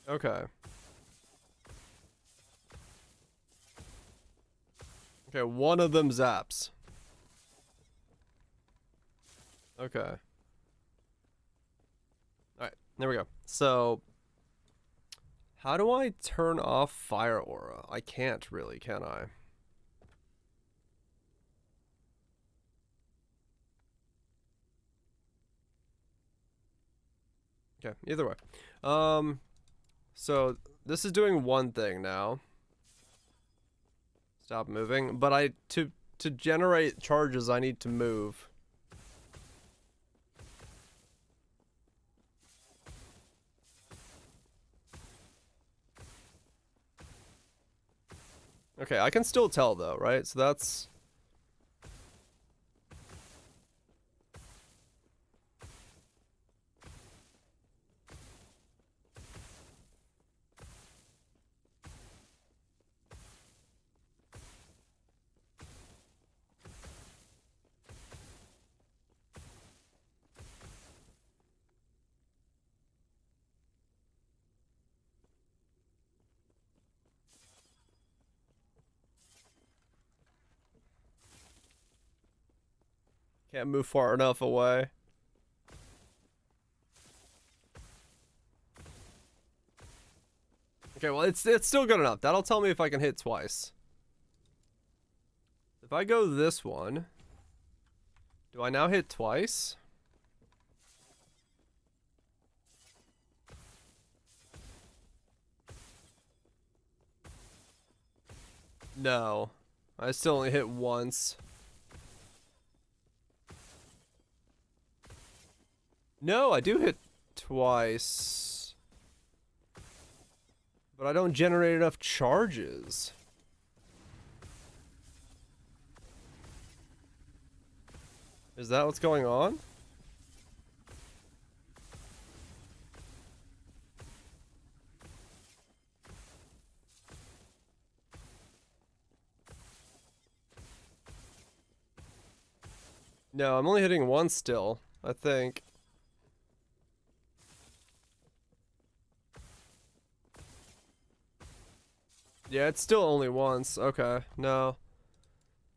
Okay. Okay, one of them zaps. Okay. Alright, there we go. So, how do I turn off Fire Aura? I can't really, can I? Okay, either way. So this is doing one thing now. Stop moving, but to generate charges I need to move. Okay, I can still tell though, right? So that's Can't move far enough away. Okay, well, it's still good enough. That'll tell me if I can hit twice. If I go this one, do I now hit twice? No. I still only hit once. No, I do hit twice. But I don't generate enough charges. Is that what's going on? No, I'm only hitting once still, I think. Yeah, it's still only once. Okay, no.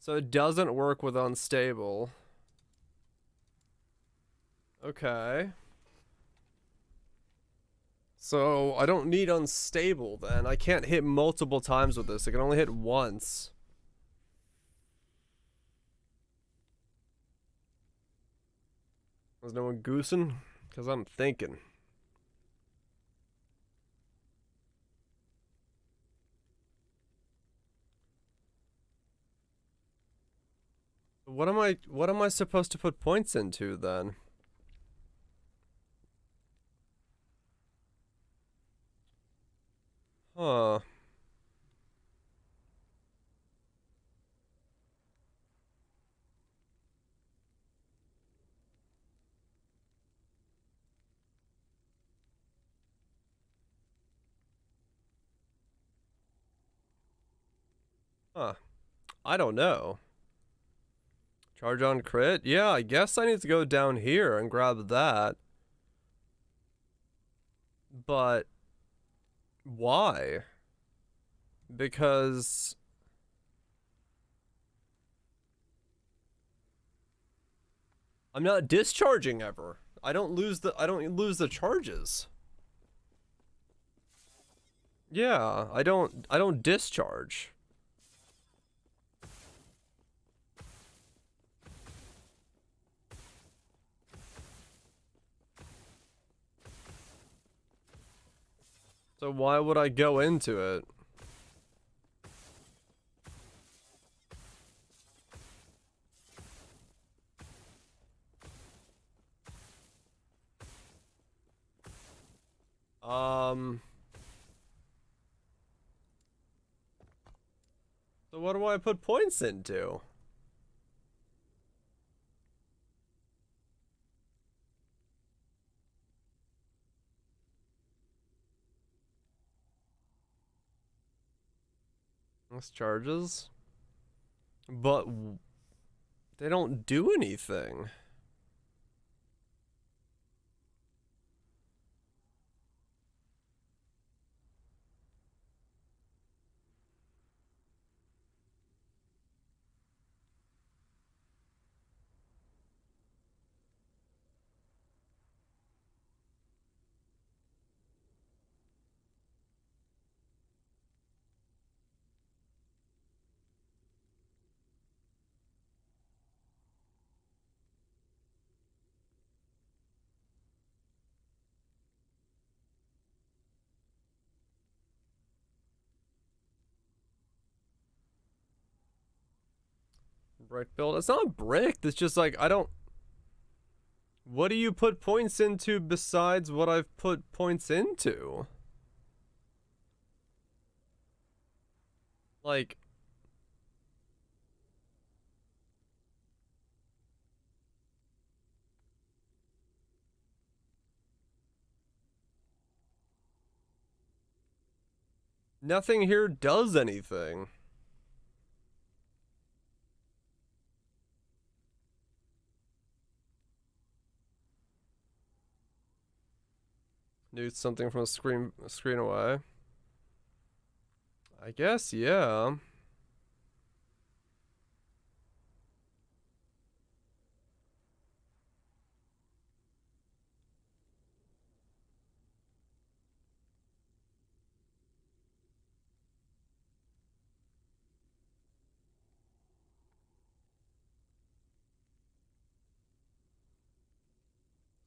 So it doesn't work with unstable. Okay. So I don't need unstable then. I can't hit multiple times with this. I can only hit once. Was no one goosing? Because I'm thinking. What am I supposed to put points into then? Huh. Huh. I don't know. Charge on crit? Yeah, I guess I need to go down here and grab that. But why? Because I'm not discharging ever. I don't lose the charges. Yeah, I don't discharge. So why would I go into it? So what do I put points into? Less charges? But they don't do anything. Brick build? It's not bricked. It's just like, I don't... What do you put points into besides what I've put points into? Like... Nothing here does anything. Need something from a screen away. I guess, yeah.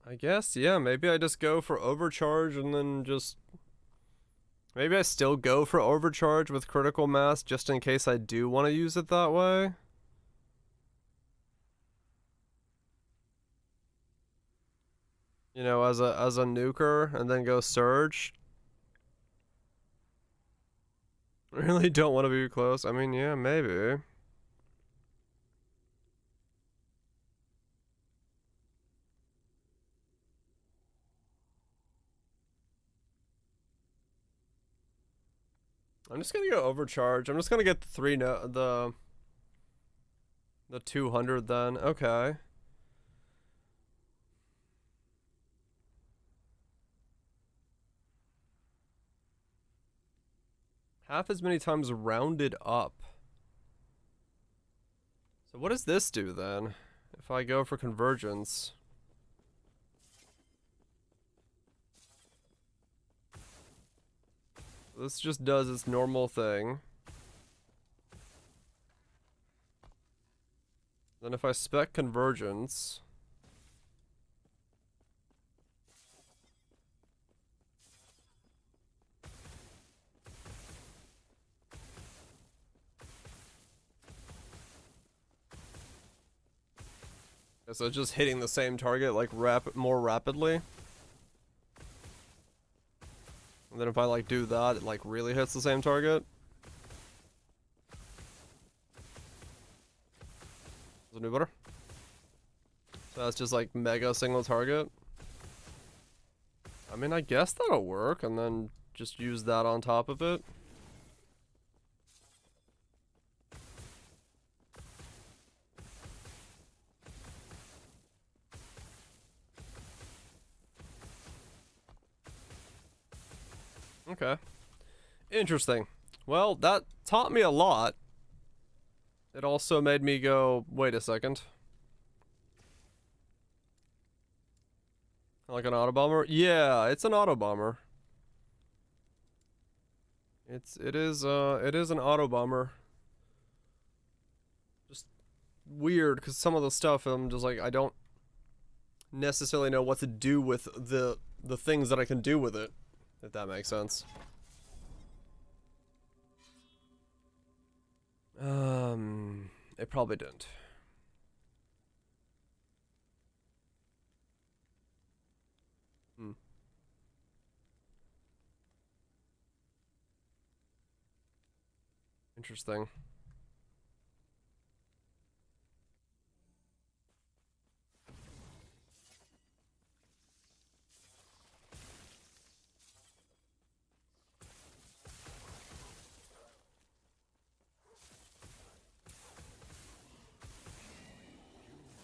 I guess, yeah, maybe I just go for overcharge and then just... Maybe I still go for overcharge with critical mass just in case I do want to use it that way. You know, as a nuker and then go surge. Really don't want to be close. I mean, yeah, maybe. I'm just gonna go overcharge. I'm just gonna get the the 200 then. Okay. Half as many times rounded up. So what does this do then? If I go for convergence. This just does its normal thing. Then if I spec convergence. So it's just hitting the same target like more rapidly. And then if I like do that, it like really hits the same target. Does it do better? So that's just like mega single target. I mean, I guess that'll work, and then just use that on top of it. Okay. Interesting. Well, that taught me a lot. It also made me go, wait a second. Like an auto bomber? Yeah, it's an auto bomber. It is an auto bomber. Just weird, because some of the stuff I'm just like, I don't necessarily know what to do with the things that I can do with it. If that makes sense. It probably didn't. Interesting.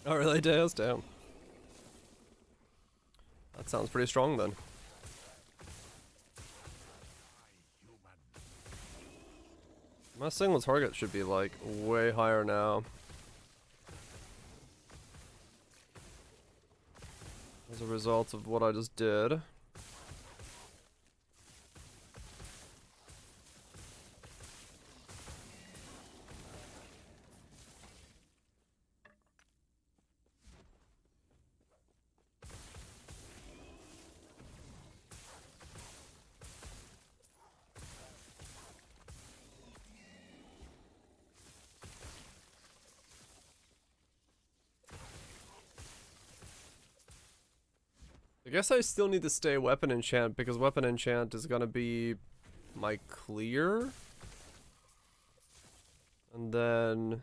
Oh, really, Deus? Damn. That sounds pretty strong then. My single target should be like way higher now. As a result of what I just did. I guess I still need to stay weapon enchant because weapon enchant is gonna be my clear. And then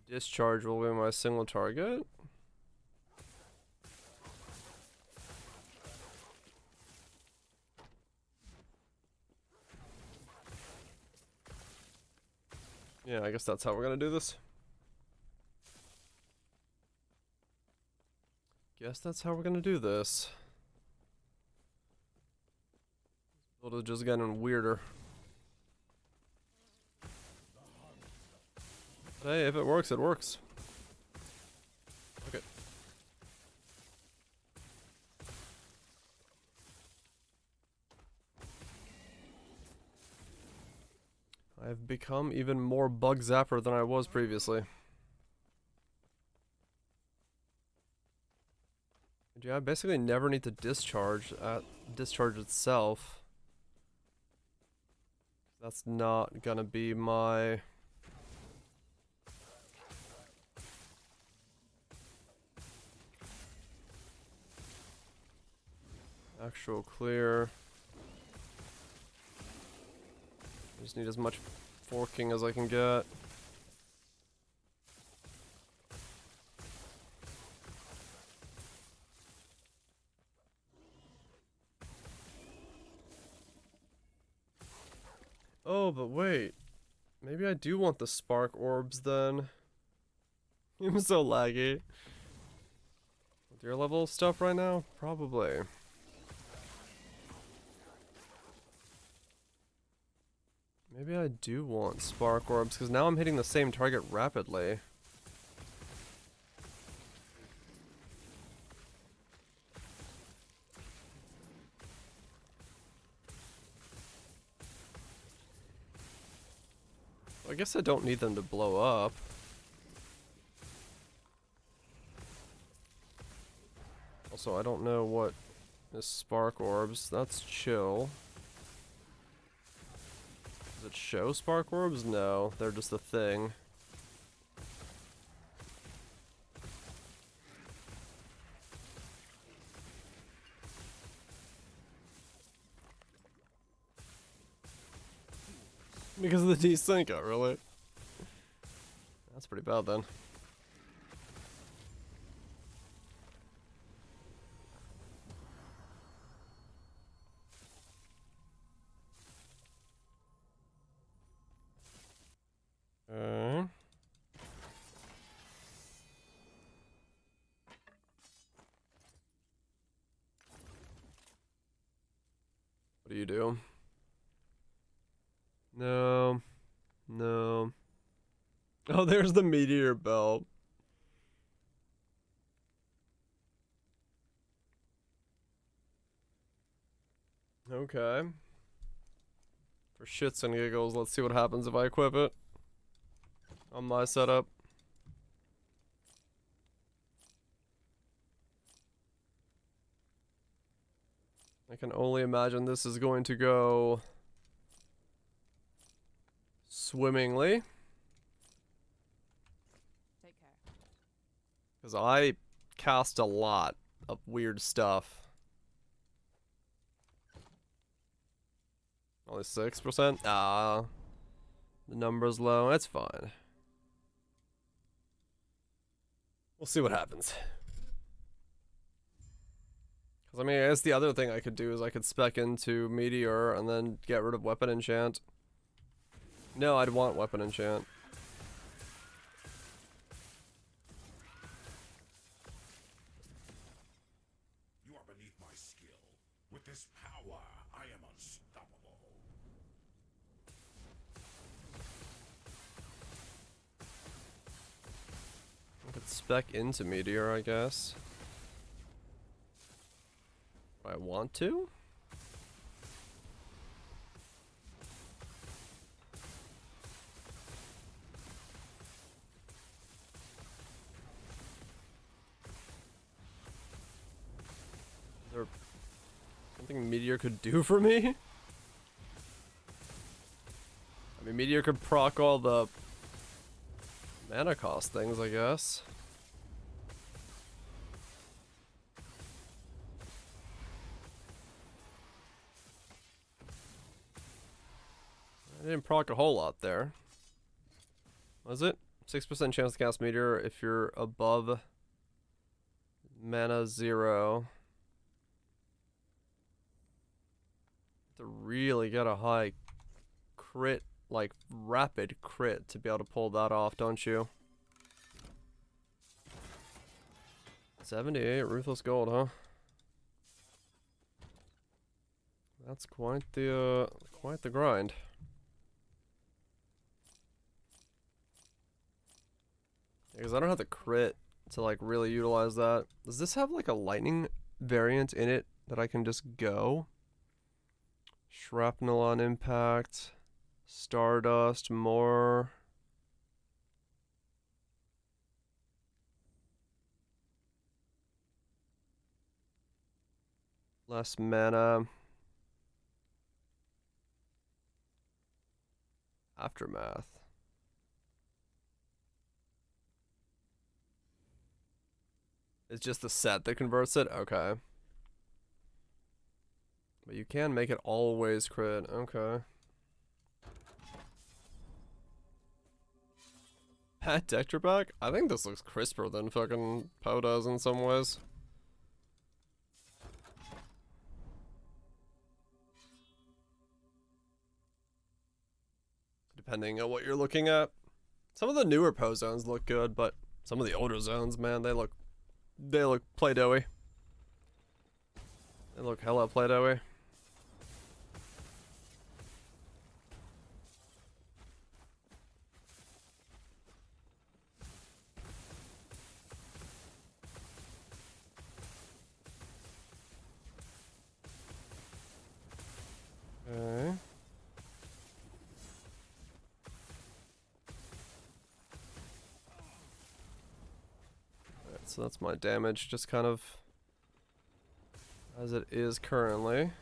discharge will be my single target. Yeah, I guess that's how we're gonna do this. Guess that's how we're gonna do this. It'll just getting weirder. But hey, if it works, it works. Okay. I've become even more bug zapper than I was previously. Yeah, I basically never need to discharge itself. That's not gonna be my actual clear. I just need as much forking as I can get. Oh, but wait. Maybe I do want the spark orbs then. I'm so laggy. With your level stuff right now? Probably. Maybe I do want spark orbs, because now I'm hitting the same target rapidly. I guess I don't need them to blow up. Also, I don't know what is spark orbs. That's chill. Does it show spark orbs? No, they're just a thing. Because of the desync, really? That's pretty bad then. What do you do? No. No. Oh, there's the meteor belt. Okay. For shits and giggles, let's see what happens if I equip it on my setup. I can only imagine this is going to go swimmingly. Take care. Because I cast a lot of weird stuff. Only 6%? Ah. The number's low. That's fine. We'll see what happens. Because, I mean, I guess the other thing I could do is I could spec into Meteor and then get rid of Weapon Enchant. No, I'd want Weapon Enchant. You are beneath my skill. With this power, I am unstoppable. I could spec into Meteor, I guess. Do I want to? Is there something Meteor could do for me? I mean, Meteor could proc all the mana cost things, I guess. I didn't proc a whole lot there. Was it? 6% chance to cast Meteor if you're above mana 0. To really get a high crit, like rapid crit, to be able to pull that off, don't you? 78 Ruthless Gold, huh? That's quite the grind. Because I don't have the crit to like really utilize that. Does this have like a lightning variant in it that I can just go? Shrapnel on impact, Stardust, more. Less mana. Aftermath. It's just the set that converts it? Okay. But you can make it always crit. Okay. Pat Dector back? I think this looks crisper than fucking Poe does in some ways. Depending on what you're looking at. Some of the newer Poe zones look good, but some of the older zones, man, they look Play-Doh-y. They look hella Play-Doh-y. Okay. Alright, so that's my damage, just kind of as it is currently.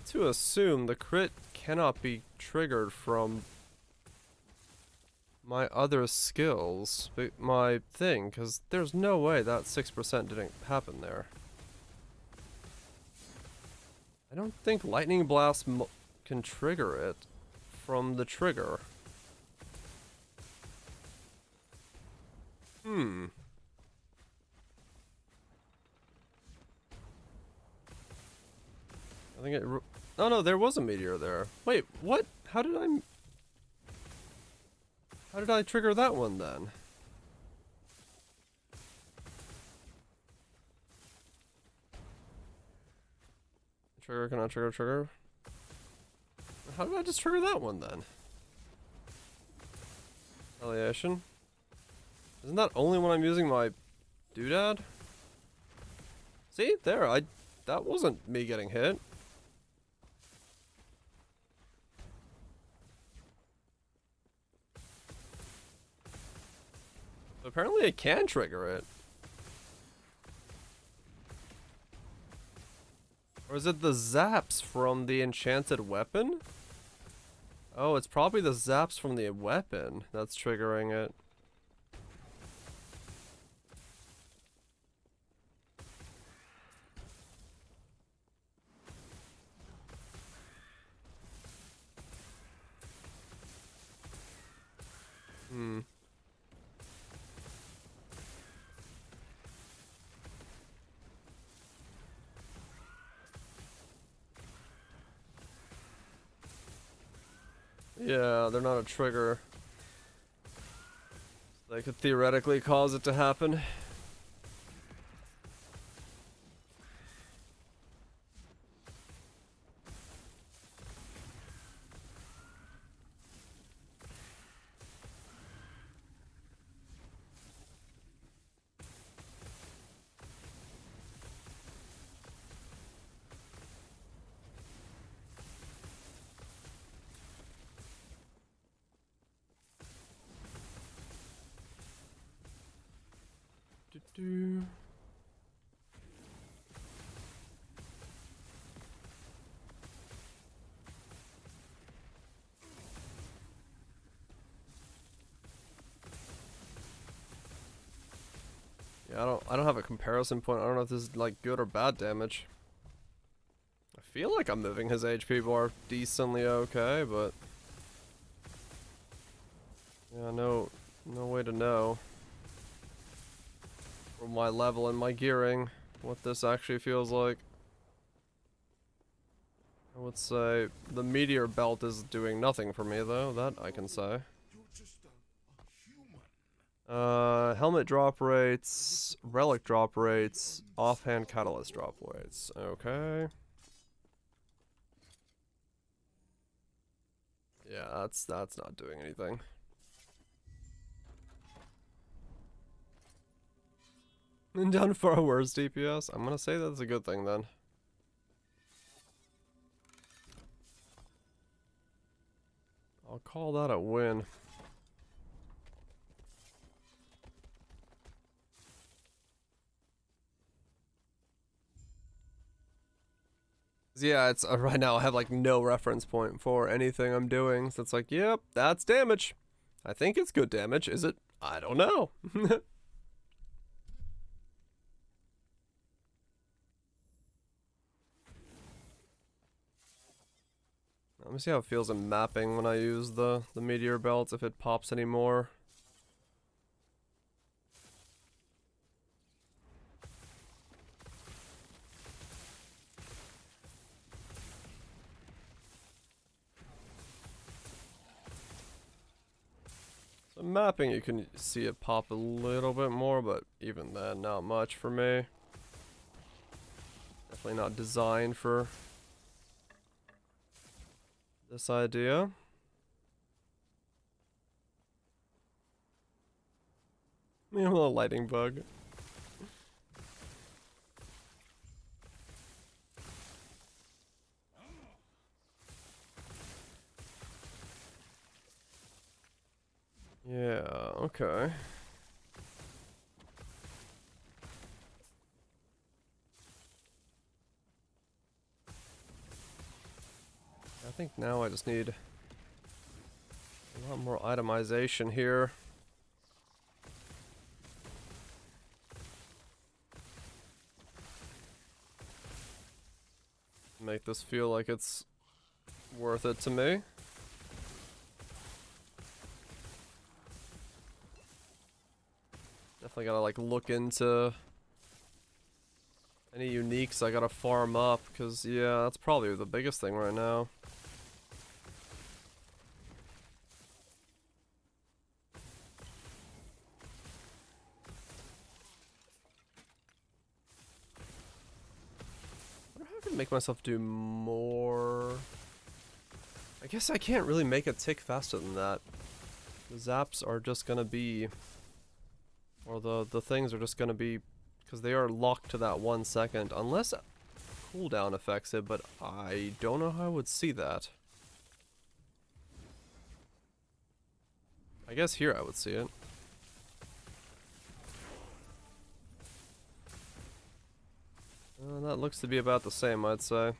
To assume the crit cannot be triggered from my other skills, my thing, because there's no way that 6% didn't happen there. I don't think Lightning Blast can trigger it from the trigger. I think it... Oh no, there was a meteor there. Wait, what? How did I trigger that one then? Trigger, can I trigger? How did I just trigger that one then? Retaliation? Isn't that only when I'm using my doodad? See? There, that wasn't me getting hit. Apparently it can trigger it. Or is it the zaps from the enchanted weapon? Oh, it's probably the zaps from the weapon that's triggering it. Yeah, they're not a trigger. They could theoretically cause it to happen. Yeah, I don't have a comparison point. I don't know if this is like good or bad damage. I feel like I'm moving his HP bar decently okay, but yeah, no way to know from my level and my gearing what this actually feels like. I would say the meteor belt is doing nothing for me though, that I can say. Helmet drop rates, relic drop rates, offhand catalyst drop rates. Okay. Yeah, that's not doing anything. And done for a worse DPS? I'm gonna say that's a good thing then. I'll call that a win. Yeah, it's right now I have like no reference point for anything I'm doing. So it's like, yep, that's damage. I think it's good damage. Is it? I don't know. Let me see how it feels in mapping when I use the meteor belts, if it pops anymore. So mapping, you can see it pop a little bit more, but even then, not much for me. Definitely not designed for this idea. You know, a little lighting bug. Yeah, okay. I think now I just need a lot more itemization here. Make this feel like it's worth it to me. Definitely gotta like look into any uniques I gotta farm up, because yeah, that's probably the biggest thing right now. I wonder how I can make myself do more. I guess I can't really make it tick faster than that. The zaps are just gonna be, or the things are just gonna be, because they are locked to that 1 second, unless cooldown affects it, but I don't know how I would see that. I guess here I would see it. That looks to be about the same, I'd say.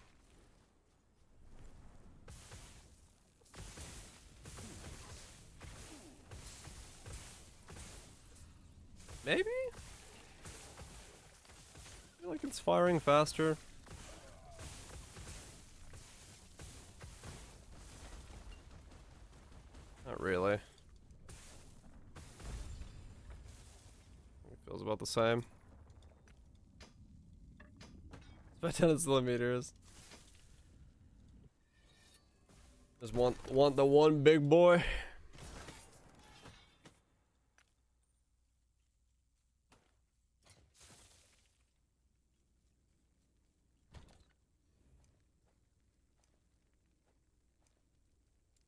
Maybe? I feel like it's firing faster. Not really. It feels about the same. It's about 10 centimeters. Just want the one big boy.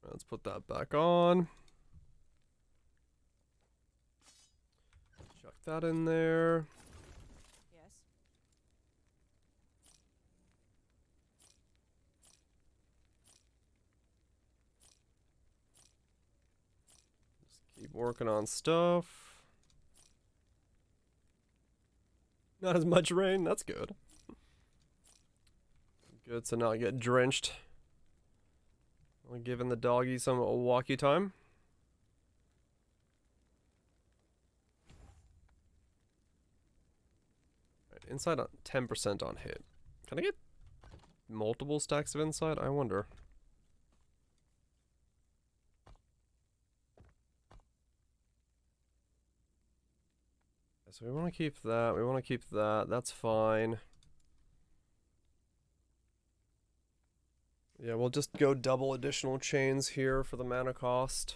Let's put that back on. Chuck that in there. Yes. Just keep working on stuff. Not as much rain, that's good. Good to not get drenched. Only giving the doggy some walkie time. Right, inside on 10% on hit. Can I get multiple stacks of inside? I wonder. So we want to keep that. We want to keep that. That's fine. Yeah, we'll just go double additional chains here for the mana cost.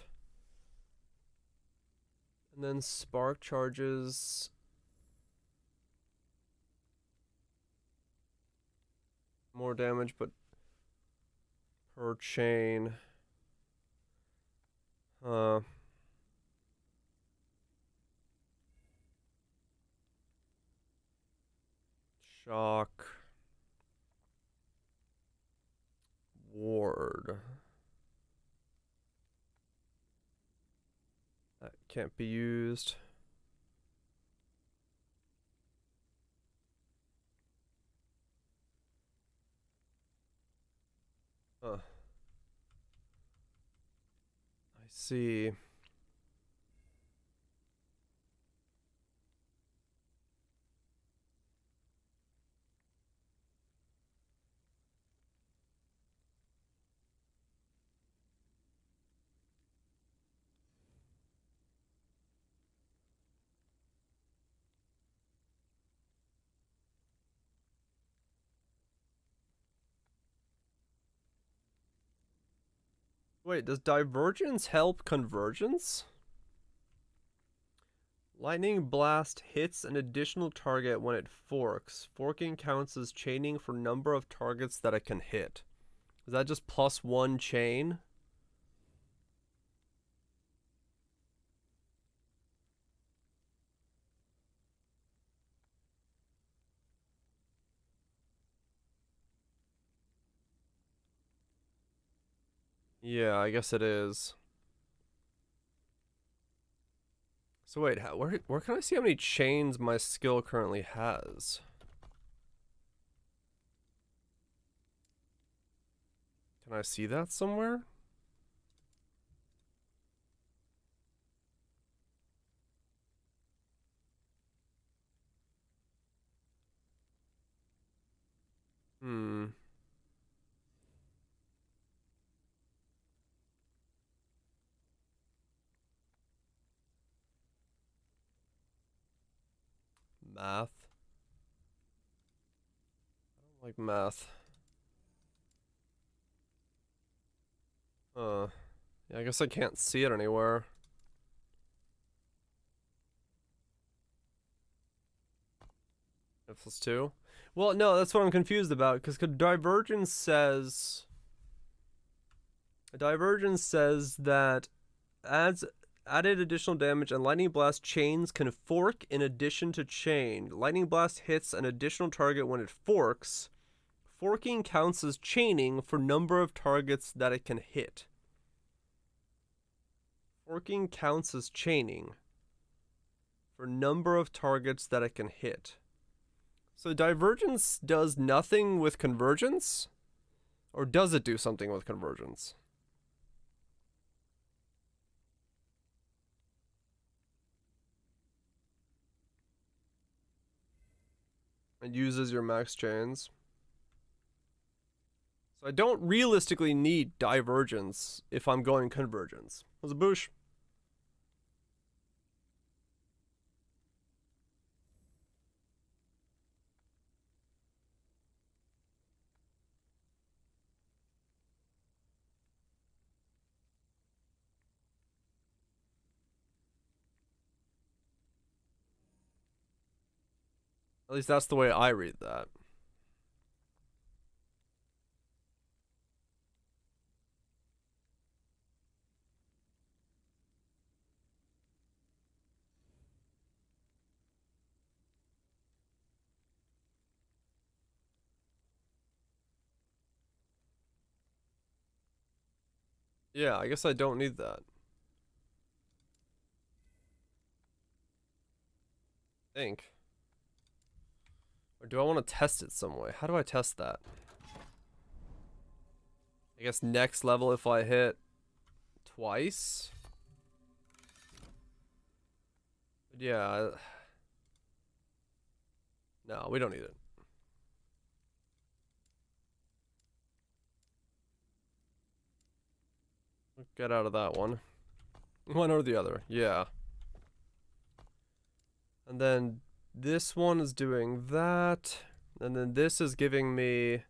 And then spark charges. More damage, but per chain. Shock. Ward. That can't be used. Huh. I see. Wait, does divergence help convergence? Lightning blast hits an additional target when it forks. Forking counts as chaining for number of targets that it can hit. Is that just +1 chain? Yeah, I guess it is. So wait, where can I see how many chains my skill currently has? Can I see that somewhere? Hmm. Math. I don't like math. Yeah, I guess I can't see it anywhere. F+2? Well, no, that's what I'm confused about, because divergence says that adds added additional damage and lightning blast chains can fork in addition to chain. Lightning blast hits an additional target when it forks. Forking counts as chaining for number of targets that it can hit. Forking counts as chaining for number of targets that it can hit. So divergence does nothing with convergence? Or does it do something with convergence? It uses your max chains. So I don't realistically need divergence if I'm going convergence. Was a boosh? At least that's the way I read that. Yeah, I guess I don't need that. Think. Or do I want to test it some way? How do I test that? I guess next level if I hit twice? But yeah. No, we don't need it. Get out of that one. One or the other, yeah. And then this one is doing that. And then this is giving me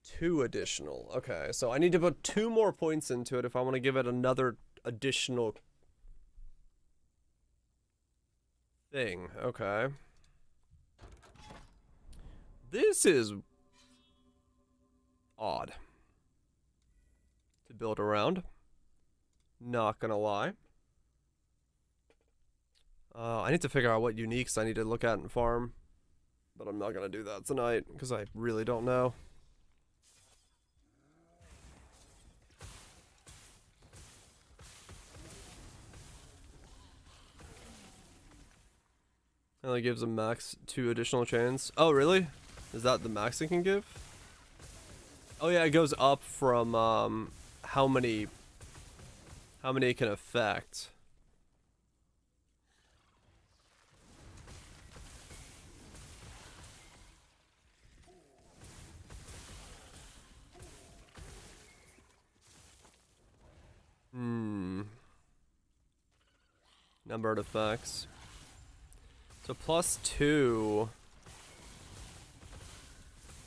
2 additional. Okay, so I need to put 2 more points into it if I want to give it another additional thing. Okay. This is odd to build around. Not gonna lie. I need to figure out what uniques I need to look at and farm. But I'm not gonna do that tonight, because I really don't know. It only gives a max 2 additional chains. Oh, really? Is that the max it can give? Oh yeah, it goes up from how many it can affect. Numbered effects. So +2.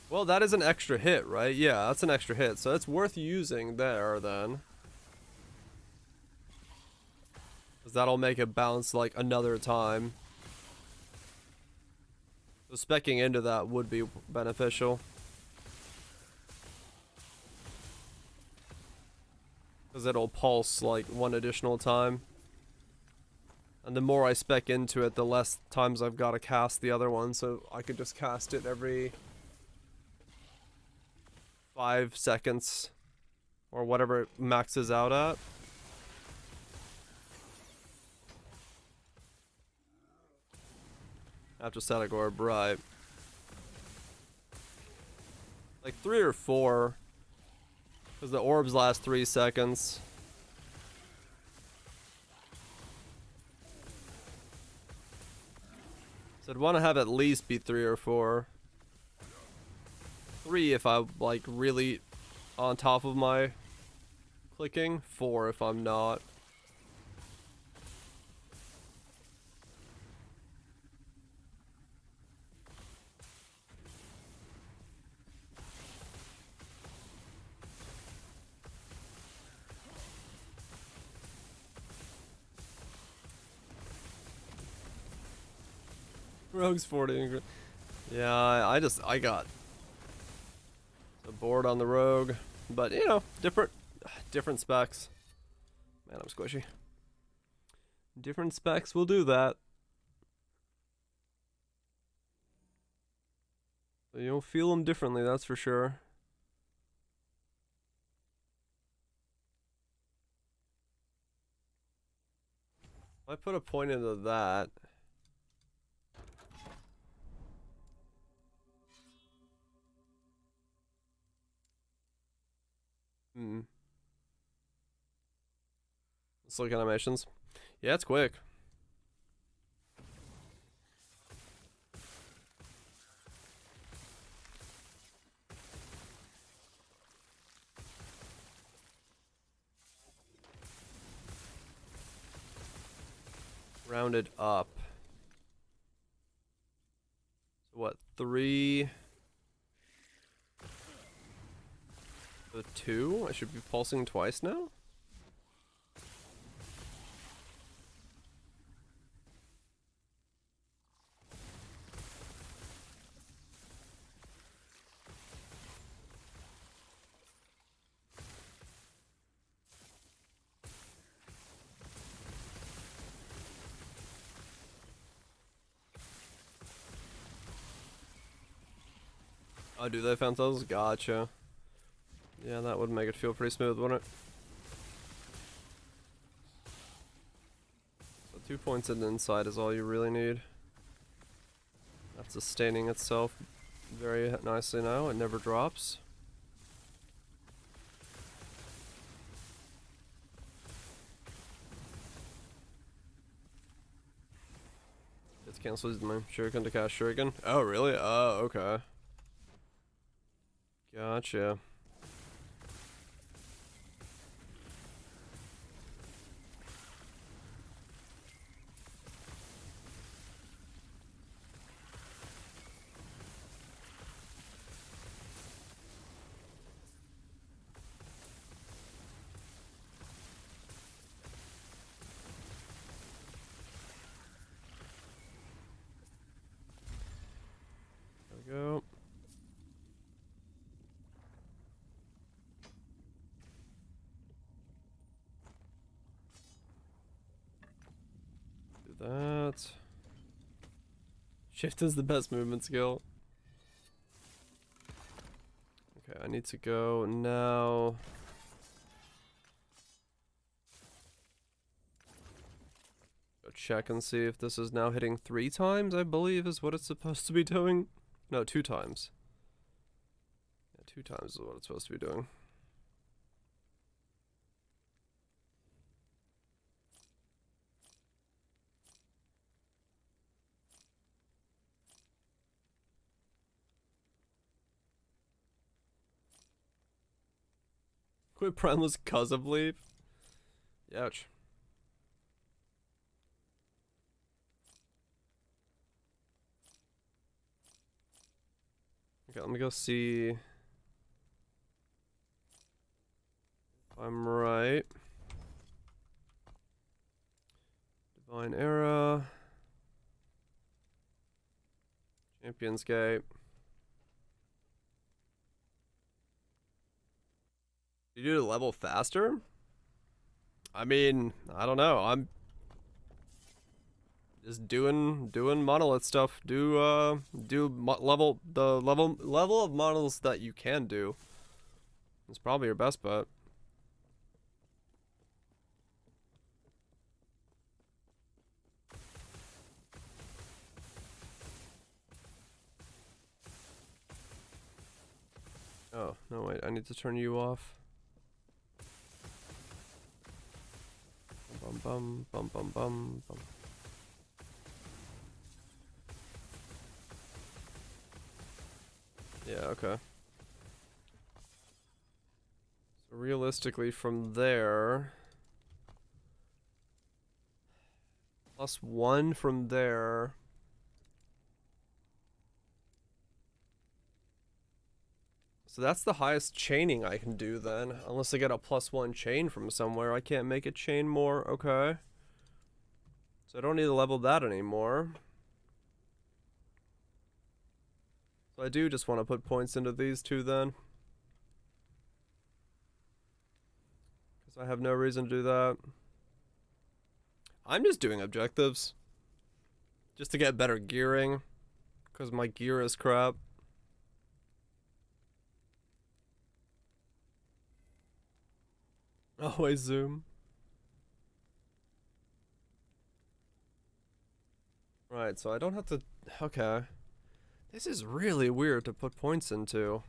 Well, that is an extra hit, right? Yeah, that's an extra hit. So it's worth using there then. Because that'll make it bounce like another time. So speccing into that would be beneficial. Because it'll pulse like one additional time. And the more I spec into it, the less times I've got to cast the other one. So I could just cast it every 5 seconds. Or whatever it maxes out at. After static orb, right. Like 3 or 4. Because the orbs last 3 seconds. So I'd want to have at least be 3 or 4. 3 if I'm like really on top of my clicking. 4 if I'm not. Rogue's 40. Yeah, I got so bored on the rogue, but you know, different specs. Man, I'm squishy. Different specs will do that. So you'll feel them differently, that's for sure. I put a point into that. Let's look at animations. Yeah, it's quick. Rounded up. So what, 3? 2? I should be pulsing twice now? Oh, do they found those? Gotcha. Yeah, that would make it feel pretty smooth, wouldn't it? So 2 points in the inside is all you really need. That's sustaining itself very nicely now. It never drops. It's cancelled my shuriken to cast shuriken. Oh, really? Oh, okay. Gotcha. There we go. Do that. Shift is the best movement skill. Okay, I need to go now. Go check and see if this is now hitting 3 times, I believe is what it's supposed to be doing. No, 2 times. Yeah, 2 times is what it's supposed to be doing. Quit Primeless cause of leave? Ouch. Okay, let me go see if I'm right. Divine Era. Champions Gate. You do the level faster? I mean, I don't know. I'm just doing monolith stuff. Do level of models that you can do. It's probably your best bet. Oh, no wait, I need to turn you off. Bum bum bum bum bum bum. Yeah, okay. So realistically from there, +1 from there. So that's the highest chaining I can do then. Unless I get a +1 chain from somewhere. I can't make a chain more. Okay. So I don't need to level that anymore. So I do just want to put points into these two then. Because I have no reason to do that. I'm just doing objectives. Just to get better gearing. Because my gear is crap. Always zoom. Right, so I don't have to... Okay. This is really weird to put points into.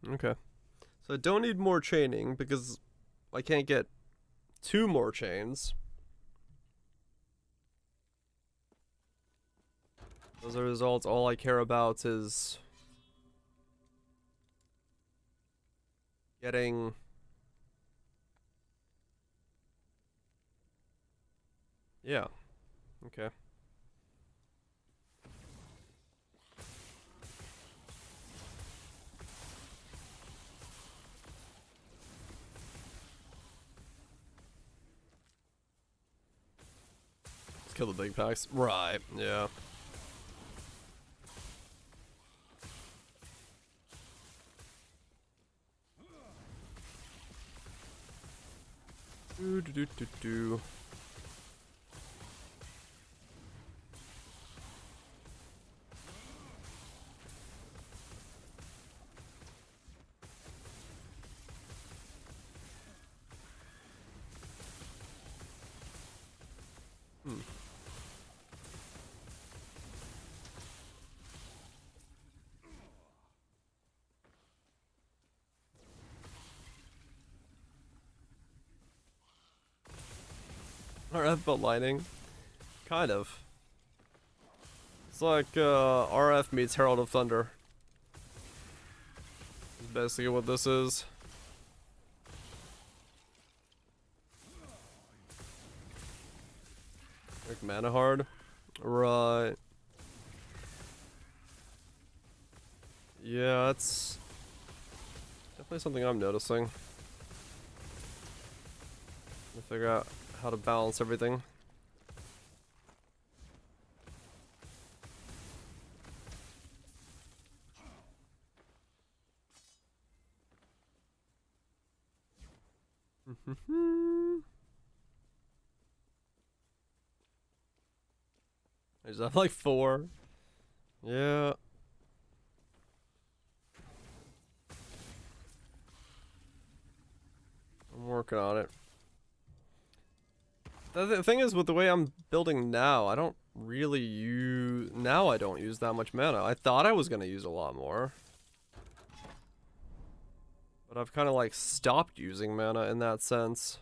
Okay. So I don't need more chaining because I can't get 2 more chains. As a result, all I care about is getting... Yeah. Okay. Let's kill the big packs. Right, yeah. Do do do do do. RF but lighting? Kind of. It's like RF meets Herald of Thunder. Is basically what this is. Like mana hard? Right. Yeah, that's definitely something I'm noticing. To figure out how to balance everything. I just have like 4. Yeah. working on it. The thing is, with the way I'm building now, I don't really use... Now I don't use that much mana. I thought I was going to use a lot more. But I've kind of like stopped using mana in that sense.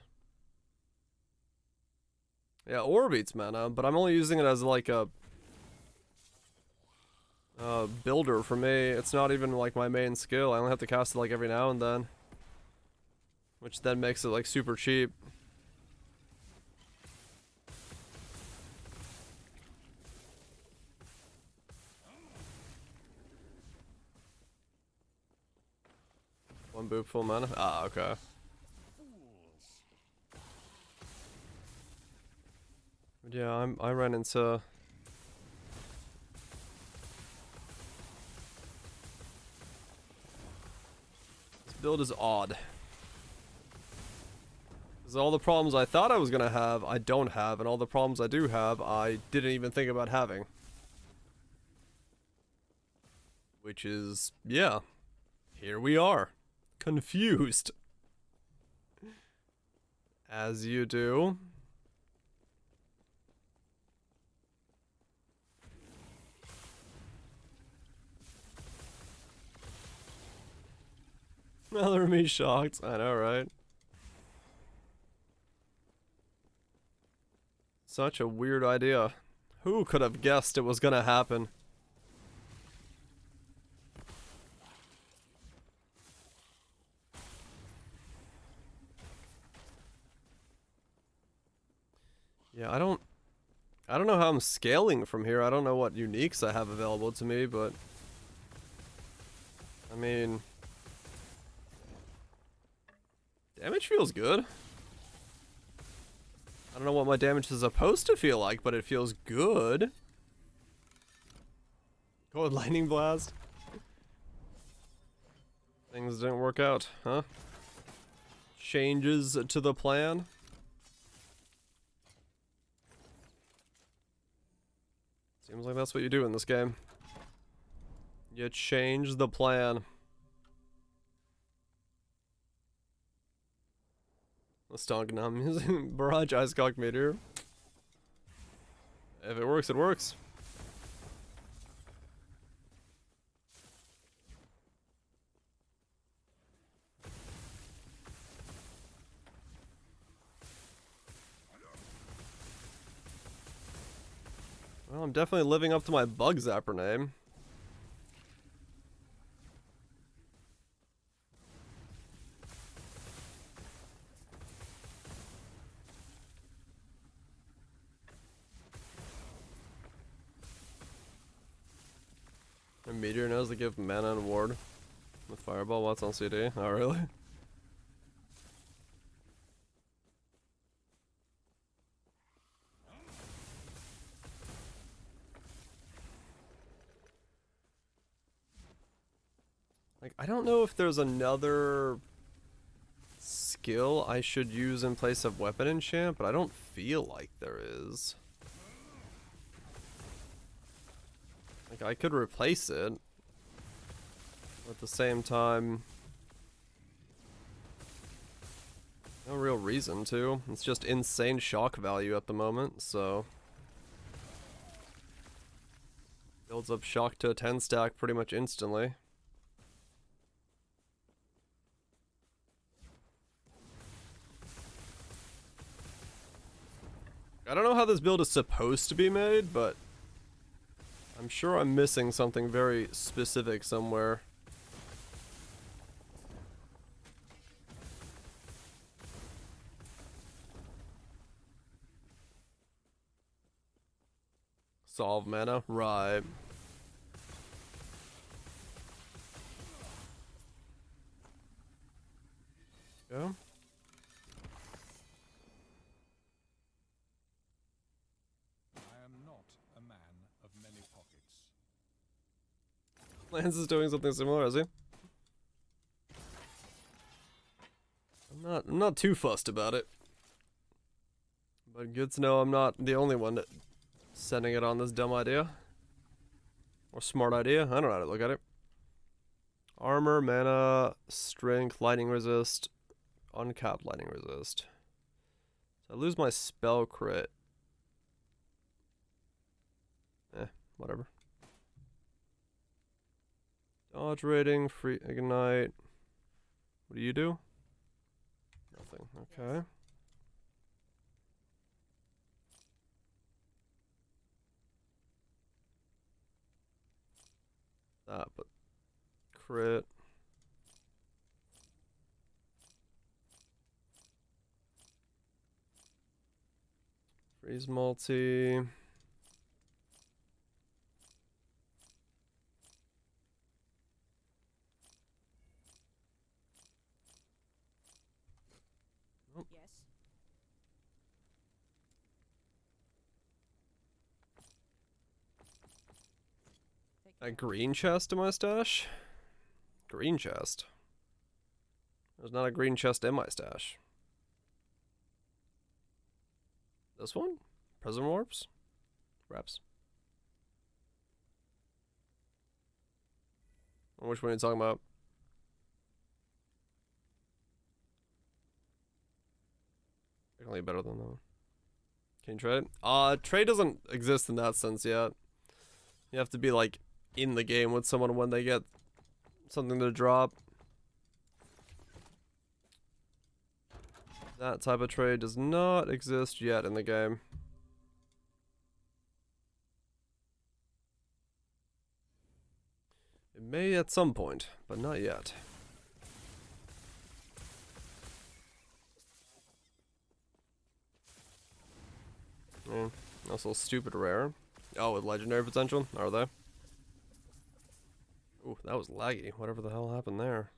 Yeah, Orb eats mana, but I'm only using it as like a... builder for me. It's not even like my main skill. I only have to cast it like every now and then. Which then makes it like super cheap. One boop full mana? Ah, okay. But yeah, I ran into... This build is odd. Because all the problems I thought I was gonna have, I don't have, and all the problems I do have, I didn't even think about having. Which is, yeah, here we are. Confused. As you do. Another me shocked. I know, right? Such a weird idea. Who could have guessed it was gonna happen? Yeah, I don't know how I'm scaling from here. I don't know what uniques I have available to me, but I mean, damage feels good. I don't know what my damage is supposed to feel like, but it feels good. Cold lightning blast. Things didn't work out, huh? Changes to the plan. Seems like that's what you do in this game. You change the plan. Let's talk now. I'm using Barrage Ice Cock Meteor. If it works, it works. Well, I'm definitely living up to my Bug Zapper name. And Meteor knows to give mana and ward with Fireball. What's on CD? Oh, really? Like, I don't know if there's another skill I should use in place of Weapon Enchant, but I don't feel like there is. Like, I could replace it. At the same time, no real reason to. It's just insane shock value at the moment, so... Builds up shock to a 10 stack pretty much instantly. I don't know how this build is supposed to be made, but I'm sure I'm missing something very specific somewhere. Solve mana? Right. Yeah. Lance is doing something similar, is he? I'm not too fussed about it. But good to know I'm not the only one sending it on this dumb idea. Or smart idea. I don't know how to look at it. Armor, mana, strength, lightning resist, Uncapped lightning resist. So I lose my spell crit. Whatever. Dodge rating, free ignite. What do you do? Nothing. Okay. That, but crit. Freeze multi. Yes. A green chest in my stash? Green chest. There's not a green chest in my stash. This one? Prison warps? Wraps. Which one are you talking about? Definitely better than that one. Can you trade? Trade doesn't exist in that sense yet. You have to be like in the game with someone when they get something to drop. That type of trade does not exist yet in the game. It may at some point, but not yet. Yeah, also stupid rare. Oh, with legendary potential? Are they? Ooh, that was laggy. Whatever the hell happened there.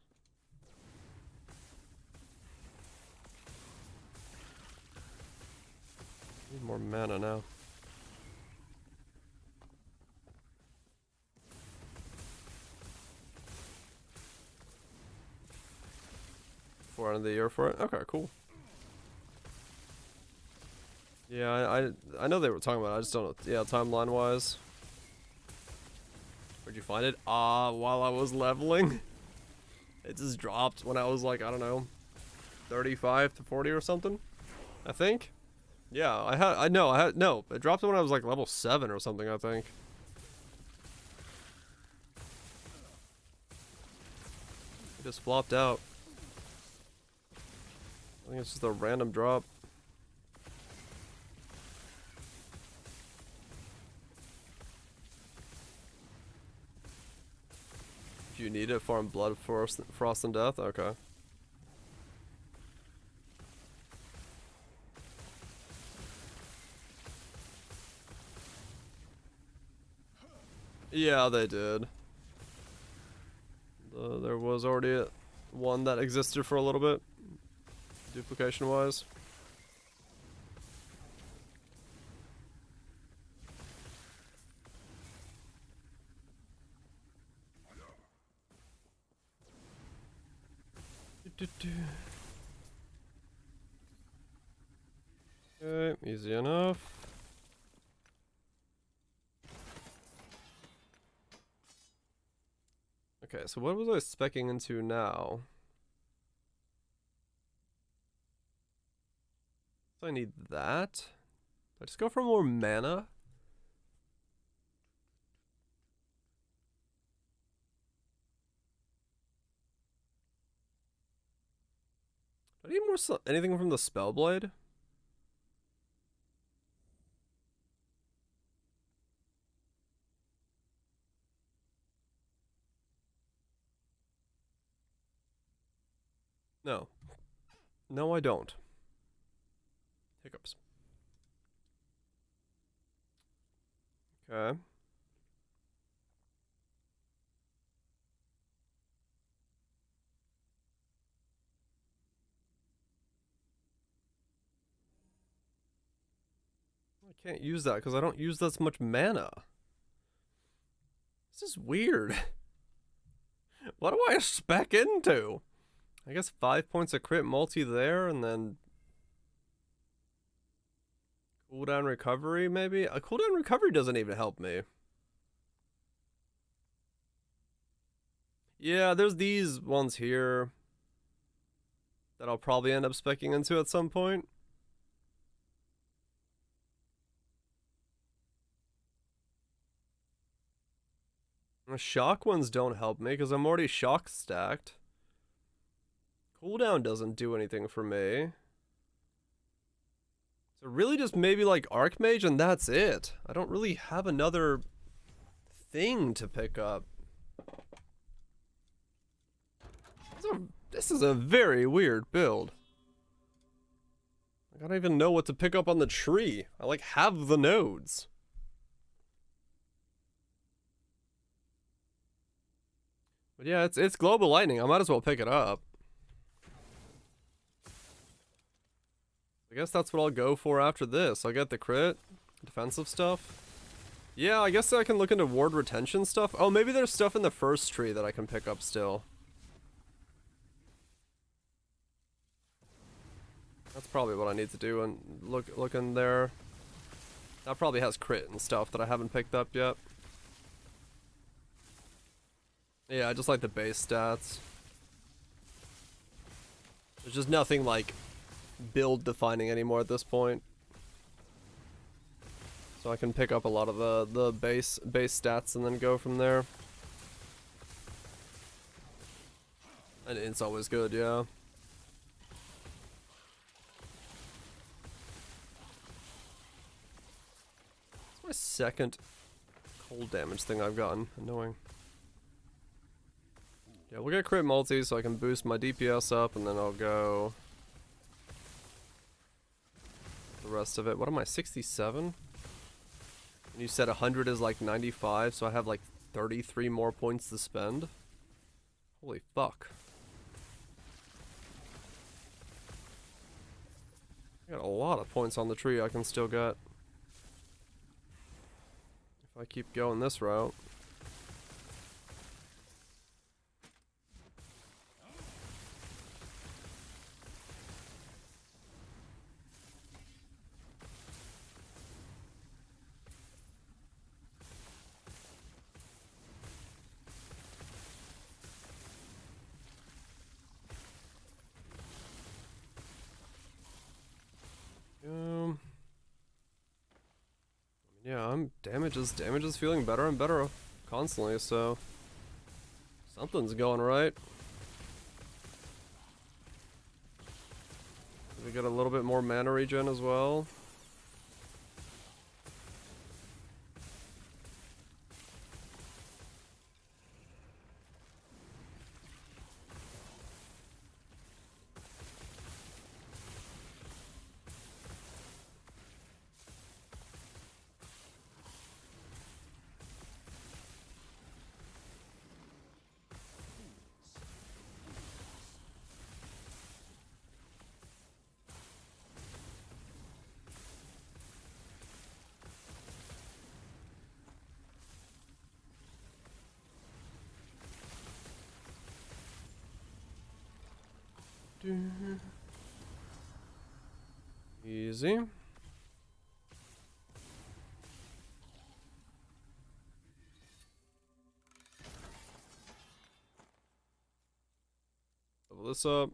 Need more mana now. For end of the year for it? Okay, cool. Yeah, I know they were talking about it, I just don't know. Yeah, timeline wise. Where'd you find it? While I was leveling. It just dropped when I was like, I don't know, 35 to 40 or something, I think. Yeah, no, it dropped when I was like level 7 or something, I think. It just flopped out. I think it's just a random drop. Do you need it for Blood, Frost, and Death? Okay. Yeah, they did. There was already one that existed for a little bit, duplication-wise. Okay, easy enough. Okay, so what was I speccing into now? So I need that. I just go for more mana. I need more anything from the Spellblade. No. No, I don't. Hiccups. Okay. I can't use that because I don't use that much mana. This is weird. What do I spec into? I guess 5 points of crit multi there, and then cooldown recovery, maybe? A cooldown recovery doesn't even help me. Yeah, there's these ones here. that I'll probably end up speccing into at some point. The shock ones don't help me because I'm already shock stacked. Cooldown doesn't do anything for me. So really just maybe like Archmage and that's it. I don't really have another thing to pick up. This is a very weird build. I don't even know what to pick up on the tree. I like have the nodes. But yeah, it's global lightning. I might as well pick it up. I guess that's what I'll go for after this. I'll get the crit, defensive stuff. Yeah, I guess I can look into ward retention stuff. Oh, maybe there's stuff in the first tree that I can pick up still. That's probably what I need to do and look in there. That probably has crit and stuff that I haven't picked up yet. Yeah, I just like the base stats. There's just nothing like build defining anymore at this point. So I can pick up a lot of the base stats and then go from there. And it's always good, yeah. It's my second cold damage thing I've gotten. Annoying. Yeah, we'll get crit multi so I can boost my DPS up and then I'll go the rest of it. What am I, 67? And you said 100 is like 95, so I have like 33 more points to spend. Holy fuck. I got a lot of points on the tree I can still get. If I keep going this route. Yeah, damage is feeling better and better constantly, so something's going right. We get a little bit more mana regen as well. Easy. Level this up.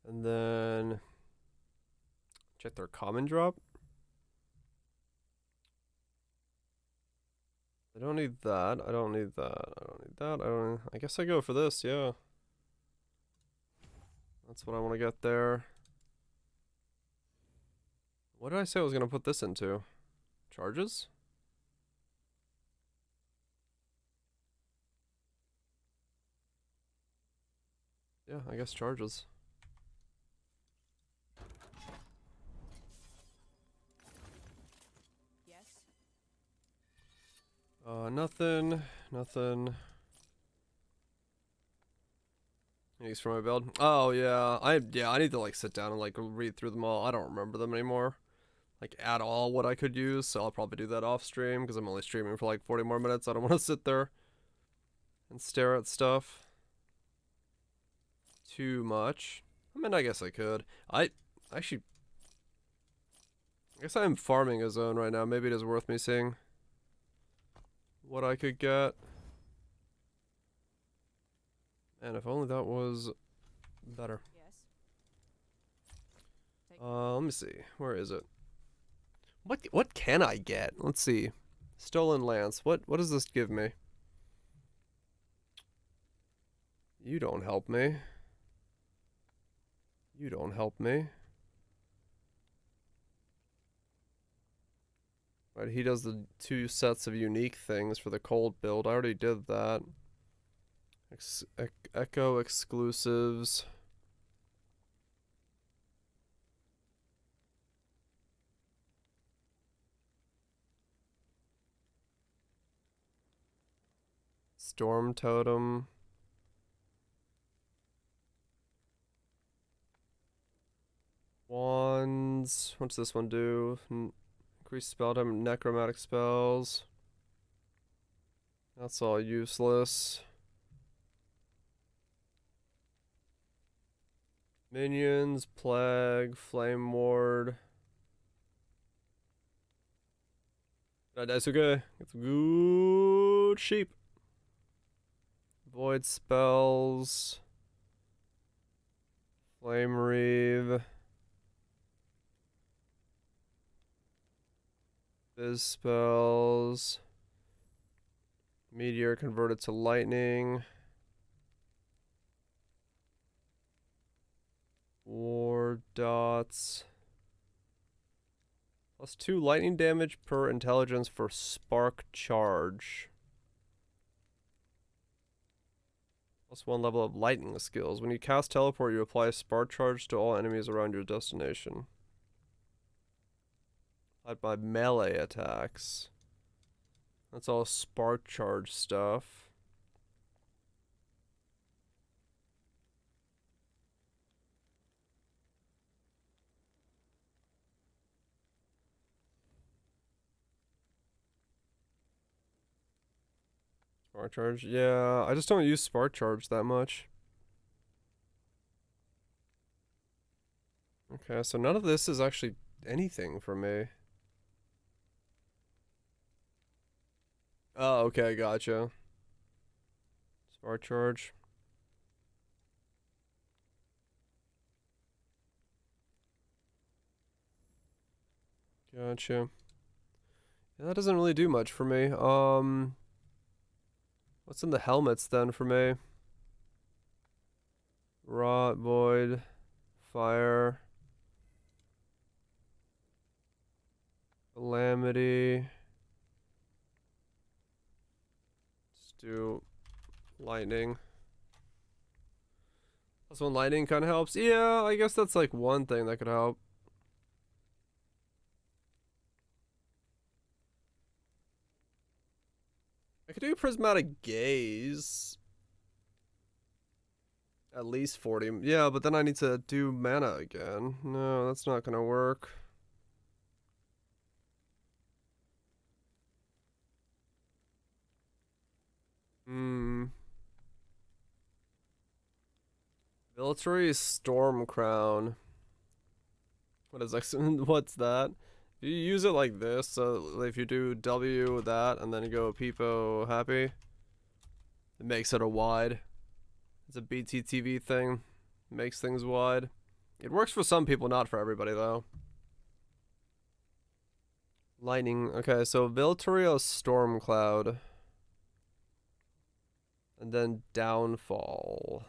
And then check their common drop. I don't need that. I don't need that. I don't need that. I guess I go for this, yeah. That's what I want to get there. What did I say I was going to put this into? Charges? Yeah, I guess charges. Nothing. Use for my build. Oh yeah, I need to like sit down and like read through them all. I don't remember them anymore, like at all. What I could use, so I'll probably do that off stream because I'm only streaming for like 40 more minutes. I don't want to sit there and stare at stuff too much. I mean, I guess I could. I guess I'm farming a zone right now. Maybe it is worth me seeing what I could get. And if only that was better. Let me see. Where is it? What can I get? Let's see. Stolen lance. What does this give me? You don't help me. You don't help me. Right, he does the 2 sets of unique things for the cold build. I already did that. Echo exclusives. Storm totem. Wands. What's this one do? Increase spell time, necromantic spells. That's all useless. Minions, plague, flame ward. That's okay. It's good sheep. Void spells. Flame Reave. Fizz spells. Meteor converted to lightning. War dots. +2 lightning damage per intelligence for spark charge. +1 level of lightning skills. When you cast teleport, you apply a spark charge to all enemies around your destination. Applied by melee attacks. That's all spark charge stuff. Spark charge? Yeah, I just don't use spark charge that much. Okay, so none of this is actually anything for me. Oh, okay, gotcha. Spark charge. Gotcha. Yeah, that doesn't really do much for me. What's in the helmets then for me? Rot, void, fire, calamity. Let's do lightning. +1 lightning kind of helps. Yeah, I guess that's like one thing that could help. I could do prismatic gaze. At least 40. Yeah, but then I need to do mana again. No, that's not gonna work. Military Storm Crown. What is that? What's that? You use it like this, so if you do W that and then you go Peepo Happy, it makes it a wide. It's a BTTV thing. Makes things wide. It works for some people, not for everybody though. Lightning. Okay, so Viltorio Storm Cloud. And then Downfall.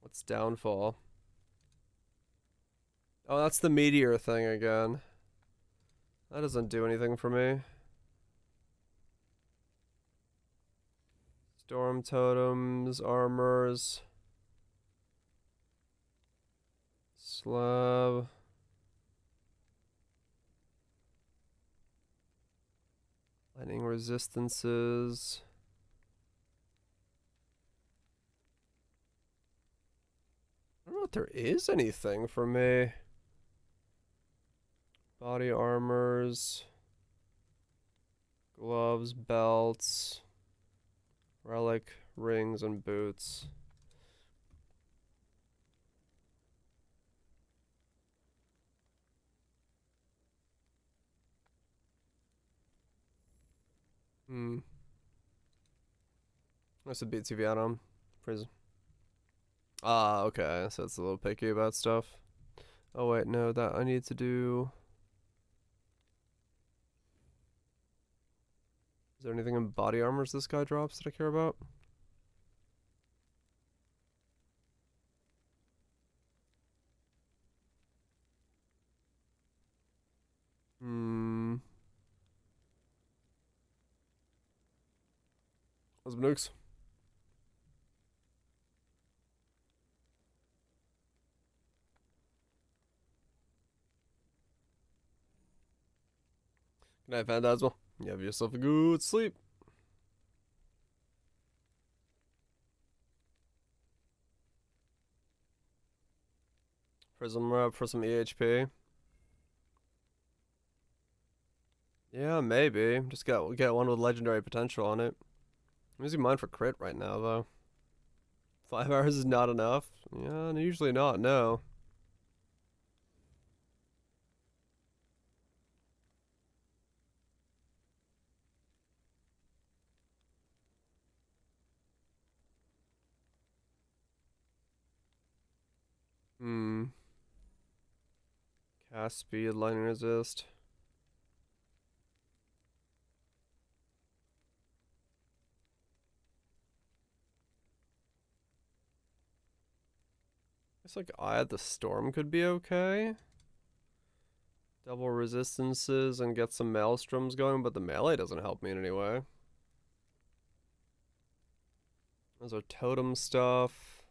What's Downfall? Oh, that's the meteor thing again. That doesn't do anything for me. Storm totems, armors. Slab. Lightning resistances. I don't know if there is anything for me. Body armors. Gloves, belts. Relic, rings, and boots. What's a BTV out on? Prison. Ah, okay. So it's a little picky about stuff. Oh wait, no, that I need to do. Is there anything in body armors this guy drops that I care about? Hmm. Those nukes. Good night, Phantasmal. You have yourself a good sleep. Prism rep for some EHP. Yeah, maybe. Just get one with legendary potential on it. I'm using mine for crit right now, though. 5 hours is not enough. Yeah, usually not, no. Hmm. Cast speed, lightning resist. It's like Eye of the Storm could be okay. Double resistances and get some maelstroms going, but the melee doesn't help me in any way. Those are totem stuff.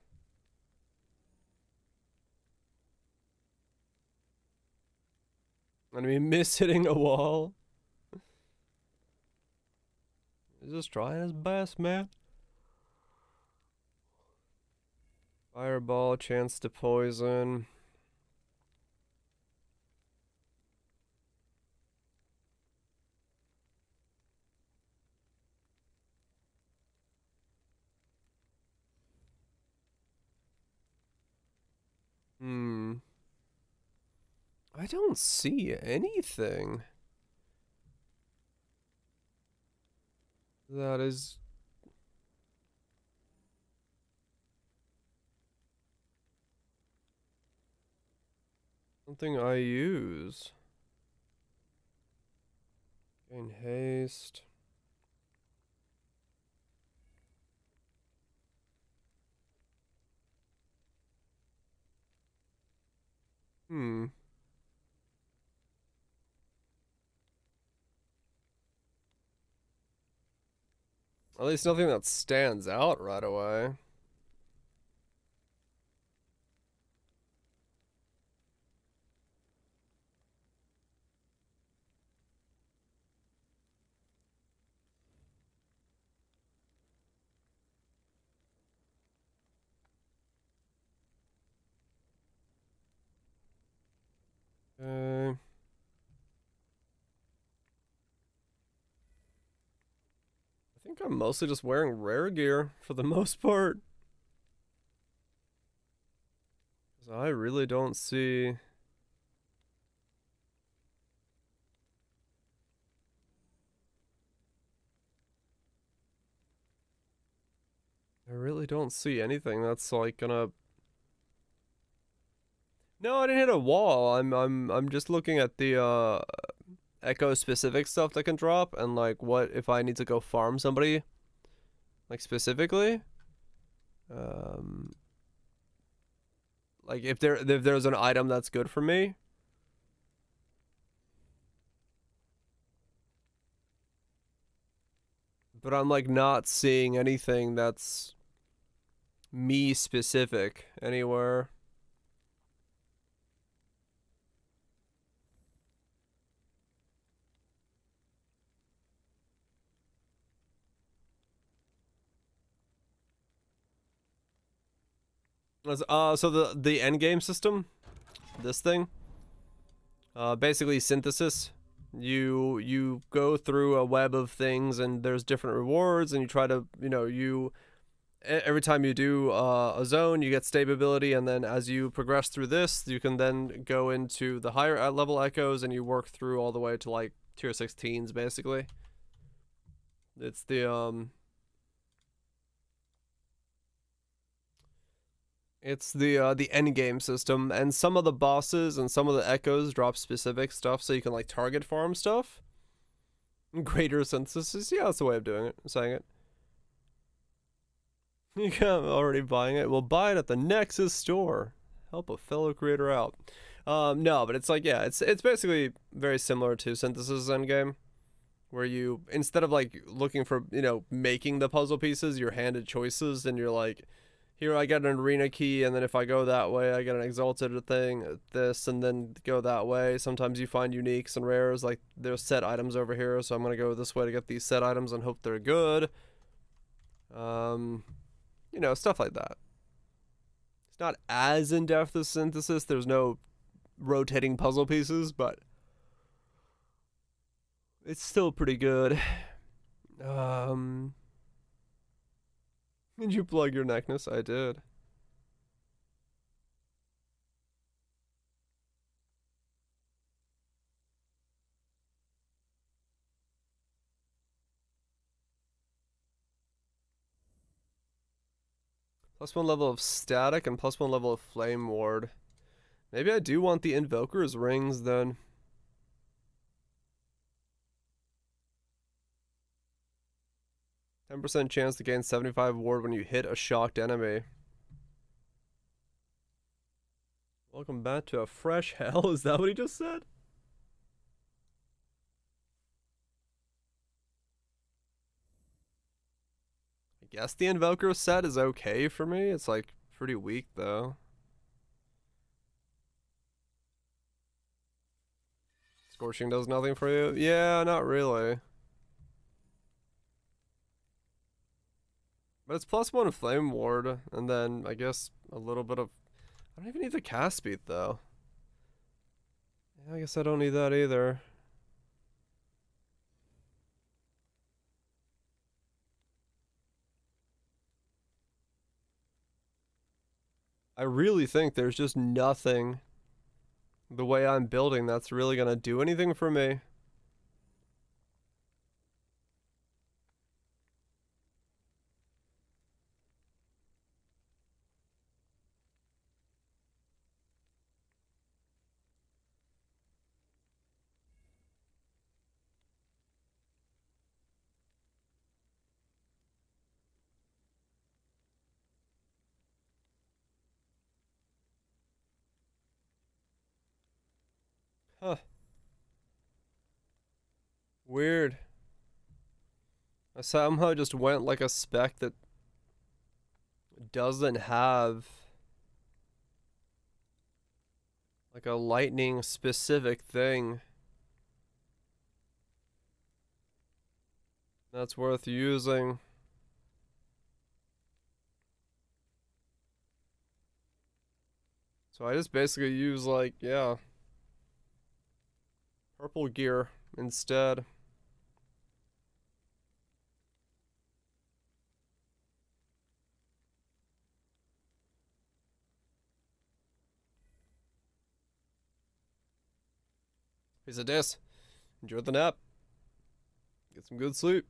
I mean, miss hitting a wall. He's just trying his best, man. Fireball, chance to poison. Hmm. I don't see anything that is something I use. Gain haste. Hmm. At least nothing that stands out right away. Okay. I think I'm mostly just wearing rare gear for the most part. 'Cause I really don't see. I really don't see anything that's like gonna. No, I didn't hit a wall. I'm just looking at the Echo specific stuff that can drop and like what if I need to go farm somebody like specifically. Um like if there's an item that's good for me. But I'm like not seeing anything that's me specific anywhere. So the end game system, this thing, basically synthesis. You go through a web of things and there's different rewards and you try to every time you do a zone, you get stability, and then as you progress through this, you can then go into the higher level echoes, and you work through all the way to like tier 16s, basically. It's the It's the end game system, and some of the bosses and some of the echoes drop specific stuff, so you can like target farm stuff. Greater synthesis, yeah, that's the way of doing it. Saying it. Yeah, I'm already buying it. We'll buy it at the Nexus store. Help a fellow creator out. No, but it's like, yeah, it's basically very similar to Synthesis Endgame, where you, instead of like looking for, you know, making the puzzle pieces, you're handed choices, and you're like, here I get an arena key, and then if I go that way, I get an exalted thing, this, and then go that way. Sometimes you find uniques and rares, like there's set items over here, so I'm gonna go this way to get these set items and hope they're good. You know, stuff like that. It's not as in-depth as Synthesis. There's no rotating puzzle pieces, but it's still pretty good. Did you plug your neckness? I did. +1 level of static and +1 level of flame ward. Maybe I do want the Invoker's rings then. 10% chance to gain 75 ward when you hit a shocked enemy. Welcome back to a fresh hell. Is that what he just said? I guess the Invoker set is okay for me. It's like pretty weak though. Scorching does nothing for you? Yeah, not really. But it's +1 flame ward, and then I guess a little bit of... I don't even need the cast speed though. Yeah, I guess I don't need that either. I really think there's just nothing the way I'm building that's really gonna do anything for me. Huh. Weird. I somehow just went like a spec that doesn't have like a lightning specific thing that's worth using. So I just basically use like, yeah, purple gear instead. Piece of this. Enjoy the nap. Get some good sleep.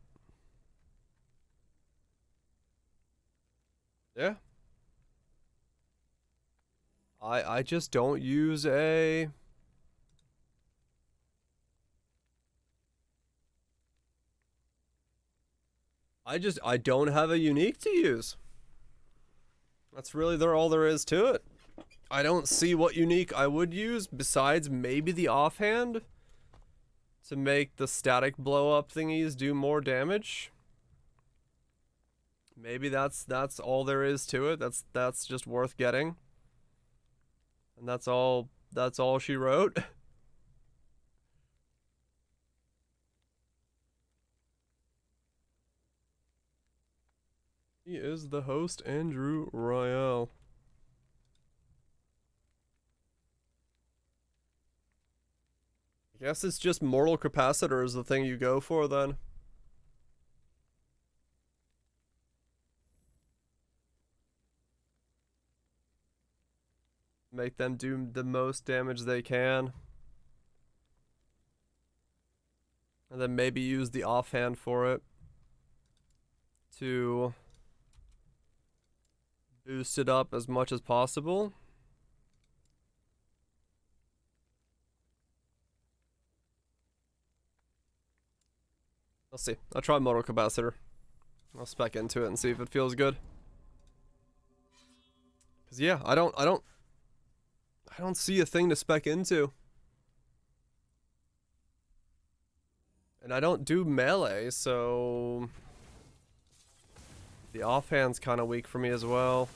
Yeah. I just don't use a... I don't have a unique to use. That's really all there is to it. I don't see what unique I would use besides maybe the offhand to make the static blow up thingies do more damage. Maybe that's all there is to it. That's just worth getting. And that's all she wrote. He is the host, Andrew Royale. I guess it's just mortal capacitor is the thing you go for then. Make them do the most damage they can. And then maybe use the offhand for it to boost it up as much as possible. I'll see. I'll try motor capacitor. I'll spec into it and see if it feels good. Cause yeah, I don't see a thing to spec into. And I don't do melee, so the offhand's kind of weak for me as well.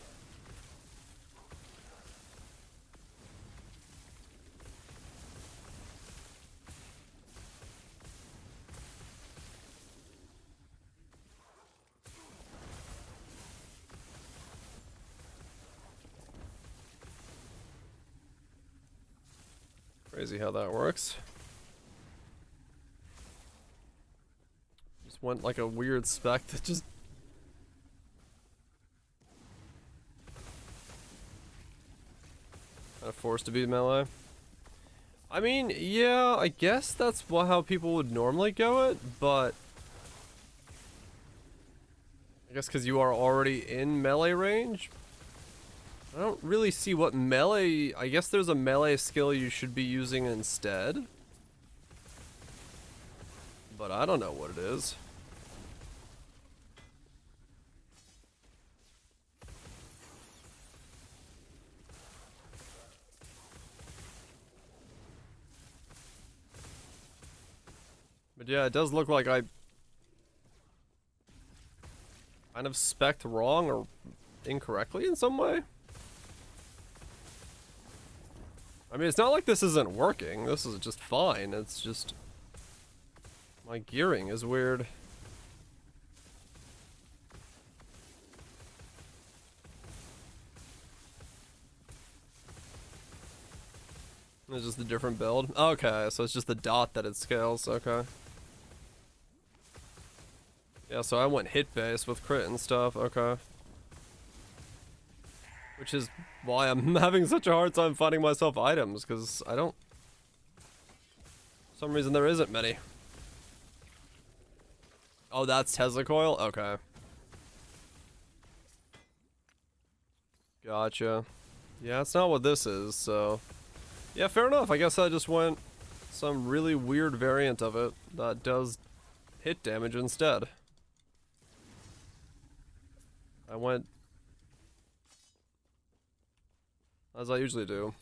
Crazy how that works. Just went like a weird spec that just... kind of forced to be melee. I mean, yeah, I guess that's how people would normally go it, but... I guess because you are already in melee range? I don't really see what melee... I guess there's a melee skill you should be using instead. But I don't know what it is. But yeah, it does look like I kind of spec'd wrong or incorrectly in some way. I mean, it's not like this isn't working. This is just fine. It's just... my gearing is weird. It's just a different build. Okay, so it's just the dot that it scales. Okay. Yeah, so I went hit base with crit and stuff. Okay. Which is why I'm having such a hard time finding myself items, because I don't... for some reason there isn't many. Oh, that's Tesla coil? Okay. Gotcha. Yeah, that's not what this is, so... yeah, fair enough. I guess I just went some really weird variant of it that does hit damage instead. I went... as I usually do.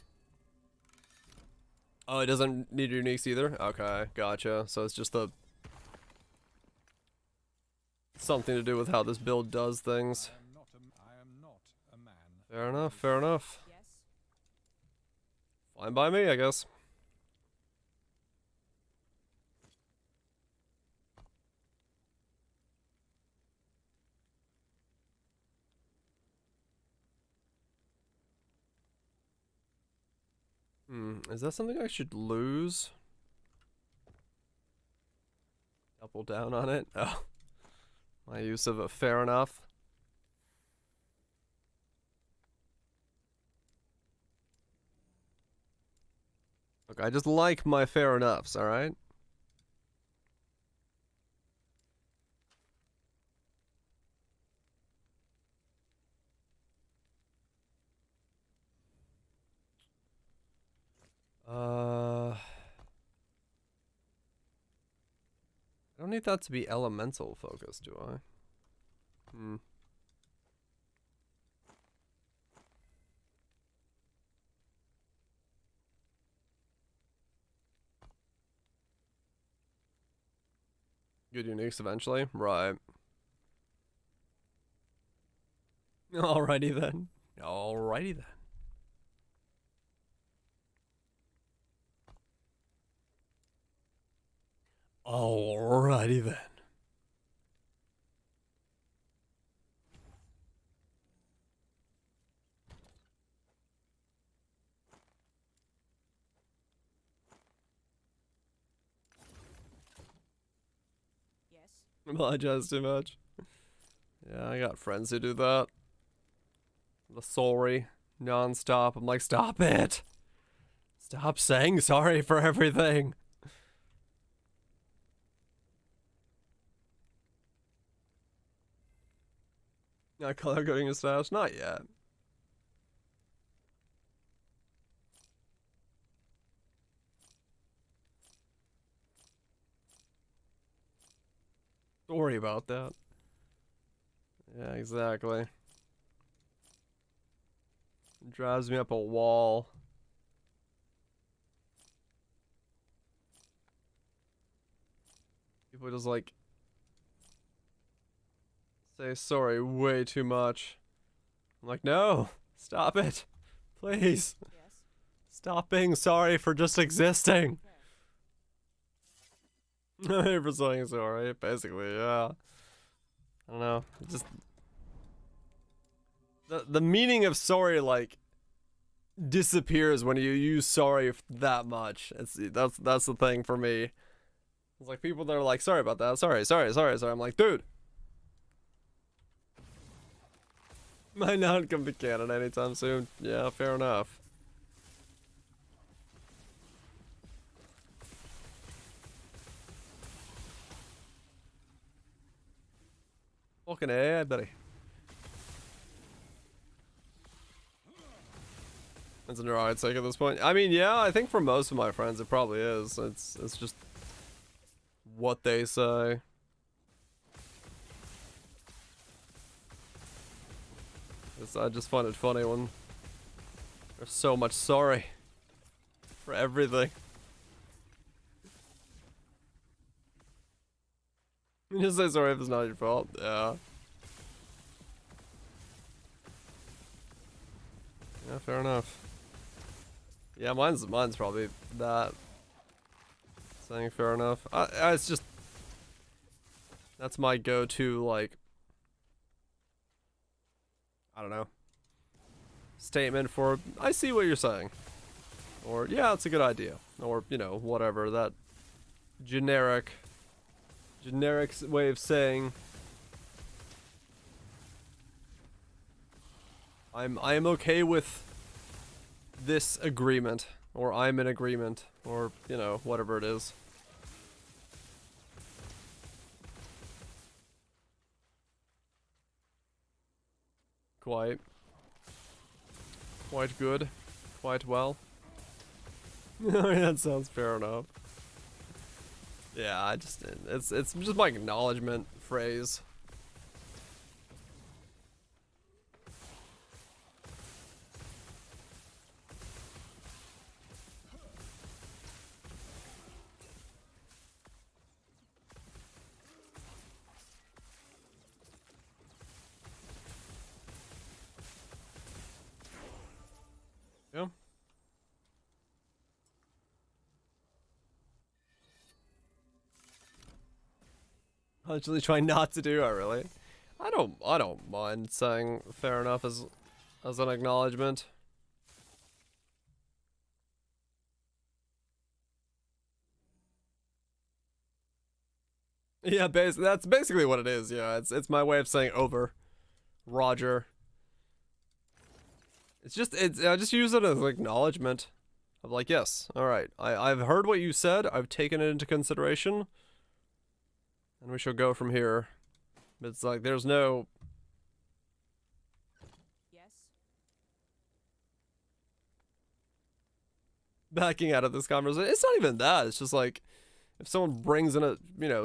Oh, it doesn't need uniques either? Okay, gotcha. So it's just the... something to do with how this build does things. I am not a man. Fair enough, fair enough. Fine by me, I guess. Is that something I should lose? Double down on it? Oh. My use of a fair enough. Look, I just like my fair enoughs, alright? I don't need that to be elemental focus, do I? Good uniques eventually? Right. Alrighty then. Alrighty then. Alrighty then. Apologize too much. Yeah, I got friends who do that. The sorry, non-stop. I'm like, stop it! Stop saying sorry for everything. Not color coding your stash? Not yet. Don't worry about that. Yeah, exactly. It drives me up a wall. People just like say sorry way too much. I'm like, no, stop it, please. Yes. Stop being sorry for just existing. For saying sorry, basically, yeah. I don't know, just the meaning of sorry like disappears when you use sorry that much. That's the thing for me. It's like people that are like, sorry about that, sorry. I'm like, dude, might not come to Canada anytime soon. Yeah, fair enough. Fucking A, buddy. It's a neurotic sake at this point. I mean, yeah, I think for most of my friends it probably is. It's just what they say. I just find it funny when there's so much sorry for everything. You just say sorry if it's not your fault. Yeah. Yeah, fair enough. Yeah, mine's probably that. Saying fair enough. It's just that's my go-to, like, I don't know, statement for I see what you're saying, or yeah, it's a good idea, or you know, whatever, that generic way of saying I am okay with this agreement, or I'm in agreement, or you know, whatever it is. Quite good, quite well. That sounds fair enough. Yeah, it's just my acknowledgement phrase. Yeah. I actually try not to do it, really. I don't mind saying fair enough as an acknowledgement. Yeah, that's basically what it is. Yeah, it's my way of saying over, Roger. I just use it as an acknowledgement of like, yes, all right, I've heard what you said, I've taken it into consideration, and we shall go from here. But it's like there's no Yes. backing out of this conversation. It's not even that. It's just like if someone brings in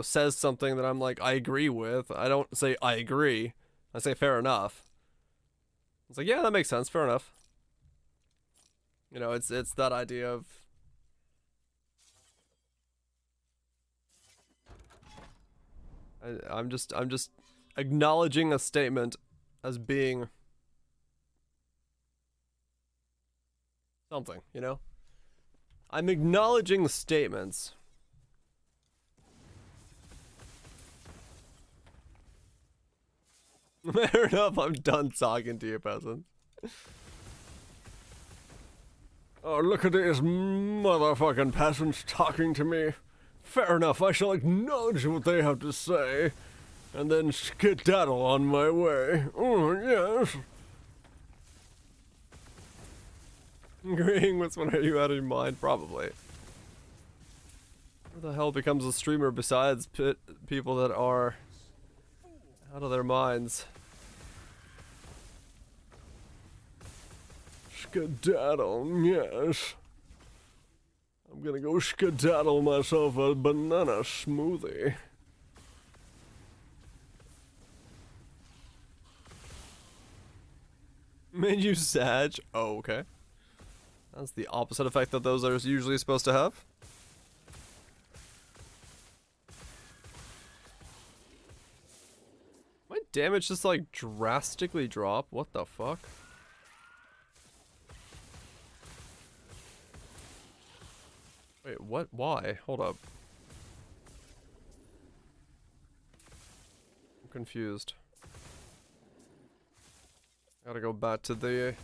says something that I'm like I agree with, I don't say I agree. I say fair enough. It's like, yeah, that makes sense. Fair enough. You know, it's that idea of I'm just acknowledging a statement as being something, you know? I'm acknowledging statements. Fair enough, I'm done talking to you, peasant. Oh, look at these motherfucking peasants talking to me. Fair enough, I shall acknowledge what they have to say, and then skedaddle on my way. Oh, yes. Agreeing with what you had in mind, probably. Who the hell becomes a streamer besides people that are out of their minds? Skedaddle, yes. I'm gonna go skedaddle myself a banana smoothie. Made you sad? Oh, okay. That's the opposite effect that those are usually supposed to have. My damage just like drastically drop? What the fuck? Wait, what? Why? Hold up. I'm confused. Gotta go back to the...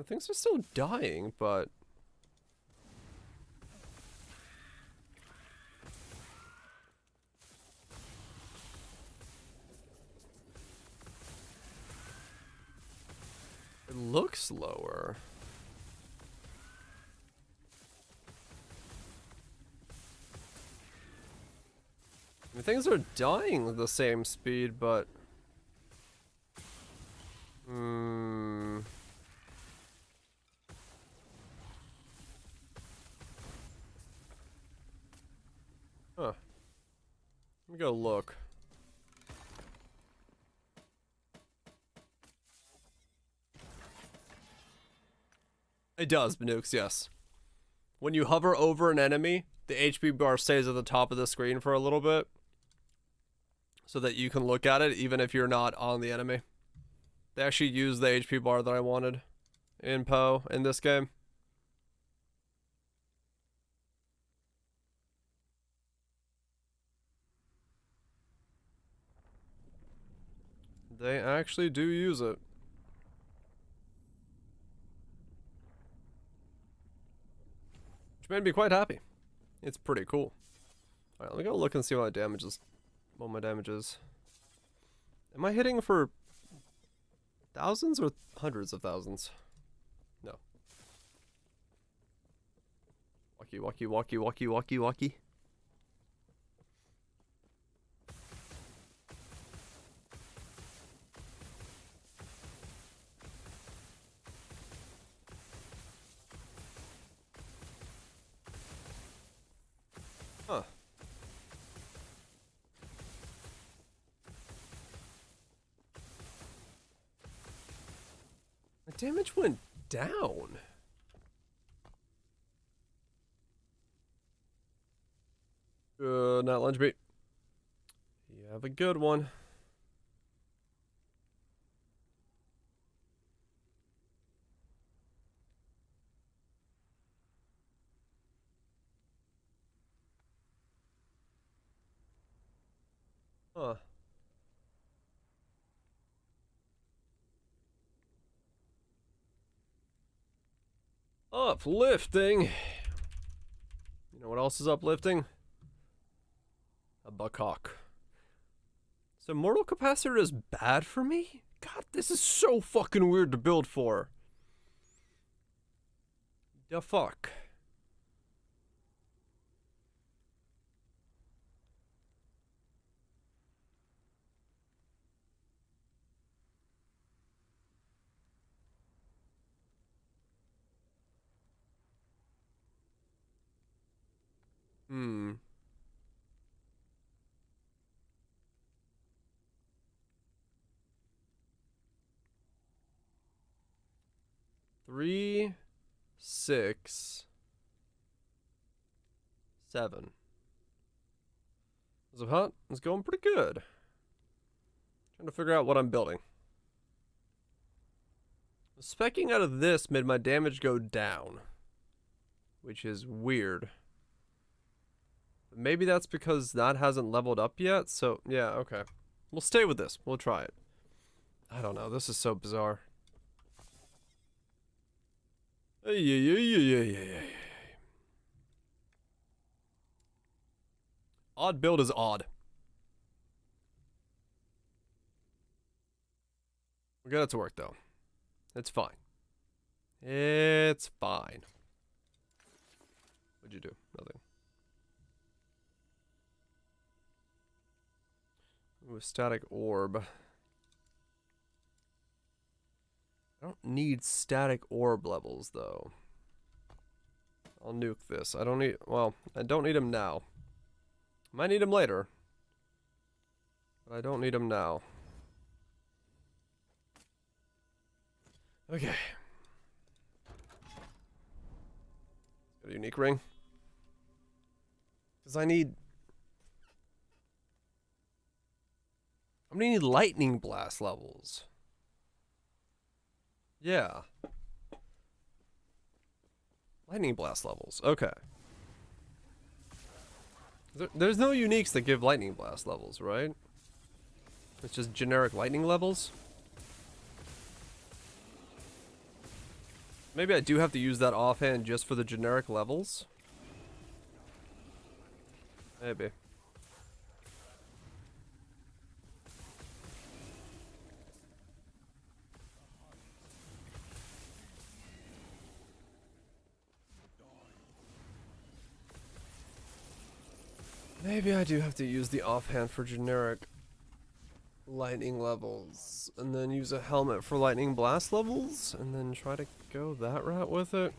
Things are still dying, but... It looks lower. I mean, things are dying at the same speed, but... Huh. Let me go look. It does, Benukes, yes. When you hover over an enemy, the HP bar stays at the top of the screen for a little bit, so that you can look at it even if you're not on the enemy. They actually use the HP bar that I wanted in Poe in this game. They actually do use it. Which made me quite happy. It's pretty cool. Alright, let me go look and see what my damage is. What my damage is. Am I hitting for thousands or hundreds of thousands? No. Walkie, walkie, walkie, walkie, walkie, walkie. Huh. My damage went down. Good night, lunch beat. You have a good one. Huh. Uplifting. You know what else is uplifting? A buckcock. So mortal capacitor is bad for me? God, this is so fucking weird to build for. The fuck? Hmm. Three, 6, 7. Is it hot? It's going pretty good. Trying to figure out what I'm building. Specking out of this made my damage go down, which is weird. But maybe that's because that hasn't leveled up yet, so yeah, okay. We'll stay with this. We'll try it. I don't know. This is so bizarre. Odd build is odd. We'll get it to work though. It's fine. It's fine. What'd you do? Nothing. Ooh, static orb. I don't need static orb levels, though. I'll nuke this. I don't need... Well, I don't need them now. Might need them later. But I don't need them now. Okay. Got a unique ring. Because I need... I'm gonna need lightning blast levels. Yeah. Lightning blast levels. Okay. There's no uniques that give lightning blast levels, right? It's just generic lightning levels. Maybe I do have to use that offhand just for the generic levels. Maybe. Maybe I do have to use the offhand for generic lightning levels, and then use a helmet for lightning blast levels, and then try to go that route with it.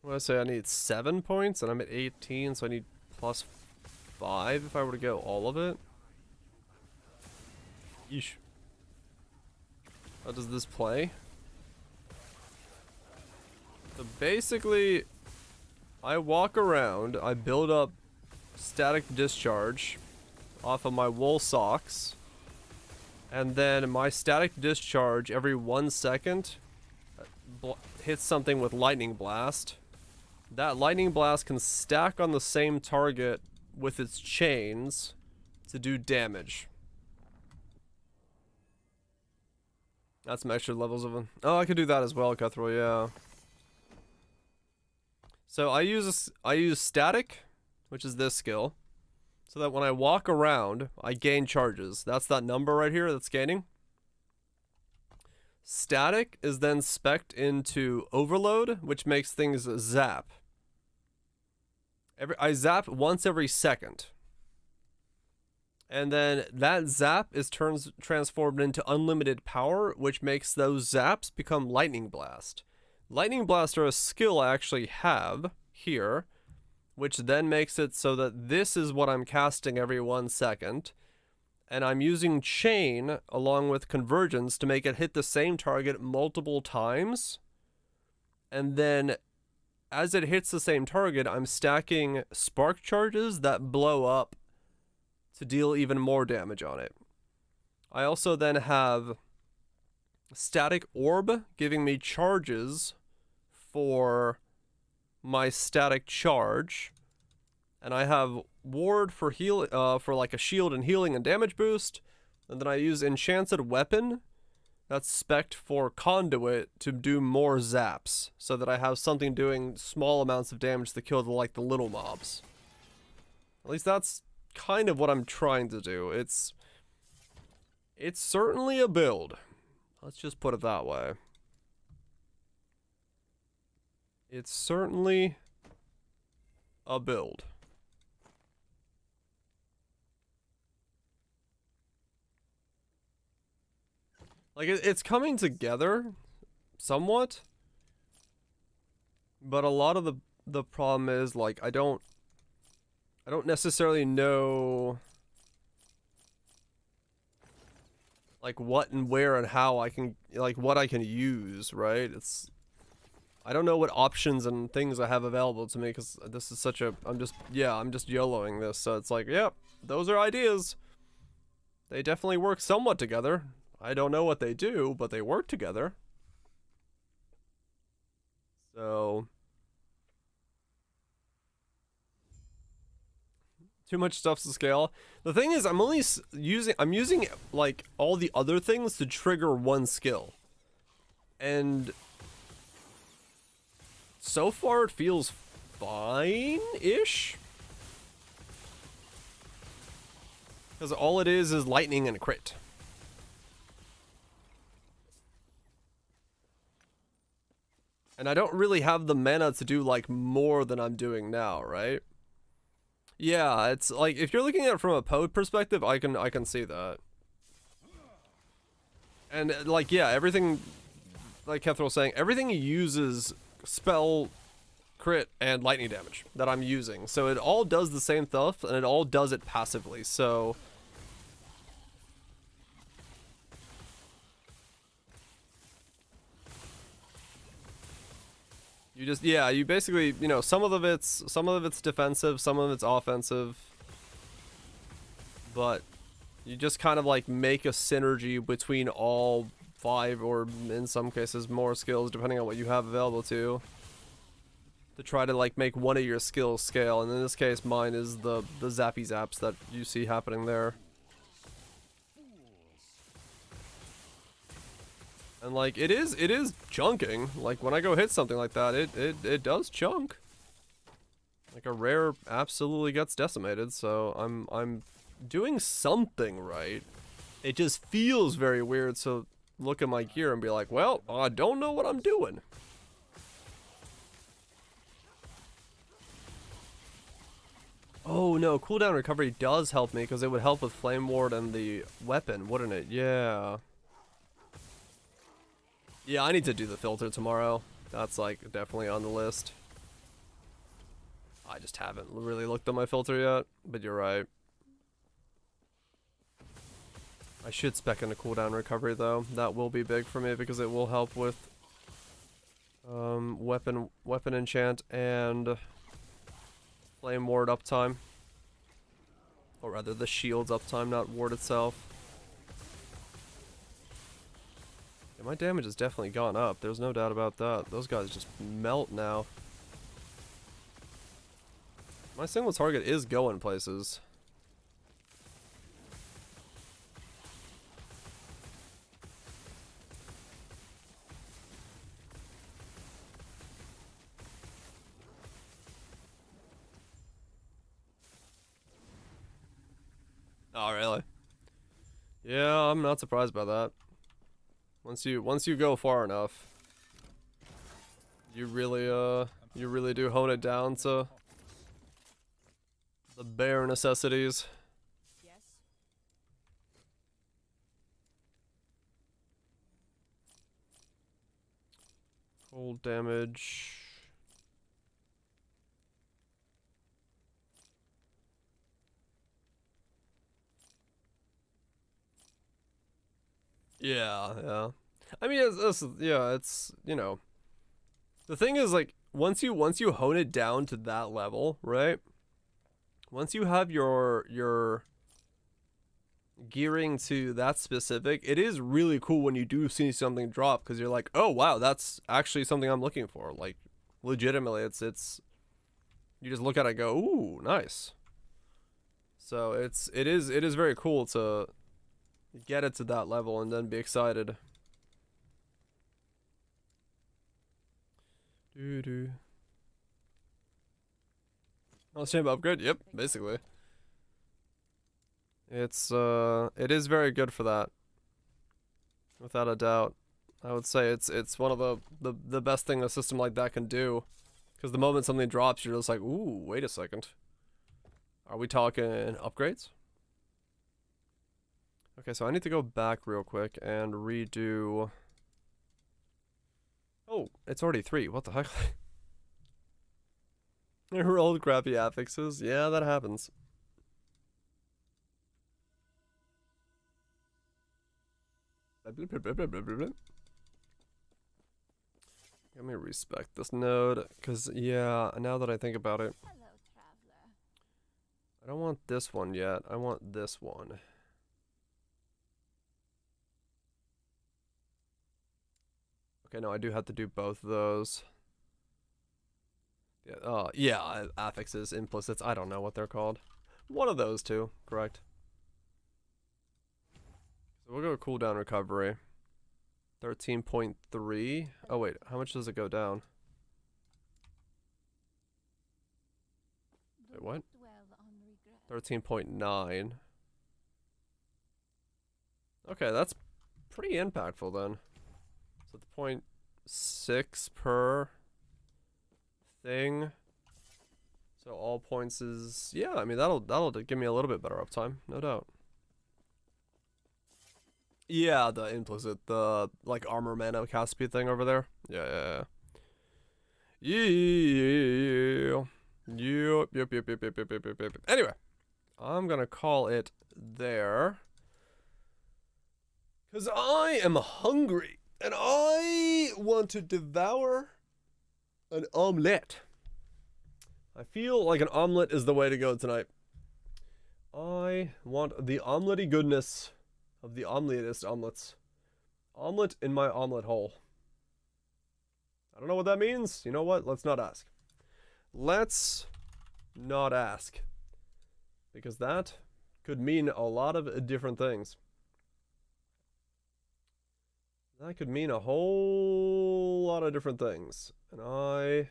What did I say? I need 7 points, and I'm at 18, so I need plus 5 if I were to go all of it. Yeesh. How does this play? So basically, I walk around, I build up static discharge off of my wool socks, and then my static discharge every 1 second hits something with lightning blast. That lightning blast can stack on the same target with its chains to do damage. That's some extra levels of them. Oh, I could do that as well, Cutthroat, yeah. So I use static, which is this skill, so that when I walk around, I gain charges. That's that number right here that's gaining. Static is then spec'd into overload, which makes things zap. I zap once every second. And then that zap is transformed into unlimited power, which makes those zaps become lightning blast. Lightning blast are a skill I actually have here, which then makes it so that this is what I'm casting every 1 second. And I'm using chain along with convergence to make it hit the same target multiple times. And then as it hits the same target, I'm stacking spark charges that blow up to deal even more damage on it. I also then have static orb giving me charges for my static charge, and I have ward for for like a shield and healing and damage boost, and then I use enchanted weapon that's spec'd for conduit to do more zaps, so that I have something doing small amounts of damage to kill the little mobs. At least that's kind of what I'm trying to do. It's certainly a build. Let's just put it that way. It's certainly a build. Like, it's coming together somewhat, but a lot of the problem is, like, I don't necessarily know, like, what and where and how I can, like, what I can use, right? I don't know what options and things I have available to me, because this is such a, I'm just YOLOing this, so it's like, yep, those are ideas. They definitely work somewhat together. I don't know what they do, but they work together. So, too much stuff to scale. The thing is, I'm using like all the other things to trigger one skill, and so far it feels fine-ish, because all it is lightning and crit. And I don't really have the mana to do like more than I'm doing now, right? Yeah, it's like if you're looking at it from a POD perspective, I can see that. And like yeah, everything like Kethra was saying, everything uses spell crit and lightning damage that I'm using. So it all does the same stuff and it all does it passively. So you just yeah, you basically, you know, some of it's defensive, some of it's offensive. But you just kind of like make a synergy between all 5 or in some cases more skills depending on what you have available to try to like make one of your skills scale, and in this case mine is the zappy zaps that you see happening there. And like it is chunking. Like when I go hit something like that, it does chunk. Like a rare absolutely gets decimated, so I'm doing something right. It just feels very weird, so look at my gear and be like, well, I don't know what I'm doing. Oh no, cooldown recovery does help me because it would help with Flame Ward and the weapon, wouldn't it? Yeah. Yeah, I need to do the filter tomorrow. That's like definitely on the list. I just haven't really looked at my filter yet, but you're right. I should spec into cooldown recovery though. That will be big for me because it will help with weapon enchant and Flame Ward uptime. Or rather the shield's uptime, not ward itself. Yeah, my damage has definitely gone up, there's no doubt about that. Those guys just melt now. My single target is going places. Oh, really? Yeah, I'm not surprised by that. Once you go far enough, you really do hone it down to the bare necessities. Yes. Cold damage. Yeah, yeah. I mean, it's you know, the thing is like once you hone it down to that level, right? Once you have your gearing to that specific, it is really cool when you do see something drop because you're like, oh wow, that's actually something I'm looking for. Like, legitimately, it's you just look at it and go, ooh, nice. So it is very cool to get it to that level and then be excited. Doo-doo. Oh, chamber upgrade? Yep, basically. It is very good for that. Without a doubt. I would say it's one of the best thing a system like that can do. Because the moment something drops, you're just like, ooh, wait a second. Are we talking upgrades? Okay, so I need to go back real quick and redo... Oh, it's already 3. What the heck? I rolled crappy affixes. Yeah, that happens. Let me respec this node, because, yeah, now that I think about it, Hello, traveler. I don't want this one yet. I want this one. Okay, no, I do have to do both of those. Yeah, yeah, affixes, implicits, I don't know what they're called. One of those two, correct. So we'll go cooldown recovery. 13.3. Oh wait, how much does it go down? Wait, what? 13.9. Okay, that's pretty impactful then. So the 0.6 per thing. So all points is, yeah, I mean, that'll give me a little bit better uptime, no doubt. Yeah, the implicit, the, like, armor mana cast speed thing over there. Yeah. Yep. Anyway, I'm gonna call it there. Because I am hungry, and I want to devour an omelette. I feel like an omelet is the way to go tonight. I want the omelette-y goodness of the omeletest omelets. Omelet in my omelet hole. I don't know what that means. You know what? Let's not ask. Let's not ask. Because that could mean a lot of different things. That could mean a whole lot of different things. And I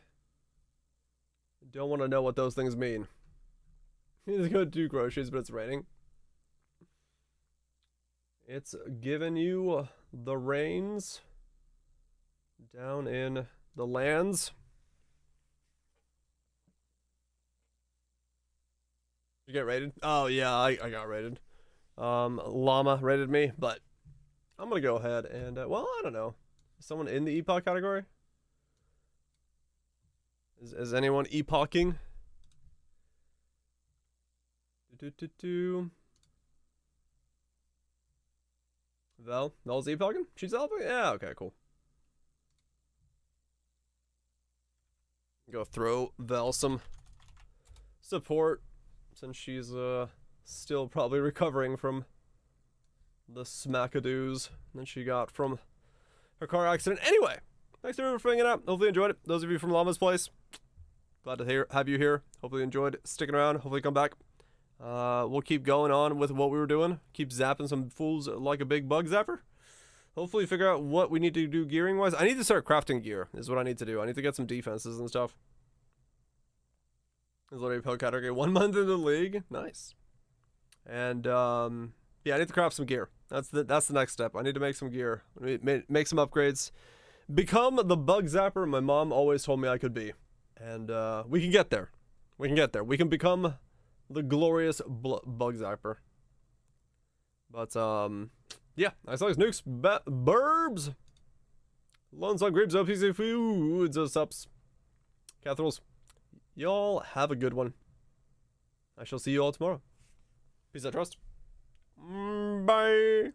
don't want to know what those things mean. He's going to do groceries, but it's raining. It's giving you the reins down in the lands. You get rated? Oh, yeah, I got rated. Llama rated me, but I'm going to go ahead and, well, I don't know. Is someone in the Epoch category? Is anyone epoching? Vel's epoching? She's epoching? Yeah, okay, cool. Go throw Vel some support since she's still probably recovering from the smackadoos that she got from her car accident. Anyway, thanks everyone for hanging out. Hopefully you enjoyed it. Those of you from Llama's Place, glad to have you here. Hopefully you enjoyed sticking around. Hopefully you come back. We'll keep going on with what we were doing. Keep zapping some fools like a big bug zapper. Hopefully figure out what we need to do gearing wise. I need to start crafting gear is what I need to do. I need to get some defenses and stuff. There's literally a category 1 month in the league. Nice. And yeah, I need to craft some gear. That's the next step. I need to make some gear. Make some upgrades. Become the bug zapper my mom always told me I could be. And we can get there. We can get there. We can become the glorious bug zapper. But yeah, I saw his nukes, burbs, Lone Sun Grapes, OPC Foods, sups, Cathrals. Y'all have a good one. I shall see you all tomorrow. Peace out, trust. Bye.